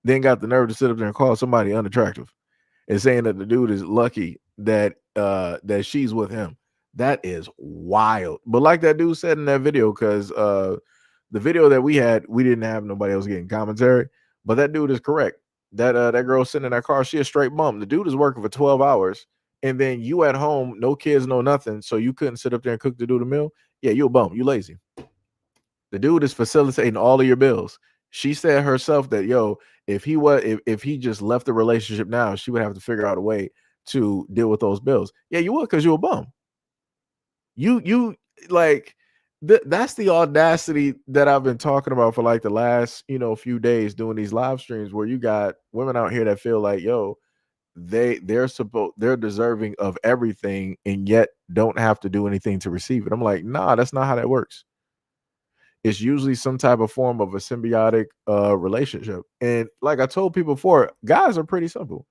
Then got the nerve to sit up there and call somebody unattractive and saying that the dude is lucky that she's with him. That is wild. But like that dude said in that video, because the video that we had, we didn't have nobody else getting commentary. But that dude is correct. That girl sitting in that car, she a straight bum. The dude is working for 12 hours, and then you at home, no kids, no nothing, so you couldn't sit up there and cook the dude a meal. Yeah, you a bum. You lazy. The dude is facilitating all of your bills. She said herself that if he just left the relationship now, she would have to figure out a way to deal with those bills. Yeah, you would, because you're a bum. You like that's the audacity that I've been talking about for like the last few days doing these live streams, where you got women out here that feel like they're deserving of everything and yet don't have to do anything to receive it. I'm like, nah, that's not how that works. It's usually some type of form of a symbiotic relationship. And like I told people before, guys are pretty simple.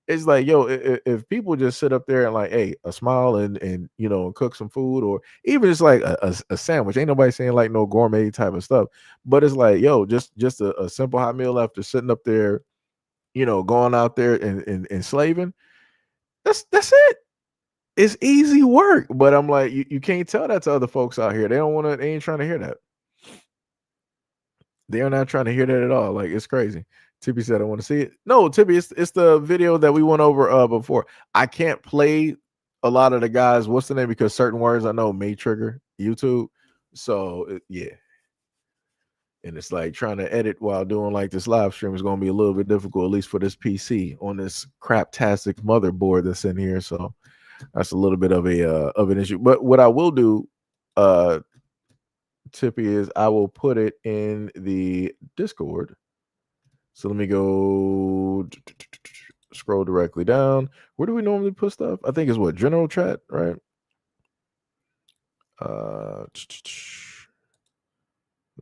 It's like, if people just sit up there and like, hey, a smile and cook some food, or even just like a sandwich. Ain't nobody saying like no gourmet type of stuff, but it's like, just a simple hot meal after sitting up there, going out there and slaving. That's it. It's easy work. But I'm like, you can't tell that to other folks out here. They don't want to. They ain't trying to hear that. They are not trying to hear that at all. Like, it's crazy. Tippy said, I want to see it. No, Tippy, it's the video that we went over before. I can't play a lot of the guys. What's the name? Because certain words I know may trigger YouTube. So yeah. And it's like trying to edit while doing like this live stream is going to be a little bit difficult, at least for this PC on this craptastic motherboard that's in here. So that's a little bit of an issue. But what I will do, Tippy, is I will put it in the Discord. So let me go. scroll directly down. Where do we normally put stuff? I think it's what, general chat, right? Let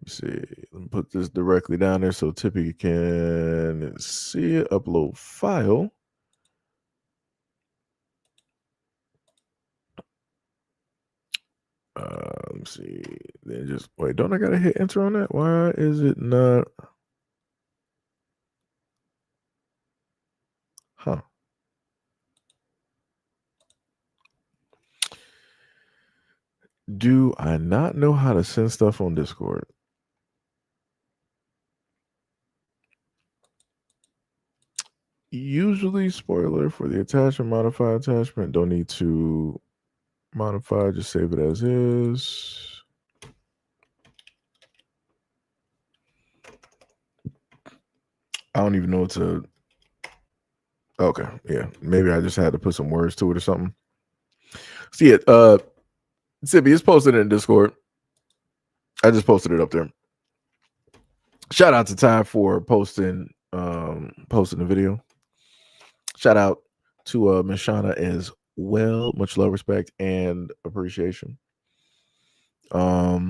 me see. Let me put this directly down there so Tippy can see it. Upload file. Let me see. Then just wait. Don't I gotta hit enter on that? Why is it not? Huh. Do I not know how to send stuff on Discord? Usually, spoiler for the attachment, modify attachment. Don't need to modify, just save it as is. I don't even know what to. Okay, yeah. Maybe I just had to put some words to it or something. See it. Sibby, it's posted in Discord. I just posted it up there. Shout out to Ty for posting the video. Shout out to Miss Shauna as well. Much love, respect, and appreciation. What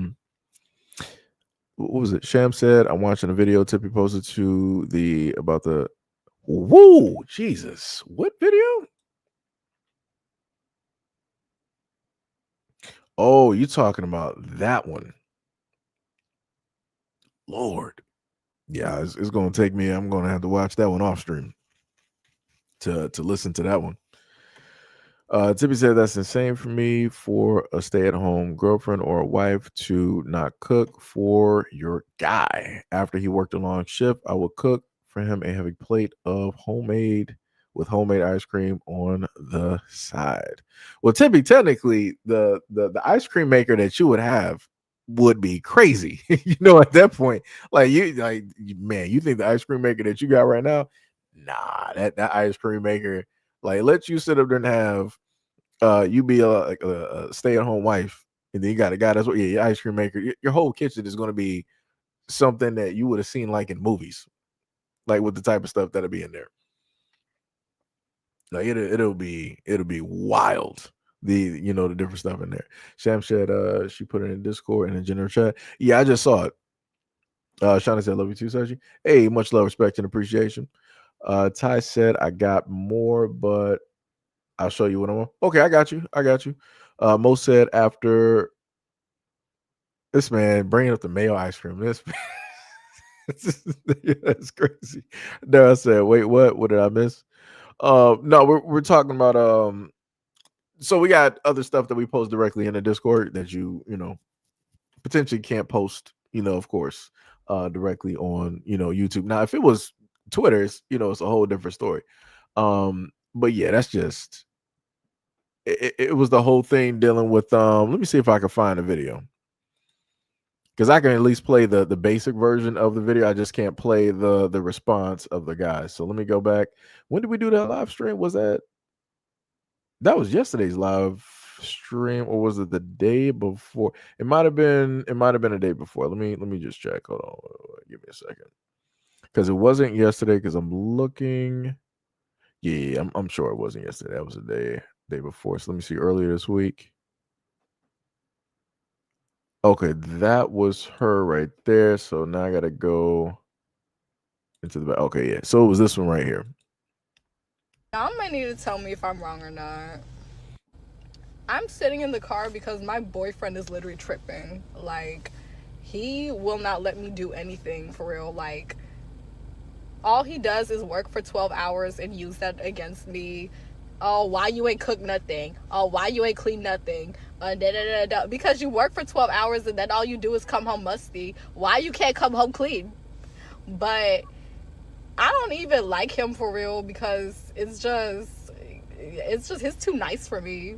was it? Sham said, I'm watching a video Tippy posted to about the woo, Jesus. What video? Oh, you talking about that one. Lord. Yeah, it's gonna take me. I'm gonna have to watch that one off stream to listen to that one. Tippy said that's insane for me for a stay-at-home girlfriend or a wife to not cook for your guy. After he worked a long shift, I would cook for him a heavy plate of homemade ice cream on the side. Well, Tippy, technically, the ice cream maker that you would have would be crazy. At that point, man, you think the ice cream maker that you got right now? Nah, that ice cream maker. Like, let you sit up there and have you be a stay-at-home wife, and then you got a guy that's your ice cream maker. Your whole kitchen is going to be something that you would have seen like in movies, like with the type of stuff that'll be in there. Like it'll be wild. The different stuff in there. Sham said she put it in Discord and in general chat. Yeah, I just saw it. Shauna said, "Love you too, Saji." Hey, much love, respect, and appreciation. Ty said, "I got more, but I'll show you what I'm on." Okay, I got you. Mo said, after this man bringing up the mayo ice cream, this that's crazy. No, I said, wait, what did I miss? No, we're talking about so we got other stuff that we post directly in the Discord that you potentially can't post, of course, directly on YouTube. Now, if it was Twitter, it's a whole different story. But yeah, that's just it was the whole thing dealing with let me see if I can find a video, because I can at least play the basic version of the video. I just can't play the response of the guys. So let me go back. When did we do that live stream? Was that was yesterday's live stream, or was it the day before? It might have been a day before. Let me just check. Hold on, give me a second, because it wasn't yesterday, because I'm looking. Yeah, I'm sure it wasn't yesterday. That was the day before. So let me see, earlier this week. Okay, that was her right there. So now I gotta go into the back. Okay, yeah. So it was this one right here. Y'all might need to tell me if I'm wrong or not. I'm sitting in the car because my boyfriend is literally tripping. Like, he will not let me do anything for real. Like, all he does is work for 12 hours and use that against me. Oh, why you ain't cook nothing? Oh, why you ain't clean nothing? Because you work for 12 hours and then all you do is come home musty. Why you can't come home clean? But I don't even like him for real, because it's just he's too nice for me.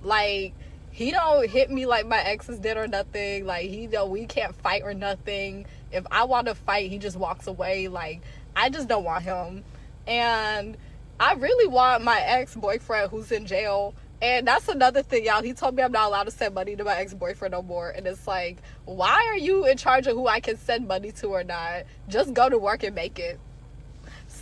Like, he don't hit me like my exes did or nothing. Like, we can't fight or nothing. If I want to fight, he just walks away. Like, I just don't want him. And I really want my ex-boyfriend who's in jail. And that's another thing, y'all. He told me I'm not allowed to send money to my ex-boyfriend no more. And it's like, why are you in charge of who I can send money to or not? Just go to work and make it.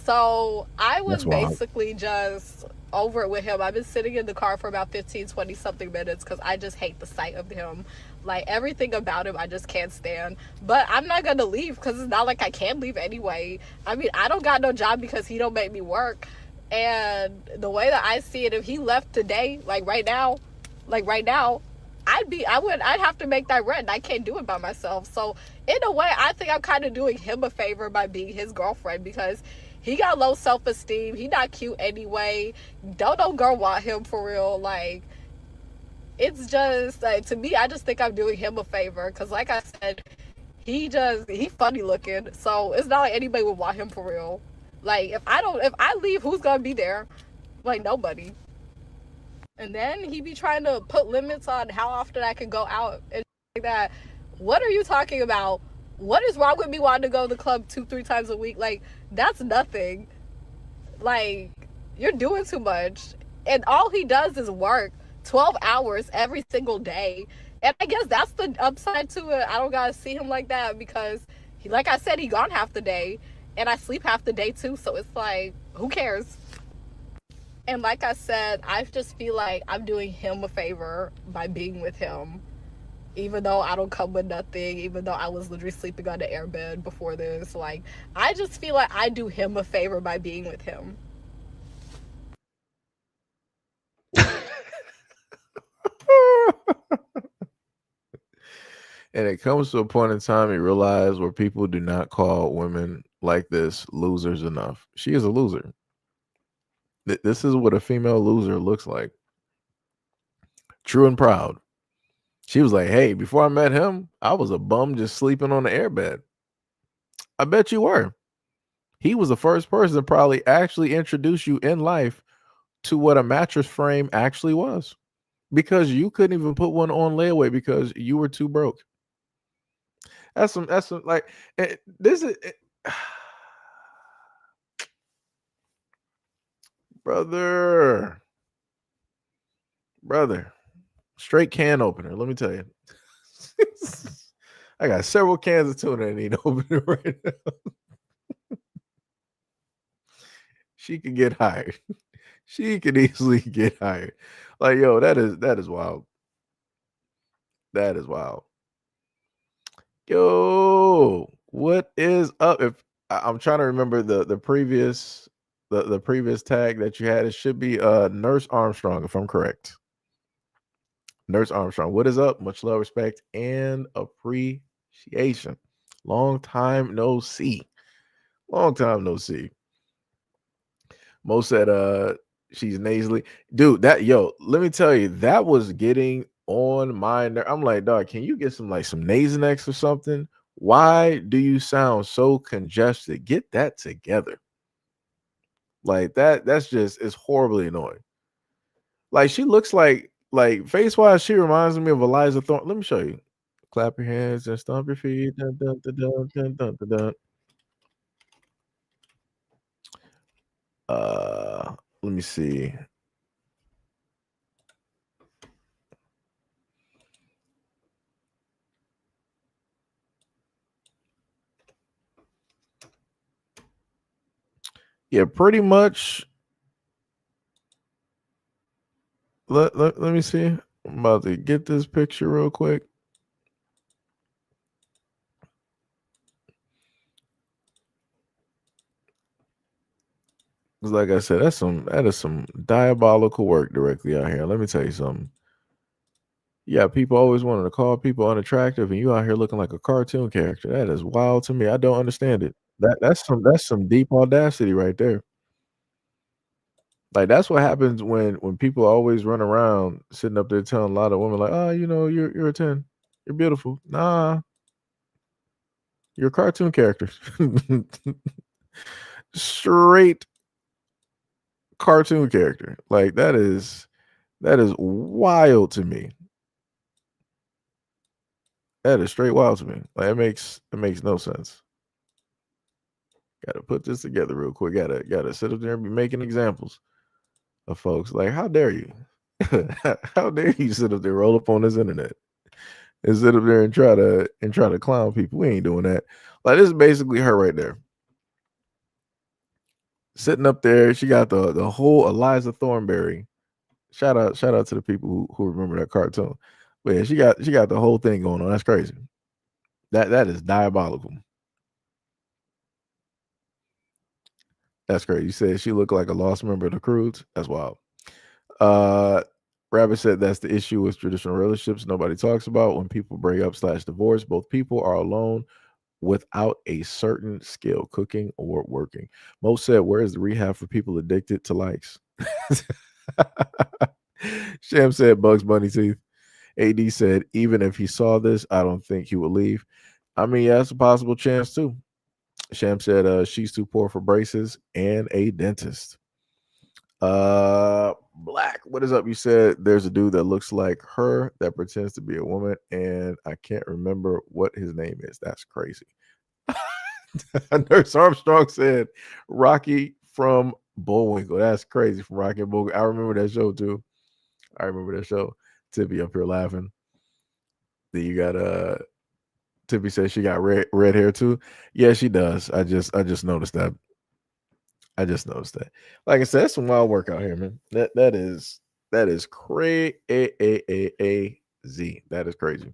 So I was That's wild. basically just over it with him. I've been sitting in the car for about 15, 20 something minutes because I just hate the sight of him. Like everything about him, I just can't stand. But I'm not going to leave because it's not like I can leave anyway. I mean, I don't got no job because he don't make me work. And the way that I see it, if he left today, like right now, I'd have to make that rent. I can't do it by myself. So in a way, I think I'm kind of doing him a favor by being his girlfriend because he got low self-esteem. He not cute anyway. Don't no girl want him for real. Like, it's just like, to me, I just think I'm doing him a favor because like I said, he funny looking. So it's not like anybody would want him for real. Like, if I leave, who's gonna be there? Like, nobody. And then he be trying to put limits on how often I can go out and like that. What are you talking about? What is wrong with me wanting to go to the club 2-3 times a week? Like, that's nothing. Like, you're doing too much. And all he does is work 12 hours every single day. And I guess that's the upside to it. I don't gotta see him like that because like I said, he gone half the day. And I sleep half the day too. So it's like, who cares? And like I said, I just feel like I'm doing him a favor by being with him. Even though I don't come with nothing, even though I was literally sleeping on the airbed before this. Like, I just feel like I do him a favor by being with him. And it comes to a point in time you realize where people do not call women like this losers enough. She is a loser. This is what a female loser looks like. True and proud. She was like, hey, before I met him, I was a bum just sleeping on the airbed. I bet you were. He was the first person to probably actually introduce you in life to what a mattress frame actually was. Because you couldn't even put one on layaway because you were too broke. That's some like this is brother, straight can opener. Let me tell you, I got several cans of tuna I need to open right now. She could get hired. She could easily get hired. Like, yo, that is wild. That is wild. Yo, what is up? If I'm trying to remember the previous the previous tag that you had, it should be Nurse Armstrong, if I'm correct. Nurse Armstrong, what is up? Much love, respect, and appreciation. Long time no see. Long time no see. Mo said she's nasally. Dude, let me tell you, that was getting on my nerve. I'm like, dog, can you get some Nasonex or something? Why do you sound so congested? Get that together. Like that's just, it's horribly annoying. Like, she looks like face wise, she reminds me of Eliza Thorne. Let me show you. Clap your hands and stomp your feet. Dun, dun, dun, dun, dun, dun, dun, dun. Let me see. Yeah, pretty much. Let me see. I'm about to get this picture real quick. Because like I said, that is some diabolical work directly out here. Let me tell you something. Yeah, people always wanted to call people unattractive, and you out here looking like a cartoon character. That is wild to me. I don't understand it. That's some deep audacity right there. Like, that's what happens when people always run around sitting up there telling a lot of women like, oh, you're a 10. You're beautiful. Nah, you're a cartoon character. Straight cartoon character. Like, that is wild to me. That is straight wild to me. Like, it makes no sense. Gotta put this together real quick. Gotta sit up there and be making examples of folks. Like, how dare you? How dare you sit up there, roll up on this internet, and sit up there and try to clown people? We ain't doing that. Like, this is basically her right there. sitting up there. She got the whole Eliza Thornberry. Shout out to the people who remember that cartoon. But yeah, she got the whole thing going on. That's crazy. That is diabolical. That's crazy. You said she looked like a lost member of the Croods. That's wild. Rabbit said that's the issue with traditional relationships nobody talks about. When people break up / divorce, both people are alone without a certain skill, cooking or working. Mo said, where is the rehab for people addicted to likes? Sham said, Bugs Bunny teeth. AD said, even if he saw this, I don't think he would leave. I mean, yeah, that's a possible chance too. Sham said, she's too poor for braces and a dentist. Black, what is up? You said there's a dude that looks like her that pretends to be a woman, and I can't remember what his name is. That's crazy. Nurse Armstrong said Rocky from Bullwinkle. That's crazy, from Rocky and Bullwinkle. I remember that show too. I remember that show. Tippy up here laughing. Then you got Tippy says she got red hair too. Yeah, she does. I just noticed that. I just noticed that. Like I said, that's some wild work out here, man. That is crazy. That is crazy.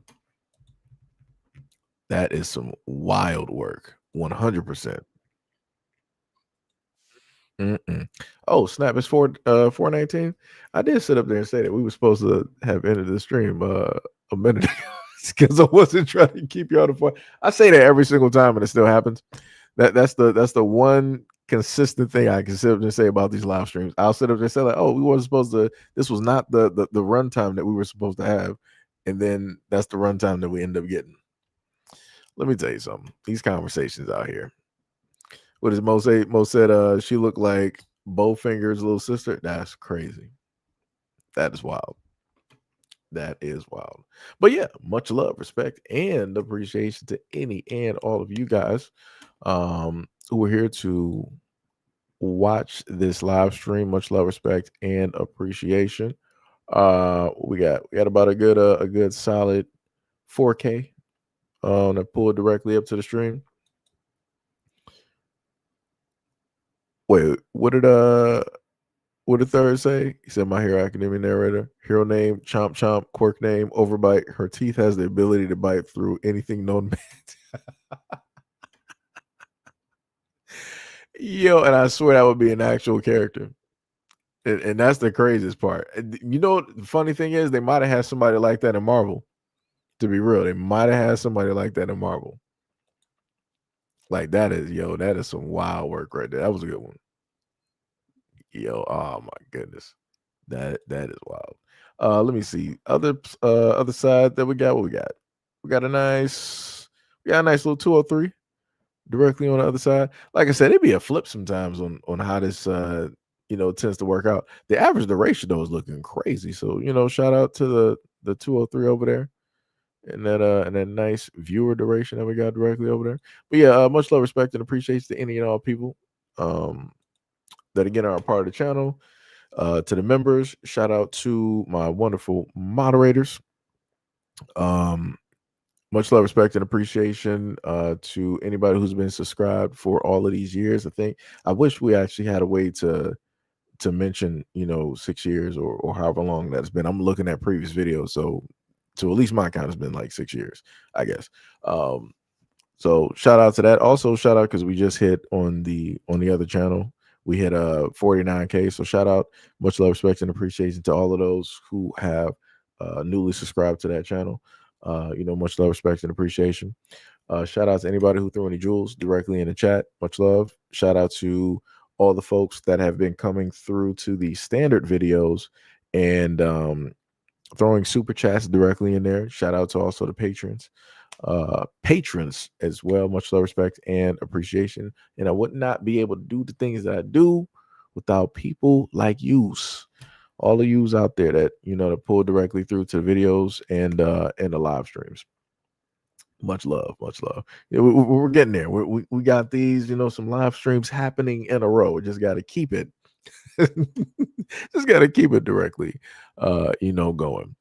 That is some wild work. 100%. Oh, snap! It's 419. I did sit up there and say that we were supposed to have ended the stream a minute ago because I wasn't trying to keep you on the phone. I say that every single time, and it still happens. That's the one consistent thing I can sit up there and say about these live streams. I'll sit up there and say like, "Oh, we wasn't supposed to. This was not the runtime that we were supposed to have," and then that's the runtime that we end up getting. Let me tell you something. These conversations out here. What does Mo say? Mo said she looked like Bowfinger's little sister. That's crazy. That is wild. That is wild. But yeah, much love, respect, and appreciation to any and all of you guys who are here to watch this live stream. Much love, respect, and appreciation. We got about a good solid 4K that pulled directly up to the stream. Wait, what did Third say? He said, My Hero Academia narrator, hero name, chomp chomp, quirk name, overbite. Her teeth has the ability to bite through anything known to man. Yo, and I swear that would be an actual character. And that's the craziest part. You know, the funny thing is they might have had somebody like that in Marvel. To be real, they might have had somebody like that in Marvel. Like that is some wild work right there. That was a good one. Yo, oh my goodness. That is wild. Let me see. Other side that we got. What we got? We got a nice little 203 directly on the other side. Like I said, it'd be a flip sometimes on how this tends to work out. The average duration though is looking crazy. So, shout out to the 203 over there. And that nice viewer duration that we got directly over there. But yeah, much love, respect, and appreciation to any and all people that again are a part of the channel. To the members, shout out to my wonderful moderators. Much love, respect, and appreciation to anybody who's been subscribed for all of these years. I wish we actually had a way to mention 6 years or however long that's been. I'm looking at previous videos, so at least my count has been like 6 years, I guess. So shout out to that. Also shout out because we just hit on the other channel. We hit 49K. So shout out, much love, respect, and appreciation to all of those who have newly subscribed to that channel. Much love, respect, and appreciation. Shout out to anybody who threw any jewels directly in the chat. Much love. Shout out to all the folks that have been coming through to the standard videos and throwing super chats directly in there. Shout out to also the patrons as well. Much love, respect, and appreciation. And I would not be able to do the things that I do without people like yous, all of yous out there that that pull directly through to the videos and the live streams. Much love, much love. Yeah, we're getting there. We got these some live streams happening in a row. We just got to keep it. Just got to keep it directly going.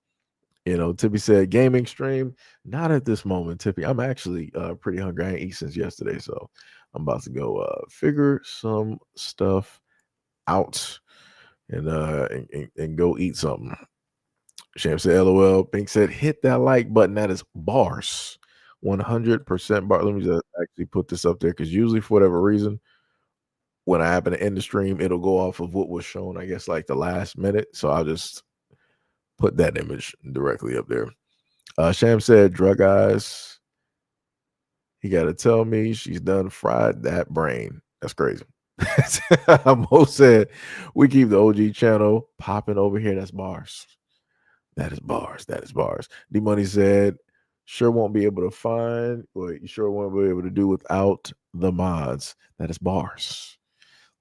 Tippy said gaming stream. Not at this moment, Tippy. I'm actually pretty hungry. I ain't eaten since yesterday, so I'm about to go figure some stuff out and go eat something. Sham said, LOL. Pink said, hit that like button. That is bars. 100% bar. Let me just actually put this up there because usually, for whatever reason, when I happen to end the stream, it'll go off of what was shown, I guess, like the last minute. So I'll just put that image directly up there. Sham said, drug eyes. He got to tell me she's done fried that brain. That's crazy. Mo said, we keep the OG channel popping over here. That's bars. That is bars. That is bars. D Money said, sure won't be able to find what you sure won't be able to do without the mods. That is bars.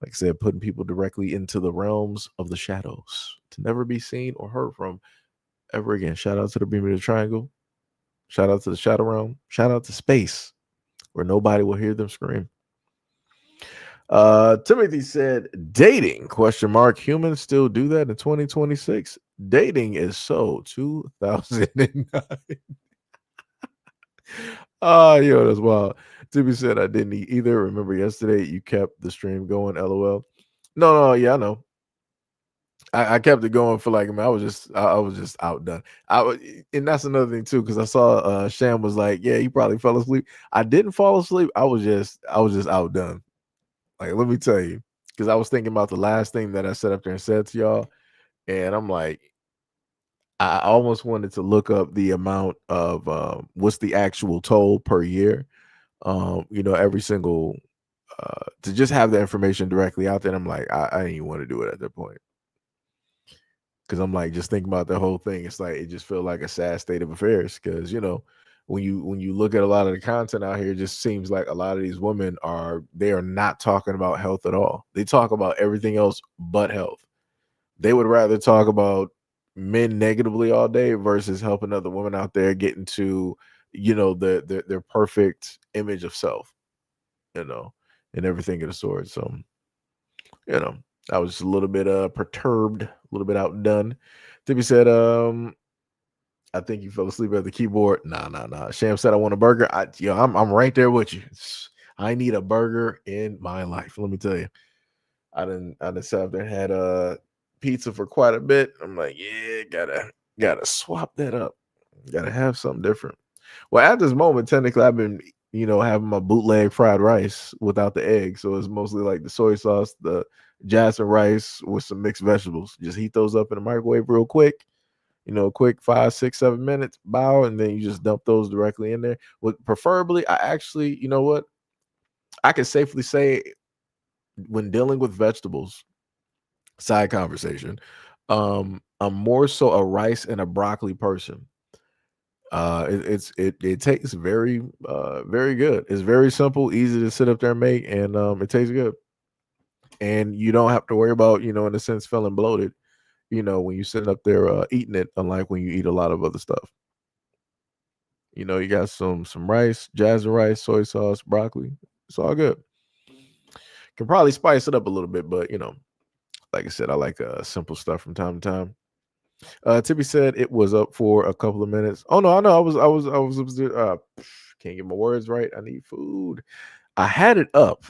Like I said, putting people directly into the realms of the shadows to never be seen or heard from ever again. Shout out to the Bermuda Triangle. Shout out to the Shadow Realm. Shout out to space where nobody will hear them scream. Timothy said, dating, question mark. Humans still do that in 2026. Dating is so 2009. Yo, that's wild. Timothy said, I didn't either. Remember yesterday you kept the stream going, LOL. No, yeah, I know. I kept it going for like, I mean, I was just outdone. And that's another thing too, because I saw Sham was like, yeah, he probably fell asleep. I didn't fall asleep. I was just outdone. Like, let me tell you, because I was thinking about the last thing that I set up there and said to y'all, and I'm like, I almost wanted to look up the amount of what's the actual toll per year. Every single to just have the information directly out there. And I'm like, I didn't even want to do it at that point. Because I'm like, just thinking about the whole thing, it's like it just feels like a sad state of affairs. Because when you look at a lot of the content out here, it just seems like a lot of these women are not talking about health at all. They talk about everything else but health. They would rather talk about men negatively all day versus helping other women out there get into their perfect image of self, and everything of the sort. So I was just a little bit perturbed, a little bit outdone. Tippy said, I think you fell asleep at the keyboard. Nah. Sham said, I want a burger. I'm right there with you. I need a burger in my life. Let me tell you. I didn't sat up there and had pizza for quite a bit. I'm like, yeah, gotta swap that up. Gotta have something different. Well, at this moment, technically I've been, having my bootleg fried rice without the egg. So it's mostly like the soy sauce, the jasmine rice with some mixed vegetables. Just heat those up in the microwave real quick. Quick 5, 6, 7 minutes, bow, and then you just dump those directly in there. Preferably, I actually, you know what? I can safely say when dealing with vegetables, side conversation, I'm more so a rice and a broccoli person. It tastes very very good. It's very simple, easy to sit up there and make, and it tastes good. And you don't have to worry about, in a sense, feeling bloated, when you sit up there eating it, unlike when you eat a lot of other stuff. You got some rice, jasmine rice, soy sauce, broccoli. It's all good. Can probably spice it up a little bit, but like I said, I like simple stuff from time to time. Tippy said it was up for a couple of minutes. Oh no, I know. I was can't get my words right. I need food. I had it up.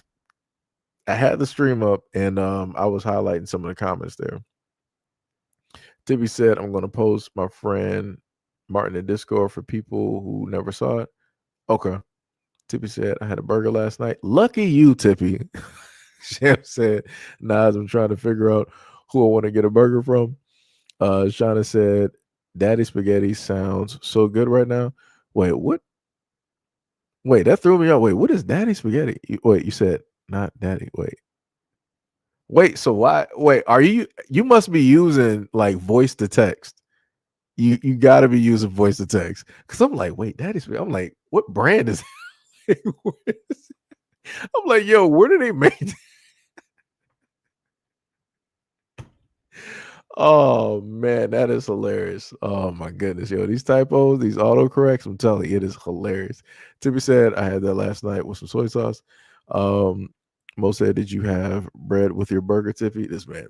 I had the stream up, and I was highlighting some of the comments there. Tippy said, I'm going to post my friend Martin in Discord for people who never saw it. Okay. Tippy said, I had a burger last night. Lucky you, Tippy. Sham said, Nas, I'm trying to figure out who I want to get a burger from. Shauna said, Daddy Spaghetti sounds so good right now. Wait, what? Wait, that threw me out. Wait, what is Daddy Spaghetti? Wait, you said not Daddy. Wait, so why? Wait, are you must be using like voice to text. You got to be using voice to text. Because I'm like, wait, Daddy Spaghetti. I'm like, what brand is it? I'm like, yo, where did they make that? Oh man, that is hilarious. Oh my goodness, yo, these typos, these autocorrects, I'm telling you, it is hilarious. Tippy said, I had that last night with some soy sauce. Mo said, did you have bread with your burger, Tippy? This man.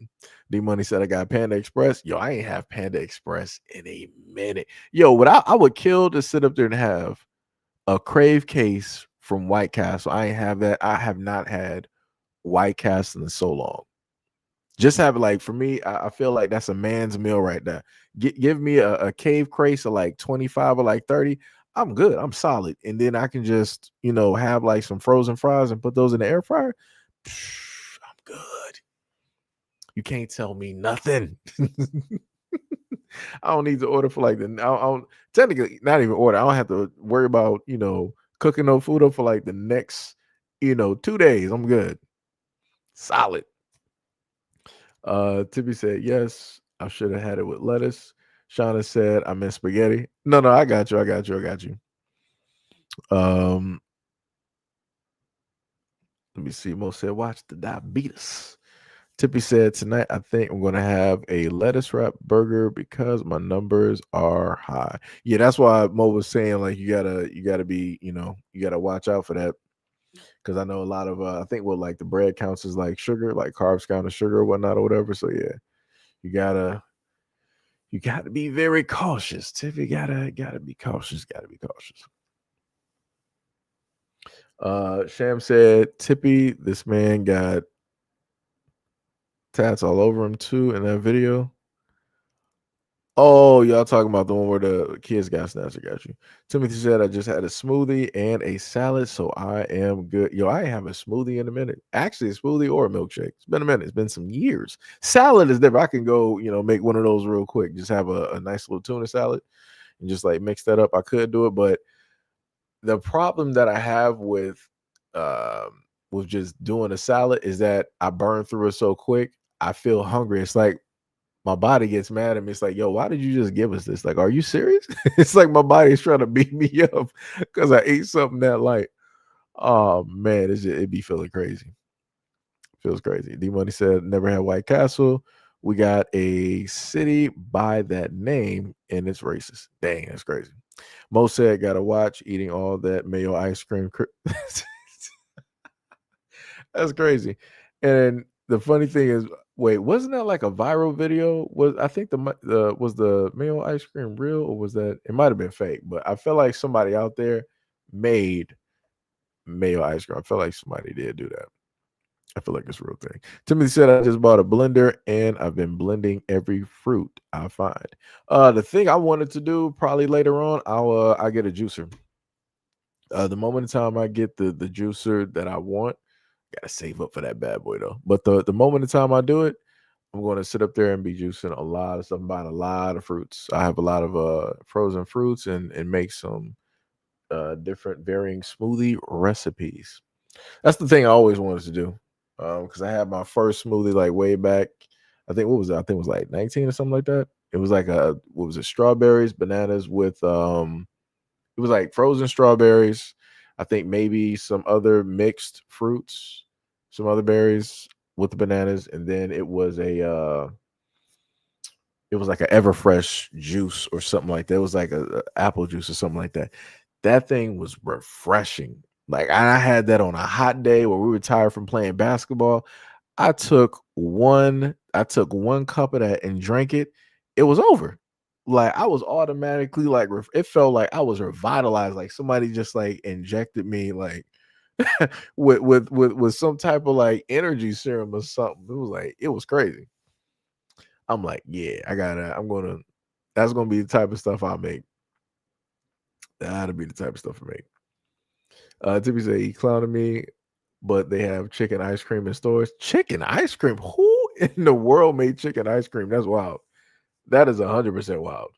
D Money said, I got Panda Express. Yo, I ain't have Panda Express in a minute. Yo, what I would kill to sit up there and have a crave case from White Castle. I ain't have that. I have not had White Castle in so long. Just have it like for me, I feel like that's a man's meal right there. Give me a cave crate of like 25 or like 30. I'm good. I'm solid. And then I can just, have like some frozen fries and put those in the air fryer. I'm good. You can't tell me nothing. I don't need to order for like I don't technically not even order. I don't have to worry about, cooking no food up for like the next, 2 days. I'm good. Solid. Tippy said, yes, I should have had it with lettuce. Shauna said, I meant spaghetti. No, I got you. I got you. Let me see. Mo said, watch the diabetes. Tippy said, tonight I think I'm gonna have a lettuce wrap burger because my numbers are high. Yeah, that's why Mo was saying like you gotta be, you gotta watch out for that. Because I know a lot of I think what like the bread counts as like sugar, like carbs count as sugar or whatnot or whatever. So yeah, you gotta be very cautious. Tiffy gotta be cautious. Sham said, Tippy, this man got tats all over him too in that video. Oh, y'all talking about the one where the kids got snatched? I got you. Timothy said, I just had a smoothie and a salad, so I am good. Yo, I ain't have a smoothie in a minute. Actually, a smoothie or a milkshake. It's been a minute. It's been some years. Salad is different. I can go, make one of those real quick. Just have a nice little tuna salad and just like mix that up. I could do it, but the problem that I have with just doing a salad is that I burn through it so quick. I feel hungry. It's like my body gets mad at me. It's like, yo, why did you just give us this? Like, are you serious? It's like my body's trying to beat me up because I ate something that light. Oh man, it be feeling crazy. Feels crazy. D Money said, never had White Castle. We got a city by that name and it's racist. Dang, that's crazy. Mo said, gotta watch eating all that mayo ice cream. That's crazy. And the funny thing is, wait, wasn't that like a viral video? I think was the mayo ice cream real or was that it might have been fake? But I feel like somebody out there made mayo ice cream. I feel like somebody did do that. I feel like it's a real thing. Timothy said, I just bought a blender and I've been blending every fruit I find. The thing I wanted to do probably later on, I'll get a juicer. The moment in time I get the juicer that I want, gotta save up for that bad boy though. But the moment in time I do it, I'm going to sit up there and be juicing a lot of stuff. I'm buying a lot of fruits. I have a lot of frozen fruits and make some different varying smoothie recipes. That's the thing I always wanted to do. Because I had my first smoothie like way back. I think what was it? I think it was like 19 or something like that. It was like what was it? Strawberries, bananas with it was like frozen strawberries. I think maybe some other mixed fruits, some other berries with the bananas, and then it was like an Everfresh juice or something like that. It was like a apple juice or something like that. That thing was refreshing. Like I had that on a hot day where we were tired from playing basketball. I took one cup of that and drank it. It was over. Like I was automatically like it felt like I was revitalized. Like somebody just like injected me like with some type of like energy serum or something. It was crazy. I'm like, yeah, that's gonna be the type of stuff I make. That'll be the type of stuff I make. Tippy said he clowned me, but they have chicken ice cream in stores. Chicken ice cream? Who in the world made chicken ice cream? That's wild. That is 100% wild.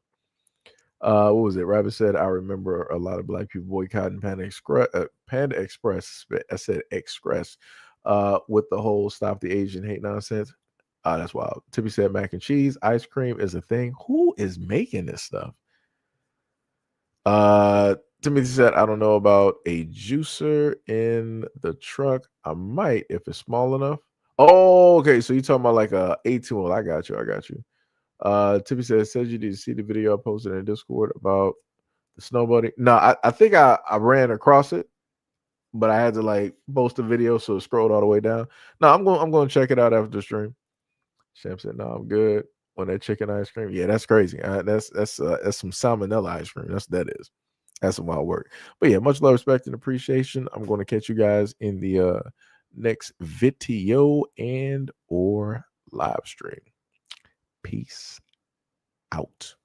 What was it? Rabbit said, I remember a lot of black people boycotting Panda Express. I said Express with the whole stop the Asian hate nonsense. That's wild. Tippy said mac and cheese, ice cream is a thing. Who is making this stuff? Timothy said, I don't know about a juicer in the truck. I might if it's small enough. Oh, okay. So you're talking about like a 18. Well, I got you. Tippy said you did see the video I posted in Discord about the snowboarding. No, I think I ran across it, but I had to like post a video, so it scrolled all the way down. No, I'm going to check it out after the stream. Sham said, no, I'm good. On that chicken ice cream. Yeah, that's crazy. That's some salmonella ice cream. That's what that is. That's some wild work. But yeah, much love, respect, and appreciation. I'm going to catch you guys in the next video and or live stream. Peace out.